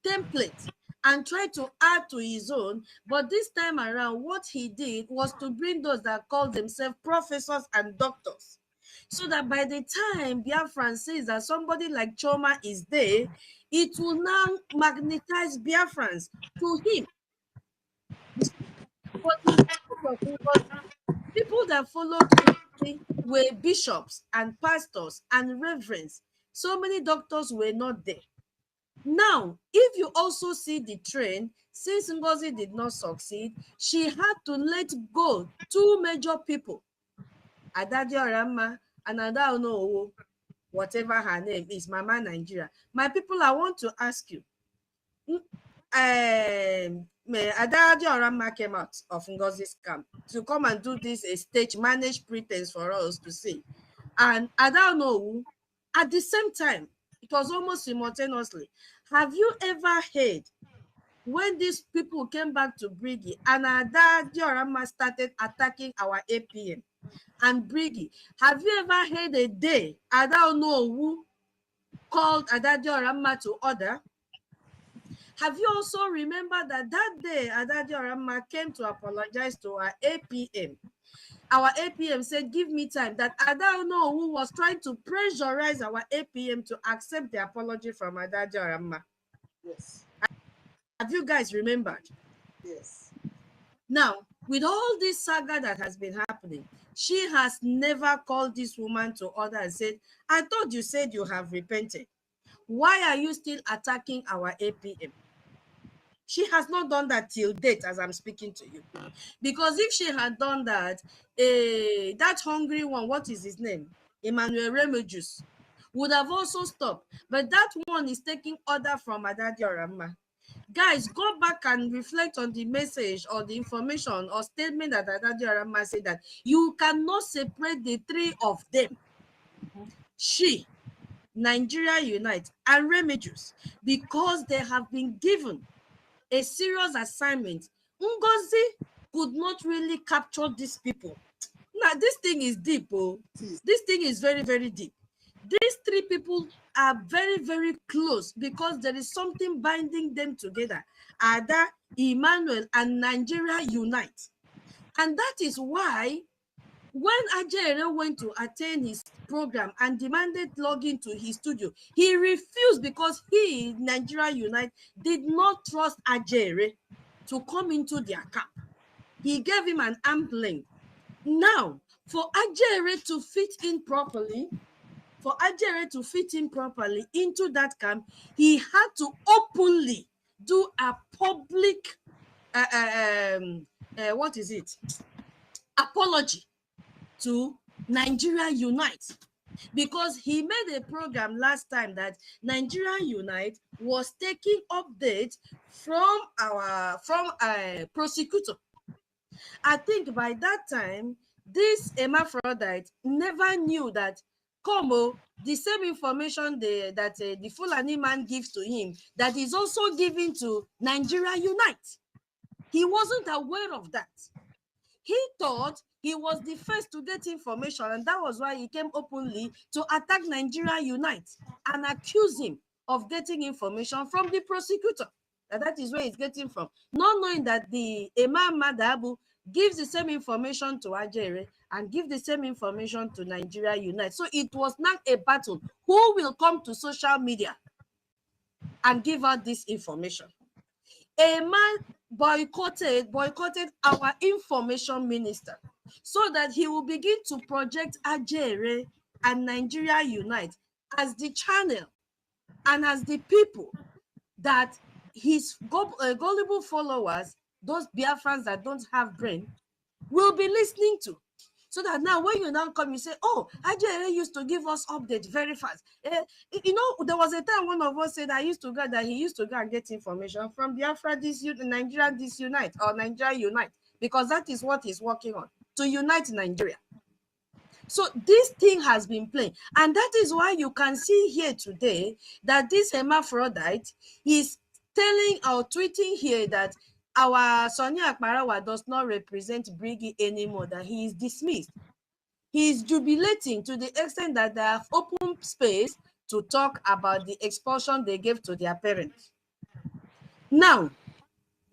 template and try to add to his own. But this time around, what he did was to bring those that call themselves professors and doctors. So that by the time BIAFRANS says that somebody like Choma is there, it will now magnetize BIAFRANS to him. But in the case of Ngozi, people that followed Ngozi were bishops and pastors and reverends. So many doctors were not there. Now, if you also see the trend, since Ngozi did not succeed, she had to let go two major people, Adadio Rama and Onuwu, whatever her name is, Mama Nigeria. My people, I want to ask you, Adadio Rama came out of Ngozi's camp to come and do this stage managed pretense for us to see. And Onuwu, at the same time, It was almost simultaneously. Have you ever heard when these people came back to BRGIE and Ada Diorama started attacking our APM and BRGIE? Have you ever heard a day Ada Onuwu called Ada Diorama to order? Have you also remembered that that day Ada Diorama came to apologize to our APM? Our APM said, give me time. That Ada Onuwu was trying to pressurize our APM to accept the apology from Ada Diorama. Yes. Have you guys remembered? Yes. Now, with all this saga that has been happening, she has never called this woman to order and said, I thought you said you have repented. Why are you still attacking our APM? She has not done that till date as I'm speaking to you. Because if she had done that, that hungry one, what is his name? Emmanuel Remedios, would have also stopped. But that one is taking order from Ada Diorama. Guys, go back and reflect on the message or the information or statement that Ada Diorama said that you cannot separate the three of them. She, Nigeria Unite, and Remedios, because they have been given a serious assignment. NGOZI could not really capture these people. Now, this thing is deep. Oh. This thing is very, very deep. These three people are very, very close because there is something binding them together. Ada, Emmanuel, and Nigeria Unite. And that is why when Ajere went to attend his program and demanded login to his studio, he refused because he, Nigeria Unite, did not trust Ajere to come into their camp. He gave him an arm's length. Now, for Ajere to fit in properly, into that camp, he had to openly do a public, apology to Nigeria Unite, because he made a program last time that Nigeria Unite was taking updates from a prosecutor. I think by that time, this hermaphrodite never knew that the same information that the Fulani man gives to him, that is also given to Nigeria Unite. He wasn't aware of that. He thought he was the first to get information, and that was why he came openly to attack Nigeria Unite and accuse him of getting information from the prosecutor. And that is where he's getting from, not knowing that the Imam Madabu gives the same information to Ajere and give the same information to Nigeria Unite. So it was not a battle. Who will come to social media and give out this information? A man boycotted our information minister so that he will begin to project Ajere and Nigeria Unite as the channel and as the people that his gullible followers, those Biafrans that don't have brain, will be listening to. So that now when you now come, you say, oh, Ajere used to give us updates very fast. You know, there was a time one of us said he used to go and get information from Biafra Nigeria Disunite or Nigeria Unite, because that is what he's working on, to unite Nigeria. So this thing has been playing. And that is why you can see here today that this hermaphrodite is telling or tweeting here that our Sonia Akbarawa does not represent BRGIE anymore, that he is dismissed. He is jubilating to the extent that they have opened space to talk about the expulsion they gave to their parents. Now,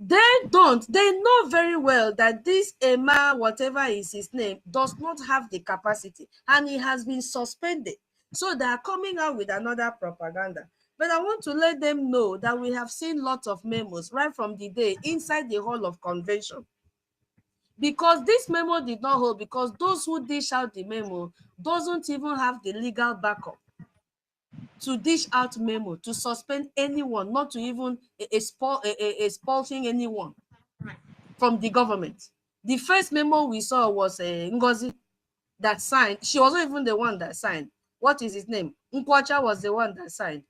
they know very well that this Emma, whatever is his name, does not have the capacity, and he has been suspended. So they are coming out with another propaganda. But I want to let them know that we have seen lots of memos right from the day inside the hall of convention. Because this memo did not hold, because those who dish out the memo doesn't even have the legal backup to dish out memo, to suspend anyone, not to even expulsing anyone from the government. The first memo we saw was NGOZI that signed. She wasn't even the one that signed. What is his name? Nkwacha was the one that signed,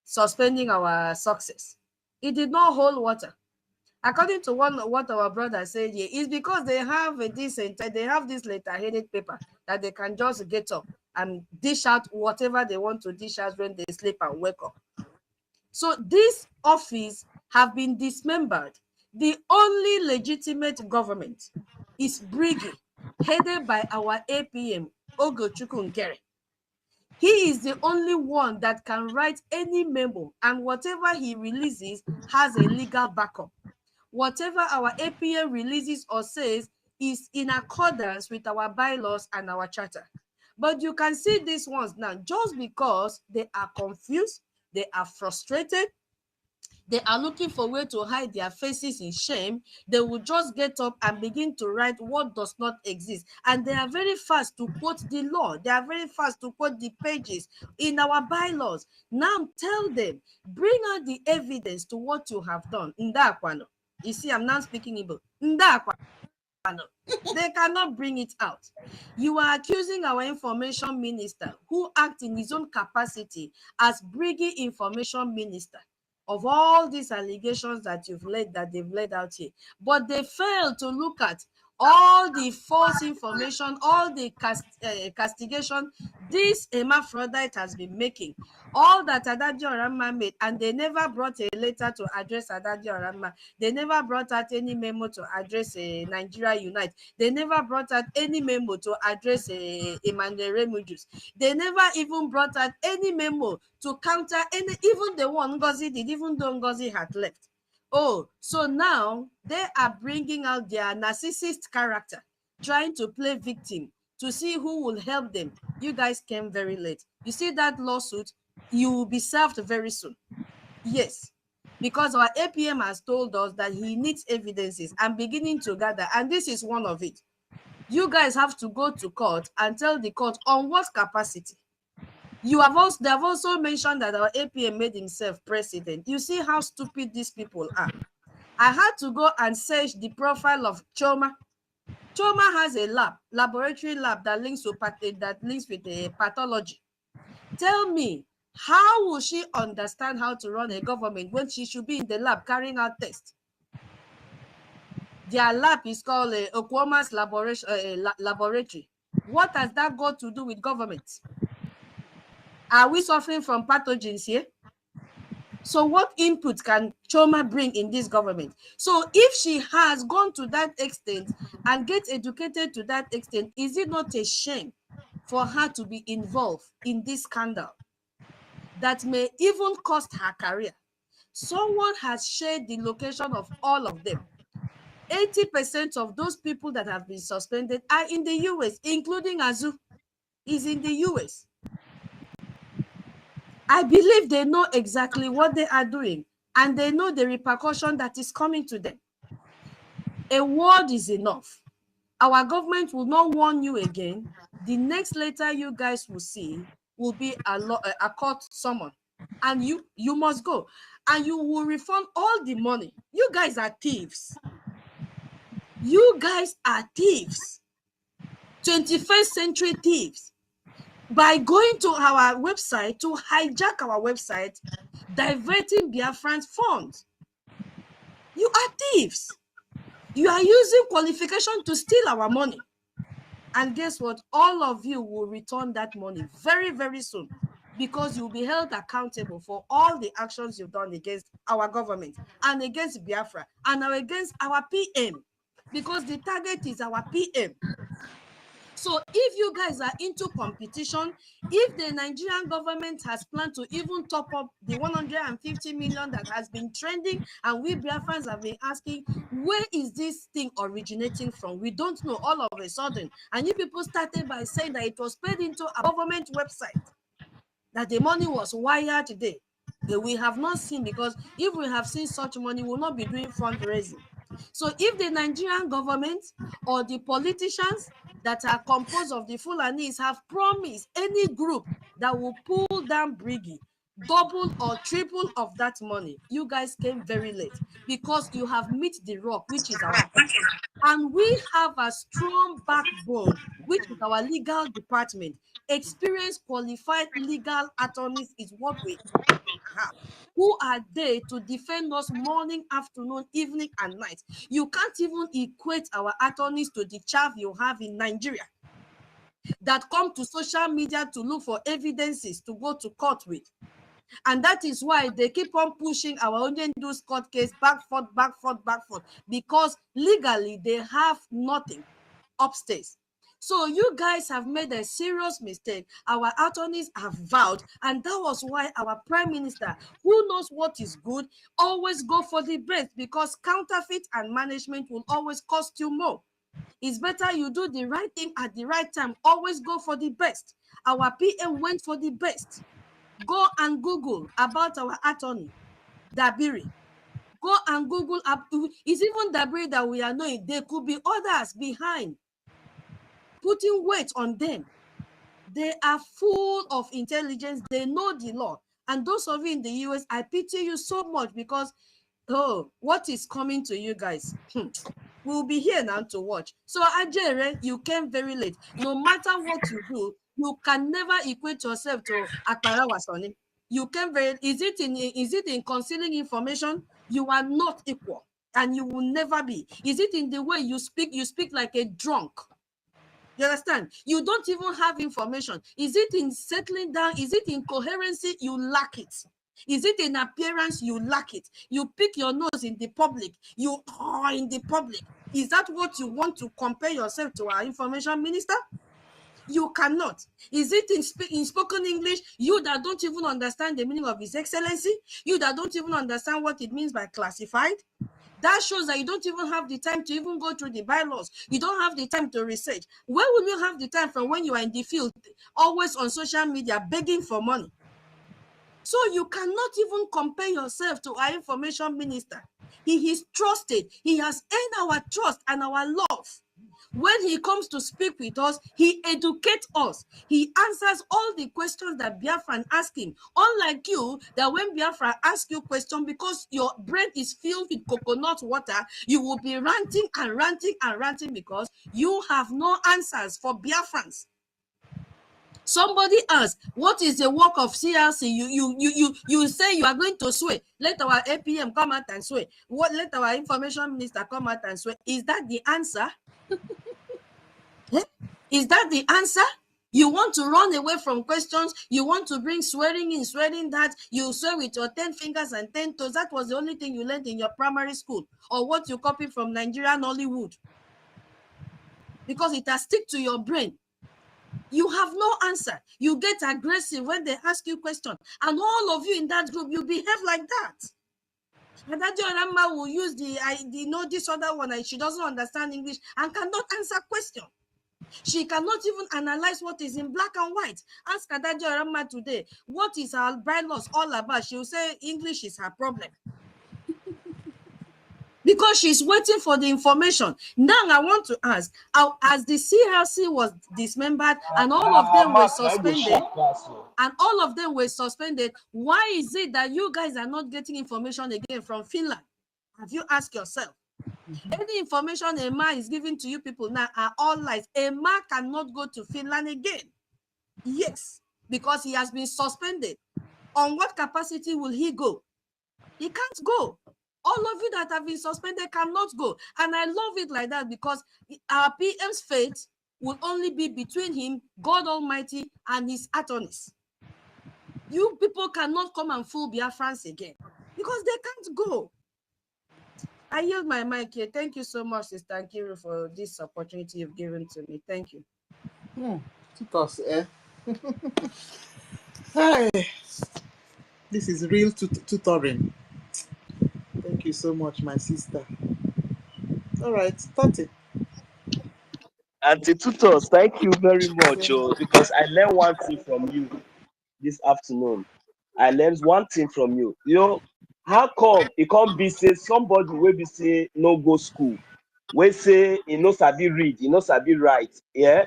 suspending our success. It did not hold water. According to what our brother said here, it's because they have this letter-headed paper that they can just get up and dish out whatever they want to dish out when they sleep and wake up. So this office have been dismembered. The only legitimate government is BRGIE, headed by our APM, OGOJA. He is the only one that can write any memo, and whatever he releases has a legal backup. Whatever our APM releases or says is in accordance with our bylaws and our charter. But you can see these ones now, just because they are confused, they are frustrated, they are looking for a way to hide their faces in shame, they will just get up and begin to write what does not exist. And they are very fast to quote the law. They are very fast to quote the pages in our bylaws. Now tell them, bring out the evidence to what you have done. Ndakwano. You see, I'm now speaking Igbo. Ndakwano. They cannot bring it out. You are accusing our information minister, who acts in his own capacity as BRGIE information minister, of all these allegations that they've laid out here. But they fail to look at all the false information, all the castigation this hermaphrodite has been making, all that Adadio Oramma made, and they never brought a letter to address Adadio Oramma. They never brought out any memo to address Nigeria Unite. They never brought out any memo to address Emmanuel Remujus. They never even brought out any memo to counter even the one NGOZI did, even though NGOZI had left. Oh, so now they are bringing out their narcissist character, trying to play victim to see who will help them. You guys came very late. You see that lawsuit, you will be served very soon. Yes, because our APM has told us that he needs evidences and beginning to gather, and this is one of it. You guys have to go to court and tell the court on what capacity. They have also mentioned that our APM made himself president. You see how stupid these people are. I had to go and search the profile of Choma. Choma has a laboratory lab that links with the pathology. Tell me, how will she understand how to run a government when she should be in the lab carrying out tests? Their lab is called Okwoma's laboratory. What has that got to do with government? Are we suffering from pathogens here? So what input can Choma bring in this government? So if she has gone to that extent and gets educated to that extent, is it not a shame for her to be involved in this scandal that may even cost her career? Someone has shared the location of all of them. 80% of those people that have been suspended are in the US, including Azu is in the US. I believe they know exactly what they are doing, and they know the repercussion that is coming to them. A word is enough. Our government will not warn you again. The next letter you guys will see will be a court summon, and you must go, and you will refund all the money. You guys are thieves. You guys are thieves. 21st century thieves. By going to our website to hijack our website, diverting Biafran's funds. You are thieves. You are using qualification to steal our money. And guess what? All of you will return that money very, very soon, because you'll be held accountable for all the actions you've done against our government and against Biafra and against our PM, because the target is our PM. So if you guys are into competition, if the Nigerian government has planned to even top up the 150 million that has been trending, and we Biafrans have been asking, where is this thing originating from? We don't know all of a sudden. And you people started by saying that it was paid into a government website, that the money was wired today. We have not seen, because if we have seen such money, we will not be doing fundraising. So if the Nigerian government or the politicians that are composed of the Fulanis have promised any group that will pull down BRGIE double or triple of that money, you guys came very late, because you have met the rock, which is our people. And we have a strong backbone, which is our legal department. Experienced, qualified legal attorneys is what we have. Who are they to defend us morning, afternoon, evening, and night? You can't even equate our attorneys to the chaff you have in Nigeria. that come to social media to look for evidences to go to court with. And that is why they keep on pushing our Onyendu's court case back, forth, because legally they have nothing upstairs. So you guys have made a serious mistake. Our attorneys have vowed, and that was why our prime minister, who knows what is good, always go for the best, because counterfeit and management will always cost you more. It's better you do the right thing at the right time. Always go for the best. Our PM went for the best. Go and Google about our attorney, Dabiri. Go and Google. It's even Dabiri that we are knowing. There could be others behind, putting weight on them. They are full of intelligence. They know the law. And those of you in the US, I pity you so much, because, oh, what is coming to you guys? We'll be here now to watch. So, Ajere, you came very late. No matter what you do, you can never equate yourself to Akbara Wasoni. You came very. Is it in concealing information? You are not equal, and you will never be. Is it in the way you speak? You speak like a drunk. You understand? You don't even have information. Is it in settling down? Is it in coherency? You lack it. Is it in appearance? You lack it. You pick your nose in the public. You are in the public. Is that what you want to compare yourself to our information minister? You cannot. Is it in spoken English? You that don't even understand the meaning of His Excellency? You that don't even understand what it means by classified? That shows that you don't even have the time to even go through the bylaws. You don't have the time to research. Where will you have the time from when you are in the field, always on social media, begging for money? So you cannot even compare yourself to our information minister. He is trusted. He has earned our trust and our love. When he comes to speak with us, he educates us. He answers all the questions that Biafran ask him. Unlike you, that when Biafra asks you a question, because your brain is filled with coconut water, you will be ranting and ranting and ranting because you have no answers for Biafrans. Somebody asks, what is the work of CRC? You say you are going to swear. Let our APM come out and swear. Let our information minister come out and swear. Is that the answer? Is that the answer? You want to run away from questions? You want to bring swearing in, swearing that? You swear with your 10 fingers and 10 toes. That was the only thing you learned in your primary school, or what you copied from Nigerian Hollywood. Because it has stick to your brain. You have no answer. You get aggressive when they ask you questions. And all of you in that group, you behave like that. And that Orama will use this other one, and she doesn't understand English and cannot answer questions. She cannot even analyze what is in black and white. Ask Adajo Orama today, what is our bylaws all about? She will say English is her problem. Because she's waiting for the information. Now I want to ask, as the CRC was dismembered and all of them were suspended, why is it that you guys are not getting information again from Finland? Have you asked yourself? Any information Emma is giving to you people now are all lies. Emma cannot go to Finland again. Yes, because he has been suspended. On what capacity will he go? He can't go. All of you that have been suspended cannot go. And I love it like that, because our PM's fate will only be between him, God Almighty, and his attorneys. You people cannot come and fool Biafrans again, because they can't go. I yield my mic here. Thank you so much, Sister Nkiru, for this opportunity you've given to me. Thank you. Hi. This is real tutoring. Thank you so much, my sister. All right, Tati. Auntie Tutos, thank you very much, because I learned one thing from you this afternoon. I learned one thing from you. You know, how come it can't be say somebody will be say no go school, we say he no sabi read, he no sabi write, yeah?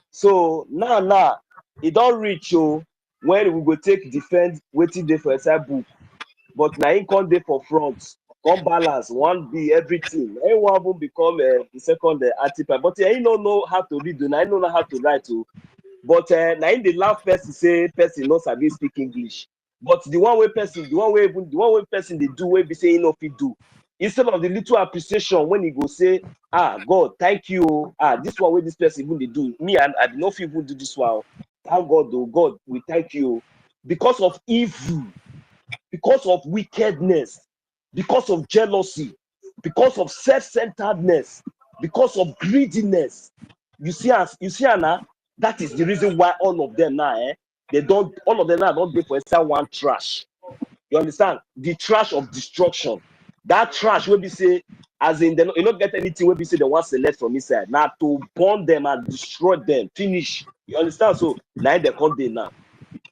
So now it don't reach you when we go take defend waiting there for inside book, but now he can't dey for front, come balance one be everything. Anyone will become the second anti-prime, but he don't know how to read, now he don't know how to write too. But now in the last person say person no sabi speak English. But the one way person they do, we be say he no fit do. instead of the little appreciation when he go say, God, thank you. This one where this person even they do. Me and I don't know if even do this one. Thank God, though. God, we thank you. Because of evil, because of wickedness, because of jealousy, because of self-centeredness, because of greediness. You see, Anna, that is the reason why all of them now, all of them now don't go for one trash. You understand? The trash of destruction. That trash will be say, as in, you don't get anything will be say they want to select from inside. Now to burn them and destroy them, finish. You understand? So now they come there now.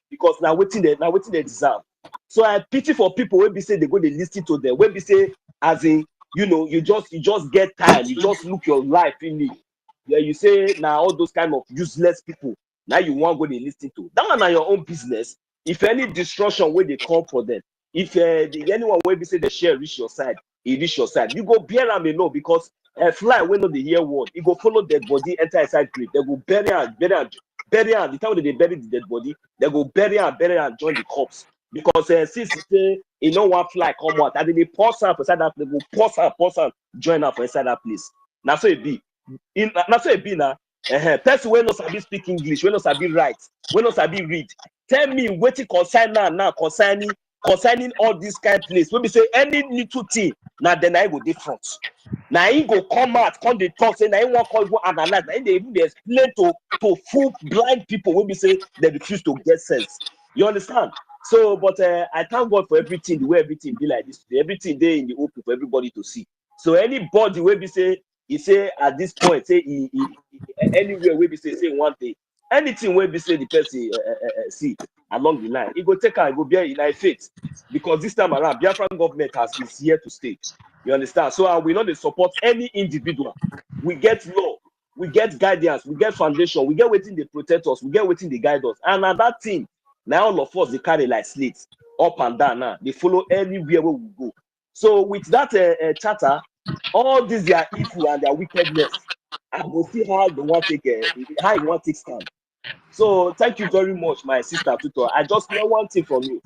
Because now waiting they deserve. So I pity for people when be say they go they listen to them. When be say, as in, you just get time, you just look your life in it. Yeah, you say now all those kind of useless people. Now you want go they listen to. That one are your own business. If any destruction where they come for them, if anyone will be say the share reach your side, it reach your side. You go bear them alone because fly when not the hear word, it go follow dead body, enter inside grave. They go bury and the time when they bury the dead body, they go bury and join the corpse. Because since say one fly come out, and they pause up inside that, they go pause and join up inside that place. Now so it be. Now so it be now. Person when not sabi speak English, when not sabi write, when not sabi read. Tell me what it concern now concerning all this kind of place. When we say any little thing, now then I go different. Now he go come out, come the talk, say now he want to go analyze. Now they even explain to full blind people when we say they refuse to get sense. You understand? So, but I thank God for everything, the way everything be like this today. Everything there in the open for everybody to see. So anybody when we say, he say at this point, say he anywhere where we say one thing, anything where we say the person see along the line, he go take and go bear in our faith. Because this time around, Biafran government is here to stay. You understand? So I will not support any individual. We get law, we get guidance, we get foundation, we get waiting they protect us, we get waiting they guide us. And at that thing, now all of us they carry like slates up and down now. They follow anywhere where we go. So with that charter, all these their evil and their wickedness, I will see how they want to take how you want to stand. So thank you very much, my sister Tutor. I just know one thing from you.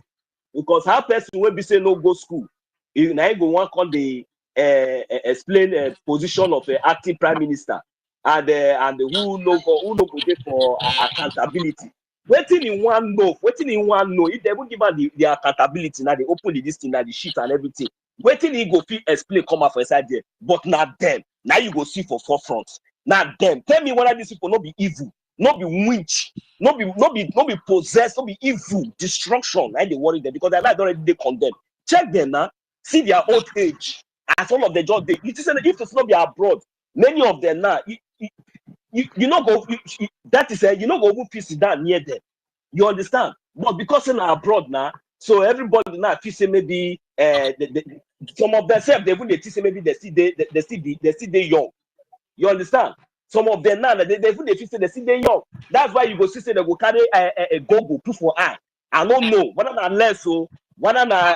Because how person will be say no go school, now you go one on the explain position of acting prime minister and who no go there for accountability. Waiting in one know, if they will give us the accountability, now they open this thing, now the sheet and everything. Waiting he go fit explain come out for inside there, but not them. Now you go see for forefront. Not them. Tell me whether these people not be evil, not be winch, not be possessed, not be evil, destruction. I they worry them because their life already they condemn. Check them now, see their old age. As all of the job they if it's not be abroad, many of them now you not go that is you not go even sit down near them. You understand? But because in abroad now, so everybody now feel say maybe some of themselves they say maybe they still they young. You understand? Some of them now they feel say they still they young. That's why you go see say they go carry a Google put for eye. I don't know whether na less so whether na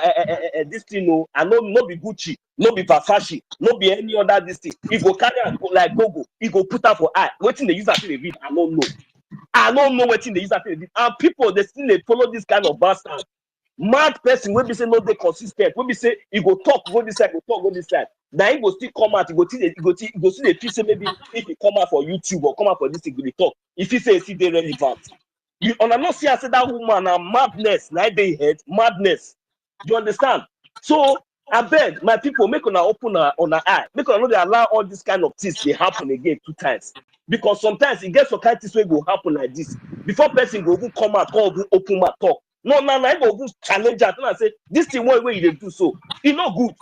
this thing no, I know no be Gucci, no be Versace, no be any other this thing. He go carry and go like Google, he go put up for eye. Waiting the user to read, I don't know. I don't know what in the user to read. And people they still they follow this kind of bastard. Mad person when be say no they consistent. When be say he go talk go this side, go this side. Now he go still come out, he go see the say maybe if he come out for YouTube or come out for this thing, he talk. If he say it's still relevant. You not see I say that woman a madness, now they head madness. You understand? So I beg my people make una open on an eye. Make una know they allow all this kind of things they happen again 2 times. Because sometimes it gets some kind of things where go happen like this. Before person go come out, go open my talk. No, I go challenge that and say this thing where you do so. It's not good.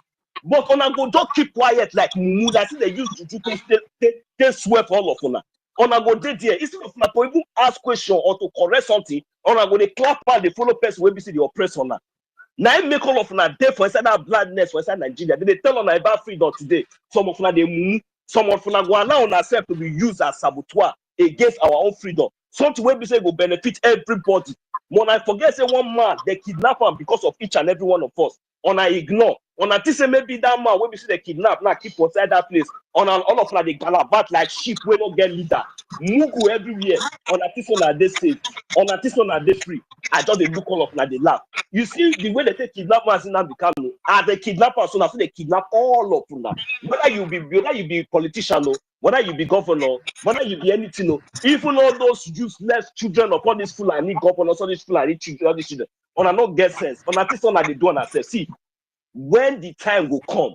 But on go just keep quiet like mumu. I see they use juju to swear for all of una. On go there instead of to even ask question or to correct something. On go they clap and they follow person where be see the oppressor now. Now make all of una there for inside that bloodness for inside Nigeria. They tell on about freedom today. Some of una they mumu. Some of una go allow on ourselves to be used as saboteur against our own freedom. Something where we say will benefit everybody. When I forget say one man they kidnap him because of each and every one of us. On I ignore. On I think say maybe that man when we see they kidnap now keep outside that place. On all of they galavat like sheep we don't get leader. Mugu everywhere. On I think on they safe. On I think on they free. I just they look all of they laugh. You see the way they take kidnap man in Nambikano. As the kidnappers, so now they kidnap all of them. Whether you be politician, whether you be governor, whether you be anything, even all those useless children of all these Fulani governors, all these Fulani children, all these children, on a not get sense. On a this one they do on ourselves. See, when the time will come,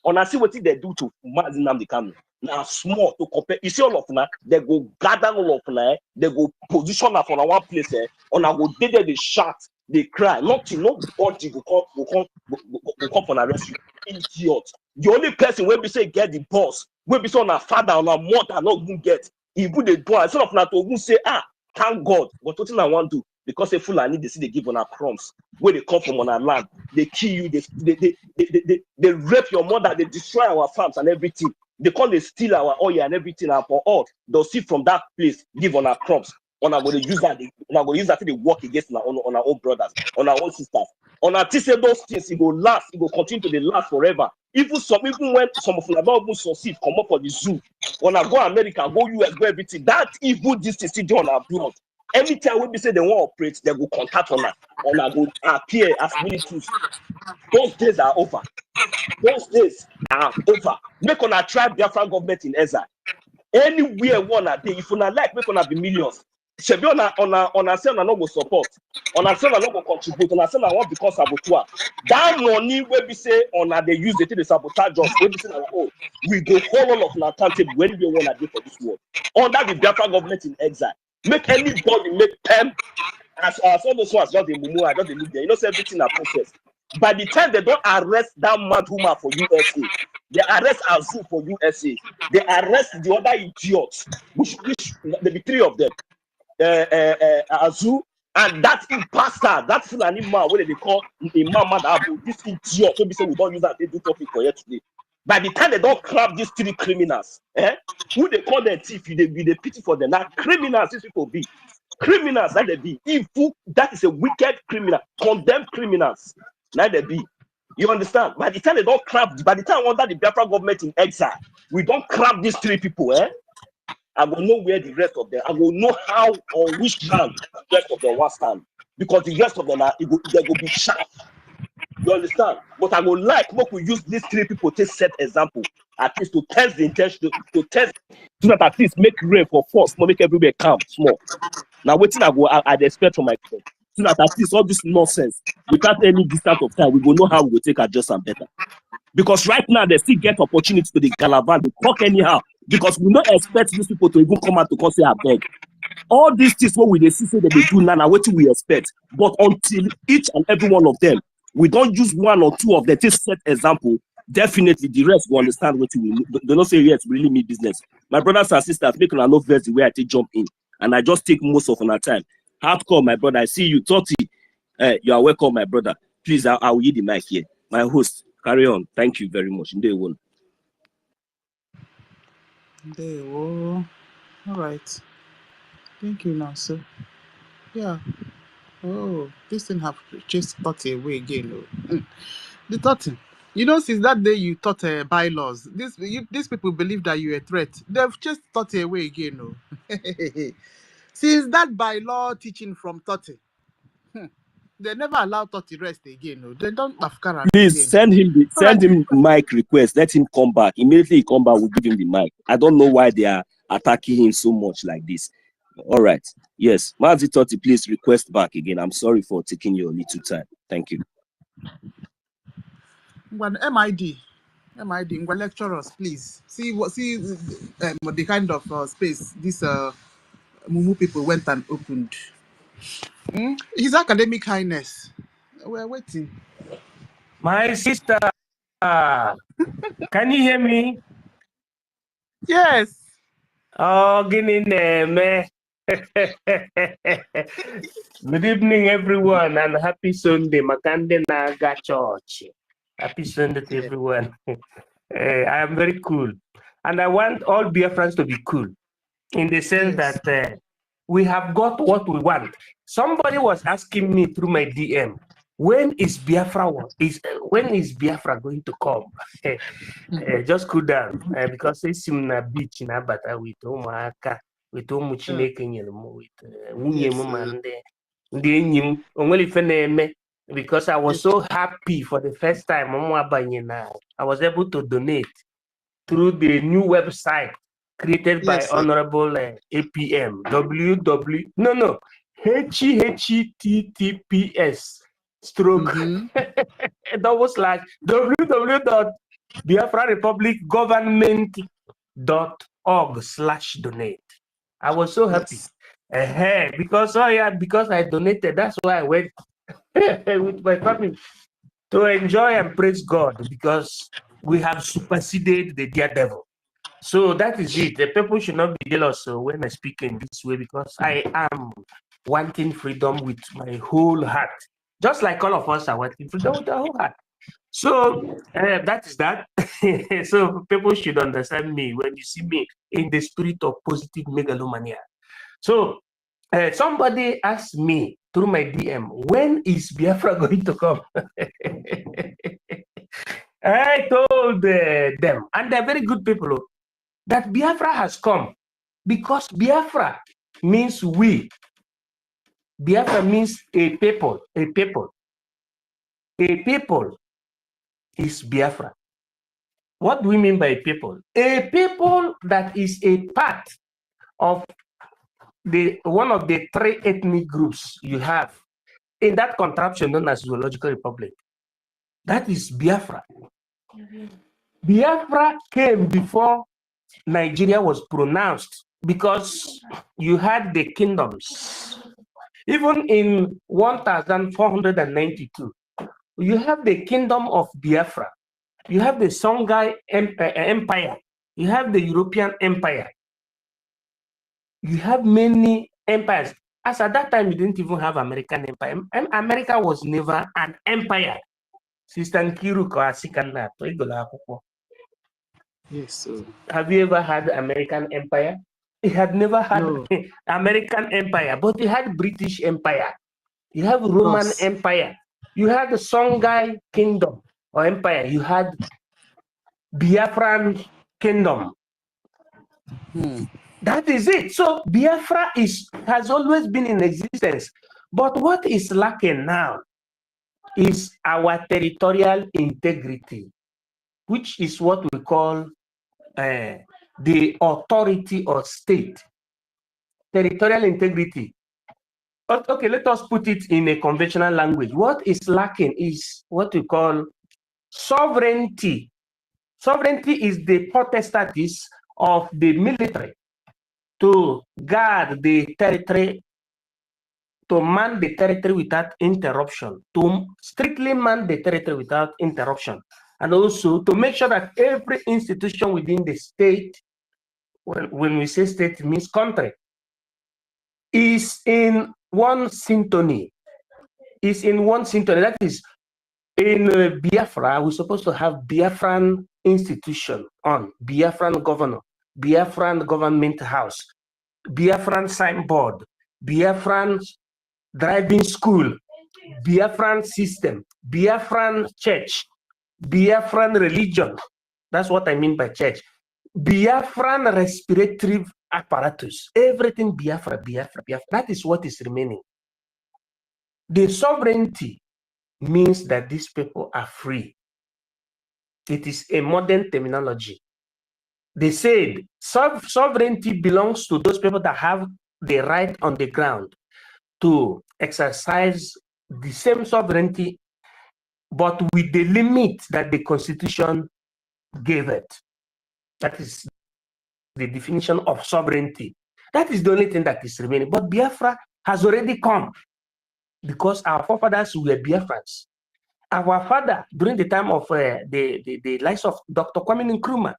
on a see what they do to Mazinam the Kanu. Now small to compare. You see all of them, they go gather all of them, they go position up on one place, on a go they shout, they cry. Nobody will come for arrest you. Idiot. The only person where we say get the boss, where we say on a father on a mother not going get. He put the door. Instead of not to say, thank God, but what I want to do, because they Fulani they see they give on our crumbs where they come from on our land, they kill you, they rape your mother, they destroy our farms and everything. They come, they steal our oil and everything, and for all they'll see from that place give on our crumbs. On our going to use that, they work against on our own brothers, on our own sisters. On our say those things, it will last, it will continue to last forever. Even when some of them don't succeed, come up for the zoo. When I go America, go US, go everything, that evil this is still on our blood. Anytime we say they want to operate, they will contact on us. On our go appear as militaries. Those days are over. Those days are over. Make on a tribe Biafran government in exile. Anywhere one a day, if you not like, make on be millions. Should be on a sell and no go support. On a sell and no go contribute. On a sell and want because saboteur. That money where we say on a they use it to sabotage us. Where we say we go hold all of an accountable when we want to do for this world. Under the Biafran government in exile. Make anybody make them as all those ones just the mumu, just the leave there. You know, everything are process. By the time they don't arrest that mad woman for USA, they arrest Azu for USA, they arrest the other idiots, which there be three of them, Azu and that pastor, that Fulani man, what they call Imam Madabu, this idiot. So we say we don't use that, they do topic for here today. By the time they don't grab these three criminals, who they call them thief, they pity for them. Now criminals, these people be criminals, that they be evil. That is a wicked criminal, condemned criminals. Now they be. You understand? By the time they don't grab, by the time under the Biafra government in exile, we don't grab these three people, I will know where the rest of them. I will know how or which ground the rest of them will stand, because the rest of them they will be sharp. You understand? But I would like what we use these three people to set example, at least to test the intention, to test, so that at least make rain for force, not make everywhere calm, small. Now, waiting I'd expect from my friend, so that at least all this nonsense, without any distance of time, we will know how we will take adjust and better. Because right now they still get opportunity to the Galavan to talk anyhow. Because we don't expect these people to even come out to come say I beg. All these things what we see say that they do now, what we expect. But until each and every one of them, we don't use one or two of them to set example. Definitely the rest will understand what we need. They don't say yes, really mean business. My brothers and sisters, make a note verse the way I take jump in. And I just take most of our time. Hardcore, my brother. I see you, Toti. You are welcome, my brother. Please, I will yield the mic here. My host. Carry on. Thank you very much. Day one. All right. Thank you, now, sir. Yeah. Oh, this thing have just thought away again. The thought. You know, since that day you taught bylaws, these people believe that you're a threat. They've just thought away again. Since that bylaw teaching from Totti, they never allow Totti rest again. They don't have Please send him mic request. Let him come back. Immediately he come back, we'll give him the mic. I don't know why they are attacking him so much like this. All right. Yes. Mazi Totti, please request back again. I'm sorry for taking your little time. Thank you. When MID, lecture us, please. See the kind of space this Mumu people went and opened. His academic highness. We're waiting. My sister, can you hear me? Yes. Oh, good evening, everyone, and happy Sunday. Makande Naga Church. Happy Sunday to everyone. I am very cool. And I want all Biafrans to be cool in the sense that we have got what we want. Somebody was asking me through my DM, when is Biafra going to come? Just cool down because it's in a beach in Abata with Omaka, with Omuchineke, with Wunyem, and the only Feneme. because I was so happy for the first time. I was able to donate through the new website created by Honorable APM. HTTPS stroke www.biafrarepublicgovernment.org/donate. I was so happy. Because I donated, that's why I went with my family to enjoy and praise God, because we have superseded the dear devil. So that is it. The people should not be jealous when I speak in this way, because I am wanting freedom with my whole heart, just like all of us are wanting freedom with our whole heart. So that is that. So people should understand me when you see me in the spirit of positive megalomania. So somebody asked me through my DM, when is Biafra going to come? I told them, and they're very good people, that Biafra has come, because Biafra means we. Biafra means a people. A people. A people is Biafra. What do we mean by a people? A people that is a part of one of the three ethnic groups you have in that contraption known as Zoological Republic. That is Biafra. Biafra came before Nigeria was pronounced, because you had the kingdoms. Even in 1492, you have the kingdom of Biafra. You have the Songhai Empire. You have the European Empire. You have many empires. As at that time, you didn't even have American Empire. America was never an empire. Sister Nkiru Kasikana. Yes, sir. Have you ever had American Empire? It had never had American Empire, but it had British Empire. You have Roman Empire. You had the Songhai Kingdom or Empire. You had Biafran Kingdom. That is it. So Biafra has always been in existence. But what is lacking now is our territorial integrity, which is what we call the authority or state. Territorial integrity. Okay, let us put it in a conventional language. What is lacking is what we call sovereignty. Sovereignty is the potestatis of the military to guard the territory, to man the territory without interruption, to strictly man the territory without interruption, and also to make sure that every institution within the state, when we say state, it means country, is in one symphony. That is, in Biafra, we're supposed to have Biafran institution on, Biafran governor, Biafran government house, Biafran signboard, Biafran driving school, Biafran system, Biafran church, Biafran religion. That's what I mean by church. Biafran respiratory apparatus. Everything Biafra. That is what is remaining. The sovereignty means that these people are free. It is a modern terminology. They said sovereignty belongs to those people that have the right on the ground to exercise the same sovereignty, but with the limit that the Constitution gave it. That is the definition of sovereignty. That is the only thing that is remaining. But Biafra has already come, because our forefathers were Biafrans. Our father, during the time of the likes of Dr. Kwame Nkrumah,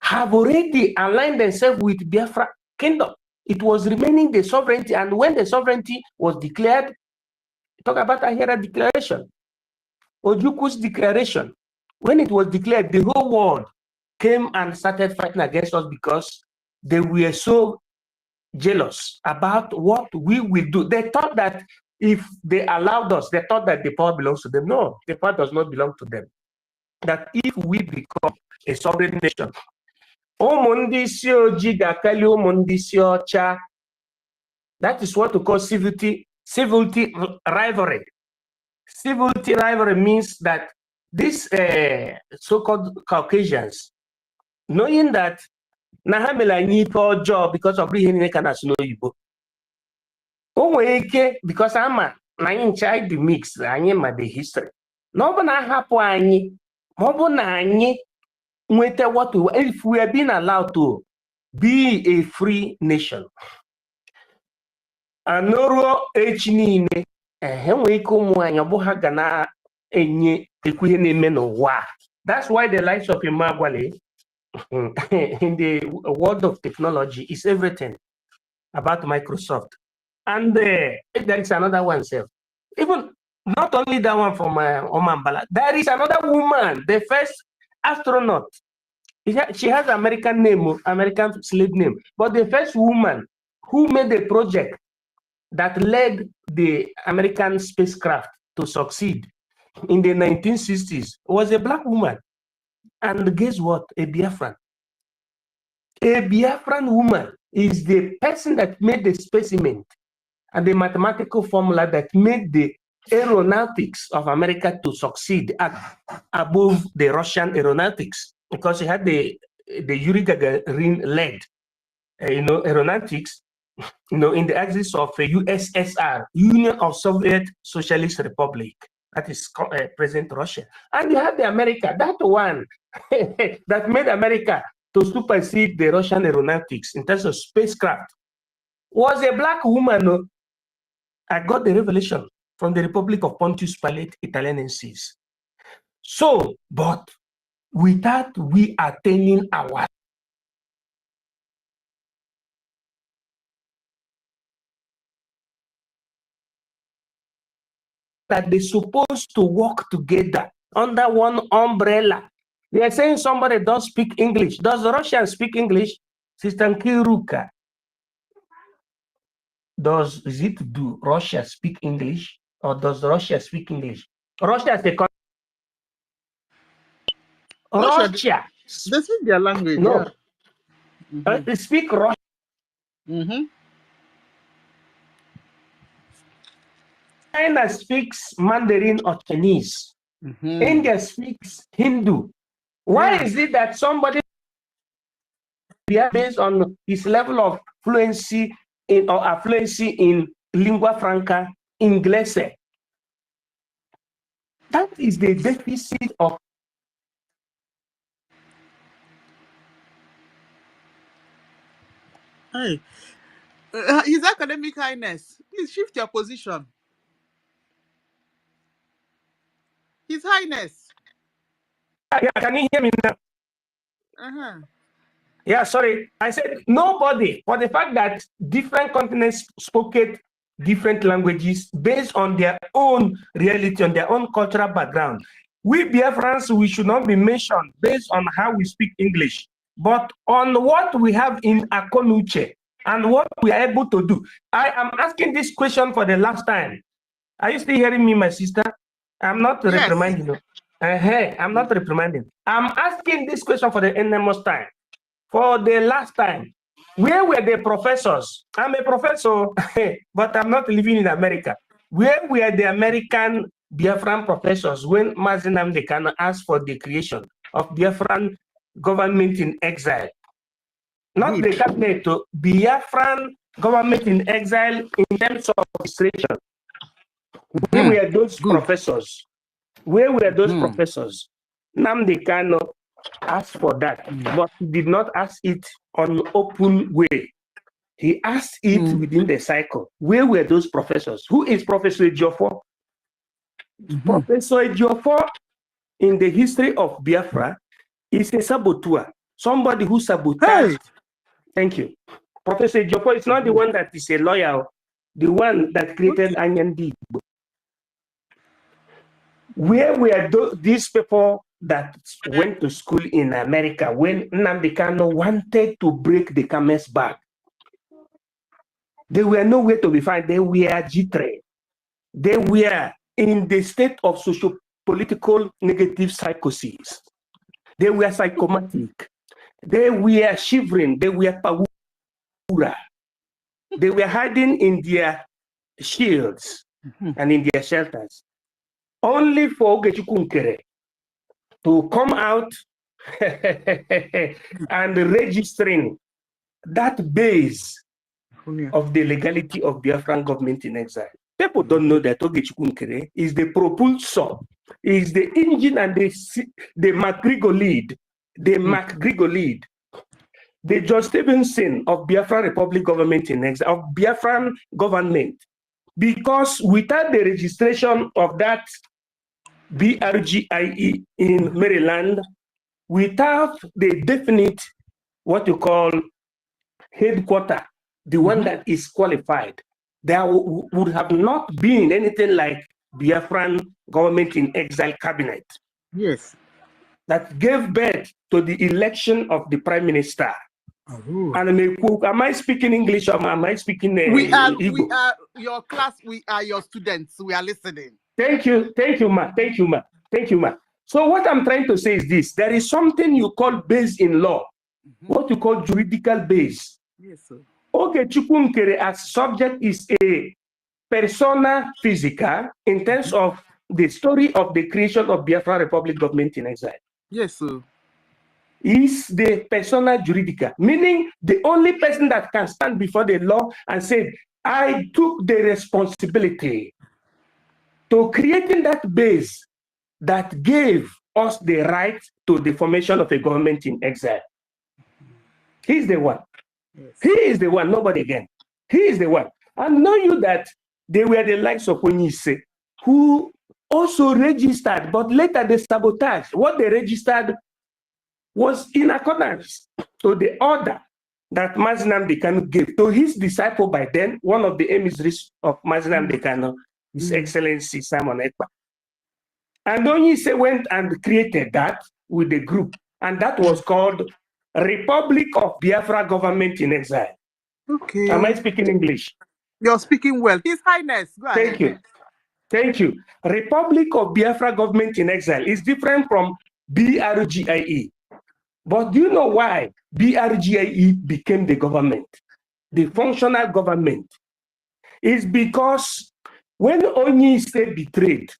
have already aligned themselves with Biafra kingdom. It was remaining the sovereignty, and when the sovereignty was declared, talk about Ahira declaration, Ojuku's declaration. When it was declared, the whole world came and started fighting against us, because they were so jealous about what we will do. They thought that if they allowed us, they thought that the power belongs to them. No, the power does not belong to them. That if we become a sovereign nation, that is what we call civility civility rivalry. Civility rivalry means that these so-called Caucasians, knowing that Nahamela need for job because of being in Canada, because I'm inside the mix, I am the history. No, na happen any, what if we are being allowed to be a free nation. Anoro echinine that's why the likes of Imagwale in the world of technology is everything about Microsoft. And there is another one, sir. Even not only that one from Omambala, there is another woman, the first astronaut. She has American name, American slave name, but the first woman who made a project that led the American spacecraft to succeed in the 1960s was a black woman. And guess what? A Biafran. A Biafran woman is the person that made the specimen and the mathematical formula that made the aeronautics of America to succeed above the Russian aeronautics, because she had the Yuri Gagarin-led, aeronautics, in the axis of USSR, Union of Soviet Socialist Republic, that is present Russia. And you have the America, that one that made America to supersede the Russian aeronautics in terms of spacecraft, was a black woman. I got the revelation from the Republic of Pontius Pilate, Italianensis. So, but without we attaining our that they're supposed to work together under one umbrella. They are saying somebody does speak English. Does the Russian speak English? Sister Kiruka. Do Russia speak English, or does Russia speak English? Russia is a country. Russia. They speak their language. No. Yeah. They speak Russian. China speaks Mandarin or Chinese. India speaks Hindu. Why is it that somebody based on his level of fluency or affluency in lingua franca English? That is the deficit of His Academic Highness, please shift your position. His Highness. Yeah, can you hear me now? Yeah, sorry. I said nobody, for the fact that different continents spoke different languages based on their own reality, on their own cultural background. We Biafrans, we should not be mentioned based on how we speak English, but on what we have in Akonuche and what we are able to do. I am asking this question for the last time. Are you still hearing me, my sister? I'm not reprimanding you. I'm not reprimanding. I'm asking this question for the enormous time. For the last time, where were the professors? I'm a professor, but I'm not living in America. Where were the American Biafran professors when Mazinam Dekano asked for the creation of Biafran government in exile? Not the cabinet, Biafran government in exile in terms of administration. Where were those professors? Where were those professors? Nnamdi Kanu asked for that, but he did not ask it on open way. He asked it within the cycle. Where were those professors? Who is Professor Ejiofor? Professor Ejiofor, in the history of Biafra, is a saboteur, somebody who sabotaged. Thank you. Professor Ejiofor is not the one that is a lawyer, the one that created ANNANG. Where were these people that went to school in America when Nnamdi Kanu wanted to break the camel's back? They were nowhere to be found. They were G-trained. They were in the state of socio-political negative psychosis. They were psychomatic. They were shivering. They were pawura. They were hiding in their shields and in their shelters, only for Ogechukwu Nkere to come out and registering that base of the legality of Biafran government in exile. People don't know that Ogechukwu Nkere is the propulsor, is the engine and the MacGregor lead, the George Stevenson of Biafran Republic government in exile, of Biafran government. Because without the registration of that BRGIE in Maryland, without the definite, what you call headquarter, the one that is qualified, there would have not been anything like Biafran government in exile cabinet. Yes. That gave birth to the election of the prime minister. Oh. And am I speaking English or am I speaking Igbo? We are your class, we are your students, we are listening. Thank you, ma. So what I'm trying to say is this: there is something you call base in law, what you call juridical base. Yes, sir. Ogechukwu Nkere as subject is a persona physica in terms of the story of the creation of Biafra Republic government in exile. Yes, sir. Is the persona juridica, meaning the only person that can stand before the law and say, I took the responsibility to creating that base that gave us the right to the formation of a government in exile. He's the one. Yes. He is the one, nobody again. He is the one. And know you that they were the likes of Onise, who also registered, but later they sabotaged. What they registered was in accordance to the order that Mazi Nnamdi Kanu gave to his disciple by then, one of the emissaries of Mazi Nnamdi Kanu, His Excellency Simon Ekpa. And Onise went and created that with the group, and that was called Republic of Biafra Government in Exile. Okay. Am I speaking English? You're speaking well. His Highness, go ahead. Thank you. Thank you. Republic of Biafra Government in Exile is different from BRGIE. But do you know why BRGIE became the government, the functional government? It's because when Onise betrayed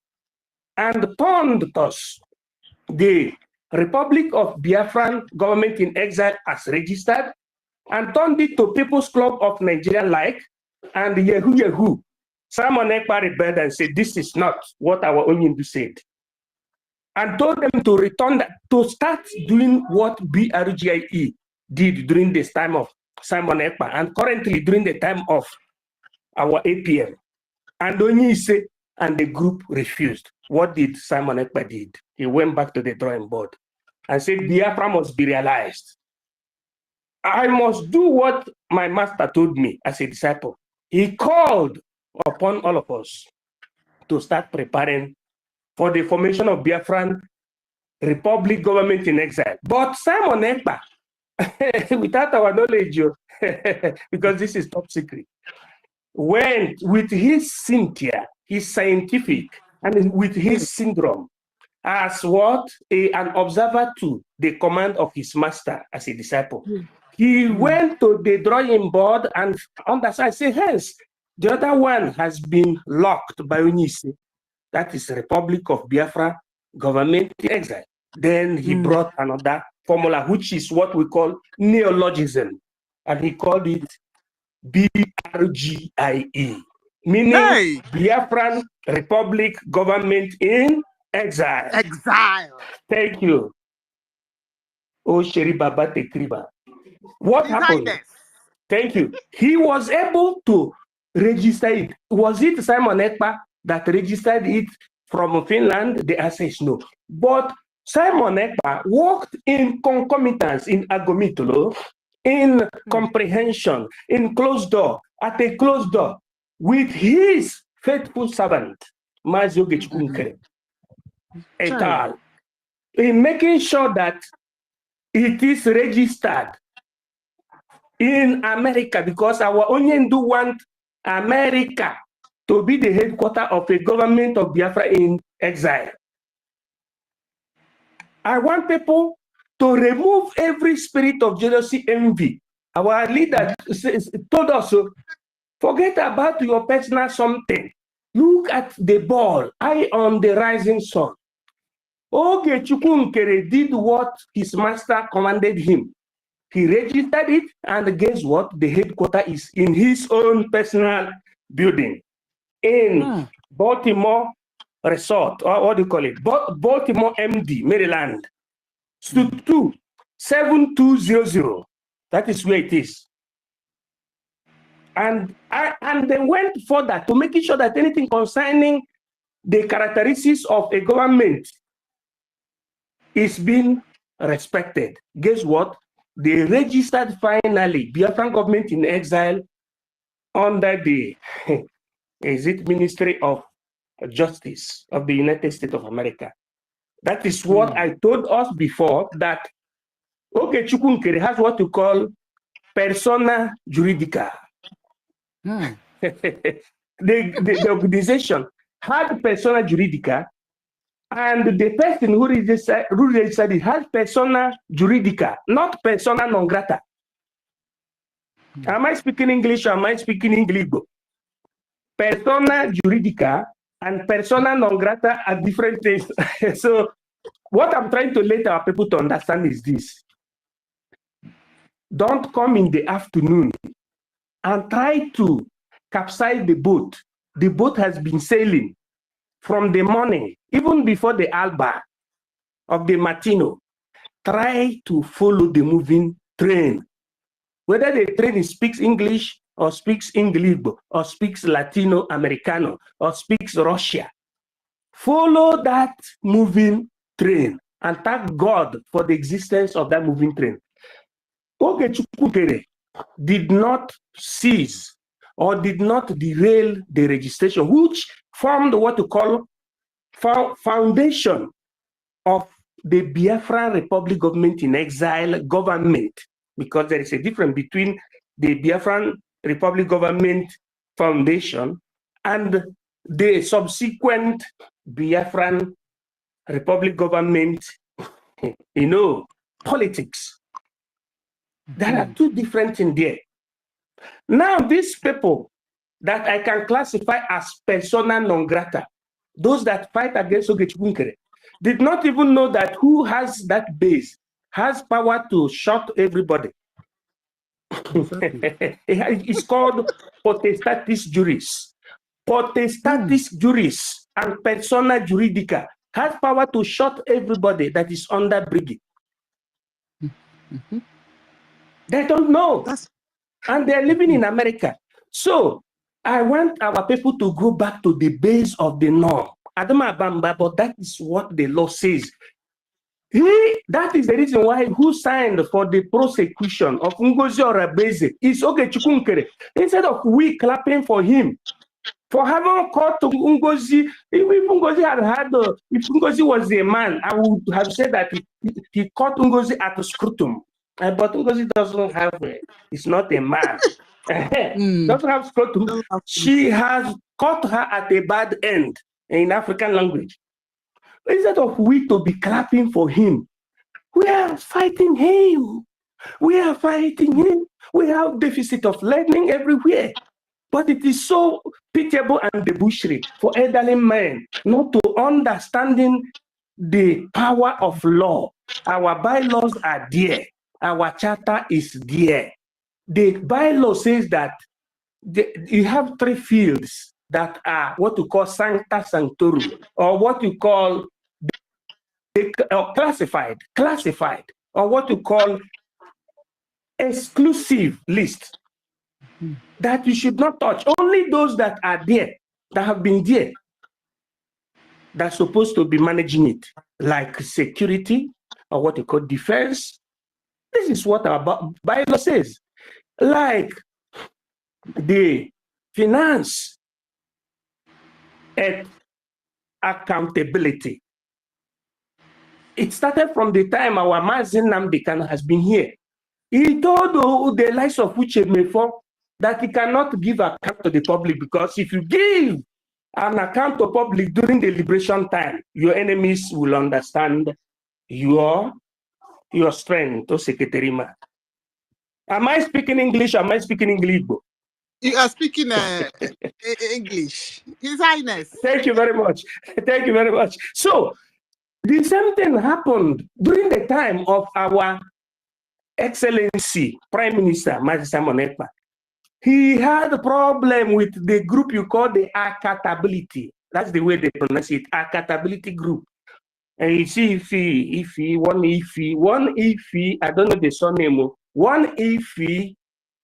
and turned us the Republic of Biafran government in exile as registered and turned it to People's Club of Nigeria like, and Yehu, Simon Ekpa rebelled and said, this is not what our Onyendu said. And told them to return that, to start doing what BRGIE did during this time of Simon Ekpa and currently during the time of our APM. And Onise and the group refused. What did Simon Ekpa did? He went back to the drawing board and said, Biafra must be realized. I must do what my master told me as a disciple. He called upon all of us to start preparing for the formation of Biafran Republic government in exile. But Simon Ekpa, without our knowledge, because this is top secret, went with his Cynthia, his scientific, and with his syndrome, as what? An observer to the command of his master as a disciple. He went to the drawing board and on the side say, hence, the other one has been locked by Onise. That is the Republic of Biafra government in exile. Then he brought another formula, which is what we call neologism. And he called it BRGIE, meaning Biafran Republic government in exile. Exile. Thank you. Oh, Sheri Baba Tekriba. What happened? Thank you. He was able to register it. Was it Simon Ekpa that registered it from Finland? The answer is no. But Simon Ekpa worked in concomitance, in agomitolo, in comprehension, in closed door, at a closed door, with his faithful servant, Mazi Ogechukwu Nkere, et al., in making sure that it is registered in America, because our Onyendu want America to be the headquarters of a government of Biafra in exile. I want people to remove every spirit of jealousy, envy. Our leader told us Forget about your personal something. Look at the ball, eye on the rising sun. Ogechukwu Nkere did what his master commanded him. He registered it, and guess what? The headquarters is in his own personal building in Baltimore Resort, or what do you call it? Baltimore MD, Maryland. Suite 2, 7200. That is where it is. And they went further to making sure that anything concerning the characteristics of a government is being respected. Guess what? They registered finally Biafran government in exile under the Ministry of Justice of the United States of America. That is what I told us before, that Ogechukwu Nkere has what you call persona juridica. The organization had persona juridica, and the person who registered it has persona juridica, not persona non grata. Am I speaking English or am I speaking English? Persona juridica and persona non grata are different things. So what I'm trying to let our people to understand is this. Don't come in the afternoon and try to capsize the boat. The boat has been sailing from the morning, even before the alba of the Matino. Try to follow the moving train. Whether the train speaks English or speaks English or speaks Latino Americano or speaks Russia, follow that moving train and thank God for the existence of that moving train. Ogechukwu Nkere did not cease or did not derail the registration, which formed what you call foundation of the Biafran Republic government in exile government, because there is a difference between the Biafran Republic government foundation and the subsequent Biafran Republic government, politics. There are two different things there. Now, these people that I can classify as persona non grata, those that fight against Ogechukwu Nkere, did not even know that who has that base has power to shut everybody. It's called potestatis juris. Potestatis juris and persona juridica has power to shut everybody that is under BRGIE. They don't know. And they're living in America. So I want our people to go back to the base of the norm. Adama Bamba, but that is what the law says. That is the reason why who signed for the prosecution of NGOZI Orabufulani is Ogechukwu Nkere. Instead of we clapping for him for having caught NGOZI, if NGOZI was a man, I would have said that he caught NGOZI at a scrotum. But NGOZI doesn't have it's not a man. Doesn't have scrotum. She has caught her at a bad end in African language. Instead of we to be clapping for him, we are fighting him. We are fighting him. We have deficit of learning everywhere. But it is so pitiable and debauchery for elderly men not to understanding the power of law. Our bylaws are there. Our charter is there. The bylaw says that you have 3 fields that are what you call sancta sanctorum, or what you call classified, or what you call exclusive list that you should not touch. Only those that are there, that have been there, that's supposed to be managing it, like security or what you call defense. This is what our bylaw says. Like the finance and accountability. It started from the time our Mazin Namdekan has been here. He told the likes of Uche Mefo that he cannot give account to the public, because if you give an account to public during the liberation time, your enemies will understand your strength, to Secretary. Am I speaking English? Am I speaking English? You are speaking English. His Highness. Thank you very much. Thank you very much. So, the same thing happened during the time of our Excellency Prime Minister Mazi Simon Ekpa. He had a problem with the group you call the accountability. That's the way they pronounce it, accountability group. And you see, one Ifi, I don't know the surname. One Ifi,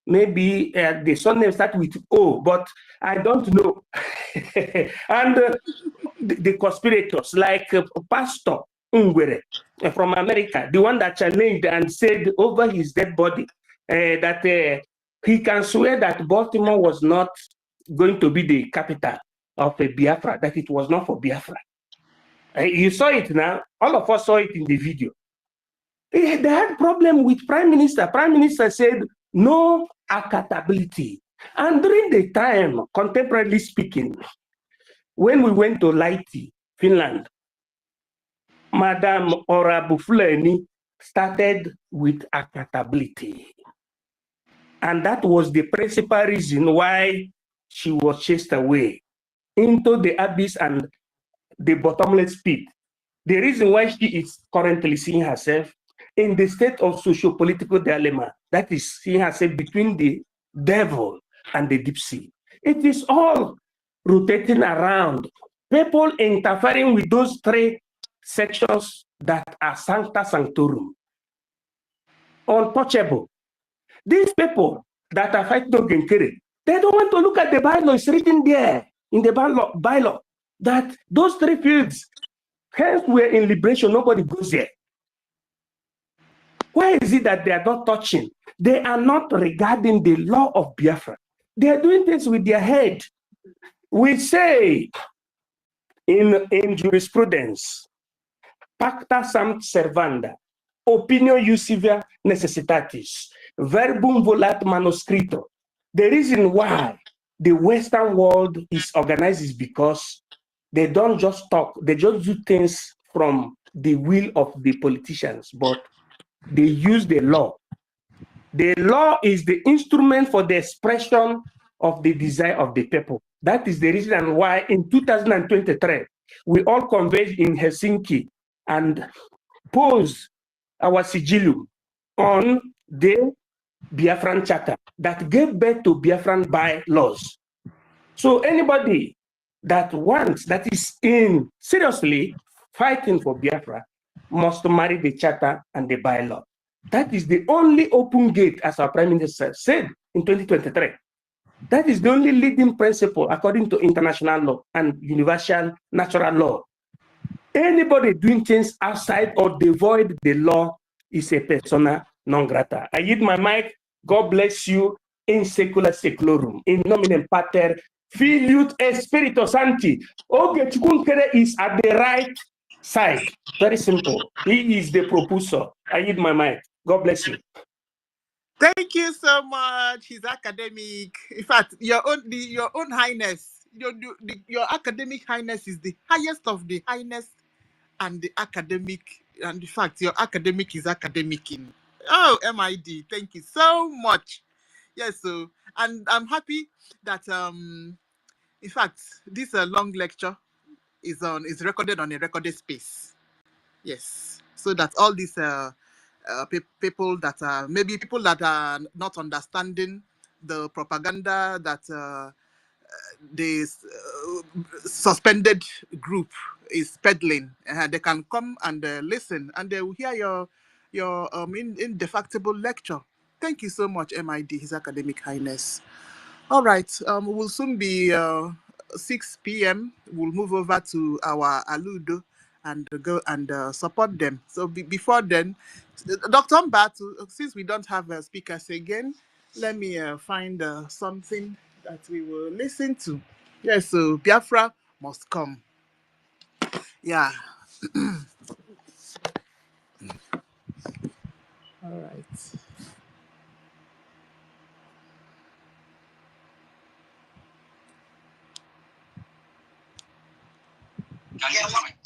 maybe the surname starts with O, but I don't know. And the conspirators, like Pastor Ngwere from America, the one that challenged and said over his dead body that he can swear that Baltimore was not going to be the capital of Biafra, that it was not for Biafra. You saw it now. All of us saw it in the video. They had problem with Prime Minister. Prime Minister said no accountability. And during the time, contemporarily speaking, when we went to Laiti, Finland, Madam Orabufulani started with accountability. And that was the principal reason why she was chased away into the abyss and the bottomless pit. The reason why she is currently seeing herself in the state of socio-political dilemma, that is seeing herself between the devil and the deep sea. It is all rotating around, people interfering with those three sections that are sancta sanctorum, untouchable. These people that are fighting Ogenkere, they don't want to look at the bylaw. It's written there in the bylaw that those three fields, hence we're in liberation, nobody goes there. Why is it that they are not touching? They are not regarding the law of Biafra. They are doing things with their head. We say in jurisprudence, pacta sunt servanda, opinio iusivia necessitatis, verbum volat manuscrito. The reason why the Western world is organized is because they don't just talk, they just do things from the will of the politicians, but they use the law. The law is the instrument for the expression of the desire of the people. That is the reason why in 2023, we all converged in Helsinki and posed our sigillum on the Biafran Charter that gave birth to Biafran bylaws. So anybody that wants, that is in seriously fighting for Biafra, must marry the Charter and the bylaw. That is the only open gate, as our Prime Minister said in 2023. That is the only leading principle according to international law and universal natural law. Anybody doing things outside or devoid the law is a persona non grata. I yield my mic. God bless you in secula seculorum, in nomine pater, filius et spiritus sancti. Oge Chukwunkere is at the right side. Very simple. He is the propulsor. I yield my mic. God bless you. Thank you so much. He's academic. In fact, your own highness, your academic highness is the highest of the highness and the academic. And in fact, your academic is academic in. Oh, MID. Thank you so much. Yes, so and I'm happy that in fact this long lecture is recorded on a recorded space. Yes, so that all these people that are maybe people that are not understanding the propaganda that the suspended group is peddling, they can come and listen, and they will hear your indefactible lecture. Thank you so much, MID, His Academic Highness. All right, we'll soon be 6 p.m. We'll move over to our Aludo and go and support them. So before then, Dr. Mbatu, since we don't have speakers again, let me find something that we will listen to. Yes, so Biafra must come. Yeah. All right.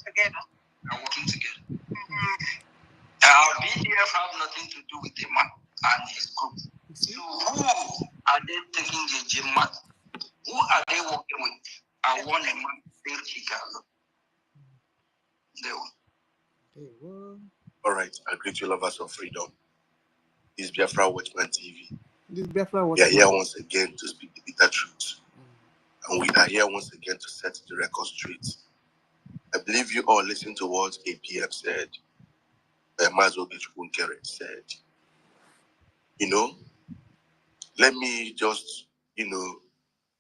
Together. We are working together. Our BDF have nothing to do with the man and his group. So who are they taking the gym? Who are they working with? I want a man in Chicago. They were. All right, I greet you, lovers of freedom. This is Biafra Watchman TV. This Biafra We are Watchman. here once again to speak the bitter truth. And we are here once again to set the record straight. I believe you all listened to what APM said. Mazo Gichbunkere said. You know, let me just,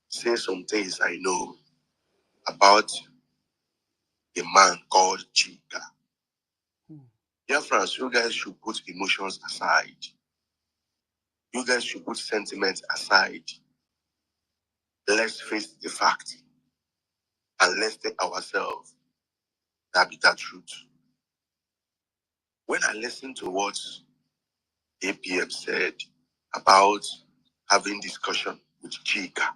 say some things I know about a man called Chika. Biafrans, you guys should put emotions aside. You guys should put sentiments aside. Let's face the fact and let's take ourselves that bitter truth. When I listened to what APM said about having discussion with Chika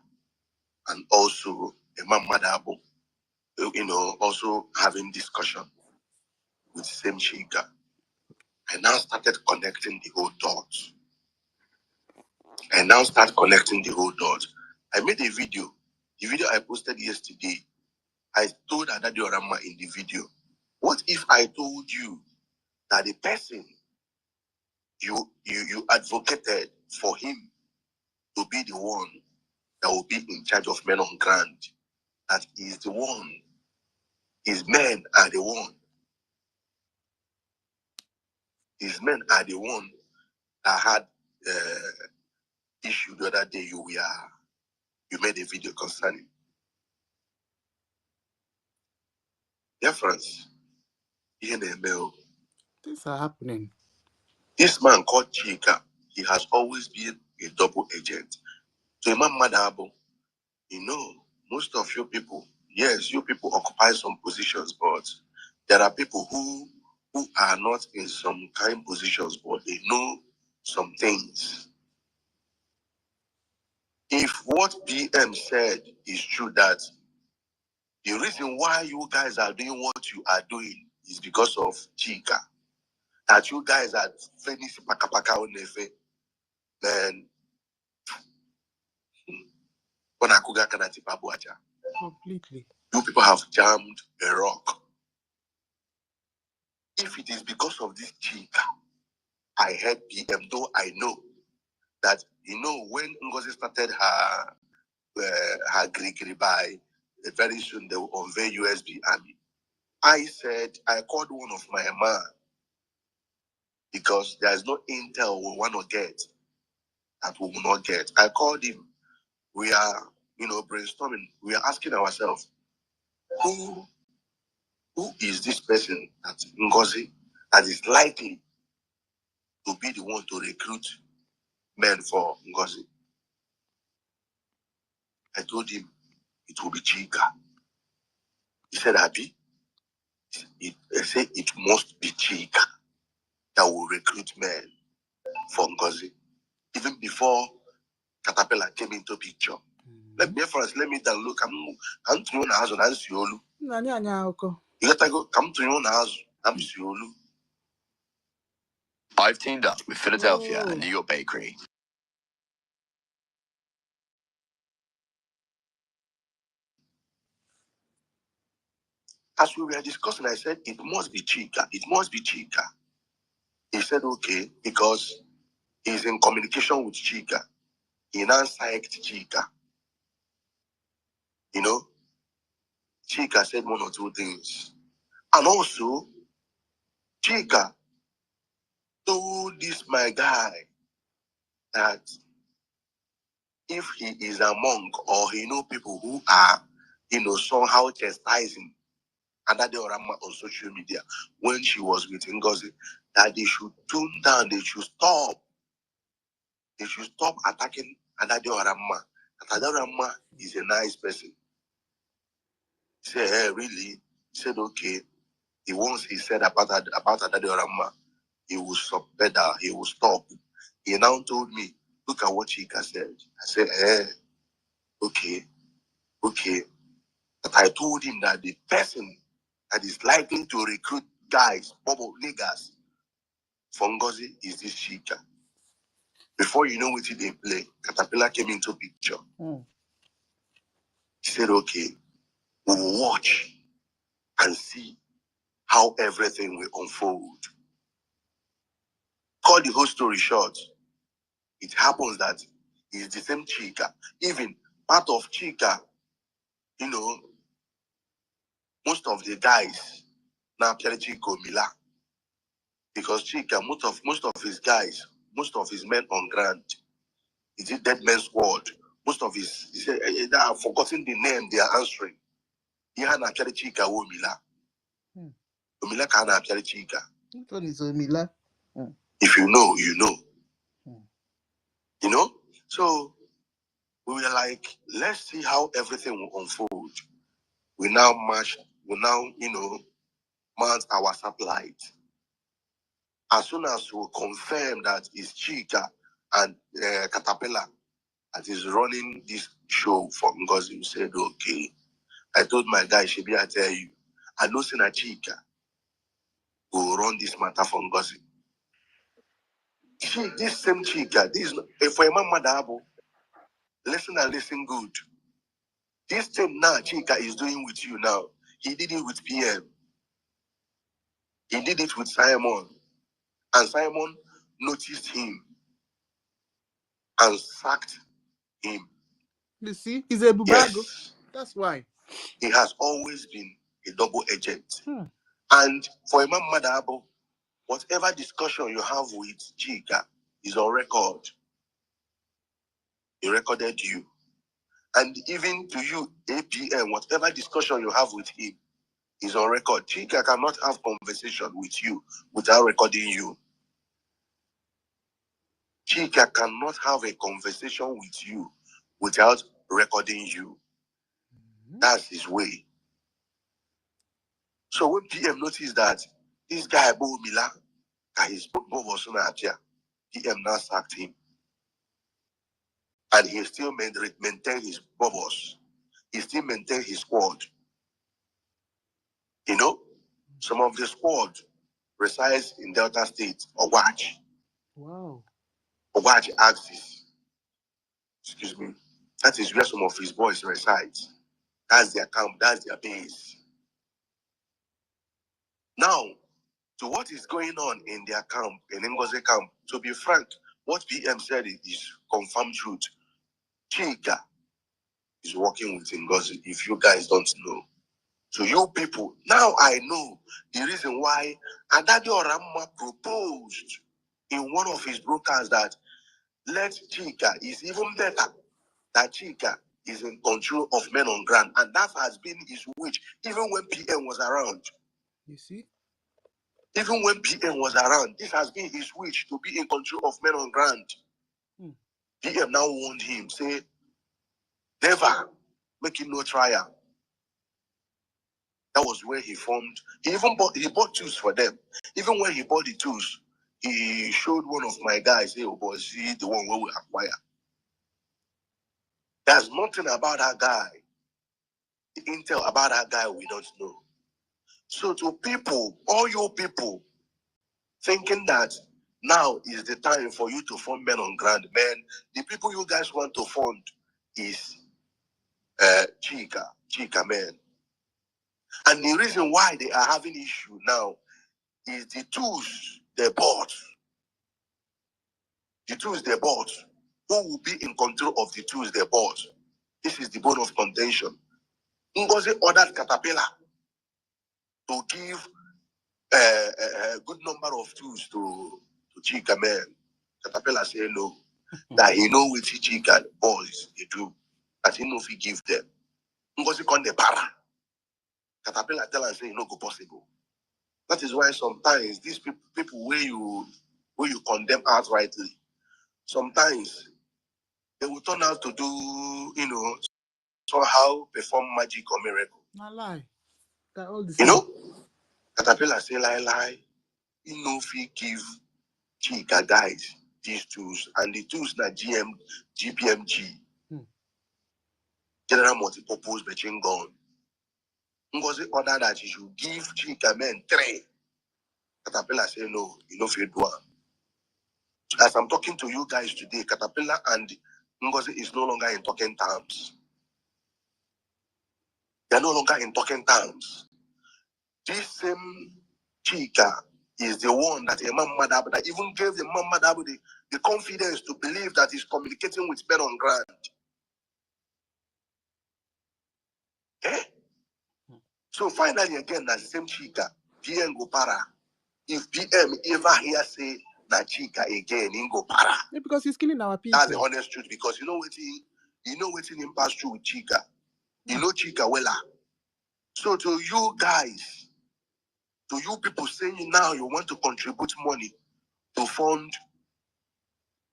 and also Imam Madabo, also having discussion with same Chika, I now started connecting the whole dots. I made a video. The video I posted yesterday, I told Adadi Orama in the video, what if I told you that the person you advocated for him to be the one that will be in charge of men on ground, that is the one, his men are the one that had issue the other day you made a video concerning. Difference. Things are happening. This man called Chika, he has always been a double agent. So Imam Madabo, most of you people, yes, you people occupy some positions, but there are people who are not in some kind positions, but they know some things. If what BM said is true, that the reason why you guys are doing what you are doing is because of Chika, that you guys are finished pakapaka onefe, then completely. You people have jammed a rock. If it is because of this Chika, I heard BM, though I know that, when NGOZI started her Grigri by, very soon they will unveil USB Army. I called one of my man because there is no intel we want to get that we will not get. I called him. We are, brainstorming. We are asking ourselves, who is this person that NGOZI that is likely to be the one to recruit men for NGOZI? I told him it will be Chika. He said, Abi, I said it must be Chika that will recruit men for NGOZI. Even before Caterpillar came into picture. Let me down look. I'm to you now and answer you. You gotta go come to you now. I'm Siolu. I've teamed up with Philadelphia and New York Bakery. As we were discussing, I said it must be Chika. It must be Chika. He said okay, because he's in communication with Chika. He now psyched Chika. Chika said one or two things. And also, Chika told this my guy that if he is among or he know people who are, somehow chastising Adade Orama on social media when she was with NGOZI, that they should tune down, they should stop attacking Adade Orama. Adade Orama is a nice person. He said, hey, really? He said, okay. Once he said about Adade Orama, he will stop better, he will stop. He now told me, look at what Chika said. I said, okay. But I told him that the person that is likely to recruit guys, bubble niggas, for NGOZI is this Chika. Before you know what they play, Caterpillar came into picture. He said, okay, we will watch and see how everything will unfold. Call the whole story short. It happens that it's the same Chika. Even part of Chika, you know, most of the guys now carry Chico Mila. Because Chika, most of his guys, most of his men on ground, is it Dead Man's Squad? Most of his, he said, I've forgotten the name they are answering. He had a carry Chika wo Mila. Mila can have carry Chika. Which one is Mila? If you know, you know. You know? So we were like, let's see how everything will unfold. We now, you know, mount our satellite. As soon as we confirm that it's Chika and Caterpillar that is running this show for NGOZI, we said, okay. I told my guy, Shebi, I tell you, I know Sina Chika will run this matter for NGOZI. This same Chika, this for a man madabo, listen and listen good. This thing now Chika is doing with you now. He did it with PM. He did it with Simon. And Simon noticed him and sacked him. You see, he's a bubago. Yes. That's why. He has always been a double agent. And for a man madabo, whatever discussion you have with Chika is on record. He recorded you. And even to you, APM, whatever discussion you have with him is on record. Chika cannot have conversation with you without recording you. Chika cannot have a conversation with you without recording you. That's his way. So when PM noticed that this guy, Bo Mila, his Bo was not here, PM now sacked him. And he still maintained his bubbles. He still maintained his squad. You know, some of the squad resides in Delta State, Ogwaj. Wow. Ogwaj axis. Excuse me. That is where some of his boys reside. That's their camp, that's their base. Now, to what is going on in their camp, in NGOZI camp, to be frank, what PM said is confirmed truth. Chika is working with NGOZI, if you guys don't know. So you people, now I know the reason why Adadi Orama proposed in one of his broadcasts that let Chika is even better, that Chika is in control of men on ground. And that has been his wish, even when PM was around. You see? Even when PM was around, this has been his wish to be in control of men on ground. PM now warned him, say, never make it no trial. That was where he formed. He bought tools for them. Even when he bought the tools, he showed one of my guys, hey, oh boy, see the one where we acquire. There's nothing about that guy. The intel about that guy we don't know. So to people, all your people, thinking that now is the time for you to fund men on ground, man, the people you guys want to fund is Chika man. And the reason why they are having issue now is the tools they bought. The tools they bought. Who will be in control of the tools they bought? This is the bone of contention. NGOZI ordered Caterpillar to give a good number of tools to Chika man. Caterpillar say no. That he know which Chika boys they do. That he know if he give them. NGOZI con the para. Caterpillar tell and say no go possible. That is why sometimes these people where you condemn outrightly, sometimes they will turn out to do, you know, somehow perform magic or miracle. Not lie. That all the You same. know? Caterpillar say lie. You know if he give Chika guys these tools, and the tools na GPMG, General Multipurpose Machine Gun. NGOZI order that you should give Chika men 3. Caterpillar say no, you know if you do one. As I'm talking to you guys today, Caterpillar and NGOZI is no longer in talking terms. They're no longer in talking terms. This same Chika is the one that Imam Madabo, that even gave the Imam Madabo the confidence to believe that he's communicating with men on ground. Eh? So finally, again, that same Chika, PM go para. If PM ever hear say that Chika again, he go para. Yeah, because he's killing our people. That's the honest truth. Because you know what he passed through with Chika. You know Chika wella. So to you guys, to you people saying now you want to contribute money to fund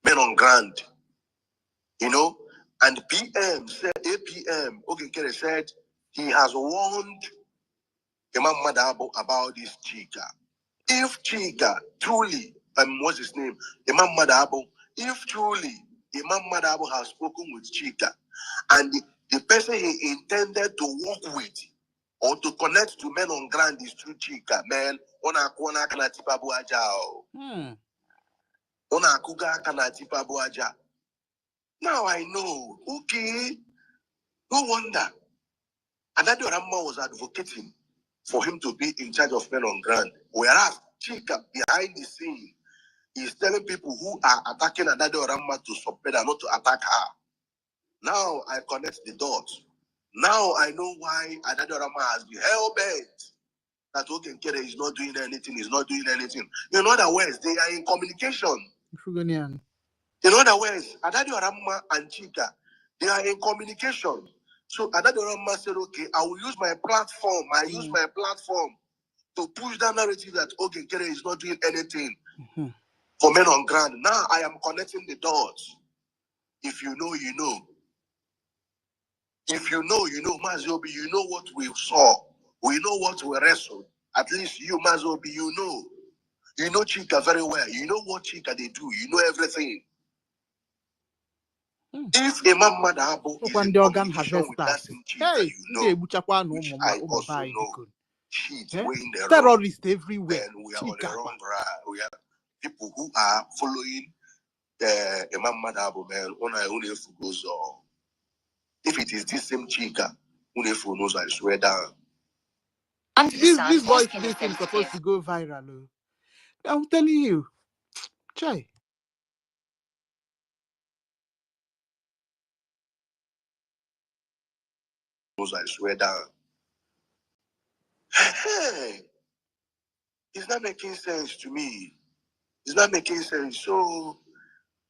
men on ground, you know, and PM said, APM, okay, said he has warned Imam Madabo about this Chika. If Chika truly, what's his name, Imam Madabo, if truly Imam Madabo has spoken with Chika, and the person he intended to work with or to connect to men on ground is through Chika, man, ona kana tipa buajao. Ona kuga kana tipa buaja. Now I know, okay, no wonder. Another Ramma was advocating for him to be in charge of men on ground, whereas Chika behind the scene is telling people who are attacking Another Ramma to support her, not to attack her. Now I connect the dots. Now I know why Another Ramma has been hell bent that Ogenkere is not doing anything, is not doing anything. In other words, they are in communication. In other words, Adado Ramma and Chika, they are in communication. So Adado Ramma said, okay, I will use my platform. I use my platform to push that narrative that Ogenkere is not doing anything for men on ground. Now I am connecting the dots. If you know, you know. If you know, you know, Mazobi, you know what we saw. We know what we wrestled. At least you, Mazobi, you know. You know Chika very well. You know what Chika they do. You know everything. If Imam Madabo is in communication with that same Chika, you know, which I also know, she's weighing the terrorists everywhere. And we are on the wrong ride. We are people who are following Imam Madabo, man. Goes on. If it is this same Chika, knows, I swear down. And this voice, this thing is supposed to go viral. I'm telling you. Chai. Knows, I swear down. Hey, it's not making sense to me. It's not making sense. So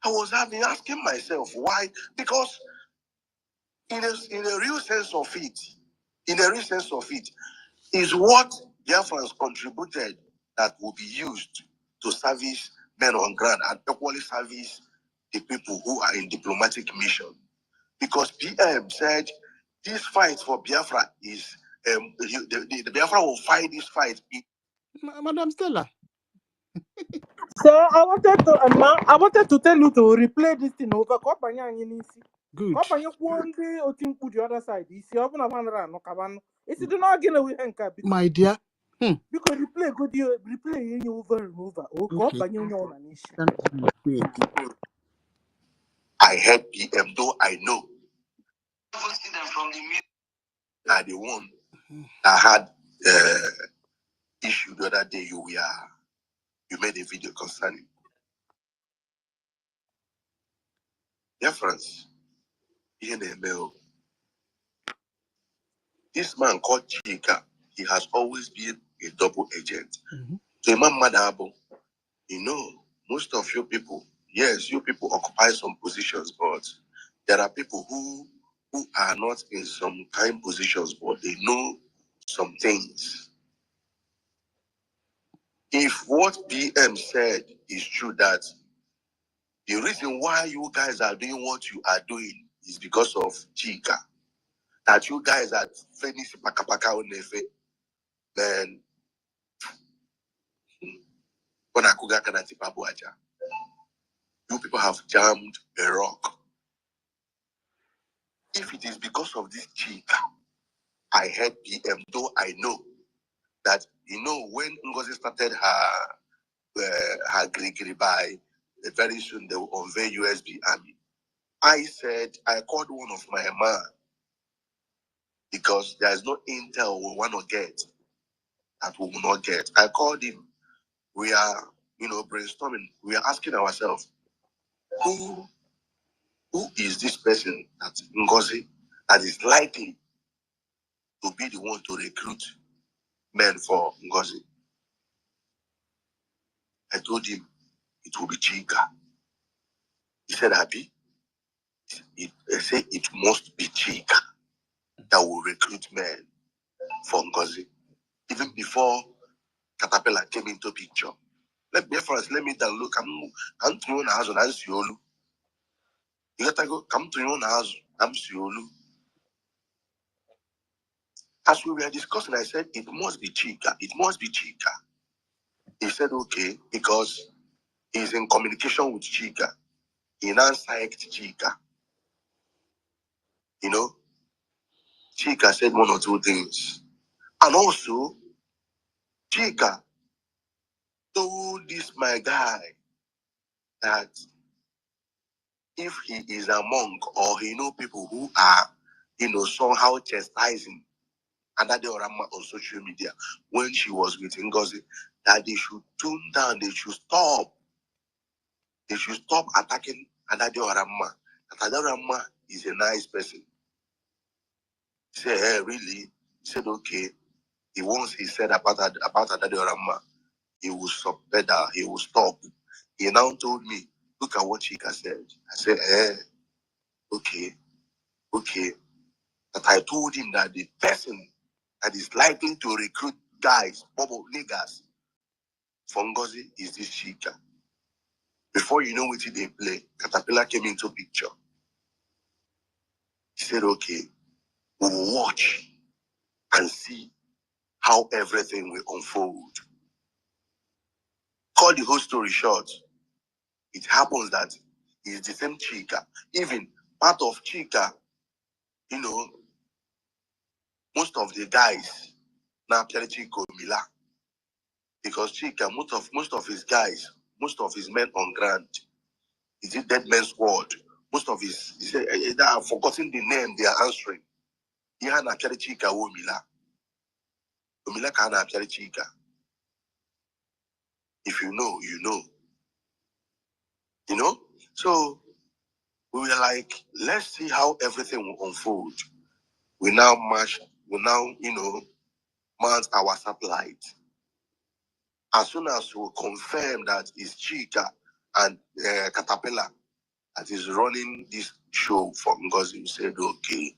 I was asking myself why, because in a real sense of it, is what Biafrans contributed that will be used to service men on ground and equally service the people who are in diplomatic mission. Because PM said this fight for Biafra is the Biafra will fight this fight. Madam Stella. So I wanted to tell you to replay this thing over. Good. The other side. My dear. Because replay over and over. Okay. I heard PM, though I know. Are the one that had issue the other day. You made a video concerning. Biafrans, this man called Chika, he has always been a double agent. So Imam Madabo, you know, most of you people, yes, you people occupy some positions, but there are people who are not in some kind positions, but they know some things. If what BM said is true, that the reason why you guys are doing what you are doing is because of Chika, that you guys are finished pakapaka onefe, then you people have jammed a rock. If it is because of this Chika, I heard PM, though I know that, you know, when NGOZI started her grigri by very soon they will unveil USB Army. I said, I called one of my man because there's no intel we want to get that we will not get. I called him. We are, brainstorming. We are asking ourselves, who is this person that NGOZI that is likely to be the one to recruit men for NGOZI? I told him it will be Chika. He said, Abi, I said it must be Chika that will recruit men for NGOZI. Even before Caterpillar came into picture. Let me down look. I'm to you now, and Siolu. You got to go. Come to you now, I'm Siolu. As we were discussing, I said it must be Chika. It must be Chika. He said okay because he's in communication with Chika. He now psyched Chika. Chika said one or two things, and also Chika told this my guy that if he is a monk or he know people who are, somehow chastising Another Orama on social media when she was with NGOZI, that they should tune down, they should stop. They should stop attacking Another Orama. Another Orama is a nice person. He said, hey, really? He said, okay. Once he said about Another Orama, he will stop better, he will stop. He now told me, look at what Chika said. I said, okay. But I told him that the person that is likely to recruit guys, bubble niggas, for NGOZI is this Chika. Before you know what they play, Caterpillar came into picture. He said, okay, we'll watch and see how everything will unfold. Cut the whole story short, it happens that it's the same Chika. Even part of Chika, most of the guys now carry Chico Mila. Because Chika, most of his guys, most of his men on ground, is it dead man's word? Most of his, he said, they are forgotten the name they are answering. Yana carry Chika wo Mila. Mila kana carry Chika. If you know, you know. So we were like, let's see how everything will unfold. We now mount our satellite. As soon as we confirm that it's Chika and Caterpillar that is running this show for NGOZI, we said, okay.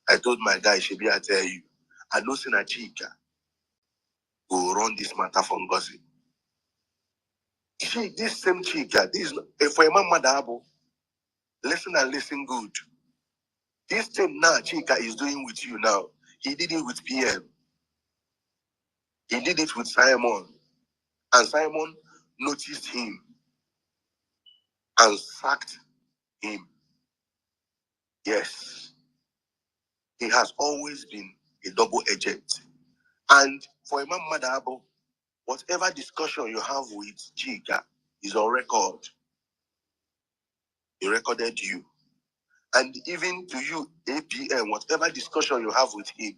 I told my guy, Shebi, I tell you, I know Sina Chika will run this matter for NGOZI. This same Chika, for a man Madabo, listen and listen good. This thing now Chika is doing with you now. He did it with PM. He did it with Simon. And Simon noticed him and sacked him. Yes. He has always been a double agent. And for a man Madabo, whatever discussion you have with Chika is on record. He recorded you. And even to you, APM, whatever discussion you have with him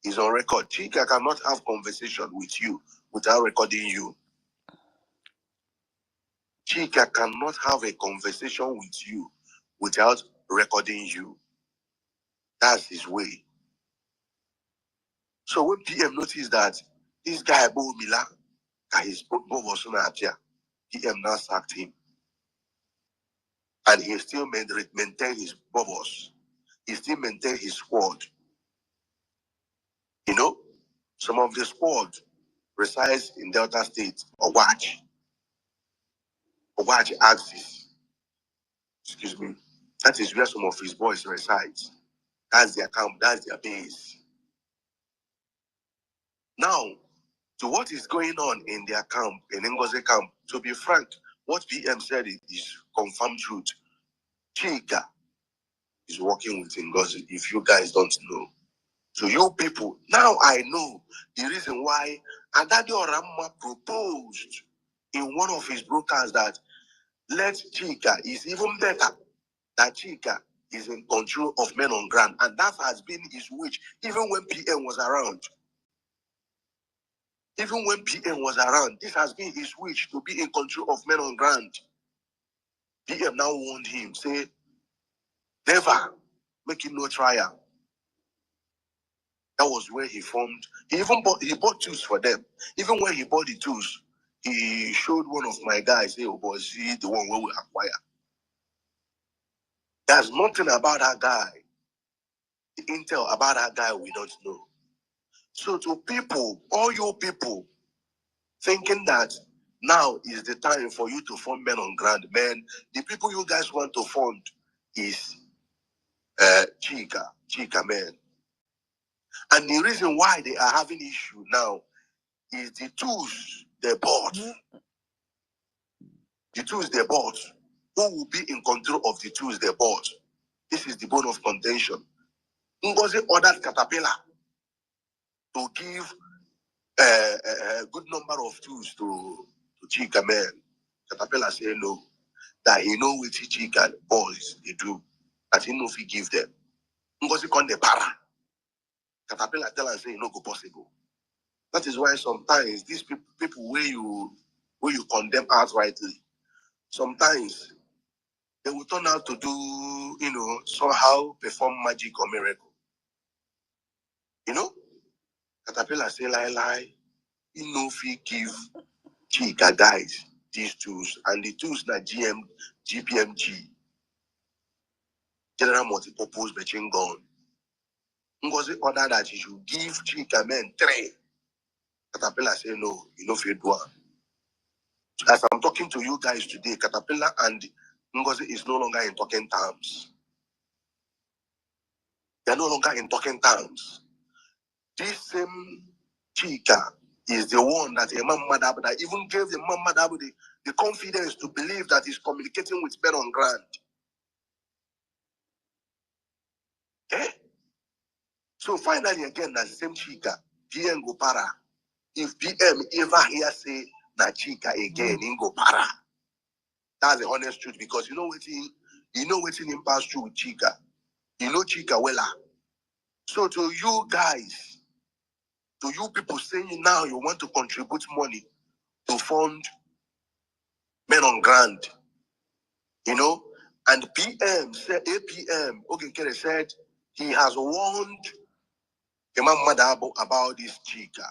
is on record. Chika cannot have conversation with you without recording you. Chika cannot have a conversation with you without recording you. That's his way. So when PM noticed that this guy, Bo Mila, his Bo was not appear, PM now sacked him. And he still maintained his bubbles. He still maintained his squad. Some of the squad resides in Delta State, Owachi axis. Excuse me. That is where some of his boys reside. That's their camp, that's their base. Now, to what is going on in their camp, in NGOZI camp, to be frank, what PM said is confirmed truth. Chika is working with NGOZI, if you guys don't know. So you people, now I know the reason why Adadio Ramma proposed in one of his broadcasts that let Chika is even better. That Chika is in control of men on ground, and that has been his wish even when PM was around. Even when PM was around, this has been his wish to be in control of men on ground. PM now warned him, say, never make him no trial. That was where he formed. He bought tools for them. Even when he bought the tools, he showed one of my guys, hey, was he the one where we acquire? There's nothing about that guy. The intel about that guy we don't know. So to people, all you people, thinking that now is the time for you to fund men on ground, man, the people you guys want to fund is Chika man. And the reason why they are having issue now is the tools they bought. The tools they bought. Who will be in control of the tools they bought? This is the bone of contention. NGOZI ordered Caterpillar to give a good number of tools to Chika man. Caterpillar say no, that he know what Chika boys they do, that he know if he give them. NGOZI con the para. Caterpillar tell and say no go possible. That is why sometimes these people where you condemn outrightly, sometimes they will turn out to do, somehow perform magic or miracle. Caterpillar say lie, if he give Chika guys these tools, and the tools na GPMG, General Multipurpose Machine Gun. NGOZI order that he should give Chika men 3. Caterpillar say no, if you do. As I'm talking to you guys today, Caterpillar and NGOZI is no longer in talking terms. They are no longer in talking terms. This same Chika is the one that Imam Madabu that even gave the Imam Madabu the confidence to believe that he's communicating with men on ground. Okay? So finally again, that same Chika, PM go para. If PM ever hear say na Chika again, he go para. That's the honest truth, because you know what in pass through with Chika. You know Chika wella. So to you guys, to you people saying now you want to contribute money to fund men on ground, and PM said, APM, okay, said he has warned Imam Madabo about this Chika.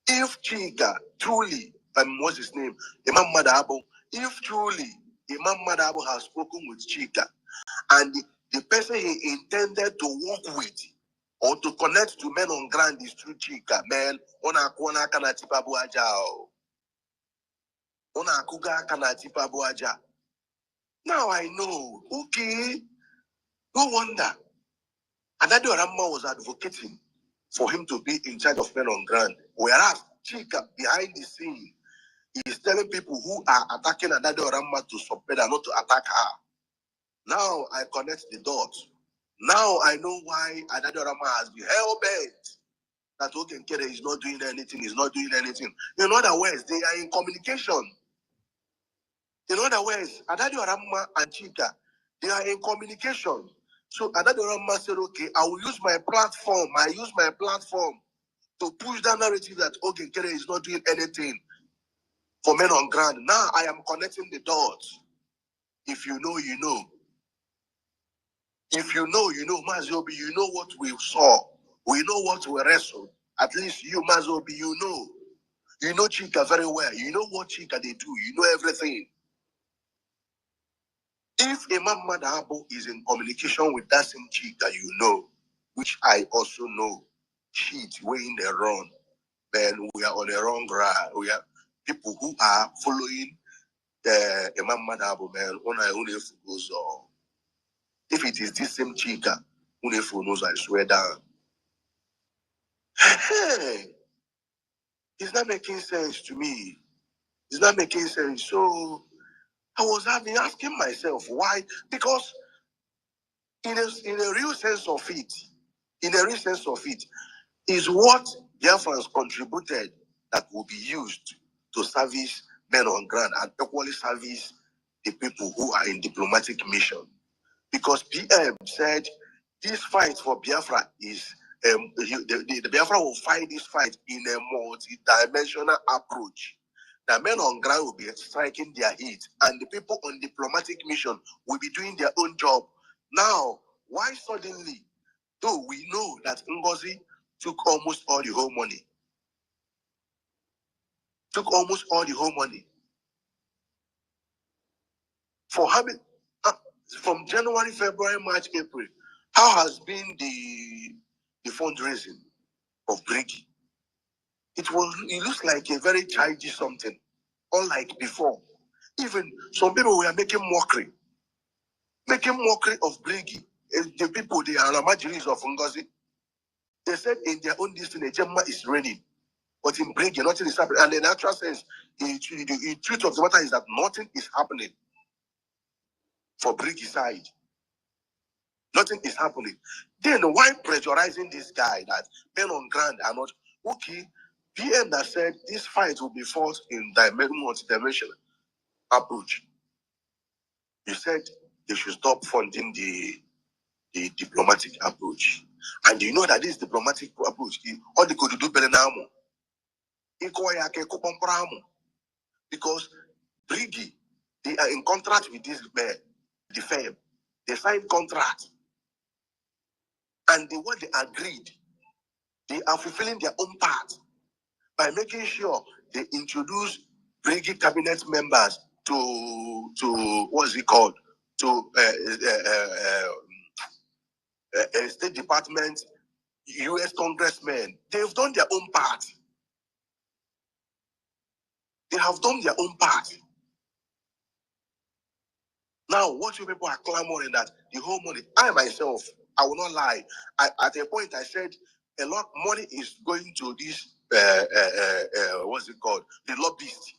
If Chika truly, what's his name? Imam Madabo, if truly Imam Madabo has spoken with Chika, and the person he intended to work with or to connect to men on ground is through Chika, man, ona kana tipabu aja. Ona kuga kana tipabu aja. Now I know, okay, no wonder. Adadi Oramma was advocating for him to be in charge of men on ground, whereas Chika, behind the scene, is telling people who are attacking Adadi Oramma to submit and not to attack her. Now I connect the dots. Now I know why Adadi Oramma has been hell-bent that Ogenkere is not doing anything, In other words, they are in communication. In other words, Adadi Oramma and Chika, they are in communication. So Adadi Oramma said, okay, I will use my platform. To push that narrative that Ogenkere is not doing anything for men on ground. Now I am connecting the dots. If you know, you know. If you know, you know. Mazobi, you know what we saw. We know what we wrestled. At least you, Mazobi, you know. You know Chika very well. You know what Chika they do. You know everything. If Imam Madabo is in communication with that same Chika, you know, which I also know, shit, we're in the wrong. Man, we are on the wrong ride. We are people who are following the Imam Madabo, man. Goes on. If it is this same Chika, Unefu knows, I swear down. Hey, it's not making sense to me. It's not making sense. So I was asking myself why, because in a real sense of it, is what Biafrans contributed that will be used to service men on ground and equally service the people who are in diplomatic mission. Because PM said this fight for Biafra is, the Biafra will fight this fight in a multi-dimensional approach. The men on ground will be striking their heat, and the people on diplomatic mission will be doing their own job. Now, why suddenly, though we know that NGOZI took almost all the whole money, for having, from January, February, March, April, how has been the fundraising of BRGIE? It looks like a very childish something, unlike before. Even some people were making mockery of BRGIE. The people, they are imagineers of NGOZI. They said in their own destiny, Gemma is raining, but in BRGIE, nothing is happening. And in actual sense, the truth of the matter is that nothing is happening for BRGIE side. Nothing is happening. Then why pressurizing this guy that men on ground are not okay? PM that said this fight will be fought in multi-dimensional approach. You said they should stop funding the diplomatic approach. And you know that this diplomatic approach, all they could do better now. Because BRGIE, they are in contract with this man, the firm. They signed contract. And what they agreed, they are fulfilling their own part by making sure they introduce BRGIE cabinet members to what's it called? To State Department, US congressmen. They've done their own part. They have done their own part. Now, what you people are clamoring that the whole money, I myself, I will not lie. At a point, I said a lot of money is going to this, what's it called? The lobbyists.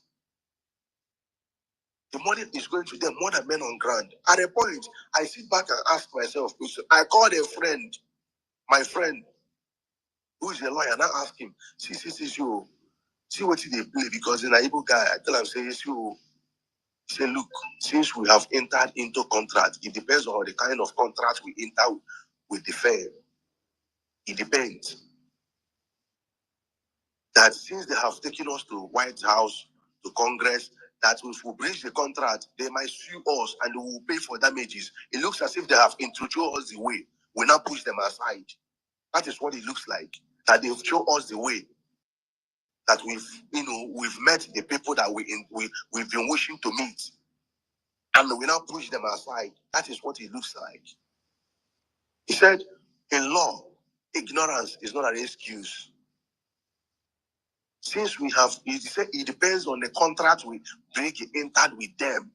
The money is going to them more than men on ground. At a point, I sit back and ask myself, I called a friend, my friend, who is a lawyer, and I ask him, see what they play, because in an Igbo guy, I tell him, say, look, since we have entered into contract, it depends on the kind of contract we enter with the firm. It depends. That since they have taken us to White House, to Congress, that if we breach the contract, they might sue us and we will pay for damages. It looks as if they have introduced us the way. We now push them aside. That is what it looks like. That they've shown us the way. That we've met the people that we've been wishing to meet. And we now push them aside. That is what it looks like. He said, in law, ignorance is not an excuse. Since we have, he said it depends on the contract we entered with them.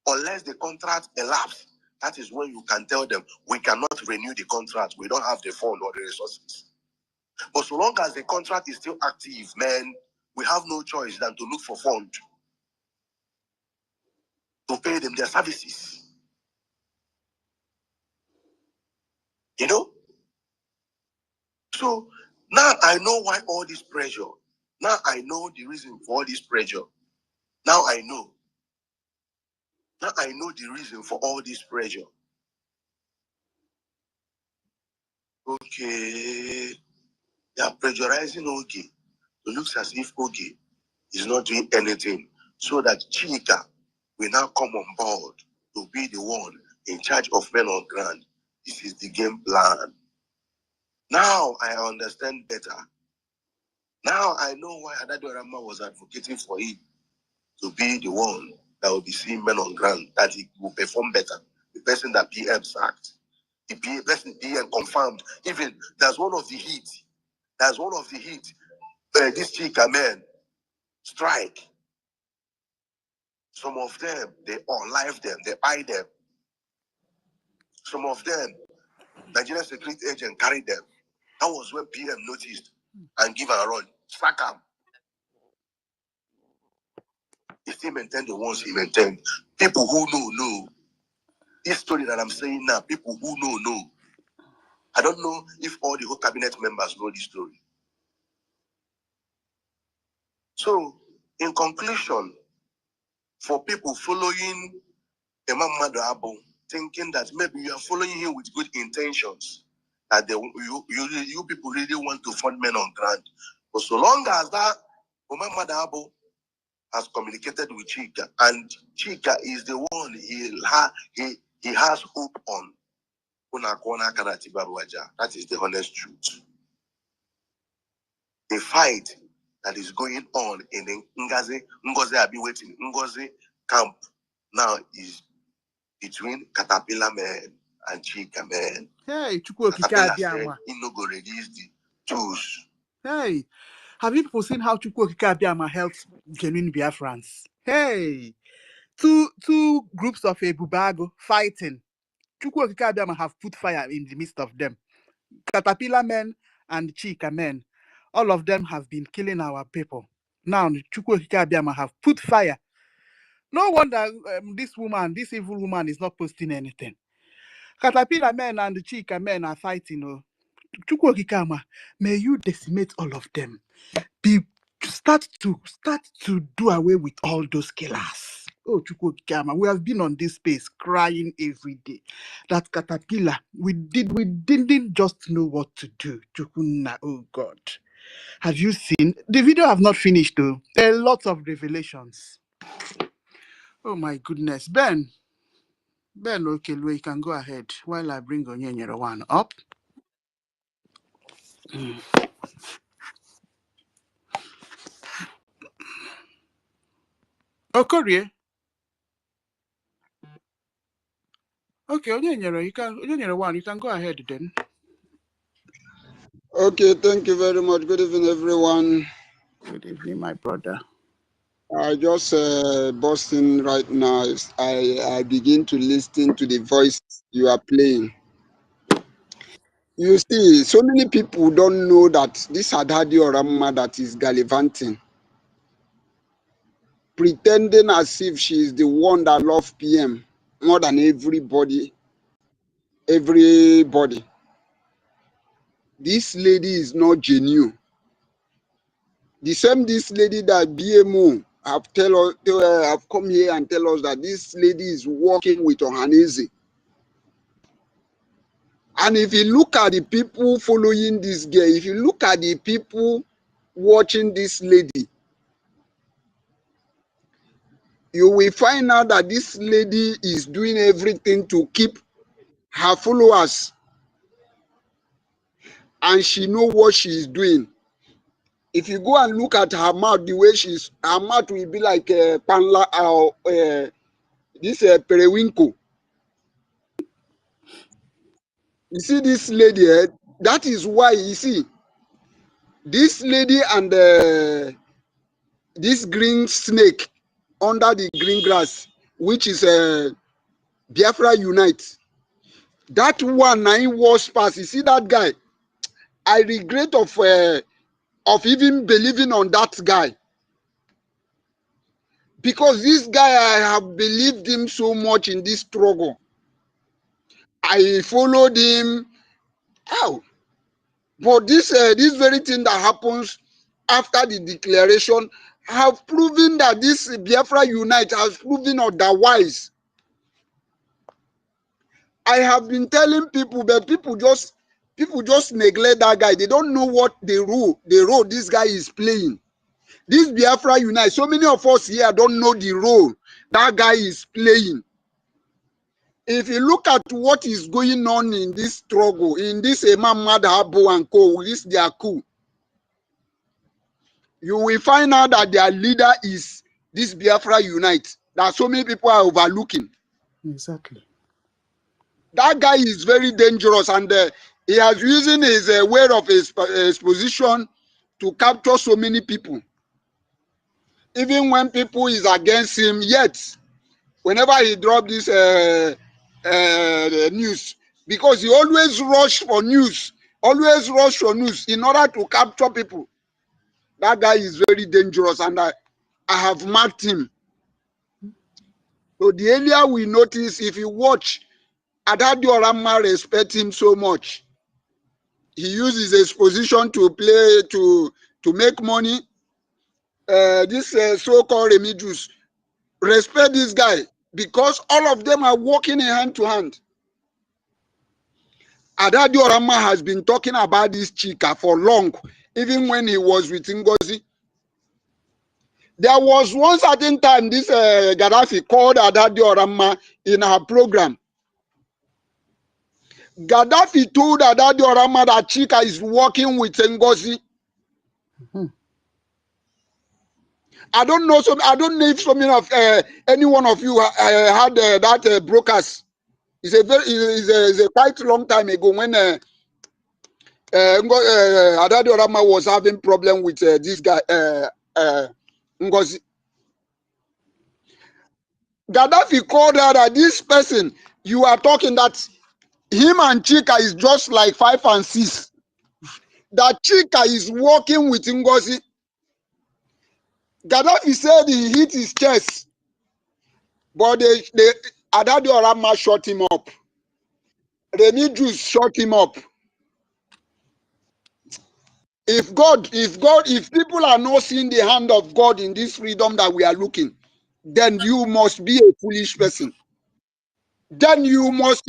Unless the contract elapses, that is when you can tell them, we cannot renew the contract. We don't have the fund or the resources. But so long as the contract is still active, man, we have no choice than to look for funds to pay them their services. You know? So now I know why all this pressure. Now I know the reason for all this pressure. Now I know. Now I know the reason for all this pressure. Okay. They are pressurizing Oge. It looks as if Oge is not doing anything. So that Chika will now come on board to be the one in charge of men on ground. This is the game plan. Now I understand better. Now I know why Adado Rama was advocating for him to be the one that will be seeing men on ground, that he will perform better. The person that PM sacked. The person PM confirmed. Even that's one of the heat. That's one of the heat. This Chika men strike. Some of them, they unlive them, they buy them. Some of them, Nigerian security agent carried them. That was when PM noticed and give a run. Sack him. He still maintained the ones he maintained. People who know. This story that I'm saying now, people who know. I don't know if all the whole cabinet members know this story. So, in conclusion, for people following Imam Madabo, thinking that maybe you are following him with good intentions, that you people really want to fund men on ground. But so long as that Imam Madabo has communicated with Chika, and Chika is the one he has hope on. That is the honest truth. The fight that is going on in the NGOZI I've been waiting. NGOZI camp now is between Caterpillar men and Chika men. Hey, Chukwu Caterpillar said Okike-Abiama. he no go release the tools. Hey, have you people seen how Chukwu Okike-Abiama helps genuine Biafrans? Hey, two groups of Ebubago fighting. Chukwu Okike-Abiama have put fire in the midst of them. Caterpillar men and Chika men, all of them have been killing our people. Now, Chukwu Okike-Abiama have put fire. No wonder this evil woman is not posting anything. Caterpillar men and the Chika men are fighting. Oh. Chukwu Okike-Abiama, may you decimate all of them. Start to do away with all those killers. Oh, Chukwu Okike-Abiama, we have been on this space crying every day. That Caterpillar, we didn't just know what to do. Chukwuna, oh God. Have you seen? The video have not finished though. There are lots of revelations. Oh my goodness. Ben, okay, you can go ahead while I bring Onyenyere one up. Okorie. Okay, Onyenyere you can go ahead then. Okay, thank you very much. Good evening, everyone. Good evening, my brother. I just burst in right now. I begin to listen to the voice you are playing. You see, so many people don't know that this Adadi Orama that is gallivanting, pretending as if she is the one that loves PM more than everybody. This lady is not genuine. The same this lady that BMO have come here and tell us that this lady is working with Ohaneze. And if you look at the people following this girl, if you look at the people watching this lady, you will find out that this lady is doing everything to keep her followers. And she knows what she is doing. If you go and look at her mouth, the way her mouth will be like Panla or this Periwinkle. You see this lady, that is why you see this lady and this green snake under the green grass, which is Biafra Unite. That one 9 was past. You see that guy? I regret of even believing on that guy. Because this guy, I have believed him so much in this struggle. I followed him. How? But this very thing that happens after the declaration have proven that this Biafra Unite has proven otherwise. I have been telling people, but people just neglect that guy. They don't know what the role this guy is playing. This Biafra Unite, so many of us here don't know the role that guy is playing. If you look at what is going on in this struggle, in this Imam Madabo and Co, this their coup, you will find out that their leader is this Biafra Unite that so many people are overlooking. Exactly. That guy is very dangerous, and he has using his way of his position to capture so many people. Even when people is against him, yet whenever he drop this news, because he always rush for news in order to capture people. That guy is very dangerous, and I have marked him. So the earlier we notice, if you watch, Adadi Orama respect him so much. He uses his position to play to make money. This so-called Remedios, respect this guy because all of them are working hand to hand. Adadi Orama has been talking about this Chika for long, even when he was with NGOZI. There was one certain time this Gaddafi called Adadi Orama in her program. Gaddafi told Adadi Orama that Chika is working with NGOZI. I don't know. I don't know if so many of any one of you had that broadcast. It's a quite long time ago when Adadi Orama was having problem with this guy NGOZI. Gaddafi called her that this person you are talking that him and Chika is just like 5 and 6. That Chika is working with NGOZI. Gaddafi said he hit his chest, but Adadi Orama shot him up. Remy Jews shut him up. If people are not seeing the hand of God in this freedom that we are looking, then you must be a foolish person. Then you must,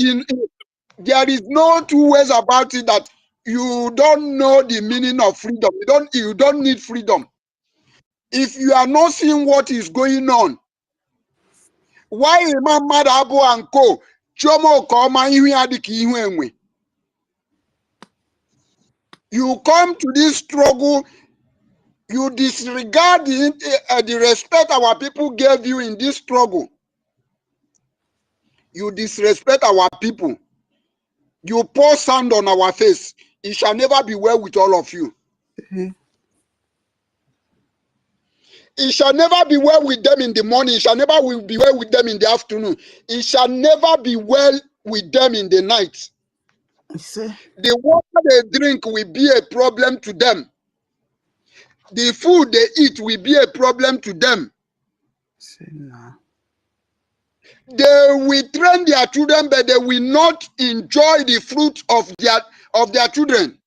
there is no two ways about it that you don't know the meaning of freedom. You don't need freedom. If you are not seeing what is going on, why Imam Madabo and Co. Chomo Koma Ihuadiki. You come to this struggle, you disregard the respect our people gave you in this struggle. You disrespect our people. You pour sand on our face. It shall never be well with all of you. It shall never be well with them in the morning. It shall never be well with them in the afternoon. It shall never be well with them in the night. The water they drink will be a problem to them. The food they eat will be a problem to them. They will train their children, but they will not enjoy the fruit of their children.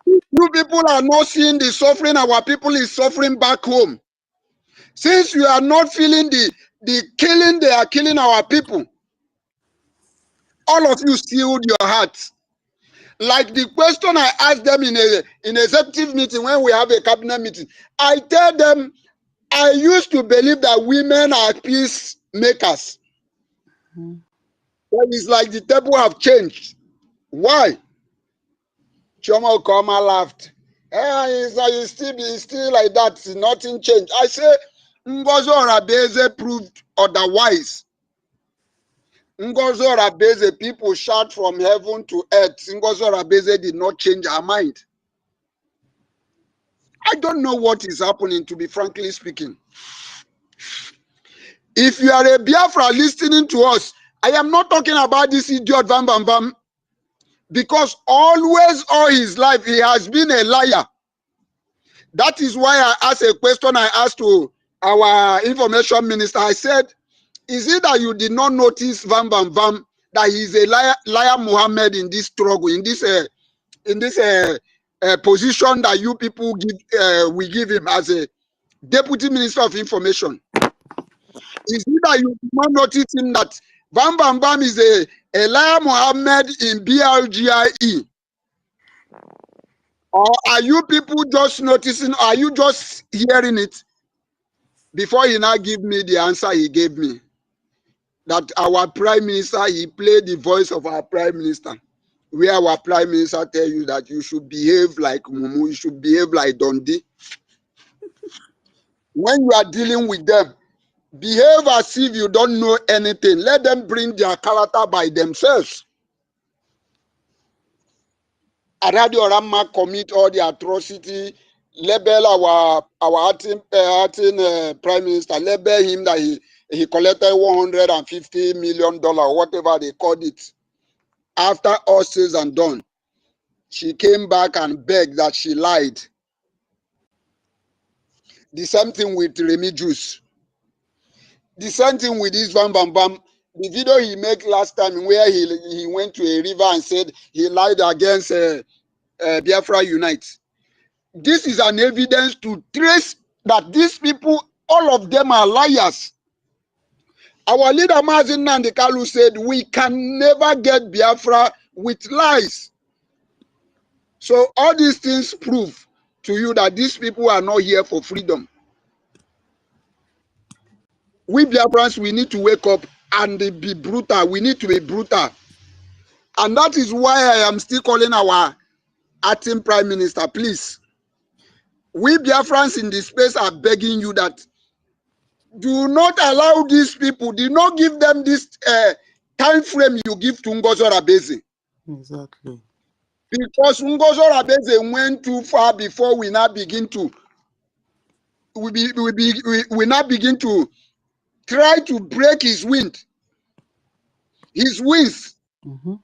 You people are not seeing the suffering our people is suffering back home. Since you are not feeling the killing they are killing our people, all of you sealed your hearts. Like the question I asked them in a executive meeting when we have a cabinet meeting, I tell them, I used to believe that women are peacemakers. But it's like the table have changed. Why? Choma Okoma laughed. It's still like that. Nothing changed. I say, Ngozi Orabeze proved otherwise. Ngozi Orabeze, people shout from heaven to earth. Ngozi Orabeze did not change her mind. I don't know what is happening, to be frankly speaking. If you are a Biafra listening to us, I am not talking about this idiot Bam Bam Bam, because always all his life he has been a liar. That is why I asked a question I asked to our information minister. I said, is it that you did not notice Bam Bam Bam that he is a liar Muhammad in this struggle, in this position that you people we give him as a deputy minister of information? Is it that you did not notice him that Bam Bam Bam is a liar Muhammad in BRGIE? Or are you people just noticing? Are you just hearing it? Before he now give me the answer he gave me, that our prime minister, he played the voice of our prime minister, where our prime minister tell you that you should behave like Mumu, you should behave like Dundee. When you are dealing with them, behave as if you don't know anything. Let them bring their character by themselves. Adadi Orama commit all the atrocity, label our acting prime minister, label him that he collected $150 million, whatever they called it. After all says and done, she came back and begged that she lied. The same thing with Remy Juice. The same thing with this Bam Bam Bam. The video he made last time where he went to a river and said he lied against Biafra Unite. This is an evidence to trace that these people All of them are liars. Our leader Mazin Nandikalu said, we can never get Biafra with lies. So all these things prove to you that these people are not here for freedom. We Biafrans, we need to wake up and be brutal. We need to be brutal. And that is why I am still calling our acting prime minister, please. We Biafrans in this space are begging you that do not allow these people, do not give them this time frame you give to Ngozi Orabeze. Exactly. Because Ngozi Orabeze went too far before we now begin to we now begin to try to break his wings. Mm-hmm.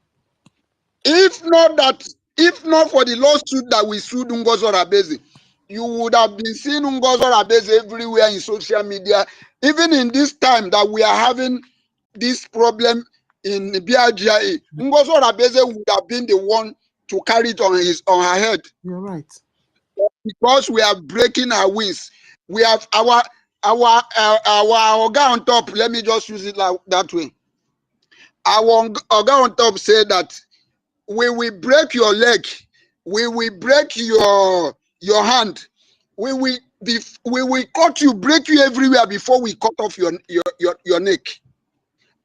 If not for the lawsuit that we sued Ngozi Orabeze, you would have been seeing Ngozi Orabeze everywhere in social media. Even in this time that we are having this problem in the BRGIE, Ngozi Orabeze would have been the one to carry it on her head. You're right. Because we are breaking our wings. We have our Oga on top. Let me just use it like that way. Our Oga on top said that we will break your leg, we will break your hand, we will cut you, break you everywhere before we cut off your neck.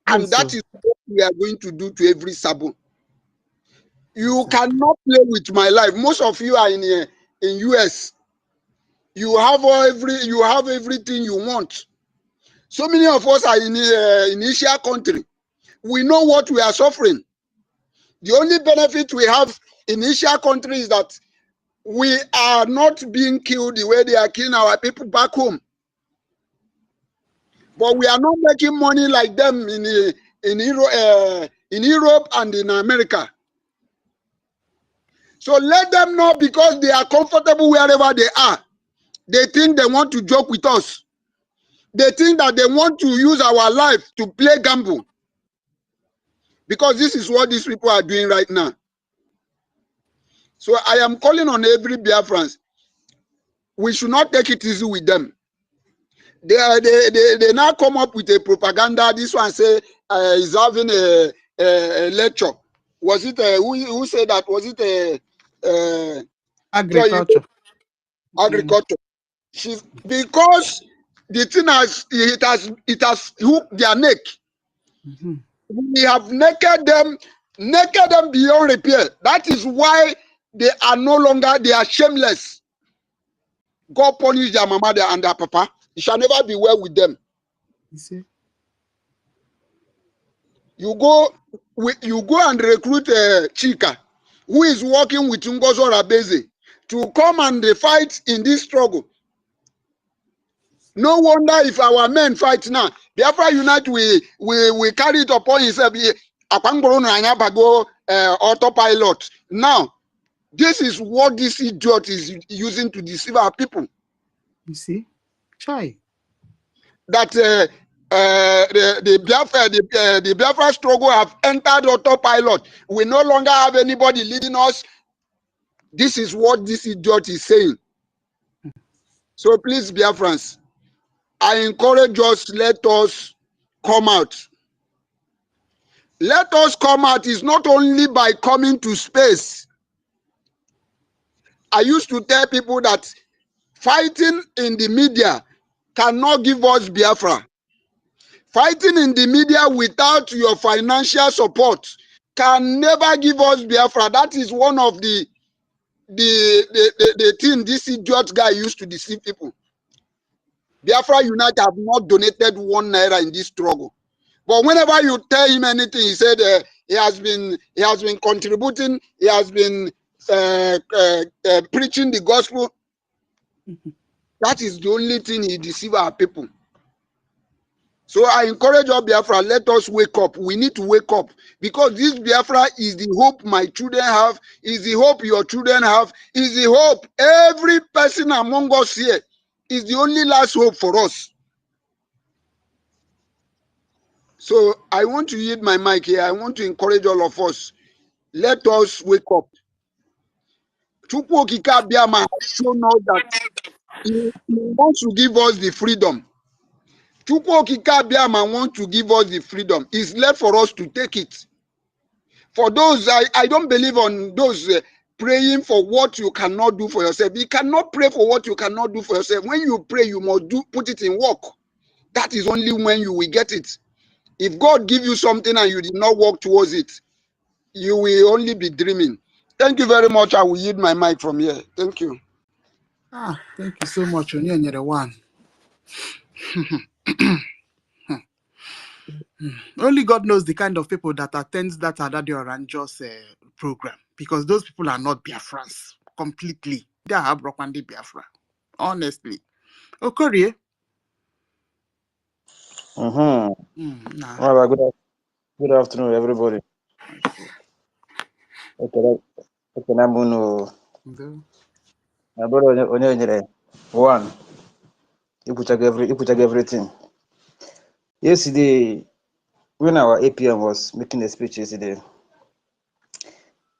And Yes, that sir. is what we are going to do to every Sabo. You cannot play with my life. Most of you are in US. You have everything you want. So many of us are in Asia country. We know what we are suffering. The only benefit we have in Asia country is that we are not being killed the way they are killing our people back home. But we are not making money like them in Europe and in America. So let them know, because they are comfortable wherever they are. They think they want to joke with us. They think that they want to use our life to play gamble. Because this is what these people are doing right now. So I am calling on every Biafrans. We should not take it easy with them. They now come up with a propaganda. This one say is having a lecture. Was it who said that? Was it Agriculture. agriculture? She's because the thing it has hooked their neck. Mm-hmm. We have naked them beyond repair. That is why they are no longer, they are shameless. God punish their mama and their papa. It shall never be well with them. You see? You go and recruit Chika, who is working with Ngozi Orabeze, to come and fight in this struggle. No wonder if our men fight now. Biafra Unite, we carry it upon himself. Autopilot. Now, this is what this idiot is using to deceive our people. You see? Chai. That the Biafra struggle have entered autopilot. We no longer have anybody leading us. This is what this idiot is saying. So please, Biafrans, I encourage us, let us come out. Let us come out is not only by coming to space. I used to tell people that fighting in the media cannot give us Biafra. Fighting in the media without your financial support can never give us Biafra. That is one of the thing this idiot guy used to deceive people. Biafra Unite have not donated 1 naira in this struggle. But whenever you tell him anything, he said he has been contributing, he has been preaching the gospel. That is the only thing he deceives our people. So I encourage all Biafra, let us wake up. We need to wake up, because this Biafra is the hope my children have, is the hope your children have, is the hope every person among us here, is the only last hope for us. So I want to yield my mic here. I want to encourage all of us. Let us wake up. Chukwu Okike Abiyama has shown us that He wants to give us the freedom. Chukwokika want to give us the freedom. It's left for us to take it. For those, I don't believe on those praying for what you cannot do for yourself. You cannot pray for what you cannot do for yourself. When you pray, you must put it in work. That is only when you will get it. If God give you something and you did not work towards it, you will only be dreaming. Thank you very much. I will yield my mic from here. Thank you. Thank you so much. Onye the one. Only God knows the kind of people that attends that Adadi Oranjo's program, because those people are not Biafrans completely. They are Brokwandi Biafra, honestly. Okorie. Well, good afternoon, everybody. Okay, I'm going to. My brother, one. You put everything. Yesterday, when our APM was making a speech yesterday,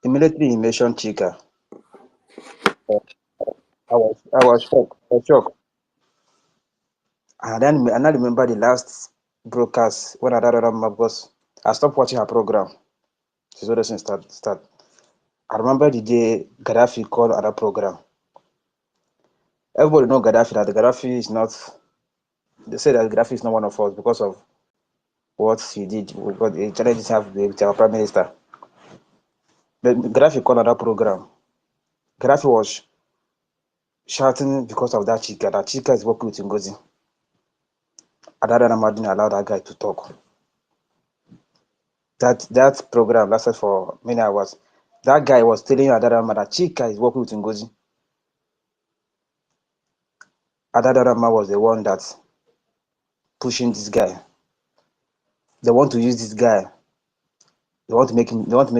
immediately he mentioned Chika. I was shocked. And then I remember the last broadcast when I remember because I stopped watching her program. She's always start. I remember the day Gaddafi called other program. Everybody know Gaddafi, that Gaddafi is not. They say that Gaddafi is not one of us because of what he did, what the challenges have with our prime minister. But Gaddafi called another program. Gaddafi was shouting because of that Chika. That Chika is working with NGOZI. Adada didn't allow that guy to talk. That program lasted for many hours. That guy was telling Adada that Chika is working with NGOZI. Adada was the one that pushing this guy. They want to use this guy. They want to make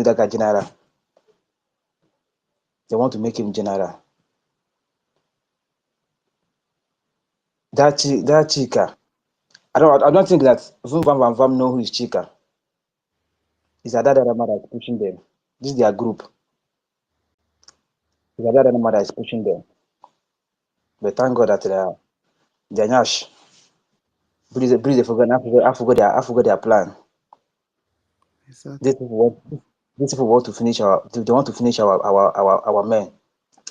that guy general. They want to make him general. That Chika. I don't think that Vam know who is Chika. It's Adada that is pushing them. This is their group. It's Adada that is pushing them. But thank God that they're Nash. Please I forgot their plan. Exactly. These people want to finish our men.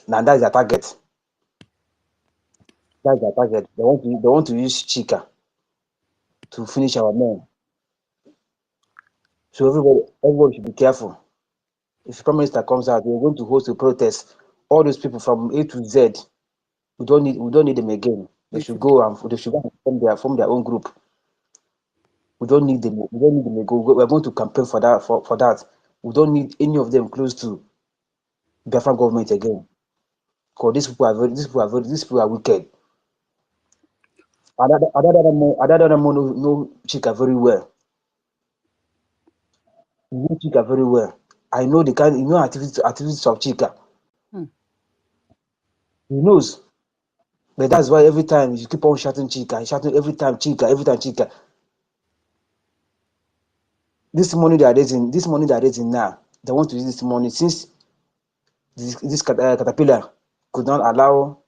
Now that's their target. That's their target. They want to use Chika to finish our men. So everybody should be careful. If the Prime Minister comes out, we're going to host a protest. All those people from A to Z, we don't need them again. They should go and form their own group. We don't need them. We don't need them again. We're going to campaign for that. For that, we don't need any of them close to Biafra government again. Because these people are wicked. Adada know Chika very well. You know Chika very well. I know the kind, activities of Chika. He knows. But that's why every time you keep on shouting Chika, every time Chika. This money they are raising now, they want to use this money since this caterpillar could not allow